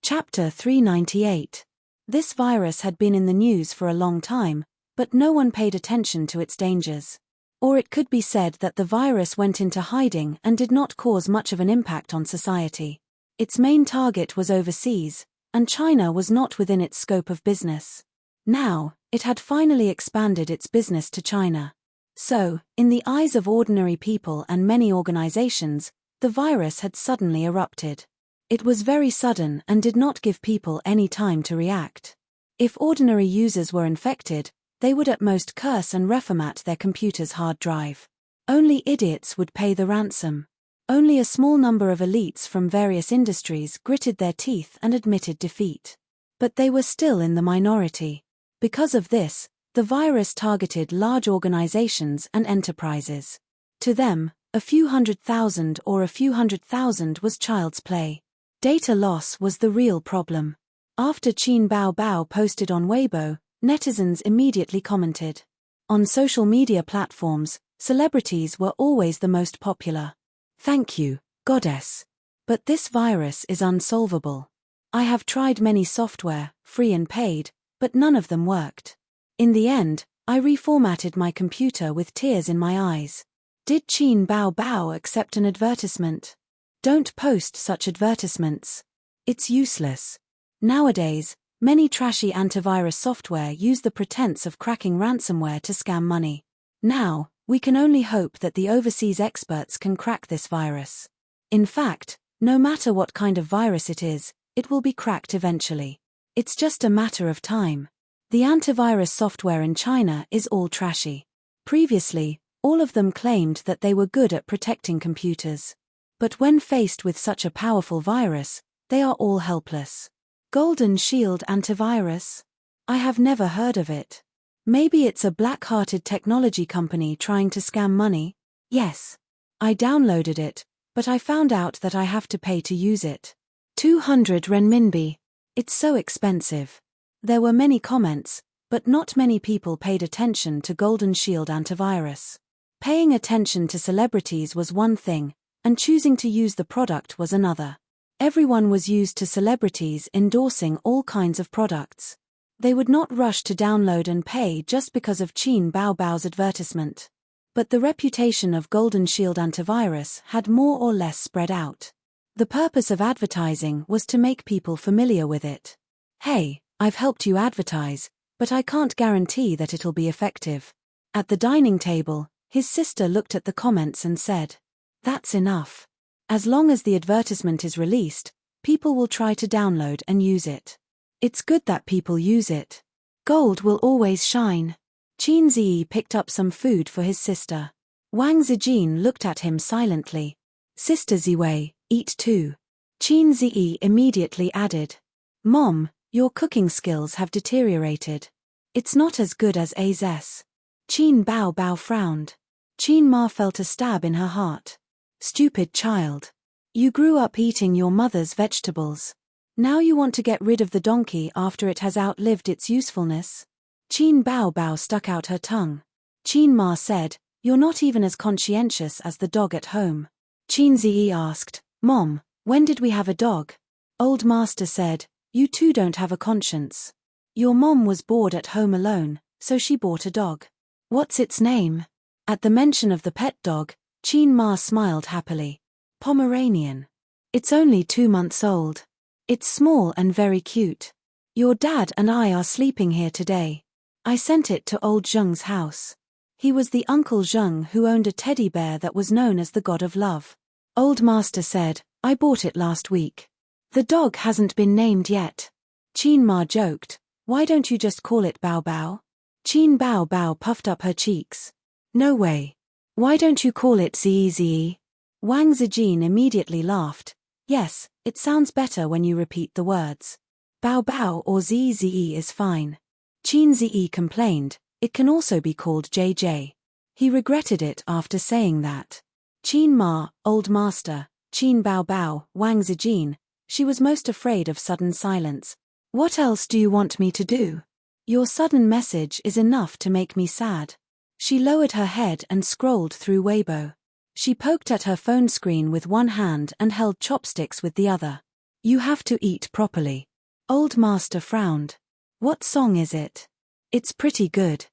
Chapter 398. This virus had been in the news for a long time, but no one paid attention to its dangers. Or it could be said that the virus went into hiding and did not cause much of an impact on society. Its main target was overseas, and China was not within its scope of business. Now, it had finally expanded its business to China. So, in the eyes of ordinary people and many organizations, the virus had suddenly erupted. It was very sudden and did not give people any time to react. If ordinary users were infected, they would at most curse and reformat their computer's hard drive. Only idiots would pay the ransom. Only a small number of elites from various industries gritted their teeth and admitted defeat. But they were still in the minority. Because of this, the virus targeted large organizations and enterprises. To them, a few 100,000 or a few 100,000 was child's play. Data loss was the real problem. After Qin Baobao posted on Weibo, netizens immediately commented. On social media platforms, celebrities were always the most popular. Thank you, goddess. But this virus is unsolvable. I have tried many software, free and paid, but none of them worked. In the end, I reformatted my computer with tears in my eyes. Did Qin Baobao accept an advertisement? Don't post such advertisements. It's useless. Nowadays, many trashy antivirus software use the pretense of cracking ransomware to scam money. Now, we can only hope that the overseas experts can crack this virus. In fact, no matter what kind of virus it will be cracked eventually. It's just a matter of time. The antivirus software in China is all trashy. Previously, all of them claimed that they were good at protecting computers. But when faced with such a powerful virus, they are all helpless. Golden Shield antivirus? I have never heard of it. Maybe it's a black-hearted technology company trying to scam money? Yes. I downloaded it, but I found out that I have to pay to use it. 200 renminbi. It's so expensive. There were many comments, but not many people paid attention to Golden Shield antivirus. Paying attention to celebrities was one thing, and choosing to use the product was another. Everyone was used to celebrities endorsing all kinds of products. They would not rush to download and pay just because of Qin Baobao's advertisement. But the reputation of Golden Shield antivirus had more or less spread out. The purpose of advertising was to make people familiar with it. Hey, I've helped you advertise, but I can't guarantee that it'll be effective. At the dining table, his sister looked at the comments and said, "That's enough. As long as the advertisement is released, people will try to download and use it. It's good that people use it. Gold will always shine." Qin Ziyi picked up some food for his sister. Wang Zijin looked at him silently. "Sister Ziwei, eat too." Qin Ziyi immediately added, "Mom, your cooking skills have deteriorated. It's not as good as Az's." Qin Baobao frowned. Qin Ma felt a stab in her heart. "Stupid child. You grew up eating your mother's vegetables. Now you want to get rid of the donkey after it has outlived its usefulness?" Qin Baobao stuck out her tongue. Qin Ma said, "You're not even as conscientious as the dog at home." Qin Ziyi asked, "Mom, when did we have a dog?" Old Master said, "You too don't have a conscience. Your mom was bored at home alone, so she bought a dog. What's its name?" At the mention of the pet dog, Qin Ma smiled happily. "Pomeranian. It's only 2 months old. It's small and very cute. Your dad and I are sleeping here today. I sent it to old Zheng's house. He was the Uncle Zheng who owned a teddy bear that was known as the God of Love." Old Master said, "I bought it last week. The dog hasn't been named yet." Qin Ma joked, "Why don't you just call it Bao Bao?" Qin Bao Bao puffed up her cheeks. "No way. Why don't you call it Ziyi Ziyi?" Wang Zijin immediately laughed. "Yes, it sounds better when you repeat the words. Bao Bao or Ziyi Ziyi is fine." Qin Ziyi complained, "It can also be called JJ." He regretted it after saying that. Qin Ma, Old Master, Qin Bao Bao, Wang Zijin, she was most afraid of sudden silence. "What else do you want me to do? Your sudden message is enough to make me sad." She lowered her head and scrolled through Weibo. She poked at her phone screen with one hand and held chopsticks with the other. You have to eat properly. Old master frowned. What song is it? It's pretty good.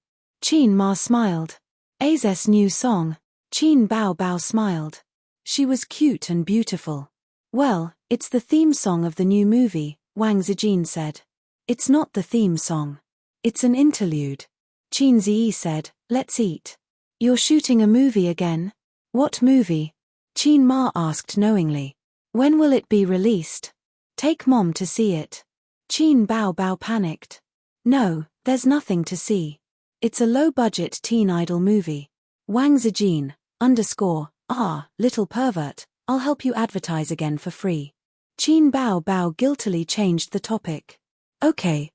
Qin Ma smiled. Az's new song. Qin Bao Bao smiled. She was cute and beautiful. Well, it's the theme song of the new movie, Wang Zijin said. It's not the theme song. It's an interlude. Qin Ziyi said, let's eat. You're shooting a movie again? What movie? Qin Ma asked knowingly. When will it be released? Take Mom to see it. Qin Bao Bao panicked. No, there's nothing to see. It's a low-budget teen idol movie. Wang Zijin, little pervert, I'll help you advertise again for free. Qin Bao Bao guiltily changed the topic. Okay.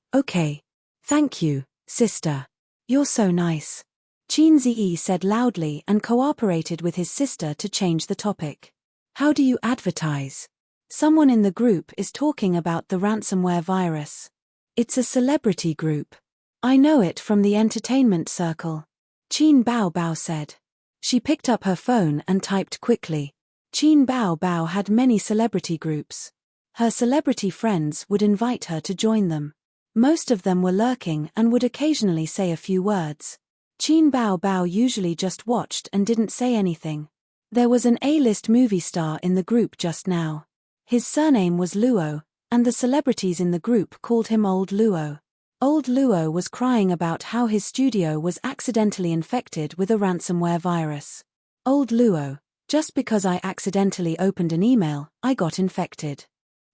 Thank you, sister. You're so nice. Qin Ziyi said loudly and cooperated with his sister to change the topic. How do you advertise? Someone in the group is talking about the ransomware virus. It's a celebrity group. I know it from the entertainment circle. Qin Bao Bao said. She picked up her phone and typed quickly. Qin Bao Bao had many celebrity groups. Her celebrity friends would invite her to join them. Most of them were lurking and would occasionally say a few words. Qin Bao Bao usually just watched and didn't say anything. There was an A-list movie star in the group just now. His surname was Luo, and the celebrities in the group called him Old Luo. Old Luo was crying about how his studio was accidentally infected with a ransomware virus. Old Luo, just because I accidentally opened an email, I got infected.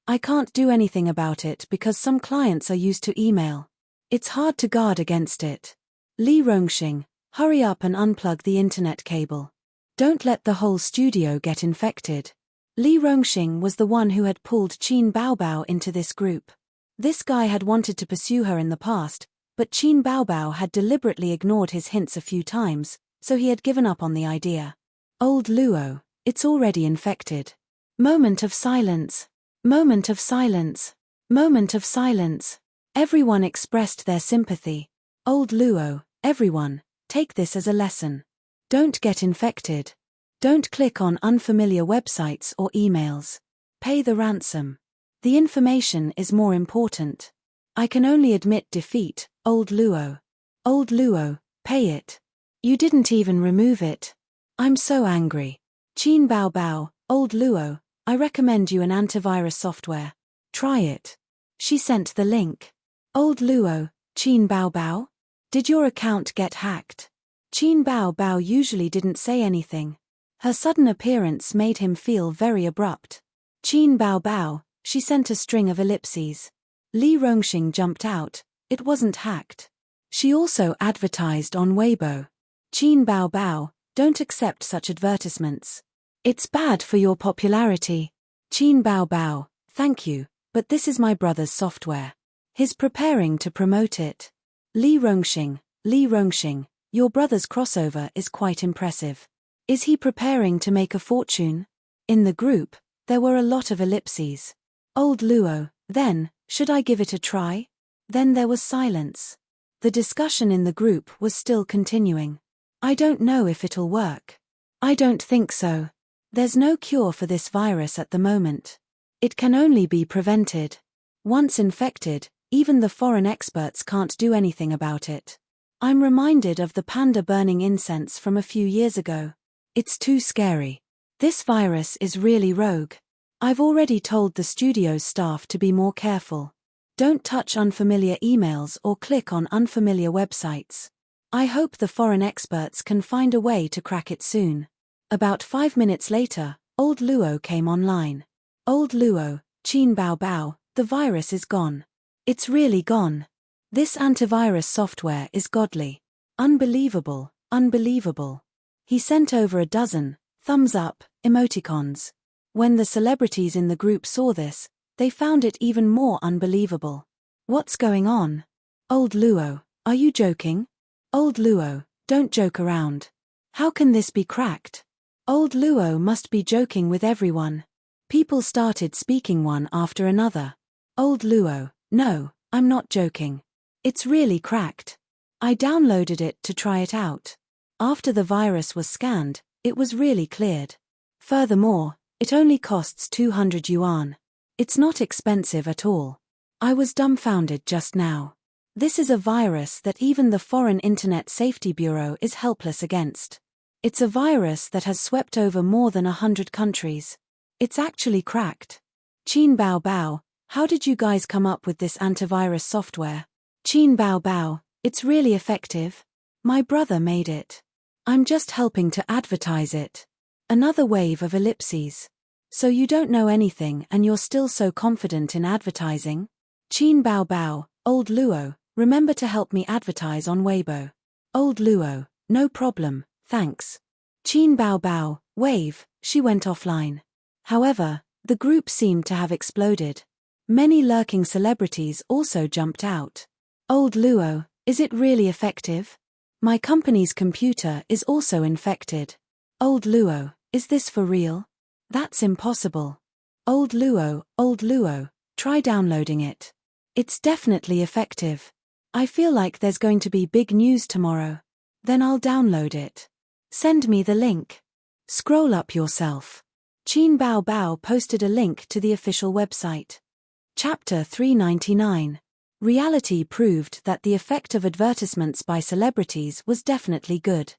I can't do anything about it because some clients are used to email. It's hard to guard against it. Li Rongxing, hurry up and unplug the internet cable. Don't let the whole studio get infected. Li Rongxing was the one who had pulled Qin Bao Bao into this group. This guy had wanted to pursue her in the past, but Qin Bao Bao had deliberately ignored his hints a few times, so he had given up on the idea. Old Luo, it's already infected. Moment of silence. Moment of silence. Moment of silence. Everyone expressed their sympathy. Old Luo, everyone, take this as a lesson. Don't get infected. Don't click on unfamiliar websites or emails. Pay the ransom. The information is more important. I can only admit defeat, Old Luo. Old Luo, pay it. You didn't even remove it. I'm so angry. Qin Bao Bao, Old Luo, I recommend you an antivirus software. Try it. She sent the link. Old Luo, Qin Bao Bao? Did your account get hacked? Qin Bao Bao usually didn't say anything. Her sudden appearance made him feel very abrupt. Qin Bao Bao, she sent a string of ellipses. Li Rongxing jumped out. It wasn't hacked. She also advertised on Weibo. Qin Bao Bao, don't accept such advertisements. It's bad for your popularity. Qin Bao Bao, thank you, but this is my brother's software. He's preparing to promote it. Li Rongxing, your brother's crossover is quite impressive. Is he preparing to make a fortune? In the group, there were a lot of ellipses. Old Luo, then, should I give it a try? Then there was silence. The discussion in the group was still continuing. I don't know if it'll work. I don't think so. There's no cure for this virus at the moment. It can only be prevented. Once infected, even the foreign experts can't do anything about it. I'm reminded of the panda burning incense from a few years ago. It's too scary. This virus is really rogue. I've already told the studio's staff to be more careful. Don't touch unfamiliar emails or click on unfamiliar websites. I hope the foreign experts can find a way to crack it soon. About 5 minutes later, Old Luo came online. Old Luo, Qin Bao Bao, the virus is gone. It's really gone. This antivirus software is godly. Unbelievable, unbelievable. He sent over a dozen thumbs up emoticons. When the celebrities in the group saw this, they found it even more unbelievable. What's going on? Old Luo, are you joking? Old Luo, don't joke around. How can this be cracked? Old Luo must be joking with everyone. People started speaking one after another. Old Luo, no, I'm not joking. It's really cracked. I downloaded it to try it out. After the virus was scanned, it was really cleared. Furthermore, it only costs 200 yuan. It's not expensive at all. I was dumbfounded just now. This is a virus that even the Foreign Internet Safety Bureau is helpless against. It's a virus that has swept over more than 100 countries. It's actually cracked. Qin Bao Bao, how did you guys come up with this antivirus software? Qin Bao Bao, it's really effective. My brother made it. I'm just helping to advertise it. Another wave of ellipses. So you don't know anything and you're still so confident in advertising? Qin Bao Bao, old Luo, remember to help me advertise on Weibo. Old Luo, no problem, thanks. Qin Bao Bao, wave, she went offline. However, the group seemed to have exploded. Many lurking celebrities also jumped out. Old Luo, is it really effective? My company's computer is also infected. Old Luo, is this for real? That's impossible. Old Luo, try downloading it. It's definitely effective. I feel like there's going to be big news tomorrow. Then I'll download it. Send me the link. Scroll up yourself. Qin Bao Bao posted a link to the official website. Chapter 399. Reality proved that the effect of advertisements by celebrities was definitely good.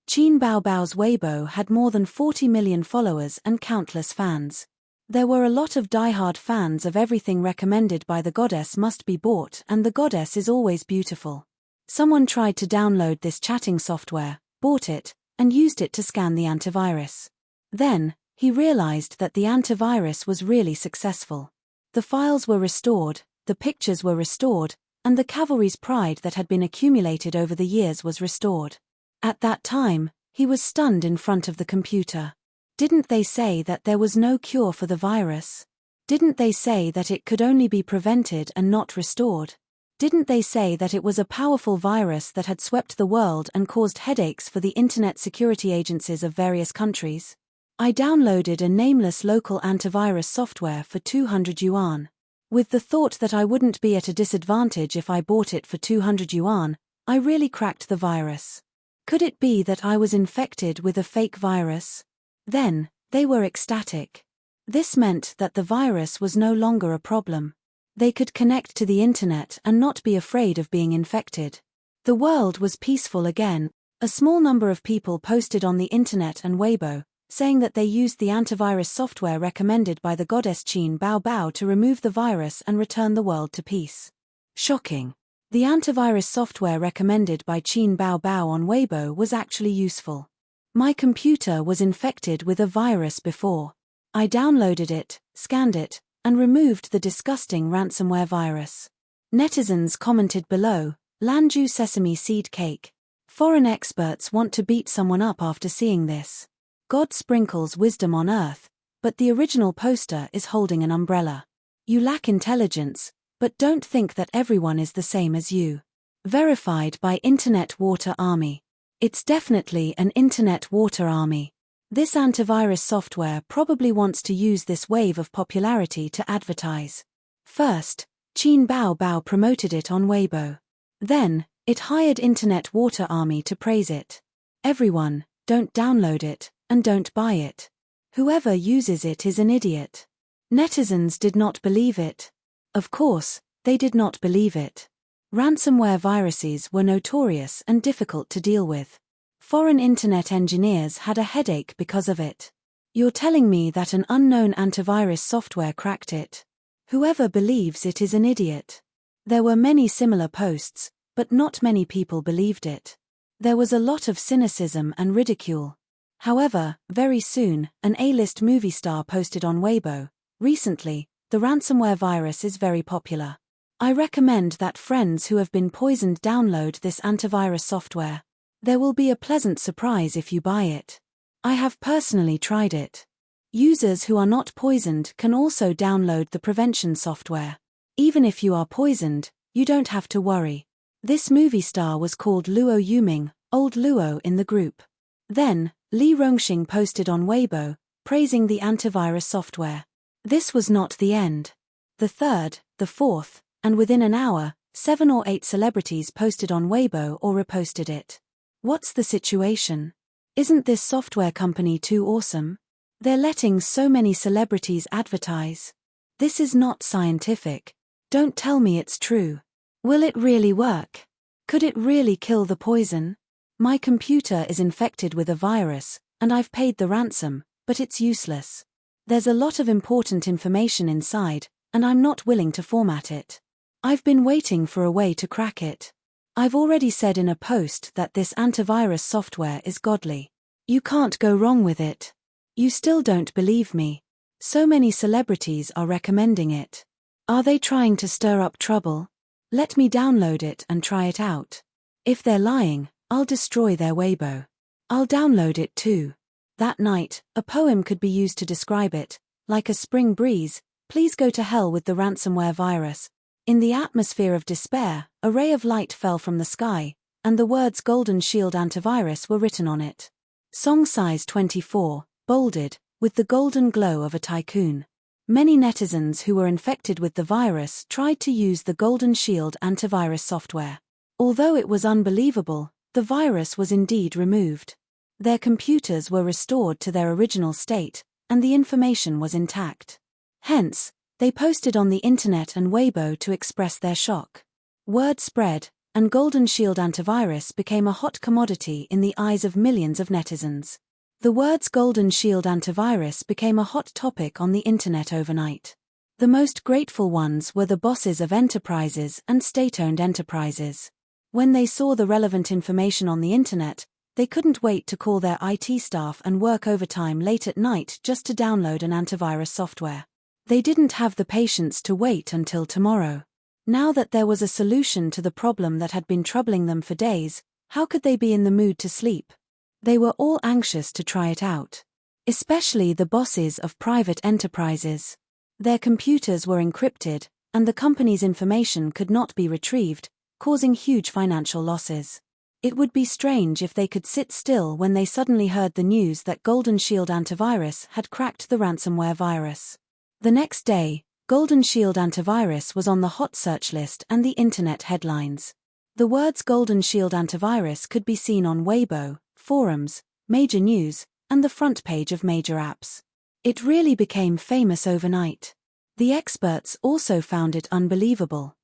Qin Bao Bao's Weibo had more than 40 million followers and countless fans. There were a lot of die-hard fans of everything recommended by the goddess must be bought, and the goddess is always beautiful. Someone tried to download this chatting software, bought it, and used it to scan the antivirus. Then, he realized that the antivirus was really successful. The files were restored, the pictures were restored, and the cavalry's pride that had been accumulated over the years was restored. At that time, he was stunned in front of the computer. Didn't they say that there was no cure for the virus? Didn't they say that it could only be prevented and not restored? Didn't they say that it was a powerful virus that had swept the world and caused headaches for the internet security agencies of various countries? I downloaded a nameless local antivirus software for 200 yuan. With the thought that I wouldn't be at a disadvantage if I bought it for 200 yuan, I really cracked the virus. Could it be that I was infected with a fake virus? Then, they were ecstatic. This meant that the virus was no longer a problem. They could connect to the internet and not be afraid of being infected. The world was peaceful again. A small number of people posted on the internet and Weibo, saying that they used the antivirus software recommended by the goddess Qin Bao Bao to remove the virus and return the world to peace. Shocking. The antivirus software recommended by Qin Bao Bao on Weibo was actually useful. My computer was infected with a virus before. I downloaded it, scanned it, and removed the disgusting ransomware virus. Netizens commented below, Lanju sesame seed cake. Foreign experts want to beat someone up after seeing this. God sprinkles wisdom on earth, but the original poster is holding an umbrella. You lack intelligence, but don't think that everyone is the same as you. Verified by Internet Water Army. It's definitely an Internet Water Army. This antivirus software probably wants to use this wave of popularity to advertise. First, Qin Bao Bao promoted it on Weibo. Then, it hired Internet Water Army to praise it. Everyone, don't download it, and don't buy it. Whoever uses it is an idiot. Netizens did not believe it. Of course, they did not believe it. Ransomware viruses were notorious and difficult to deal with. Foreign internet engineers had a headache because of it. You're telling me that an unknown antivirus software cracked it? Whoever believes it is an idiot. There were many similar posts, but not many people believed it. There was a lot of cynicism and ridicule. However, very soon, an A-list movie star posted on Weibo, recently, the ransomware virus is very popular. I recommend that friends who have been poisoned download this antivirus software. There will be a pleasant surprise if you buy it. I have personally tried it. Users who are not poisoned can also download the prevention software. Even if you are poisoned, you don't have to worry. This movie star was called Luo Yuming, old Luo in the group. Then, Li Rongxing posted on Weibo, praising the antivirus software. This was not the end. The third, the fourth, and within an hour, 7 or 8 celebrities posted on Weibo or reposted it. What's the situation? Isn't this software company too awesome? They're letting so many celebrities advertise. This is not scientific. Don't tell me it's true. Will it really work? Could it really kill the poison? My computer is infected with a virus, and I've paid the ransom, but it's useless. There's a lot of important information inside, and I'm not willing to format it. I've been waiting for a way to crack it. I've already said in a post that this antivirus software is godly. You can't go wrong with it. You still don't believe me. So many celebrities are recommending it. Are they trying to stir up trouble? Let me download it and try it out. If they're lying, I'll destroy their Weibo. I'll download it too. That night, a poem could be used to describe it. Like a spring breeze, please go to hell with the ransomware virus. In the atmosphere of despair, a ray of light fell from the sky, and the words Golden Shield Antivirus were written on it. Song size 24, bolded, with the golden glow of a tycoon. Many netizens who were infected with the virus tried to use the Golden Shield antivirus software. Although it was unbelievable, the virus was indeed removed. Their computers were restored to their original state, and the information was intact. Hence, they posted on the internet and Weibo to express their shock. Word spread, and Golden Shield Antivirus became a hot commodity in the eyes of millions of netizens. The words Golden Shield Antivirus became a hot topic on the internet overnight. The most grateful ones were the bosses of enterprises and state-owned enterprises. When they saw the relevant information on the internet, they couldn't wait to call their IT staff and work overtime late at night just to download an antivirus software. They didn't have the patience to wait until tomorrow. Now that there was a solution to the problem that had been troubling them for days, how could they be in the mood to sleep? They were all anxious to try it out. Especially the bosses of private enterprises. Their computers were encrypted, and the company's information could not be retrieved, causing huge financial losses. It would be strange if they could sit still when they suddenly heard the news that Golden Shield Antivirus had cracked the ransomware virus. The next day, Golden Shield Antivirus was on the hot search list and the internet headlines. The words Golden Shield Antivirus could be seen on Weibo, forums, major news, and the front page of major apps. It really became famous overnight. The experts also found it unbelievable.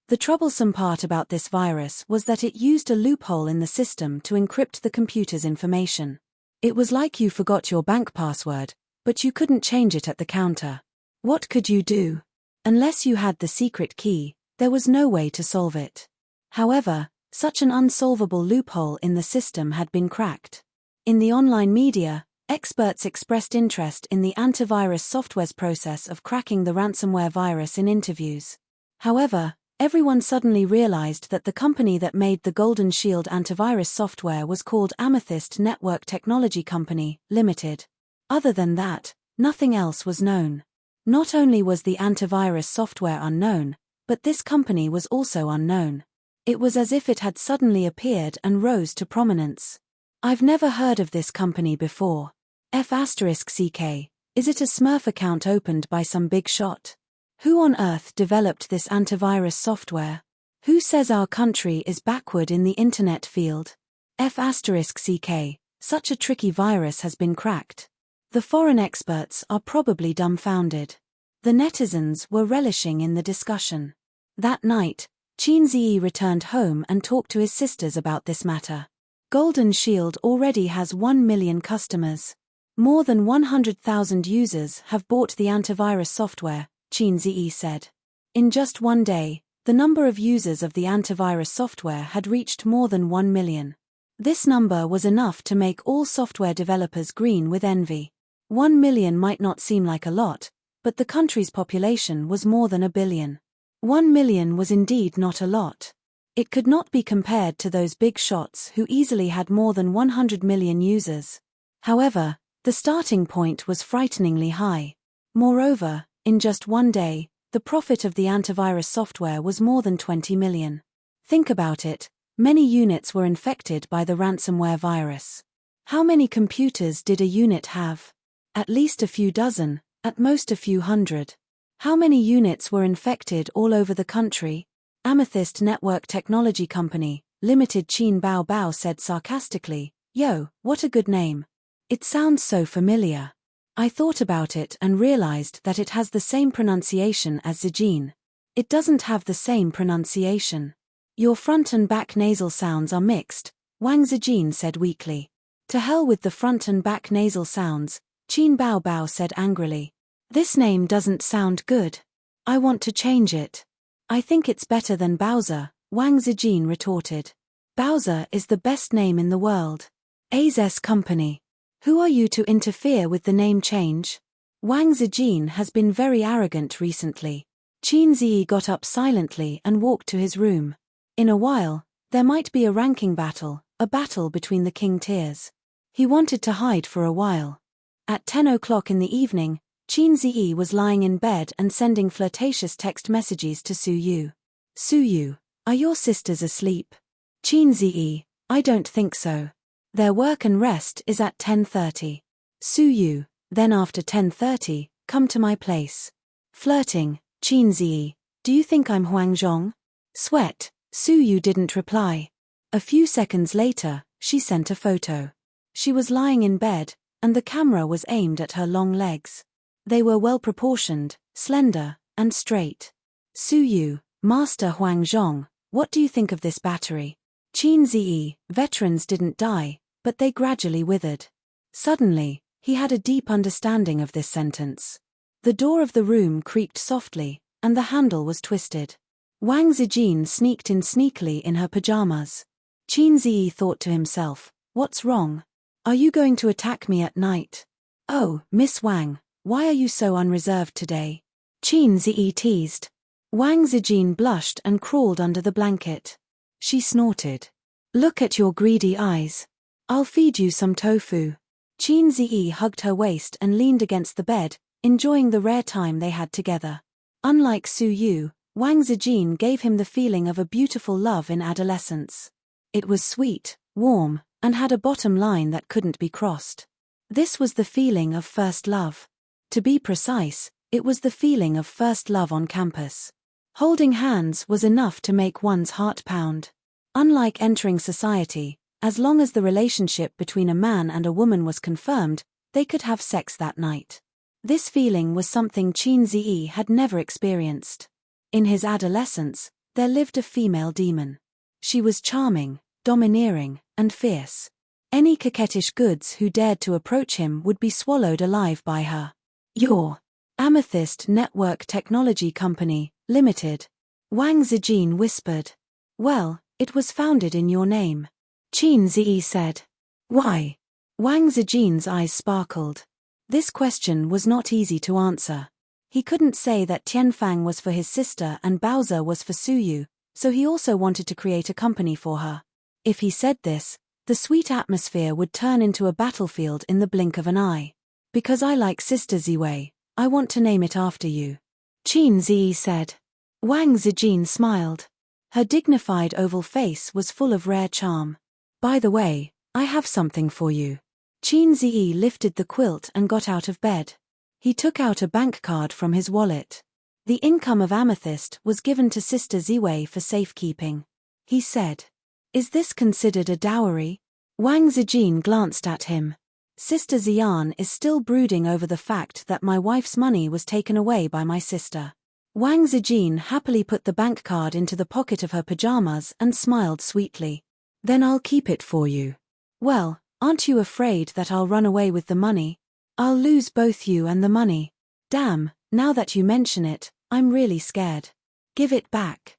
The troublesome part about this virus was that it used a loophole in the system to encrypt the computer's information. It was like you forgot your bank password, but you couldn't change it at the counter. What could you do? Unless you had the secret key, there was no way to solve it. However, such an unsolvable loophole in the system had been cracked. In the online media, experts expressed interest in the antivirus software's process of cracking the ransomware virus in interviews. However, everyone suddenly realized that the company that made the Golden Shield antivirus software was called Amethyst Network Technology Company, Limited. Other than that, nothing else was known. Not only was the antivirus software unknown, but this company was also unknown. It was as if it had suddenly appeared and rose to prominence. I've never heard of this company before. F***CK, is it a Smurf account opened by some big shot? Who on earth developed this antivirus software? Who says our country is backward in the internet field? F***CK, such a tricky virus has been cracked. The foreign experts are probably dumbfounded. The netizens were relishing in the discussion. That night, Chen Ziyi returned home and talked to his sisters about this matter. Golden Shield already has 1 million customers. More than 100,000 users have bought the antivirus software, Chen Ziyi said. In just one day, the number of users of the antivirus software had reached more than 1 million. This number was enough to make all software developers green with envy. 1 million might not seem like a lot, but the country's population was more than 1 billion. 1 million was indeed not a lot. It could not be compared to those big shots who easily had more than 100 million users. However, the starting point was frighteningly high. Moreover, in just one day, the profit of the antivirus software was more than 20 million. Think about it, many units were infected by the ransomware virus. How many computers did a unit have? At least a few dozen, at most a few hundred. How many units were infected all over the country? Amethyst Network Technology Company, Limited. Chen Bao said sarcastically, "Yo, what a good name. It sounds so familiar. I thought about it and realized that it has the same pronunciation as Zijin. It doesn't have the same pronunciation. Your front and back nasal sounds are mixed, Wang Zijin said weakly. To hell with the front and back nasal sounds, Qin Bao Bao said angrily. This name doesn't sound good. I want to change it. I think it's better than Bowser, Wang Zijin retorted. Bowser is the best name in the world. A's company. Who are you to interfere with the name change? Wang Zijin has been very arrogant recently. Qin Ziyi got up silently and walked to his room. In a while, there might be a ranking battle, a battle between the king tiers. He wanted to hide for a while. At 10 o'clock in the evening, Qin Ziyi was lying in bed and sending flirtatious text messages to Su Yu. Su Yu, are your sisters asleep? Qin Ziyi, I don't think so. Their work and rest is at 10:30. Su Yu, then after 10:30, come to my place. Flirting, Qin Ziyi, do you think I'm Huang Zhong? Sweat, Su Yu didn't reply. A few seconds later, she sent a photo. She was lying in bed, and the camera was aimed at her long legs. They were well proportioned, slender, and straight. Su Yu, Master Huang Zhong, what do you think of this battery? Qin Ziyi, veterans didn't die, but they gradually withered. Suddenly, he had a deep understanding of this sentence. The door of the room creaked softly, and the handle was twisted. Wang Zijin sneaked in sneakily in her pajamas. Qin Ziyi thought to himself, what's wrong? Are you going to attack me at night? Oh, Miss Wang, why are you so unreserved today? Qin Ziyi teased. Wang Zijin blushed and crawled under the blanket. She snorted. Look at your greedy eyes. I'll feed you some tofu. Qin Ziyi hugged her waist and leaned against the bed, enjoying the rare time they had together. Unlike Su Yu, Wang Zijin gave him the feeling of a beautiful love in adolescence. It was sweet, warm, and had a bottom line that couldn't be crossed. This was the feeling of first love. To be precise, it was the feeling of first love on campus. Holding hands was enough to make one's heart pound. Unlike entering society, as long as the relationship between a man and a woman was confirmed, they could have sex that night. This feeling was something Qin Ziyi had never experienced. In his adolescence, there lived a female demon. She was charming, domineering, and fierce. Any coquettish goods who dared to approach him would be swallowed alive by her. Your Amethyst Network Technology Company, Limited. Wang Zijin whispered. Well, it was founded in your name. Qin Ziyi said. Why? Wang Zijin's eyes sparkled. This question was not easy to answer. He couldn't say that Tianfang was for his sister and Bowser was for Su Yu, so he also wanted to create a company for her. If he said this, the sweet atmosphere would turn into a battlefield in the blink of an eye. Because I like Sister Ziwei, I want to name it after you. Qin Ziyi said. Wang Zijin smiled. Her dignified oval face was full of rare charm. By the way, I have something for you. Qin Ziyi lifted the quilt and got out of bed. He took out a bank card from his wallet. The income of Amethyst was given to Sister Ziwei for safekeeping. He said. Is this considered a dowry? Wang Zijin glanced at him. Sister Xian is still brooding over the fact that my wife's money was taken away by my sister. Wang Zijin happily put the bank card into the pocket of her pajamas and smiled sweetly. Then I'll keep it for you. Well, aren't you afraid that I'll run away with the money? I'll lose both you and the money. Damn, now that you mention it, I'm really scared. Give it back.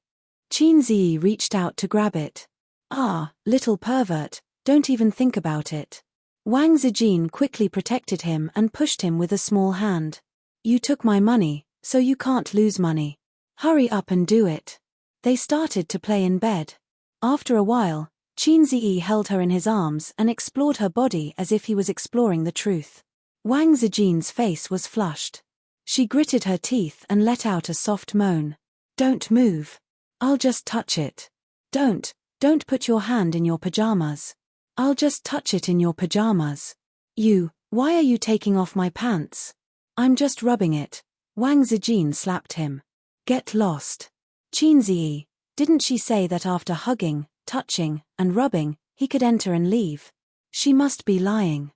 Qin Ziyi reached out to grab it. Ah, little pervert, don't even think about it. Wang Zijin quickly protected him and pushed him with a small hand. You took my money, so you can't lose money. Hurry up and do it. They started to play in bed. After a while, Qin Ziyi held her in his arms and explored her body as if he was exploring the truth. Wang Zijin's face was flushed. She gritted her teeth and let out a soft moan. Don't move. I'll just touch it. Don't put your hand in your pajamas. I'll just touch it in your pajamas. Why are you taking off my pants? I'm just rubbing it. Wang Zijin slapped him. Get lost. Qin Ziyi, didn't she say that after hugging, touching, and rubbing, he could enter and leave? She must be lying.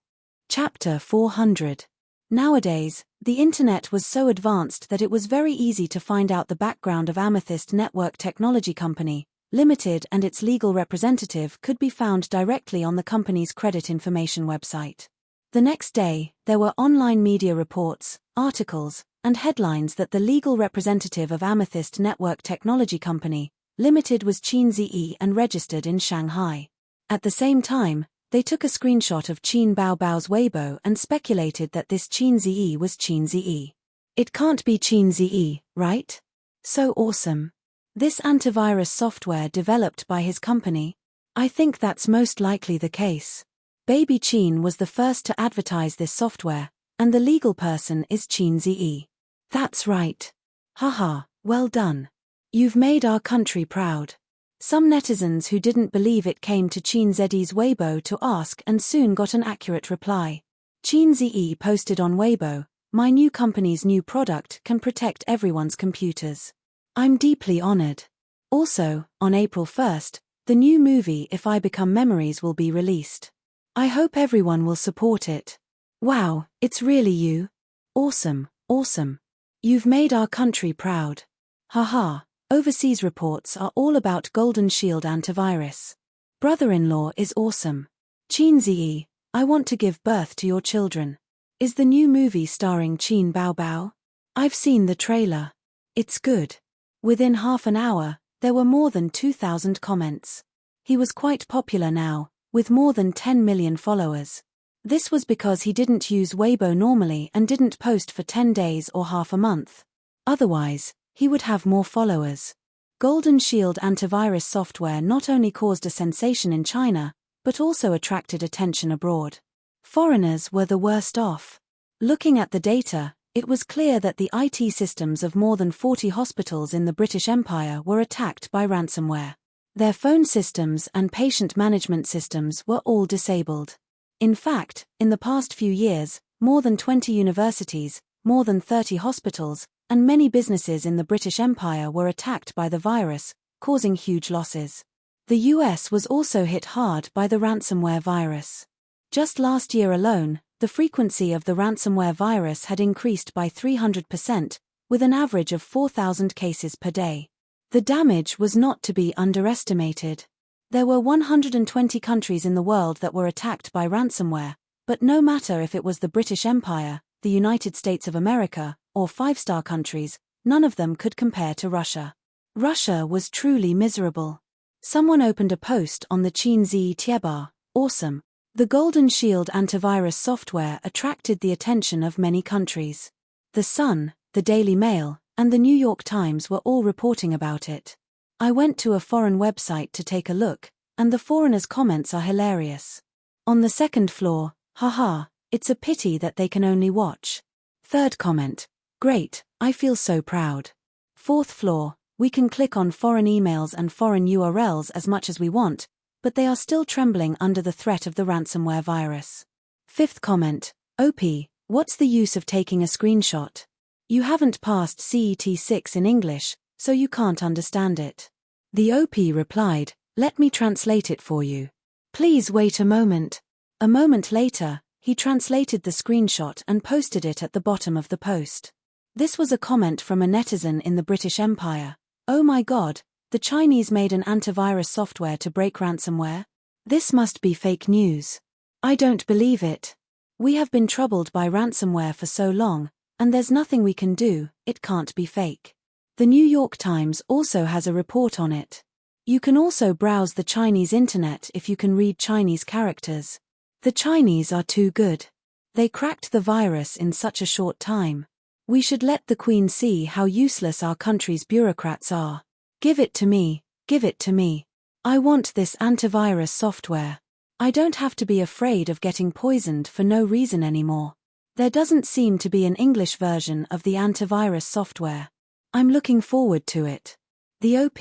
Chapter 400. Nowadays, the internet was so advanced that it was very easy to find out the background of Amethyst Network Technology Company, Limited, and its legal representative could be found directly on the company's credit information website. The next day, there were online media reports, articles, and headlines that the legal representative of Amethyst Network Technology Company, Limited was Qin Ziyi and registered in Shanghai. At the same time, they took a screenshot of Qin Baobao's Weibo and speculated that this Qin Ziyi was Qin Ziyi. It can't be Qin Ziyi, right? So awesome. This antivirus software developed by his company? I think that's most likely the case. Baby Qin was the first to advertise this software, and the legal person is Qin Ziyi. That's right. Haha, well done. You've made our country proud. Some netizens who didn't believe it came to Qin Ziyi's Weibo to ask and soon got an accurate reply. Qin Ziyi posted on Weibo, "My new company's new product can protect everyone's computers. I'm deeply honored." Also, on April 1st, the new movie If I Become Memories will be released. I hope everyone will support it. Wow, it's really you? Awesome, awesome. You've made our country proud. Haha. Overseas reports are all about Golden Shield antivirus. Brother-in-law is awesome. Qin Ziyi, I want to give birth to your children. Is the new movie starring Qin Baobao? I've seen the trailer. It's good. Within half an hour, there were more than 2,000 comments. He was quite popular now, with more than 10 million followers. This was because he didn't use Weibo normally and didn't post for 10 days or half a month. Otherwise, he would have more followers. Golden Shield antivirus software not only caused a sensation in China, but also attracted attention abroad. Foreigners were the worst off. Looking at the data, it was clear that the IT systems of more than 40 hospitals in the British Empire were attacked by ransomware. Their phone systems and patient management systems were all disabled. In fact, in the past few years, more than 20 universities, more than 30 hospitals, and many businesses in the British Empire were attacked by the virus, causing huge losses. The US was also hit hard by the ransomware virus. Just last year alone, the frequency of the ransomware virus had increased by 300%, with an average of 4,000 cases per day. The damage was not to be underestimated. There were 120 countries in the world that were attacked by ransomware, but no matter if it was the British Empire, the United States of America, or five-star countries, none of them could compare to Russia. Russia was truly miserable. Someone opened a post on the Qin Ziyi Tiebar, awesome. The Golden Shield antivirus software attracted the attention of many countries. The Sun, the Daily Mail, and the New York Times were all reporting about it. I went to a foreign website to take a look, and the foreigners' comments are hilarious. On the second floor, haha, it's a pity that they can only watch. Third comment, great, I feel so proud. Fourth floor, we can click on foreign emails and foreign URLs as much as we want, but they are still trembling under the threat of the ransomware virus. Fifth comment, OP, what's the use of taking a screenshot? You haven't passed CET 6 in English, so you can't understand it. The OP replied, let me translate it for you. Please wait a moment. A moment later, he translated the screenshot and posted it at the bottom of the post. This was a comment from a netizen in the British Empire. Oh my god, the Chinese made an antivirus software to break ransomware? This must be fake news. I don't believe it. We have been troubled by ransomware for so long, and there's nothing we can do, it can't be fake. The New York Times also has a report on it. You can also browse the Chinese internet if you can read Chinese characters. The Chinese are too good. They cracked the virus in such a short time. We should let the Queen see how useless our country's bureaucrats are. Give it to me, give it to me. I want this antivirus software. I don't have to be afraid of getting poisoned for no reason anymore. There doesn't seem to be an English version of the antivirus software. I'm looking forward to it. The OP,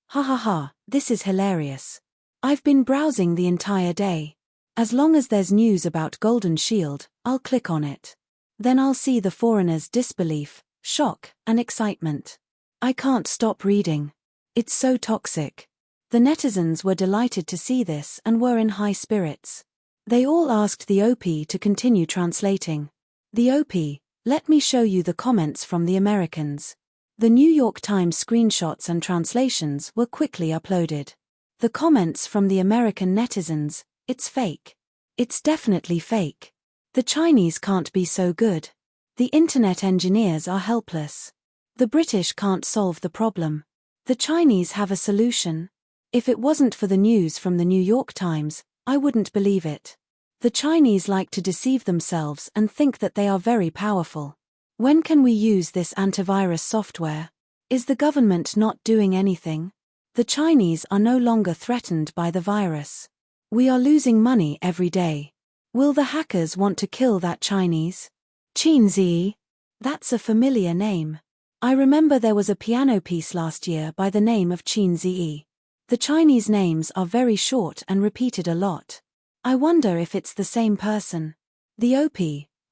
ha ha ha, this is hilarious. I've been browsing the entire day. As long as there's news about Golden Shield, I'll click on it. Then I'll see the foreigners' disbelief, shock, and excitement. I can't stop reading. It's so toxic. The netizens were delighted to see this and were in high spirits. They all asked the OP to continue translating. The OP, let me show you the comments from the Americans. The New York Times screenshots and translations were quickly uploaded. The comments from the American netizens, it's fake. It's definitely fake. The Chinese can't be so good. The internet engineers are helpless. The British can't solve the problem. The Chinese have a solution. If it wasn't for the news from the New York Times, I wouldn't believe it. The Chinese like to deceive themselves and think that they are very powerful. When can we use this antivirus software? Is the government not doing anything? The Chinese are no longer threatened by the virus. We are losing money every day. Will the hackers want to kill that Chinese? Qin Zi? That's a familiar name. I remember there was a piano piece last year by the name of Qin Zi. The Chinese names are very short and repeated a lot. I wonder if it's the same person. The OP,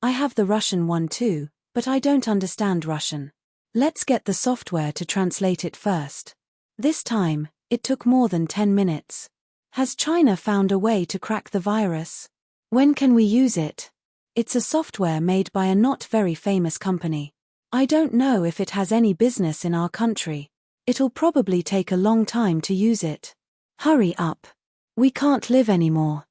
I have the Russian one too, but I don't understand Russian. Let's get the software to translate it first. This time, it took more than 10 minutes. Has China found a way to crack the virus? When can we use it? It's a software made by a not very famous company. I don't know if it has any business in our country. It'll probably take a long time to use it. Hurry up. We can't live anymore.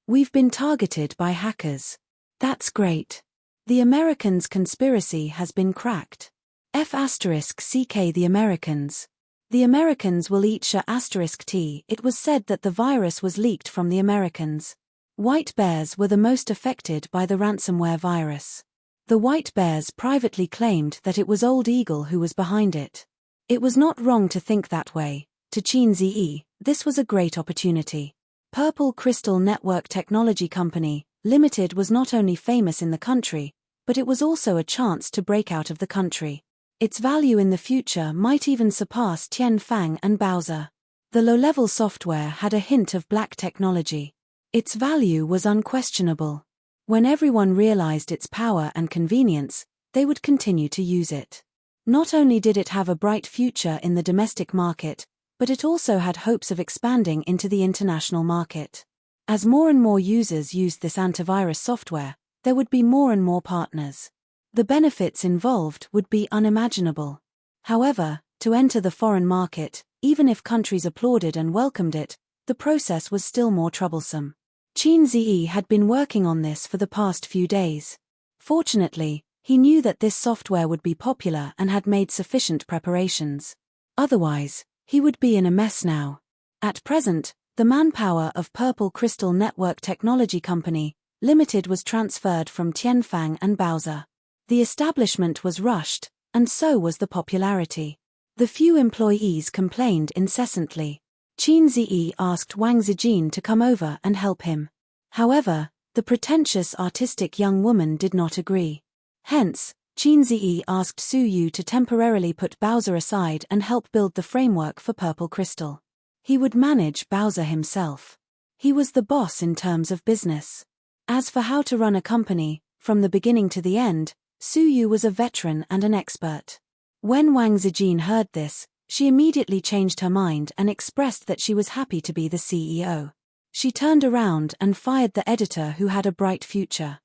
We've been targeted by hackers. That's great. The Americans' conspiracy has been cracked. F***ck the Americans. The Americans will eat **t. It was said that the virus was leaked from the Americans. White bears were the most affected by the ransomware virus. The white bears privately claimed that it was Old Eagle who was behind it. It was not wrong to think that way. To Qin Zi, this was a great opportunity. Purple Crystal Network Technology Company, Limited was not only famous in the country, but it was also a chance to break out of the country. Its value in the future might even surpass Tianfang and Bowser. The low-level software had a hint of black technology. Its value was unquestionable. When everyone realized its power and convenience, they would continue to use it. Not only did it have a bright future in the domestic market, but it also had hopes of expanding into the international market. As more and more users used this antivirus software, there would be more and more partners. The benefits involved would be unimaginable. However, to enter the foreign market, even if countries applauded and welcomed it, the process was still more troublesome. Qin Zi had been working on this for the past few days. Fortunately, he knew that this software would be popular and had made sufficient preparations. Otherwise, he would be in a mess now. At present, the manpower of Purple Crystal Network Technology Company, Limited was transferred from Tianfang and Bowser. The establishment was rushed, and so was the popularity. The few employees complained incessantly. Qin Zi asked Wang Zijin to come over and help him. However, the pretentious artistic young woman did not agree. Hence, Qin Zi asked Su Yu to temporarily put Bowser aside and help build the framework for Purple Crystal. He would manage Bowser himself. He was the boss in terms of business. As for how to run a company, from the beginning to the end, Su Yu was a veteran and an expert. When Wang Zijin heard this, she immediately changed her mind and expressed that she was happy to be the CEO. She turned around and fired the editor who had a bright future.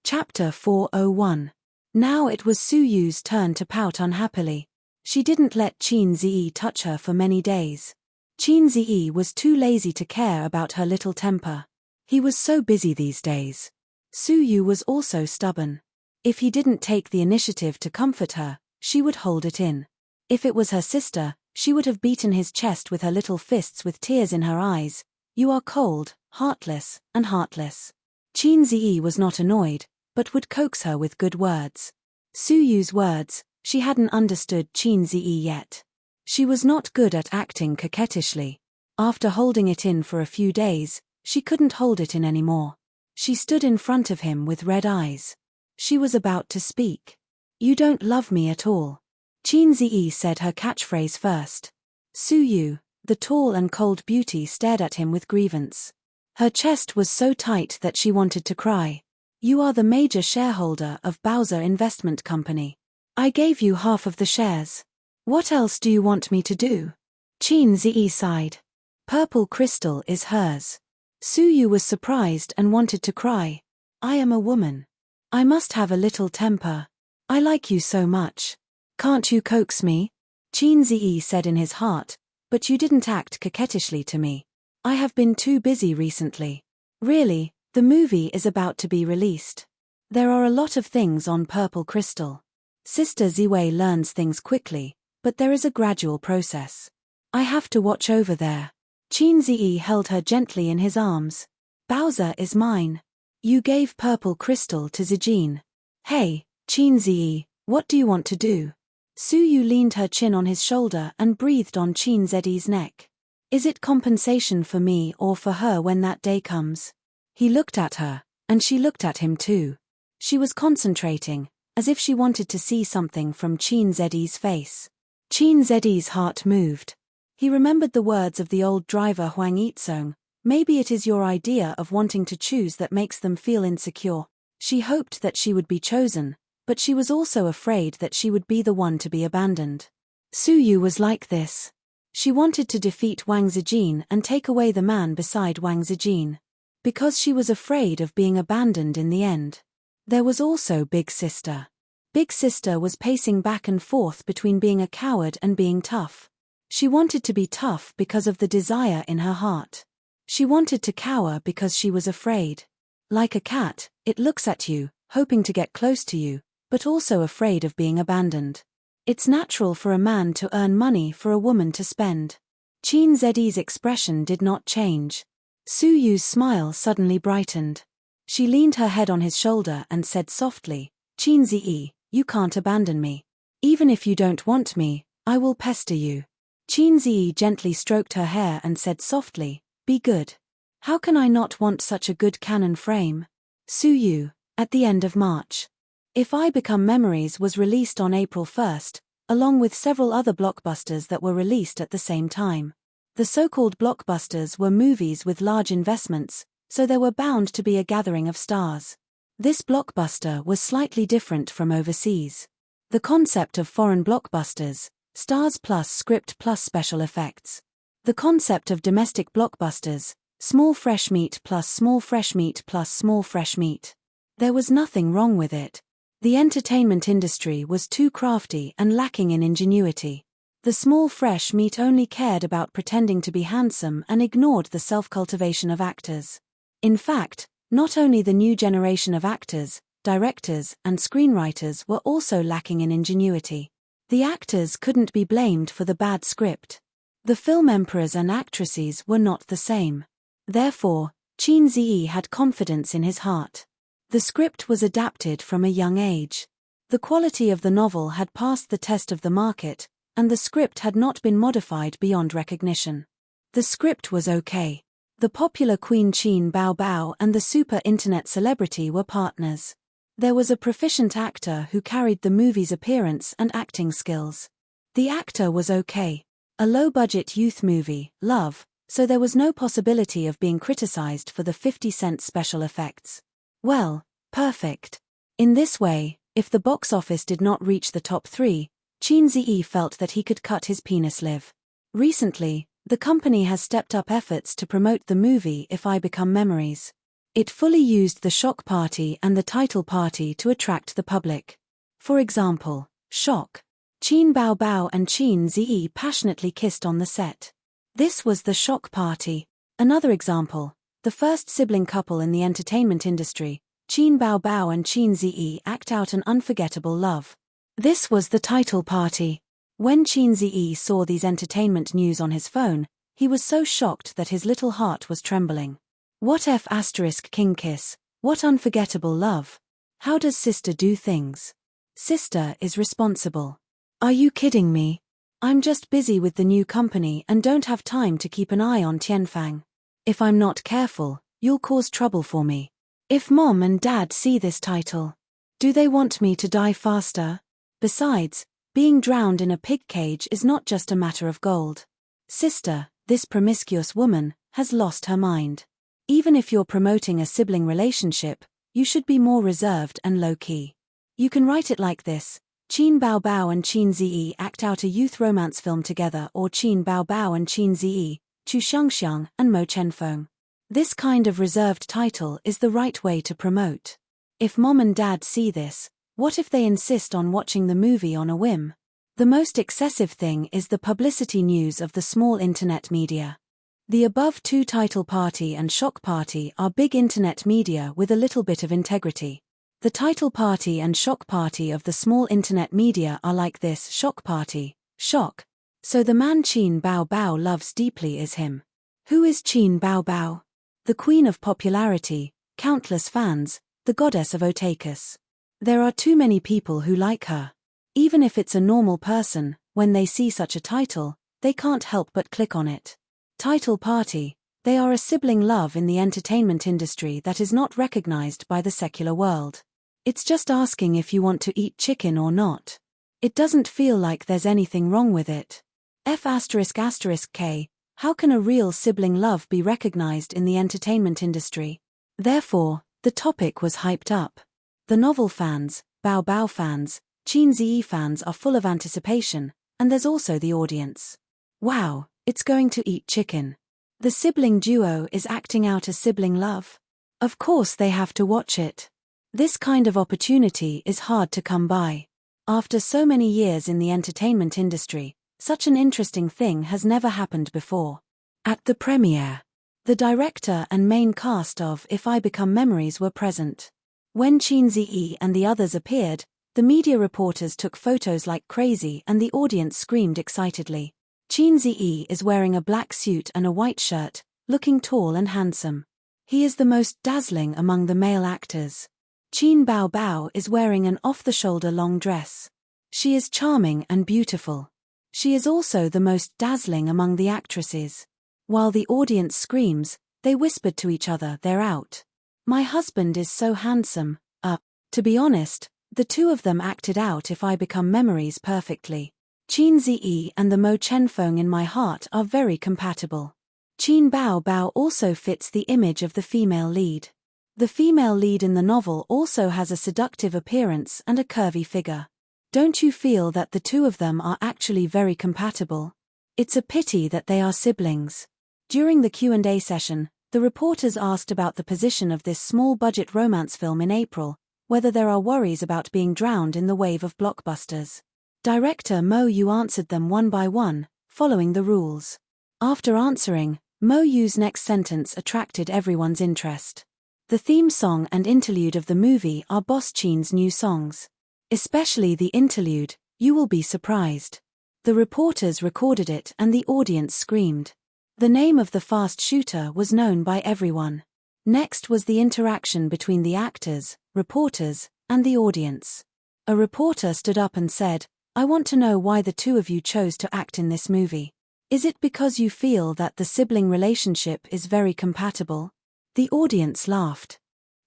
Chapter 401. Now it was Su Yu's turn to pout unhappily. She didn't let Qin Zi touch her for many days. Qin Zi was too lazy to care about her little temper. He was so busy these days. Su Yu was also stubborn. If he didn't take the initiative to comfort her, she would hold it in. If it was her sister, she would have beaten his chest with her little fists with tears in her eyes. You are cold, heartless, and heartless. Qin Zi was not annoyed, but would coax her with good words. Su Yu's words, she hadn't understood Qin Zi yet. She was not good at acting coquettishly. After holding it in for a few days, she couldn't hold it in anymore. She stood in front of him with red eyes. She was about to speak. You don't love me at all. Qin Zi said her catchphrase first. Su Yu, the tall and cold beauty, stared at him with grievance. Her chest was so tight that she wanted to cry. You are the major shareholder of Bowser Investment Company. I gave you half of the shares. What else do you want me to do? Qin Zi sighed. Purple Crystal is hers. Su Yu was surprised and wanted to cry. I am a woman. I must have a little temper. I like you so much. Can't you coax me? Qin Ziyi said in his heart, but you didn't act coquettishly to me. I have been too busy recently. Really, the movie is about to be released. There are a lot of things on Purple Crystal. Sister Ziwei learns things quickly, but there is a gradual process. I have to watch over there. Qin Ziyi held her gently in his arms. Bowser is mine. You gave Purple Crystal to Zijin. Hey, Qin Ziyi, what do you want to do? Su Yu leaned her chin on his shoulder and breathed on Qin Ziyi's neck. Is it compensation for me or for her when that day comes? He looked at her, and she looked at him too. She was concentrating, as if she wanted to see something from Qin Ziyi's face. Qin Ziyi's heart moved. He remembered the words of the old driver Huang Yizong. Maybe it is your idea of wanting to choose that makes them feel insecure. She hoped that she would be chosen, but she was also afraid that she would be the one to be abandoned. Su Yu was like this. She wanted to defeat Wang Zijin and take away the man beside Wang Zijin. Because she was afraid of being abandoned in the end. There was also Big Sister. Big Sister was pacing back and forth between being a coward and being tough. She wanted to be tough because of the desire in her heart. She wanted to cower because she was afraid. Like a cat, it looks at you, hoping to get close to you, but also afraid of being abandoned. It's natural for a man to earn money for a woman to spend. Qin Ziyi's expression did not change. Su Yu's smile suddenly brightened. She leaned her head on his shoulder and said softly, Qin Ziyi, you can't abandon me. Even if you don't want me, I will pester you. Qin Ziyi gently stroked her hair and said softly, be good. How can I not want such a good cannon frame? Su Yu, at the end of March. If I Become Memories was released on April 1st, along with several other blockbusters that were released at the same time. The so-called blockbusters were movies with large investments, so there were bound to be a gathering of stars. This blockbuster was slightly different from overseas. The concept of foreign blockbusters, stars plus script plus special effects. The concept of domestic blockbusters, small fresh meat plus small fresh meat plus small fresh meat. There was nothing wrong with it. The entertainment industry was too crafty and lacking in ingenuity. The small fresh meat only cared about pretending to be handsome and ignored the self-cultivation of actors. In fact, not only the new generation of actors, directors, and screenwriters were also lacking in ingenuity. The actors couldn't be blamed for the bad script. The film emperors and actresses were not the same. Therefore, Qin Ziyi had confidence in his heart. The script was adapted from a young age. The quality of the novel had passed the test of the market, and the script had not been modified beyond recognition. The script was okay. The popular Queen Qin Bao Bao and the super internet celebrity were partners. There was a proficient actor who carried the movie's appearance and acting skills. The actor was okay. A low-budget youth movie, Love, so there was no possibility of being criticized for the 50-cent special effects. Well, perfect. In this way, if the box office did not reach the top 3, Qin Ziyi felt that he could cut his penis live. Recently, the company has stepped up efforts to promote the movie If I Become Memories. It fully used the shock party and the title party to attract the public. For example, shock. Qin Bao Bao and Qin Ziyi passionately kissed on the set. This was the shock party. Another example, the first sibling couple in the entertainment industry, Qin Bao Bao and Qin Ziyi act out an unforgettable love. This was the title party. When Qin Ziyi saw these entertainment news on his phone, he was so shocked that his little heart was trembling. What F** King Kiss, what unforgettable love. How does sister do things? Sister is responsible. Are you kidding me? I'm just busy with the new company and don't have time to keep an eye on Tianfang. If I'm not careful, you'll cause trouble for me. If mom and dad see this title, do they want me to die faster? Besides, being drowned in a pig cage is not just a matter of gold. Sister, this promiscuous woman, has lost her mind. Even if you're promoting a sibling relationship, you should be more reserved and low-key. You can write it like this. Qin Bao Bao and Qin Ziyi act out a youth romance film together, or Qin Bao Bao and Qin Ziyi, Chu Xiangxiang and Mo Chenfeng. This kind of reserved title is the right way to promote. If mom and dad see this, what if they insist on watching the movie on a whim? The most excessive thing is the publicity news of the small internet media. The above two, title party and shock party, are big internet media with a little bit of integrity. The title party and shock party of the small internet media are like this: shock party, shock. So the man Qin Bao Bao loves deeply is him. Who is Qin Bao Bao? The queen of popularity, countless fans, the goddess of otakus. There are too many people who like her. Even if it's a normal person, when they see such a title, they can't help but click on it. Title party, they are a sibling love in the entertainment industry that is not recognized by the secular world. It's just asking if you want to eat chicken or not. It doesn't feel like there's anything wrong with it. F***K, how can a real sibling love be recognized in the entertainment industry? Therefore, the topic was hyped up. The novel fans, Bao Bao fans, Qin Ziyi fans are full of anticipation, and there's also the audience. Wow, it's going to eat chicken. The sibling duo is acting out a sibling love. Of course they have to watch it. This kind of opportunity is hard to come by. After so many years in the entertainment industry, such an interesting thing has never happened before. At the premiere, the director and main cast of If I Become Memories were present. When Qin Ziyi and the others appeared, the media reporters took photos like crazy and the audience screamed excitedly. Qin Ziyi is wearing a black suit and a white shirt, looking tall and handsome. He is the most dazzling among the male actors. Qin Bao Bao is wearing an off-the-shoulder long dress. She is charming and beautiful. She is also the most dazzling among the actresses. While the audience screams, they whispered to each other, "They're out. My husband is so handsome." To be honest, the two of them acted out If I Become Memories perfectly. Qin Ziyi and the Mo Chenfeng in my heart are very compatible. Qin Bao Bao also fits the image of the female lead. The female lead in the novel also has a seductive appearance and a curvy figure. Don't you feel that the two of them are actually very compatible? It's a pity that they are siblings. During the Q&A session, the reporters asked about the position of this small-budget romance film in April, whether there are worries about being drowned in the wave of blockbusters. Director Mo Yu answered them one by one, following the rules. After answering, Mo Yu's next sentence attracted everyone's interest. The theme song and interlude of the movie are Boss Qin's new songs. Especially the interlude, "You Will Be Surprised." The reporters recorded it and the audience screamed. The name of the fast shooter was known by everyone. Next was the interaction between the actors, reporters, and the audience. A reporter stood up and said, "I want to know why the two of you chose to act in this movie. Is it because you feel that the sibling relationship is very compatible?" The audience laughed.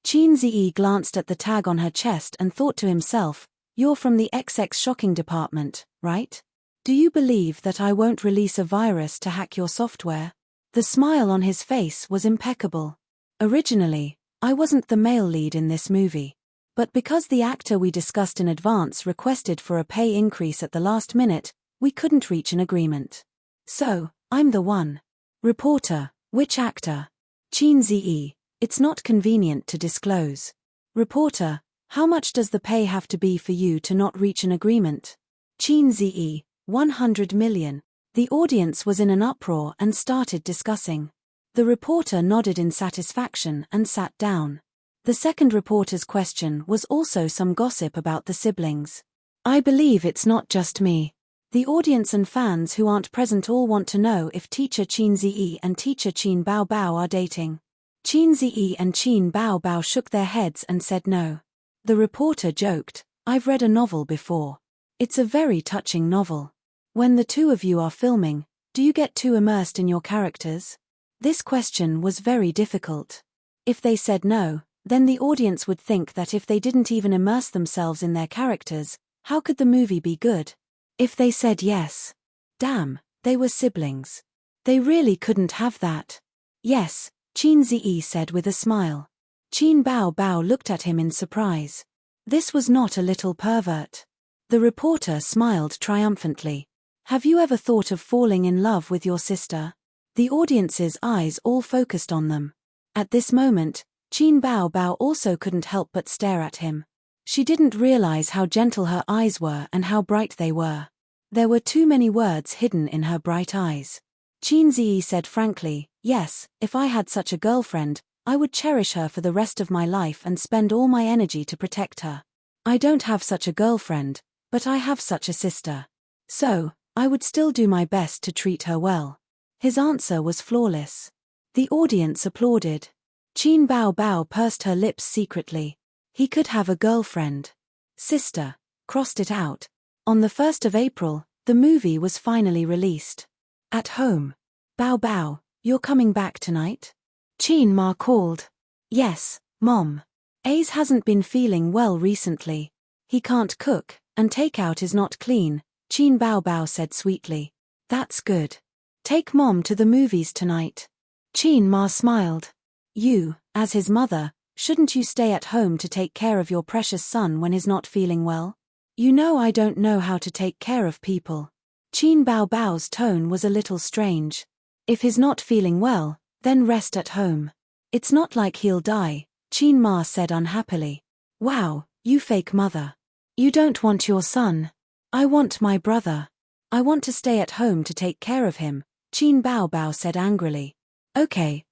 Qin Ziyi glanced at the tag on her chest and thought to himself, "You're from the XX shocking department, right? Do you believe that I won't release a virus to hack your software?" The smile on his face was impeccable. Originally, I wasn't the male lead in this movie. But because the actor we discussed in advance requested for a pay increase at the last minute, we couldn't reach an agreement. So, I'm the one. Reporter: Which actor? Qin Ziyi: It's not convenient to disclose. Reporter: How much does the pay have to be for you to not reach an agreement? Qin Ziyi: 100 million. The audience was in an uproar and started discussing. The reporter nodded in satisfaction and sat down. The second reporter's question was also some gossip about the siblings. "I believe it's not just me. The audience and fans who aren't present all want to know if teacher Qin Ziyi and teacher Qin Bao Bao are dating." Qin Ziyi and Qin Bao Bao shook their heads and said no. The reporter joked, "I've read a novel before. It's a very touching novel. When the two of you are filming, do you get too immersed in your characters?" This question was very difficult. If they said no, then the audience would think that if they didn't even immerse themselves in their characters, how could the movie be good? If they said yes, damn, they were siblings. They really couldn't have that. "Yes," Qin Ziyi said with a smile. Qin Bao Bao looked at him in surprise. This was not a little pervert. The reporter smiled triumphantly. "Have you ever thought of falling in love with your sister?" The audience's eyes all focused on them. At this moment, Qin Bao Bao also couldn't help but stare at him. She didn't realize how gentle her eyes were and how bright they were. There were too many words hidden in her bright eyes. Qin Ziyi said frankly, "Yes, if I had such a girlfriend, I would cherish her for the rest of my life and spend all my energy to protect her. I don't have such a girlfriend, but I have such a sister. So, I would still do my best to treat her well." His answer was flawless. The audience applauded. Qin Bao Bao pursed her lips secretly. He could have a girlfriend. Sister. Crossed it out. On the 1st of April, the movie was finally released. At home. "Bao Bao, you're coming back tonight?" Qin Ma called. "Yes, Mom. Ace hasn't been feeling well recently. He can't cook, and takeout is not clean," Qin Bao Bao said sweetly. "That's good. Take Mom to the movies tonight." Qin Ma smiled. "You, as his mother, shouldn't you stay at home to take care of your precious son when he's not feeling well? You know I don't know how to take care of people." Qin Bao Bao's tone was a little strange. "If he's not feeling well, then rest at home. It's not like he'll die," Qin Ma said unhappily. "Wow, you fake mother. You don't want your son. I want my brother. I want to stay at home to take care of him," Qin Bao Bao said angrily. Okay,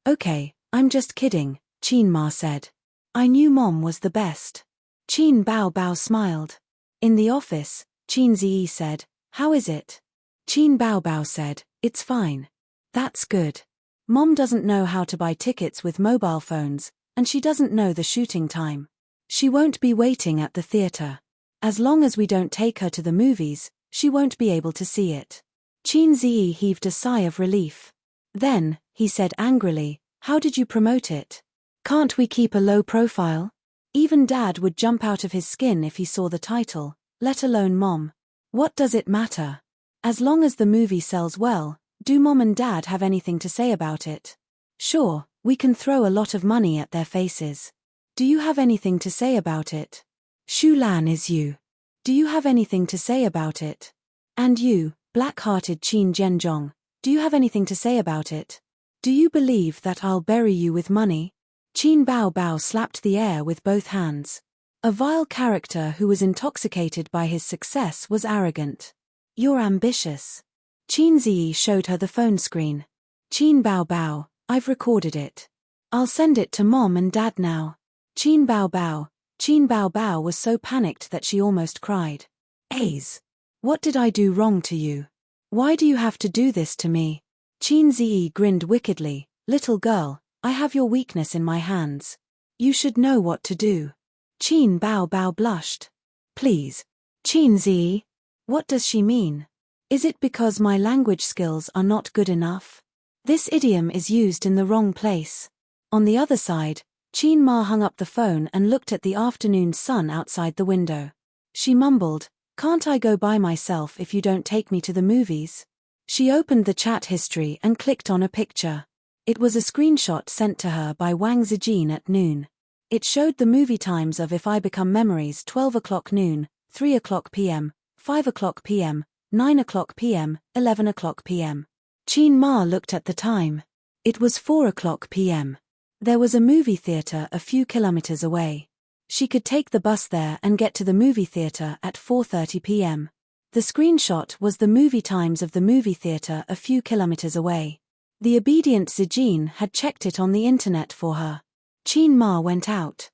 I'm just kidding," Qin Ma said. "I knew Mom was the best." Qin Bao Bao smiled. In the office, Qin Ziyi said, "How is it?" Qin Bao Bao said, "It's fine." "That's good. Mom doesn't know how to buy tickets with mobile phones, and she doesn't know the shooting time. She won't be waiting at the theater. As long as we don't take her to the movies, she won't be able to see it." Qin Ziyi heaved a sigh of relief. Then, he said angrily, "How did you promote it? Can't we keep a low profile? Even Dad would jump out of his skin if he saw the title, let alone Mom. What does it matter? As long as the movie sells well, do Mom and Dad have anything to say about it? Sure, we can throw a lot of money at their faces. Do you have anything to say about it? Shu Lan is you. Do you have anything to say about it? And you, black-hearted Qin Zhenjiang, do you have anything to say about it? Do you believe that I'll bury you with money?" Qin Bao Bao slapped the air with both hands. A vile character who was intoxicated by his success was arrogant. "You're ambitious." Qin Ziyi showed her the phone screen. "Qin Bao Bao, I've recorded it. I'll send it to Mom and Dad now." Qin Bao Bao was so panicked that she almost cried. "Ace, what did I do wrong to you? Why do you have to do this to me?" Qin Ziyi grinned wickedly. "Little girl, I have your weakness in my hands. You should know what to do." Qin Bao Bao blushed. "Please. Qin Ziyi, what does she mean? Is it because my language skills are not good enough? This idiom is used in the wrong place." On the other side, Qin Ma hung up the phone and looked at the afternoon sun outside the window. She mumbled, "Can't I go by myself if you don't take me to the movies?" She opened the chat history and clicked on a picture. It was a screenshot sent to her by Wang Zijin at noon. It showed the movie times of If I Become Memories: 12 o'clock noon, 3 o'clock p.m., 5 o'clock p.m., 9 o'clock p.m., 11 o'clock p.m. Qin Ma looked at the time. It was 4 o'clock p.m. There was a movie theater a few kilometers away. She could take the bus there and get to the movie theater at 4:30 p.m. The screenshot was the movie times of the movie theater a few kilometers away. The obedient Zijin had checked it on the internet for her. Qin Ma went out.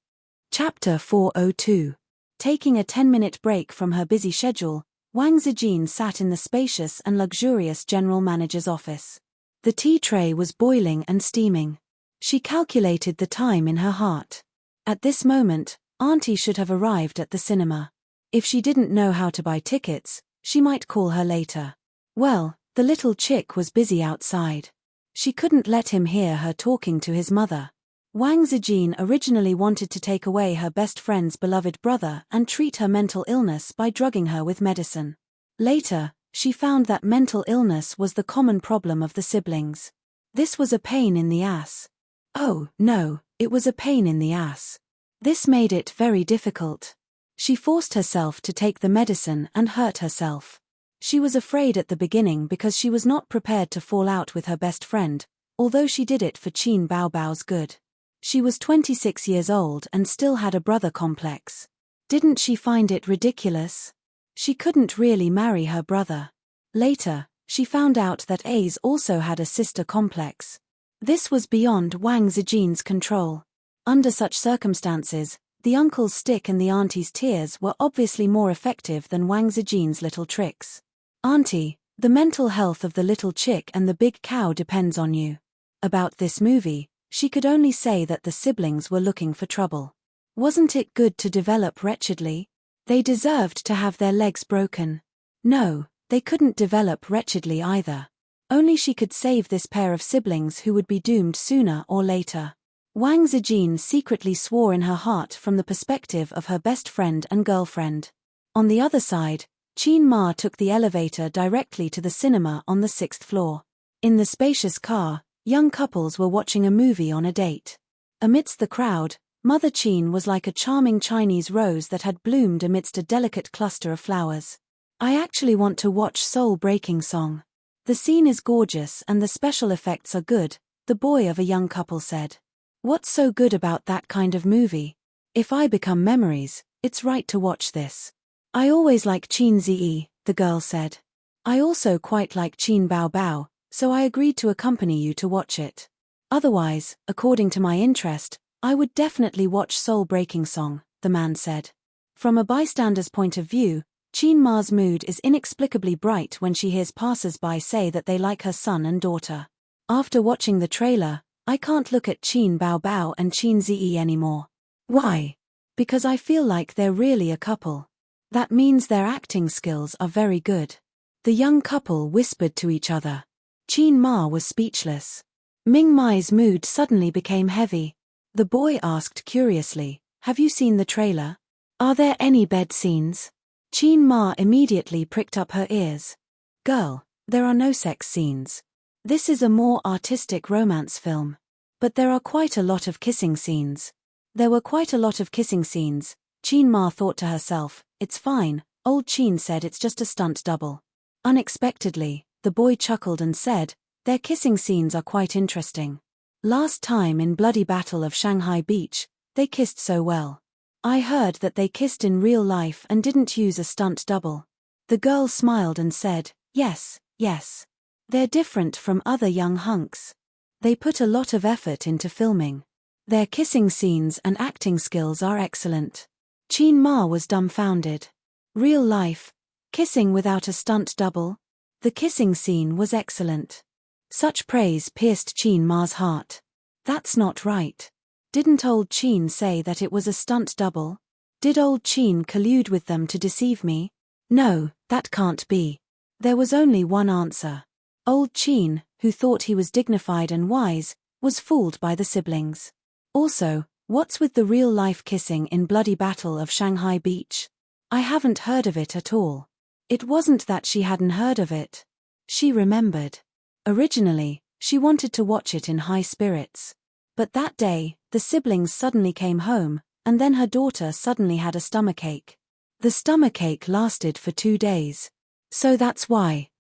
Chapter 402. Taking a 10-minute break from her busy schedule, Wang Zijin sat in the spacious and luxurious general manager's office. The tea tray was boiling and steaming. She calculated the time in her heart. At this moment, Auntie should have arrived at the cinema. If she didn't know how to buy tickets, she might call her later. Well, the little chick was busy outside. She couldn't let him hear her talking to his mother. Wang Zijin originally wanted to take away her best friend's beloved brother and treat her mental illness by drugging her with medicine. Later, she found that mental illness was the common problem of the siblings. This was a pain in the ass. Oh, no, it was a pain in the ass. This made it very difficult. She forced herself to take the medicine and hurt herself. She was afraid at the beginning because she was not prepared to fall out with her best friend, although she did it for Qin Bao Bao's good. She was 26 years old and still had a brother complex. Didn't she find it ridiculous? She couldn't really marry her brother. Later, she found out that Ace also had a sister complex. This was beyond Wang Zijin's control. Under such circumstances, the uncle's stick and the auntie's tears were obviously more effective than Wang Zijin's little tricks. Auntie, the mental health of the little chick and the big cow depends on you. About this movie, she could only say that the siblings were looking for trouble. Wasn't it good to develop wretchedly? They deserved to have their legs broken. No, they couldn't develop wretchedly either. Only she could save this pair of siblings who would be doomed sooner or later. Wang Zijin secretly swore in her heart from the perspective of her best friend and girlfriend. On the other side, Qin Ma took the elevator directly to the cinema on the 6th floor. In the spacious car, young couples were watching a movie on a date. Amidst the crowd, Mother Qin was like a charming Chinese rose that had bloomed amidst a delicate cluster of flowers. I actually want to watch Soul-Breaking Song. The scene is gorgeous and the special effects are good, the boy of a young couple said. What's so good about that kind of movie? If I become memories, it's right to watch this. I always like Qin Zi, the girl said. I also quite like Qin Bao Bao, so I agreed to accompany you to watch it. Otherwise, according to my interest, I would definitely watch Soul-Breaking Song, the man said. From a bystander's point of view, Qin Ma's mood is inexplicably bright when she hears passers-by say that they like her son and daughter. After watching the trailer, I can't look at Qin Bao Bao and Qin Zi anymore. Why? Because I feel like they're really a couple. That means their acting skills are very good. The young couple whispered to each other. Qin Ma was speechless. Ming Mai's mood suddenly became heavy. The boy asked curiously, "Have you seen the trailer? Are there any bed scenes?" Qin Ma immediately pricked up her ears. "Girl, there are no sex scenes. This is a more artistic romance film. But there are quite a lot of kissing scenes." There were quite a lot of kissing scenes, Qin Ma thought to herself. It's fine, old Qin said it's just a stunt double. Unexpectedly, the boy chuckled and said, "Their kissing scenes are quite interesting. Last time in Bloody Battle of Shanghai Beach, they kissed so well. I heard that they kissed in real life and didn't use a stunt double." The girl smiled and said, "Yes, yes. They're different from other young hunks. They put a lot of effort into filming. Their kissing scenes and acting skills are excellent." Qin Ma was dumbfounded. Real life, kissing without a stunt double? The kissing scene was excellent. Such praise pierced Qin Ma's heart. That's not right. Didn't old Qin say that it was a stunt double? Did old Qin collude with them to deceive me? No, that can't be. There was only one answer. Old Qin, who thought he was dignified and wise, was fooled by the siblings. Also, what's with the real-life kissing in Bloody Battle of Shanghai Beach? I haven't heard of it at all. It wasn't that she hadn't heard of it. She remembered. Originally, she wanted to watch it in high spirits. But that day, the siblings suddenly came home, and then her daughter suddenly had a stomachache. The stomachache lasted for 2 days. So that's why.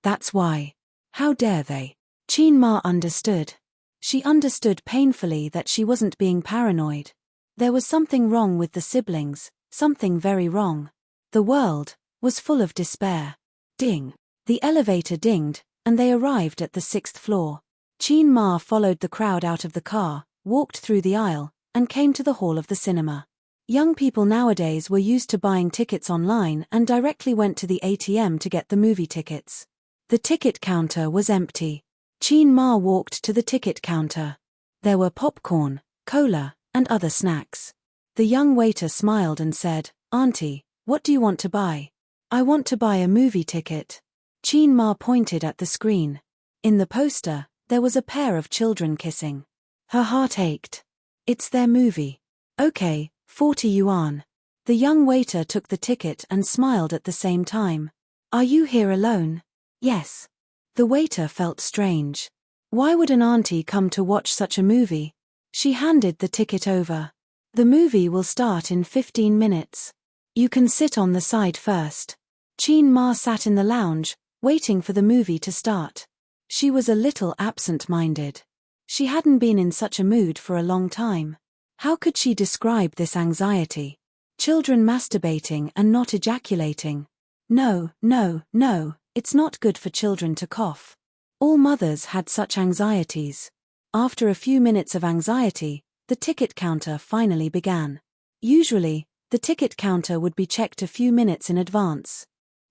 How dare they? Qin Ma understood. She understood painfully that she wasn't being paranoid. There was something wrong with the siblings, something very wrong. The world was full of despair. Ding! The elevator dinged, and they arrived at the 6th floor. Qin Ma followed the crowd out of the car, walked through the aisle, and came to the hall of the cinema. Young people nowadays were used to buying tickets online and directly went to the ATM to get the movie tickets. The ticket counter was empty. Qin Ma walked to the ticket counter. There were popcorn, cola, and other snacks. The young waiter smiled and said, "Auntie, what do you want to buy?" "I want to buy a movie ticket." Qin Ma pointed at the screen. In the poster, there was a pair of children kissing. Her heart ached. It's their movie. Okay, 40 yuan. The young waiter took the ticket and smiled at the same time. "Are you here alone?" "Yes." The waiter felt strange. Why would an auntie come to watch such a movie? She handed the ticket over. "The movie will start in 15 minutes. You can sit on the side first." Qin Ma sat in the lounge, waiting for the movie to start. She was a little absent-minded. She hadn't been in such a mood for a long time. How could she describe this anxiety? Children masturbating and not ejaculating. No, no, no, it's not good for children to cough. All mothers had such anxieties. After a few minutes of anxiety, the ticket counter finally began. Usually, the ticket counter would be checked a few minutes in advance.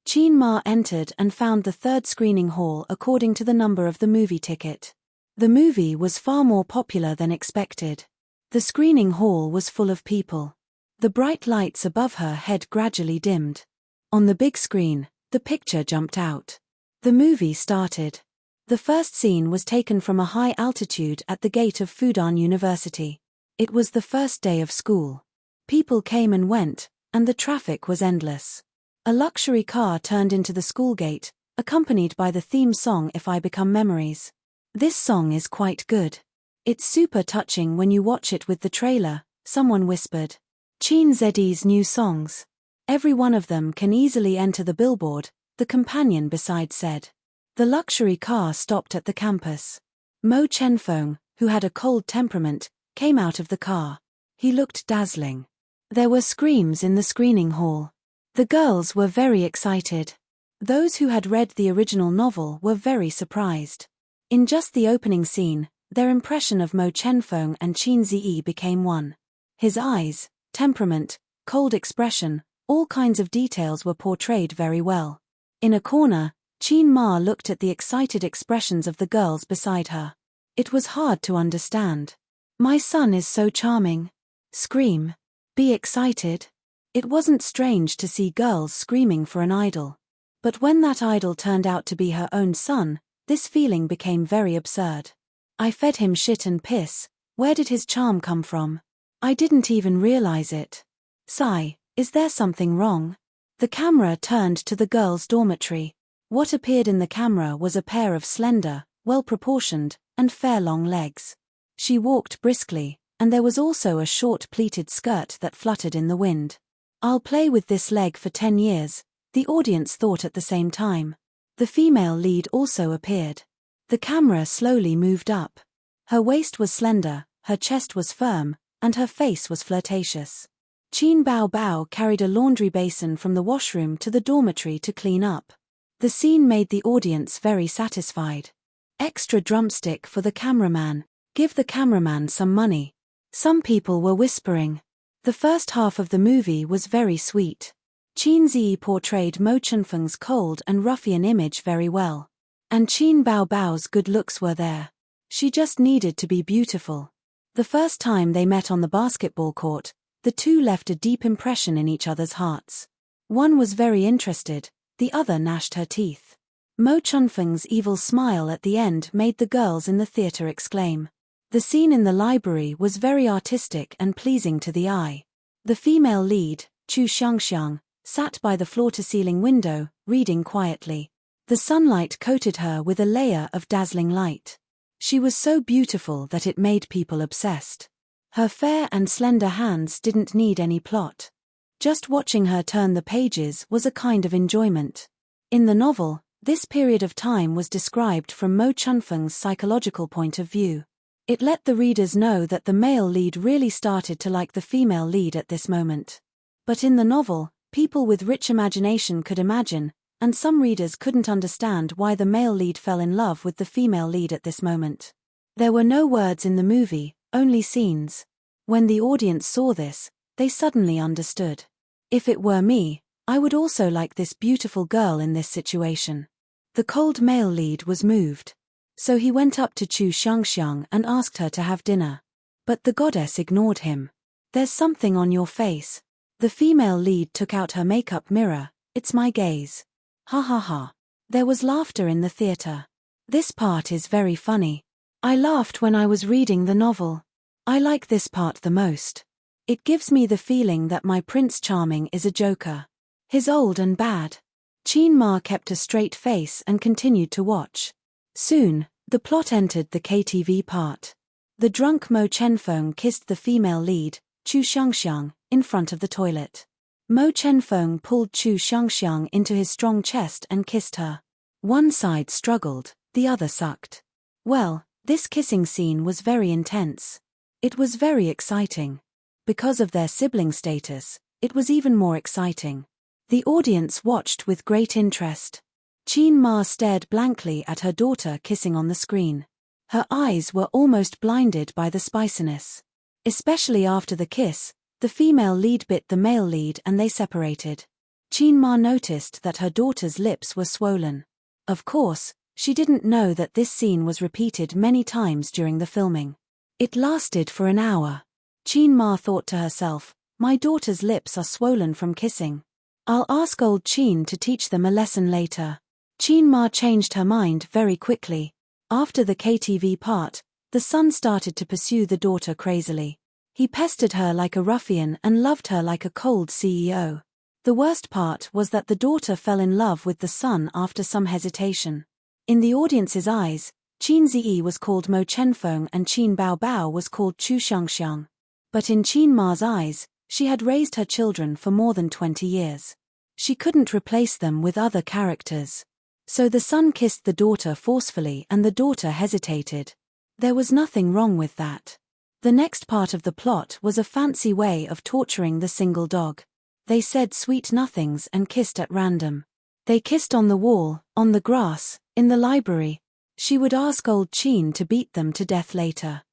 Qin Ma entered and found the third screening hall according to the number of the movie ticket. The movie was far more popular than expected. The screening hall was full of people. The bright lights above her head gradually dimmed. On the big screen, the picture jumped out. The movie started. The first scene was taken from a high altitude at the gate of Fudan University. It was the first day of school. People came and went, and the traffic was endless. A luxury car turned into the school gate, accompanied by the theme song If I Become Memories. This song is quite good. It's super touching when you watch it with the trailer, someone whispered. Qin Z's new songs. Every one of them can easily enter the billboard, the companion beside said. The luxury car stopped at the campus. Mo Chenfeng, who had a cold temperament, came out of the car. He looked dazzling. There were screams in the screening hall. The girls were very excited. Those who had read the original novel were very surprised. In just the opening scene, their impression of Mo Chenfeng and Qin Zi became one. His eyes, temperament, cold expression, all kinds of details were portrayed very well. In a corner, Qin Ma looked at the excited expressions of the girls beside her. It was hard to understand. My son is so charming. Scream. Be excited. It wasn't strange to see girls screaming for an idol. But when that idol turned out to be her own son, this feeling became very absurd. I fed him shit and piss. Where did his charm come from? I didn't even realize it. Sigh, is there something wrong? The camera turned to the girls' dormitory. What appeared in the camera was a pair of slender, well-proportioned, and fair long legs. She walked briskly, and there was also a short pleated skirt that fluttered in the wind. I'll play with this leg for 10 years, the audience thought at the same time. The female lead also appeared. The camera slowly moved up. Her waist was slender, her chest was firm, and her face was flirtatious. Qin Bao Bao carried a laundry basin from the washroom to the dormitory to clean up. The scene made the audience very satisfied. Extra drumstick for the cameraman. Give the cameraman some money. Some people were whispering. The first half of the movie was very sweet. Qin Zi portrayed Mo Chenfeng's cold and ruffian image very well. And Qin Bao Bao's good looks were there. She just needed to be beautiful. The first time they met on the basketball court, the two left a deep impression in each other's hearts. One was very interested, the other gnashed her teeth. Mo Chenfeng's evil smile at the end made the girls in the theater exclaim. The scene in the library was very artistic and pleasing to the eye. The female lead, Chu Xiangxiang, sat by the floor-to-ceiling window, reading quietly. The sunlight coated her with a layer of dazzling light. She was so beautiful that it made people obsessed. Her fair and slender hands didn't need any plot. Just watching her turn the pages was a kind of enjoyment. In the novel, this period of time was described from Mo Chenfeng's psychological point of view. It let the readers know that the male lead really started to like the female lead at this moment. But in the novel, people with rich imagination could imagine, and some readers couldn't understand why the male lead fell in love with the female lead at this moment. There were no words in the movie, only scenes. When the audience saw this, they suddenly understood. If it were me, I would also like this beautiful girl in this situation. The cold male lead was moved. So he went up to Chu Xiangxiang and asked her to have dinner. But the goddess ignored him. There's something on your face. The female lead took out her makeup mirror. It's my gaze. Ha ha ha. There was laughter in the theater. This part is very funny. I laughed when I was reading the novel. I like this part the most. It gives me the feeling that my Prince Charming is a joker. He's old and bad. Qin Ma kept a straight face and continued to watch. Soon, the plot entered the KTV part. The drunk Mo Chenfeng kissed the female lead, Chu Xiangxiang, in front of the toilet. Mo Chenfeng pulled Chu Xiangxiang into his strong chest and kissed her. One side struggled, the other sucked. Well, this kissing scene was very intense. It was very exciting. Because of their sibling status, it was even more exciting. The audience watched with great interest. Qin Ma stared blankly at her daughter kissing on the screen. Her eyes were almost blinded by the spiciness. Especially after the kiss, the female lead bit the male lead and they separated. Qin Ma noticed that her daughter's lips were swollen. Of course, she didn't know that this scene was repeated many times during the filming. It lasted for an hour. Qin Ma thought to herself, my daughter's lips are swollen from kissing. I'll ask old Qin to teach them a lesson later. Qin Ma changed her mind very quickly. After the KTV part, the son started to pursue the daughter crazily. He pestered her like a ruffian and loved her like a cold CEO. The worst part was that the daughter fell in love with the son after some hesitation. In the audience's eyes, Qin Ziyi was called Mo Chenfeng and Qin Baobao was called Chu Xiangxiang. But in Qin Ma's eyes, she had raised her children for more than 20 years. She couldn't replace them with other characters. So the son kissed the daughter forcefully and the daughter hesitated. There was nothing wrong with that. The next part of the plot was a fancy way of torturing the single dog. They said sweet nothings and kissed at random. They kissed on the wall, on the grass, in the library. She would ask old Qin to beat them to death later.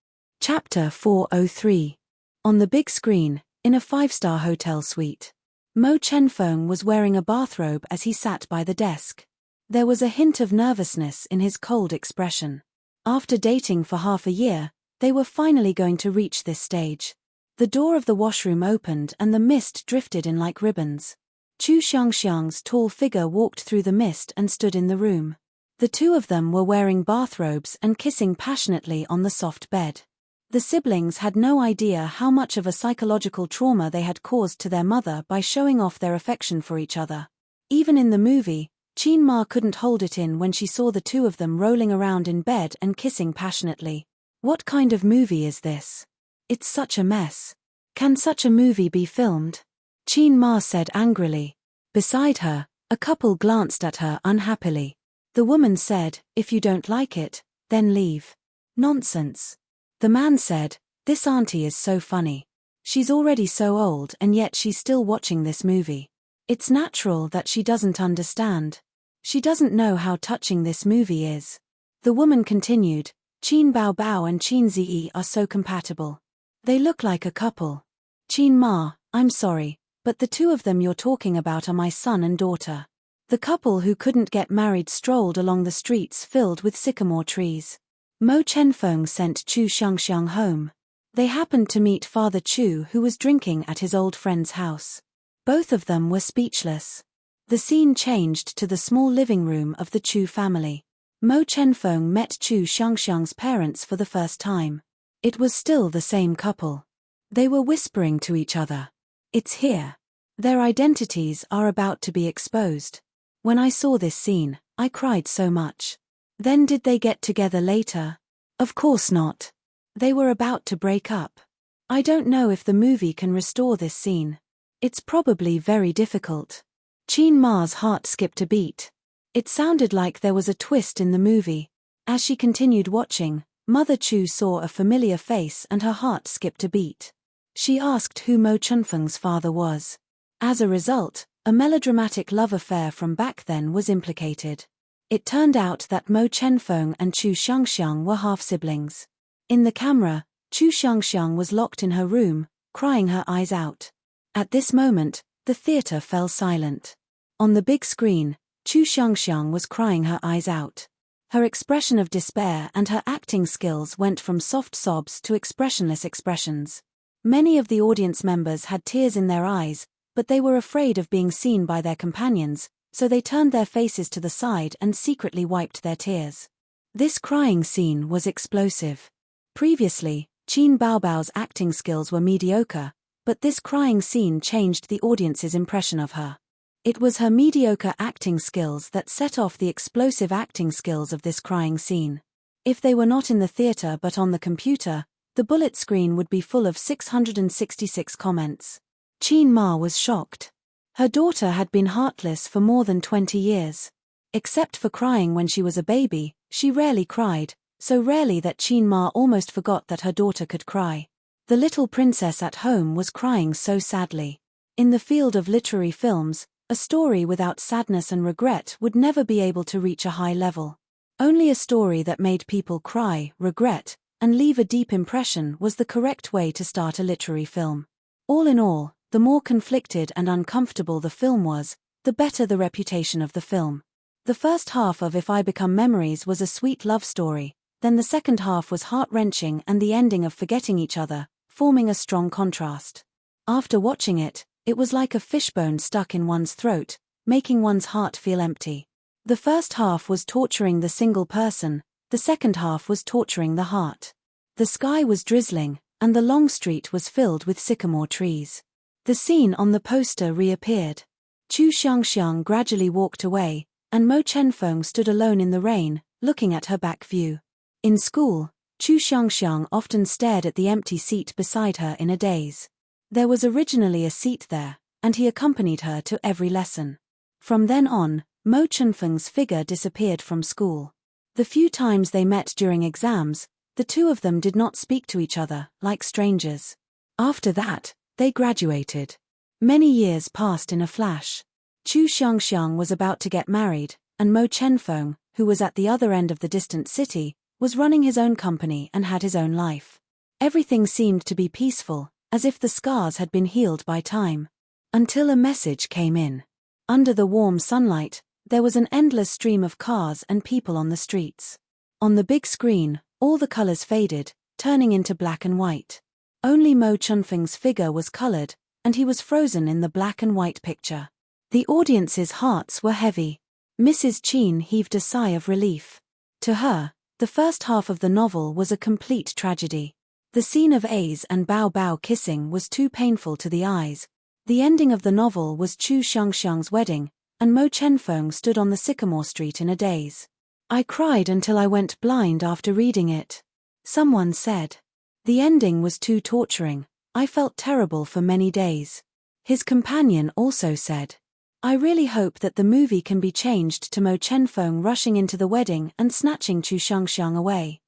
Chapter 403. On the big screen, in a 5-star hotel suite. Mo Chenfeng was wearing a bathrobe as he sat by the desk. There was a hint of nervousness in his cold expression. After dating for half a year, they were finally going to reach this stage. The door of the washroom opened and the mist drifted in like ribbons. Chu Xiangxiang's tall figure walked through the mist and stood in the room. The two of them were wearing bathrobes and kissing passionately on the soft bed. The siblings had no idea how much of a psychological trauma they had caused to their mother by showing off their affection for each other. Even in the movie, Qin Ma couldn't hold it in when she saw the two of them rolling around in bed and kissing passionately. What kind of movie is this? It's such a mess. Can such a movie be filmed? Qin Ma said angrily. Beside her, a couple glanced at her unhappily. The woman said, if you don't like it, then leave. Nonsense. The man said, this auntie is so funny. She's already so old and yet she's still watching this movie. It's natural that she doesn't understand. She doesn't know how touching this movie is. The woman continued, Qin Baobao and Qin Ziyi are so compatible. They look like a couple. Qin Ma, I'm sorry, but the two of them you're talking about are my son and daughter. The couple who couldn't get married strolled along the streets filled with sycamore trees. Mo Chenfeng sent Chu Xiangxiang home. They happened to meet Father Chu who was drinking at his old friend's house. Both of them were speechless. The scene changed to the small living room of the Chu family. Mo Chenfeng met Chu Xiangxiang's parents for the first time. It was still the same couple. They were whispering to each other. It's here. Their identities are about to be exposed. When I saw this scene, I cried so much. Then did they get together later? Of course not. They were about to break up. I don't know if the movie can restore this scene. It's probably very difficult. Qin Ma's heart skipped a beat. It sounded like there was a twist in the movie. As she continued watching, Mother Chu saw a familiar face and her heart skipped a beat. She asked who Mo Chenfeng's father was. As a result, a melodramatic love affair from back then was implicated. It turned out that Mo Chenfeng and Chu Xiangxiang were half-siblings. In the camera, Chu Xiangxiang was locked in her room, crying her eyes out. At this moment, the theater fell silent. On the big screen, Chu Xiangxiang was crying her eyes out. Her expression of despair and her acting skills went from soft sobs to expressionless expressions. Many of the audience members had tears in their eyes, but they were afraid of being seen by their companions, so they turned their faces to the side and secretly wiped their tears. This crying scene was explosive. Previously, Qin Baobao's acting skills were mediocre, but this crying scene changed the audience's impression of her. It was her mediocre acting skills that set off the explosive acting skills of this crying scene. If they were not in the theater but on the computer, the bullet screen would be full of 666 comments. Qin Ma was shocked. Her daughter had been heartless for more than 20 years. Except for crying when she was a baby, she rarely cried, so rarely that Qin Ma almost forgot that her daughter could cry. The little princess at home was crying so sadly. In the field of literary films, a story without sadness and regret would never be able to reach a high level. Only a story that made people cry, regret, and leave a deep impression was the correct way to start a literary film. All in all, the more conflicted and uncomfortable the film was, the better the reputation of the film. The first half of If I Become Memories was a sweet love story, then the second half was heart-wrenching and the ending of forgetting each other, forming a strong contrast. After watching it, it was like a fishbone stuck in one's throat, making one's heart feel empty. The first half was torturing the single person, the second half was torturing the heart. The sky was drizzling, and the long street was filled with sycamore trees. The scene on the poster reappeared. Chu Xiangxiang gradually walked away, and Mo Chenfeng stood alone in the rain, looking at her back view. In school, Chu Xiangxiang often stared at the empty seat beside her in a daze. There was originally a seat there, and he accompanied her to every lesson. From then on, Mo Chenfeng's figure disappeared from school. The few times they met during exams, the two of them did not speak to each other, like strangers. After that, they graduated. Many years passed in a flash. Chu Xiangxiang was about to get married, and Mo Chenfeng, who was at the other end of the distant city, was running his own company and had his own life. Everything seemed to be peaceful, as if the scars had been healed by time. Until a message came in. Under the warm sunlight, there was an endless stream of cars and people on the streets. On the big screen, all the colors faded, turning into black and white. Only Mo Chenfeng's figure was colored, and he was frozen in the black and white picture. The audience's hearts were heavy. Mrs. Qin heaved a sigh of relief. To her, the first half of the novel was a complete tragedy. The scene of A's and Bao Bao kissing was too painful to the eyes. The ending of the novel was Chu Xiangxiang's wedding, and Mo Chenfeng stood on the sycamore street in a daze. I cried until I went blind after reading it. Someone said. The ending was too torturing. I felt terrible for many days. His companion also said. I really hope that the movie can be changed to Mo Chenfeng rushing into the wedding and snatching Chu Xiangxiang away.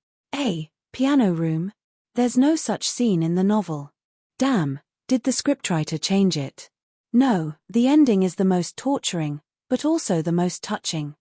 Piano room? There's no such scene in the novel. Damn, did the scriptwriter change it? No, the ending is the most torturing, but also the most touching.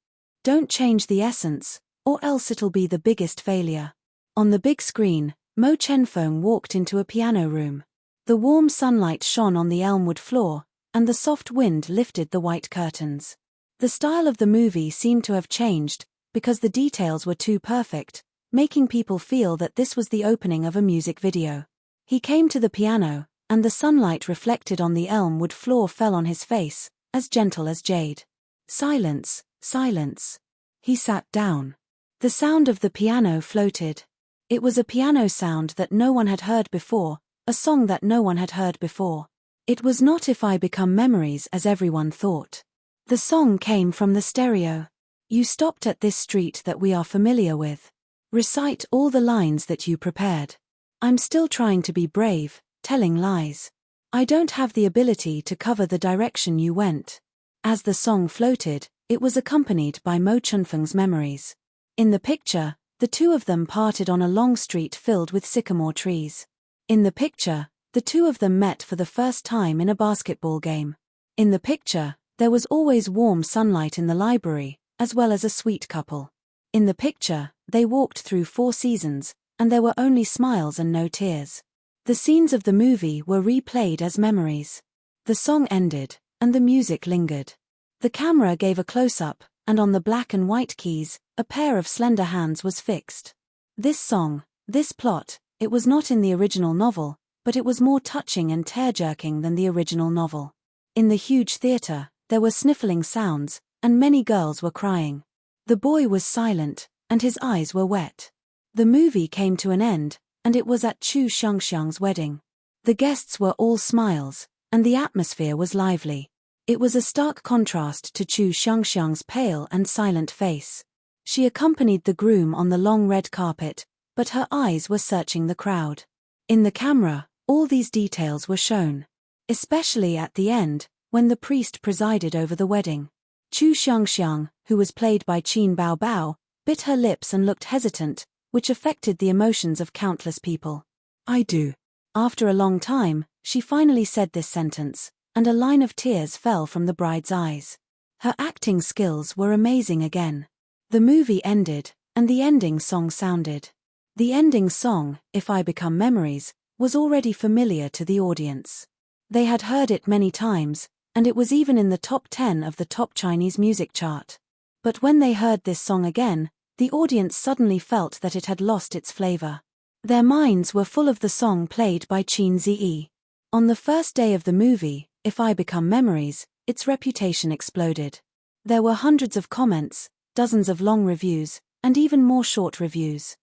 Don't change the essence, or else it'll be the biggest failure. On the big screen, Mo Chenfeng walked into a piano room. The warm sunlight shone on the elmwood floor, and the soft wind lifted the white curtains. The style of the movie seemed to have changed, because the details were too perfect, making people feel that this was the opening of a music video. He came to the piano, and the sunlight reflected on the elmwood floor fell on his face, as gentle as jade. Silence, silence. He sat down. The sound of the piano floated. It was a piano sound that no one had heard before, a song that no one had heard before. It was not If I Become Memories as everyone thought. The song came from the stereo. You stopped at this street that we are familiar with. Recite all the lines that you prepared. I'm still trying to be brave, telling lies. I don't have the ability to cover the direction you went. As the song floated, it was accompanied by Mo Chenfeng's memories. In the picture, the two of them parted on a long street filled with sycamore trees. In the picture, the two of them met for the first time in a basketball game. In the picture, there was always warm sunlight in the library, as well as a sweet couple. In the picture, they walked through 4 seasons, and there were only smiles and no tears. The scenes of the movie were replayed as memories. The song ended, and the music lingered. The camera gave a close-up, and on the black and white keys, a pair of slender hands was fixed. This song, this plot, it was not in the original novel, but it was more touching and tear-jerking than the original novel. In the huge theater, there were sniffling sounds, and many girls were crying. The boy was silent, and his eyes were wet. The movie came to an end, and it was at Chu Xiangxiang's wedding. The guests were all smiles, and the atmosphere was lively. It was a stark contrast to Chu Xiangxiang's pale and silent face. She accompanied the groom on the long red carpet, but her eyes were searching the crowd. In the camera, all these details were shown. Especially at the end, when the priest presided over the wedding. Chu Xiangxiang, who was played by Qin Bao Bao, bit her lips and looked hesitant, which affected the emotions of countless people. I do. After a long time, she finally said this sentence, and a line of tears fell from the bride's eyes. Her acting skills were amazing again. The movie ended, and the ending song sounded. The ending song, If I Become Memories, was already familiar to the audience. They had heard it many times, and it was even in the top 10 of the top Chinese music chart. But when they heard this song again, the audience suddenly felt that it had lost its flavor. Their minds were full of the song played by Qin Ziyi. On the first day of the movie, If I Become Memories, its reputation exploded. There were hundreds of comments, dozens of long reviews, and even more short reviews.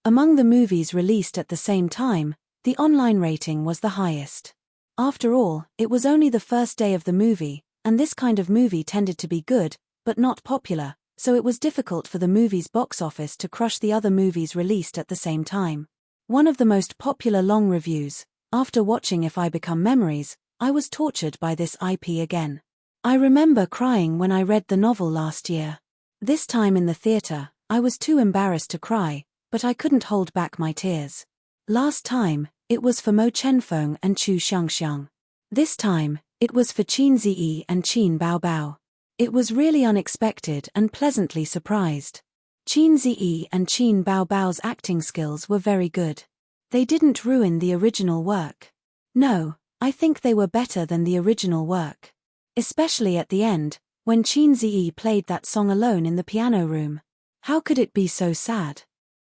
Among the movies released at the same time, the online rating was the highest. After all, it was only the first day of the movie, and this kind of movie tended to be good, but not popular, so it was difficult for the movie's box office to crush the other movies released at the same time. One of the most popular long reviews: after watching If I Become Memories, I was tortured by this IP again. I remember crying when I read the novel last year. This time in the theater, I was too embarrassed to cry, but I couldn't hold back my tears. Last time, it was for Mo Chenfeng and Chu Xiangxiang. This time, it was for Qin Ziyi and Qin Baobao. It was really unexpected and pleasantly surprised. Qin Ziyi and Qin Baobao's acting skills were very good. They didn't ruin the original work. No, I think they were better than the original work. Especially at the end, when Qin Ziyi played that song alone in the piano room. How could it be so sad?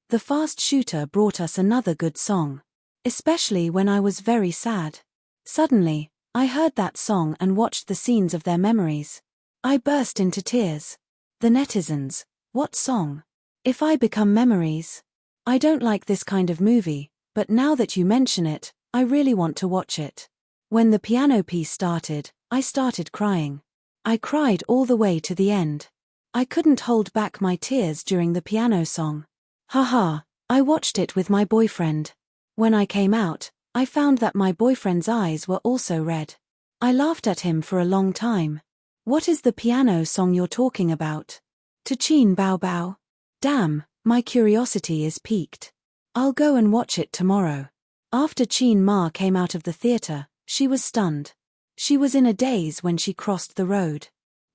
The Fast Shooter brought us another good song. Especially when I was very sad. Suddenly, I heard that song and watched the scenes of their memories. I burst into tears. The netizens: what song? If I Become Memories? I don't like this kind of movie, but now that you mention it, I really want to watch it. When the piano piece started, I started crying. I cried all the way to the end. I couldn't hold back my tears during the piano song. Haha, I watched it with my boyfriend. When I came out, I found that my boyfriend's eyes were also red. I laughed at him for a long time. What is the piano song you're talking about? To Qin Baobao? Damn, my curiosity is piqued. I'll go and watch it tomorrow. After Qin Ma came out of the theater, she was stunned. She was in a daze when she crossed the road.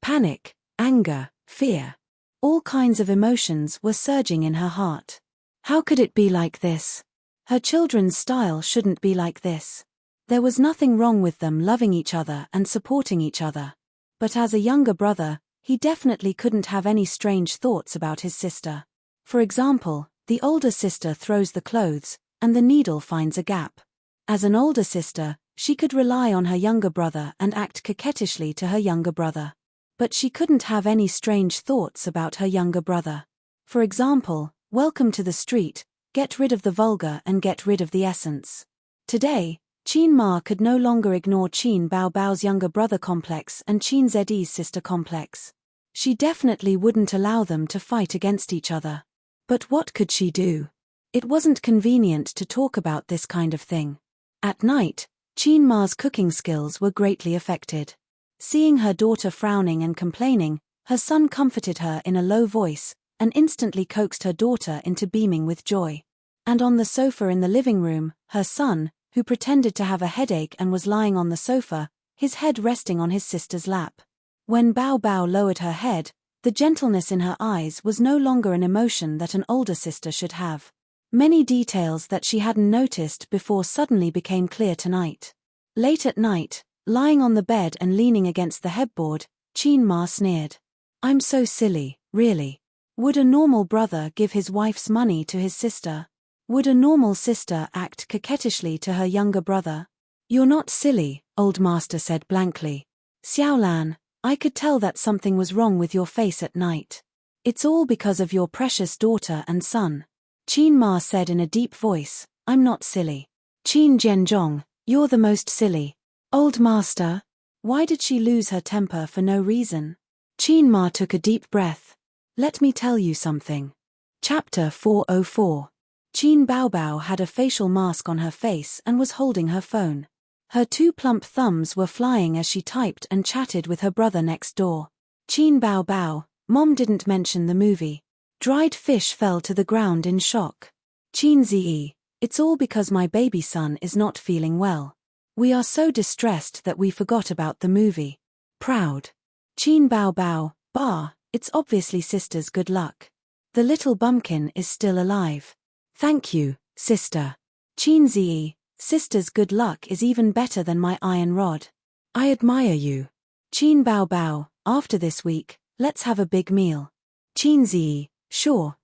Panic, anger, fear. All kinds of emotions were surging in her heart. How could it be like this? Her children's style shouldn't be like this. There was nothing wrong with them loving each other and supporting each other. But as a younger brother, he definitely couldn't have any strange thoughts about his sister. For example, the older sister throws the clothes, and the needle finds a gap. As an older sister, she could rely on her younger brother and act coquettishly to her younger brother. But she couldn't have any strange thoughts about her younger brother. For example, welcome to the street, get rid of the vulgar and get rid of the essence. Today, Qin Ma could no longer ignore Qin Baobao's younger brother complex and Qin Ziyi's sister complex. She definitely wouldn't allow them to fight against each other. But what could she do? It wasn't convenient to talk about this kind of thing. At night, Qin Ma's cooking skills were greatly affected. Seeing her daughter frowning and complaining, her son comforted her in a low voice, and instantly coaxed her daughter into beaming with joy. And on the sofa in the living room, her son, who pretended to have a headache and was lying on the sofa, his head resting on his sister's lap. When Bao Bao lowered her head, the gentleness in her eyes was no longer an emotion that an older sister should have. Many details that she hadn't noticed before suddenly became clear tonight. Late at night, lying on the bed and leaning against the headboard, Qin Ma sneered. I'm so silly, really. Would a normal brother give his wife's money to his sister? Would a normal sister act coquettishly to her younger brother? You're not silly, old master said blankly. Xiaolan, I could tell that something was wrong with your face at night. It's all because of your precious daughter and son. Qin Ma said in a deep voice, I'm not silly. Qin Zhenzhong, you're the most silly. Old master? Why did she lose her temper for no reason? Qin Ma took a deep breath. Let me tell you something. Chapter 404. Qin Baobao had a facial mask on her face and was holding her phone. Her two plump thumbs were flying as she typed and chatted with her brother next door. Qin Baobao, Mom didn't mention the movie. Dried fish fell to the ground in shock. Qin Ziyi, It's all because my baby son is not feeling well. We are so distressed that we forgot about the movie. Proud. Chin Bao Bao, Ba, it's obviously sister's good luck. The little bumpkin is still alive. Thank you, sister. Chin Zi, sister's good luck is even better than my iron rod. I admire you. Chin Bao Bao, after this week, let's have a big meal. Chin Zi, sure.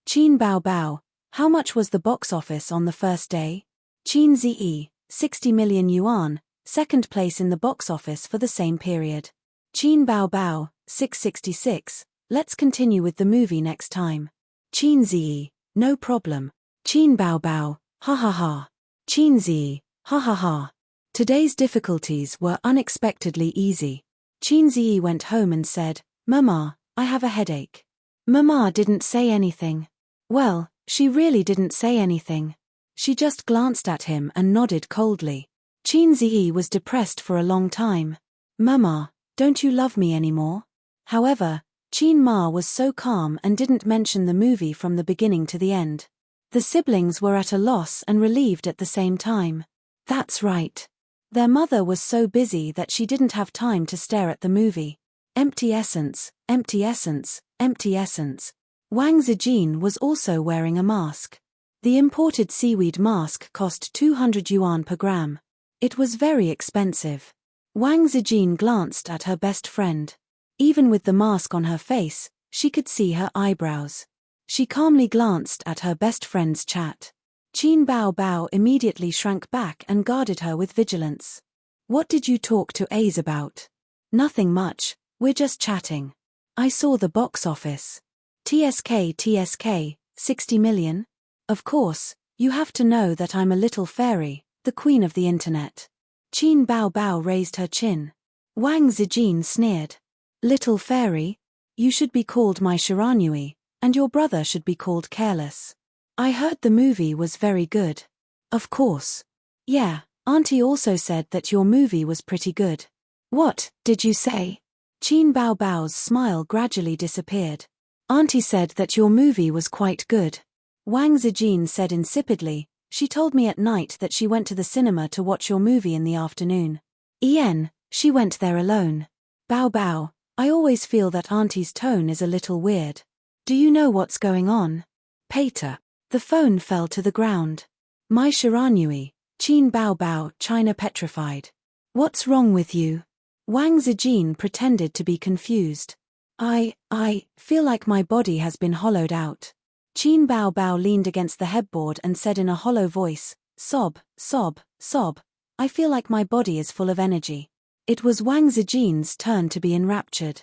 Chin Bao Bao, how much was the box office on the first day? Chin Zi, 60 million yuan, second place in the box office for the same period. Chin Bao Bao, 666, let's continue with the movie next time. Chin Zi, no problem. Chin Bao Bao, ha ha ha. Chin Zi, ha ha ha. Today's difficulties were unexpectedly easy. Chin Zi went home and said, Mama, I have a headache. Mama didn't say anything. Well, she really didn't say anything. She just glanced at him and nodded coldly. Chin Zi was depressed for a long time. Mama, don't you love me anymore? However, Chin Ma was so calm and didn't mention the movie from the beginning to the end. The siblings were at a loss and relieved at the same time. That's right. Their mother was so busy that she didn't have time to stare at the movie. Empty essence, empty essence, empty essence. Wang Zijin was also wearing a mask. The imported seaweed mask cost 200 yuan per gram. It was very expensive. Wang Zijin glanced at her best friend. Even with the mask on her face, she could see her eyebrows. She calmly glanced at her best friend's chat. Chin Bao Bao immediately shrank back and guarded her with vigilance. What did you talk to Ace about? Nothing much, we're just chatting. I saw the box office. TSK, 60 million? Of course, you have to know that I'm a little fairy, the queen of the internet. Chin Bao Bao raised her chin. Wang Zijin sneered. Little fairy? You should be called my Shiranui, and your brother should be called careless. I heard the movie was very good. Of course. Yeah, Auntie also said that your movie was pretty good. What did you say? Chin Bao Bao's smile gradually disappeared. Auntie said that your movie was quite good. Wang Zijin said insipidly, she told me at night that she went to the cinema to watch your movie in the afternoon. She went there alone. Bao Bao, I always feel that Auntie's tone is a little weird. Do you know what's going on? Pater. The phone fell to the ground. My Shiranui, Chin Bao Bao, China petrified. What's wrong with you? Wang Zijin pretended to be confused. I feel like my body has been hollowed out. Chin Bao Bao leaned against the headboard and said in a hollow voice, sob, sob, sob. I feel like my body is full of energy. It was Wang Zijin's turn to be enraptured.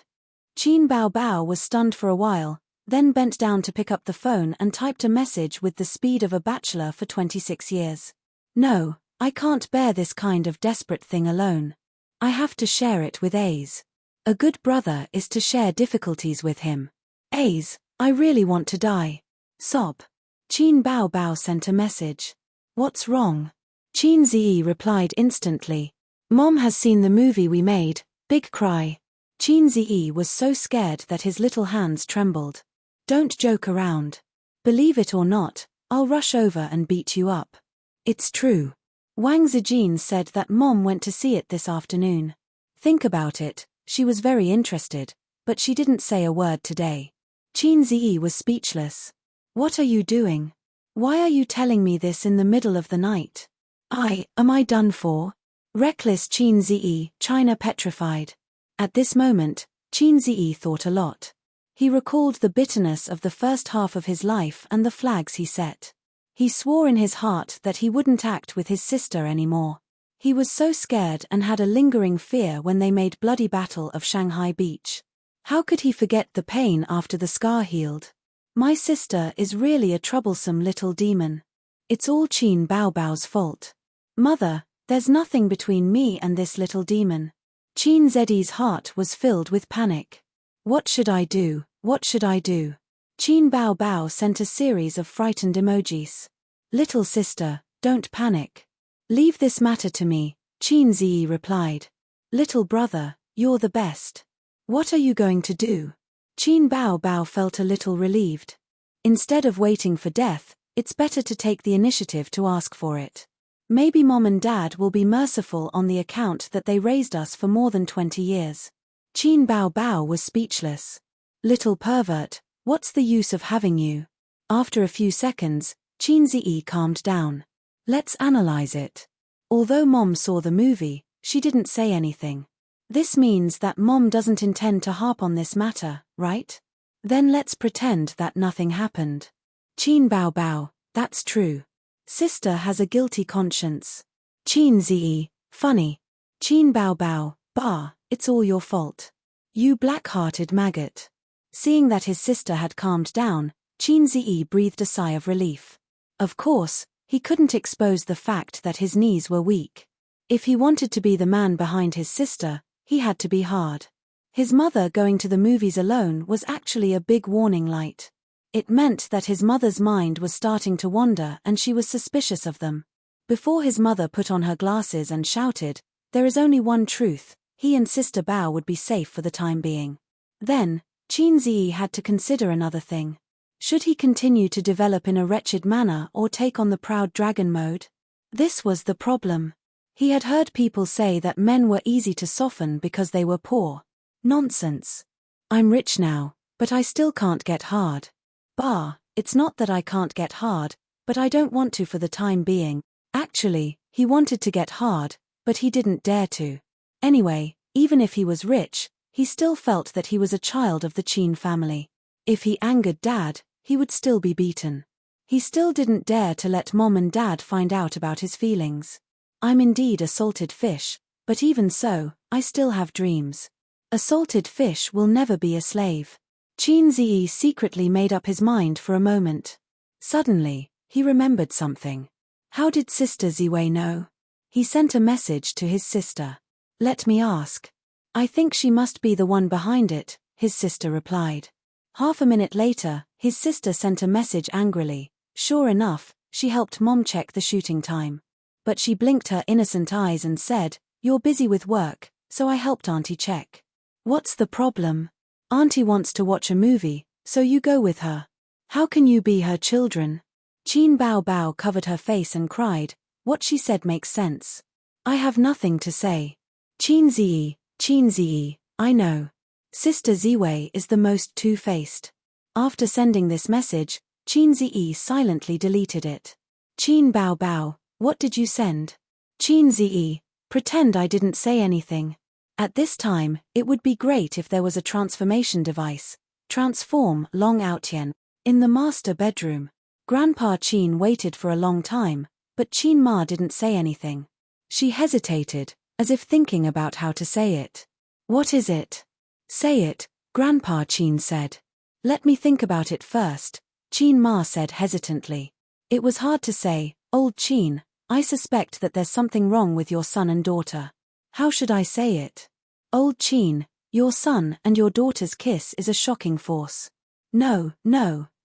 Chin Bao Bao was stunned for a while, then bent down to pick up the phone and typed a message with the speed of a bachelor for 26 years. No, I can't bear this kind of desperate thing alone. I have to share it with Ace. A good brother is to share difficulties with him. Ace, I really want to die. Sob. Chin Bao Bao sent a message. What's wrong? Chin Zi replied instantly. Mom has seen the movie we made, big cry. Chin Zi was so scared that his little hands trembled. Don't joke around. Believe it or not, I'll rush over and beat you up. It's true. Wang Zijin said that Mom went to see it this afternoon. Think about it, she was very interested, but she didn't say a word today. Chin Zi was speechless. What are you doing? Why are you telling me this in the middle of the night? Am I done for? Reckless Chin Zi, China petrified. At this moment, Chin Zi thought a lot. He recalled the bitterness of the first half of his life and the flags he set. He swore in his heart that he wouldn't act with his sister anymore. He was so scared and had a lingering fear when they made bloody battle of Shanghai Beach. How could he forget the pain after the scar healed? My sister is really a troublesome little demon. It's all Chin Bao Bao's fault. Mother, there's nothing between me and this little demon. Chin Zi's heart was filled with panic. What should I do? What should I do? Chin Bao Bao sent a series of frightened emojis. Little sister, don't panic. Leave this matter to me, Chin Zi replied. Little brother, you're the best. What are you going to do? Chin Bao Bao felt a little relieved. Instead of waiting for death, It's better to take the initiative to ask for it. Maybe Mom and Dad will be merciful on the account that they raised us for more than 20 years. Qin Bao Bao was speechless. Little pervert, what's the use of having you? After a few seconds, Qin Ziyi calmed down. Let's analyze it. Although Mom saw the movie, she didn't say anything. This means that Mom doesn't intend to harp on this matter, right? Then let's pretend that nothing happened. Qin Bao Bao, that's true. Sister has a guilty conscience. Qin Ziyi, funny. Qin Bao Bao, bah, it's all your fault. You black-hearted maggot. Seeing that his sister had calmed down, Qin Ziyi breathed a sigh of relief. Of course, he couldn't expose the fact that his knees were weak. If he wanted to be the man behind his sister, he had to be hard. His mother going to the movies alone was actually a big warning light. It meant that his mother's mind was starting to wander and she was suspicious of them. Before his mother put on her glasses and shouted, "There is only one truth," he and Sister Bao would be safe for the time being. Then, Qin Ziyi had to consider another thing. Should he continue to develop in a wretched manner or take on the proud dragon mode? This was the problem. He had heard people say that men were easy to soften because they were poor. Nonsense. I'm rich now, but I still can't get hard. Bah, it's not that I can't get hard, but I don't want to for the time being. Actually, he wanted to get hard, but he didn't dare to. Anyway, even if he was rich, he still felt that he was a child of the Qin family. If he angered Dad, he would still be beaten. He still didn't dare to let Mom and Dad find out about his feelings. I'm indeed a salted fish, but even so, I still have dreams. A salted fish will never be a slave. Qin Ziyi secretly made up his mind for a moment. Suddenly, he remembered something. How did Sister Ziwei know? He sent a message to his sister. Let me ask. I think she must be the one behind it, his sister replied. Half a minute later, his sister sent a message angrily. Sure enough, she helped Mom check the shooting time. But she blinked her innocent eyes and said, "You're busy with work, so I helped Auntie check." What's the problem? Auntie wants to watch a movie, so you go with her. How can you be her children? Qin Bao Bao covered her face and cried, what she said makes sense. I have nothing to say. Qin Ziyi, I know. Sister Ziwei is the most two-faced. After sending this message, Qin Ziyi silently deleted it. Qin Bao Bao, what did you send? Qin Ziyi, pretend I didn't say anything. At this time, it would be great if there was a transformation device. Transform Long Outian. In the master bedroom, Grandpa Qin waited for a long time, but Qin Ma didn't say anything. She hesitated, as if thinking about how to say it. What is it? Say it, Grandpa Qin said. Let me think about it first, Qin Ma said hesitantly. It was hard to say, old Qin, I suspect that there's something wrong with your son and daughter. How should I say it? Old Qin, your son and your daughter's kiss is a shocking force. No,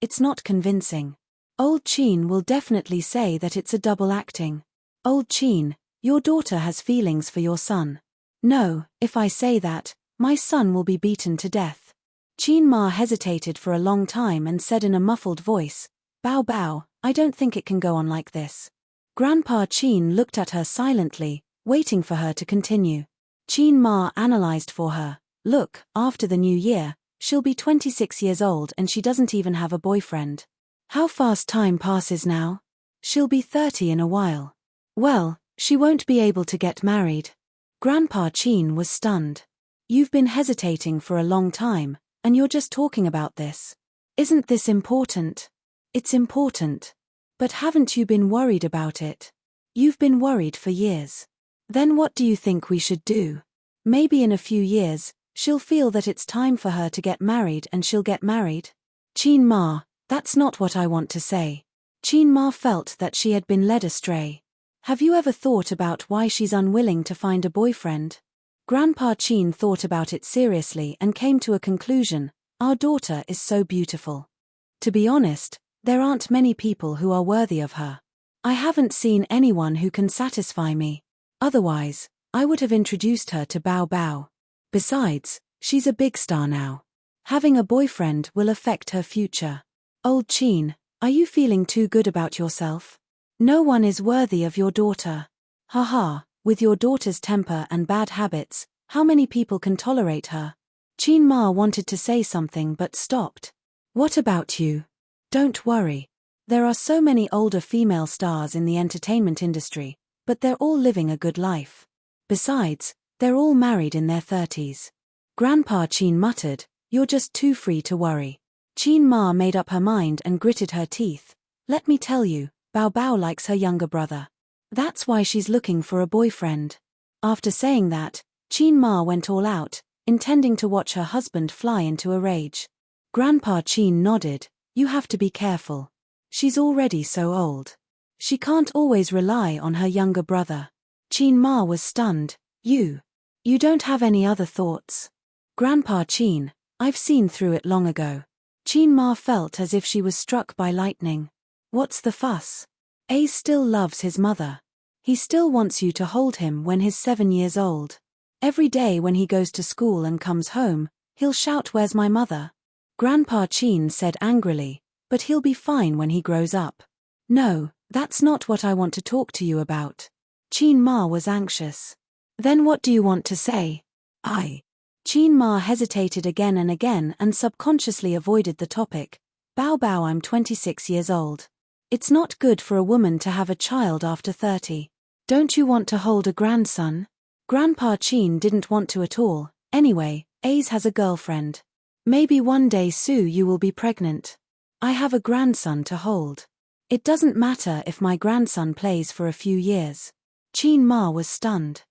it's not convincing. Old Qin will definitely say that it's a double acting. Old Qin, your daughter has feelings for your son. No, if I say that, my son will be beaten to death. Qin Ma hesitated for a long time and said in a muffled voice, Bao Bao, I don't think it can go on like this. Grandpa Qin looked at her silently, waiting for her to continue. Qin Ma analyzed for her. Look, after the new year, she'll be 26 years old and she doesn't even have a boyfriend. How fast time passes now? She'll be 30 in a while. Well, she won't be able to get married. Grandpa Qin was stunned. You've been hesitating for a long time, and you're just talking about this. Isn't this important? It's important. But haven't you been worried about it? You've been worried for years. Then what do you think we should do? Maybe in a few years, she'll feel that it's time for her to get married and she'll get married. Qin Ma, that's not what I want to say. Qin Ma felt that she had been led astray. Have you ever thought about why she's unwilling to find a boyfriend? Grandpa Qin thought about it seriously and came to a conclusion. Our daughter is so beautiful. To be honest, there aren't many people who are worthy of her. I haven't seen anyone who can satisfy me. Otherwise, I would have introduced her to Bao Bao. Besides, she's a big star now. Having a boyfriend will affect her future. Old Qin, Are you feeling too good about yourself? No one is worthy of your daughter. Haha, with your daughter's temper and bad habits, how many people can tolerate her? Qin Ma wanted to say something but stopped. What about you? Don't worry. There are so many older female stars in the entertainment industry, but they're all living a good life. Besides, they're all married in their 30s. Grandpa Qin muttered, "You're just too free to worry." Qin Ma made up her mind and gritted her teeth. Let me tell you, Bao Bao likes her younger brother. That's why she's looking for a boyfriend. After saying that, Qin Ma went all out, intending to watch her husband fly into a rage. Grandpa Qin nodded, "You have to be careful. She's already so old. She can't always rely on her younger brother." Qin Ma was stunned. You don't have any other thoughts? Grandpa Qin, I've seen through it long ago. Qin Ma felt as if she was struck by lightning. What's the fuss? Ace still loves his mother. He still wants you to hold him when he's 7 years old. Every day when he goes to school and comes home, he'll shout, "Where's my mother?" Grandpa Qin said angrily, "But he'll be fine when he grows up." "No, that's not what I want to talk to you about." Qin Ma was anxious. "Then what do you want to say?" Qin Ma hesitated again and subconsciously avoided the topic. "Bao Bao, I'm 26 years old. It's not good for a woman to have a child after 30. Don't you want to hold a grandson?" Grandpa Qin didn't want to at all. "Anyway, Ace has a girlfriend. Maybe one day Sue you will be pregnant. I have a grandson to hold. It doesn't matter if my grandson plays for a few years." Qin Ma was stunned.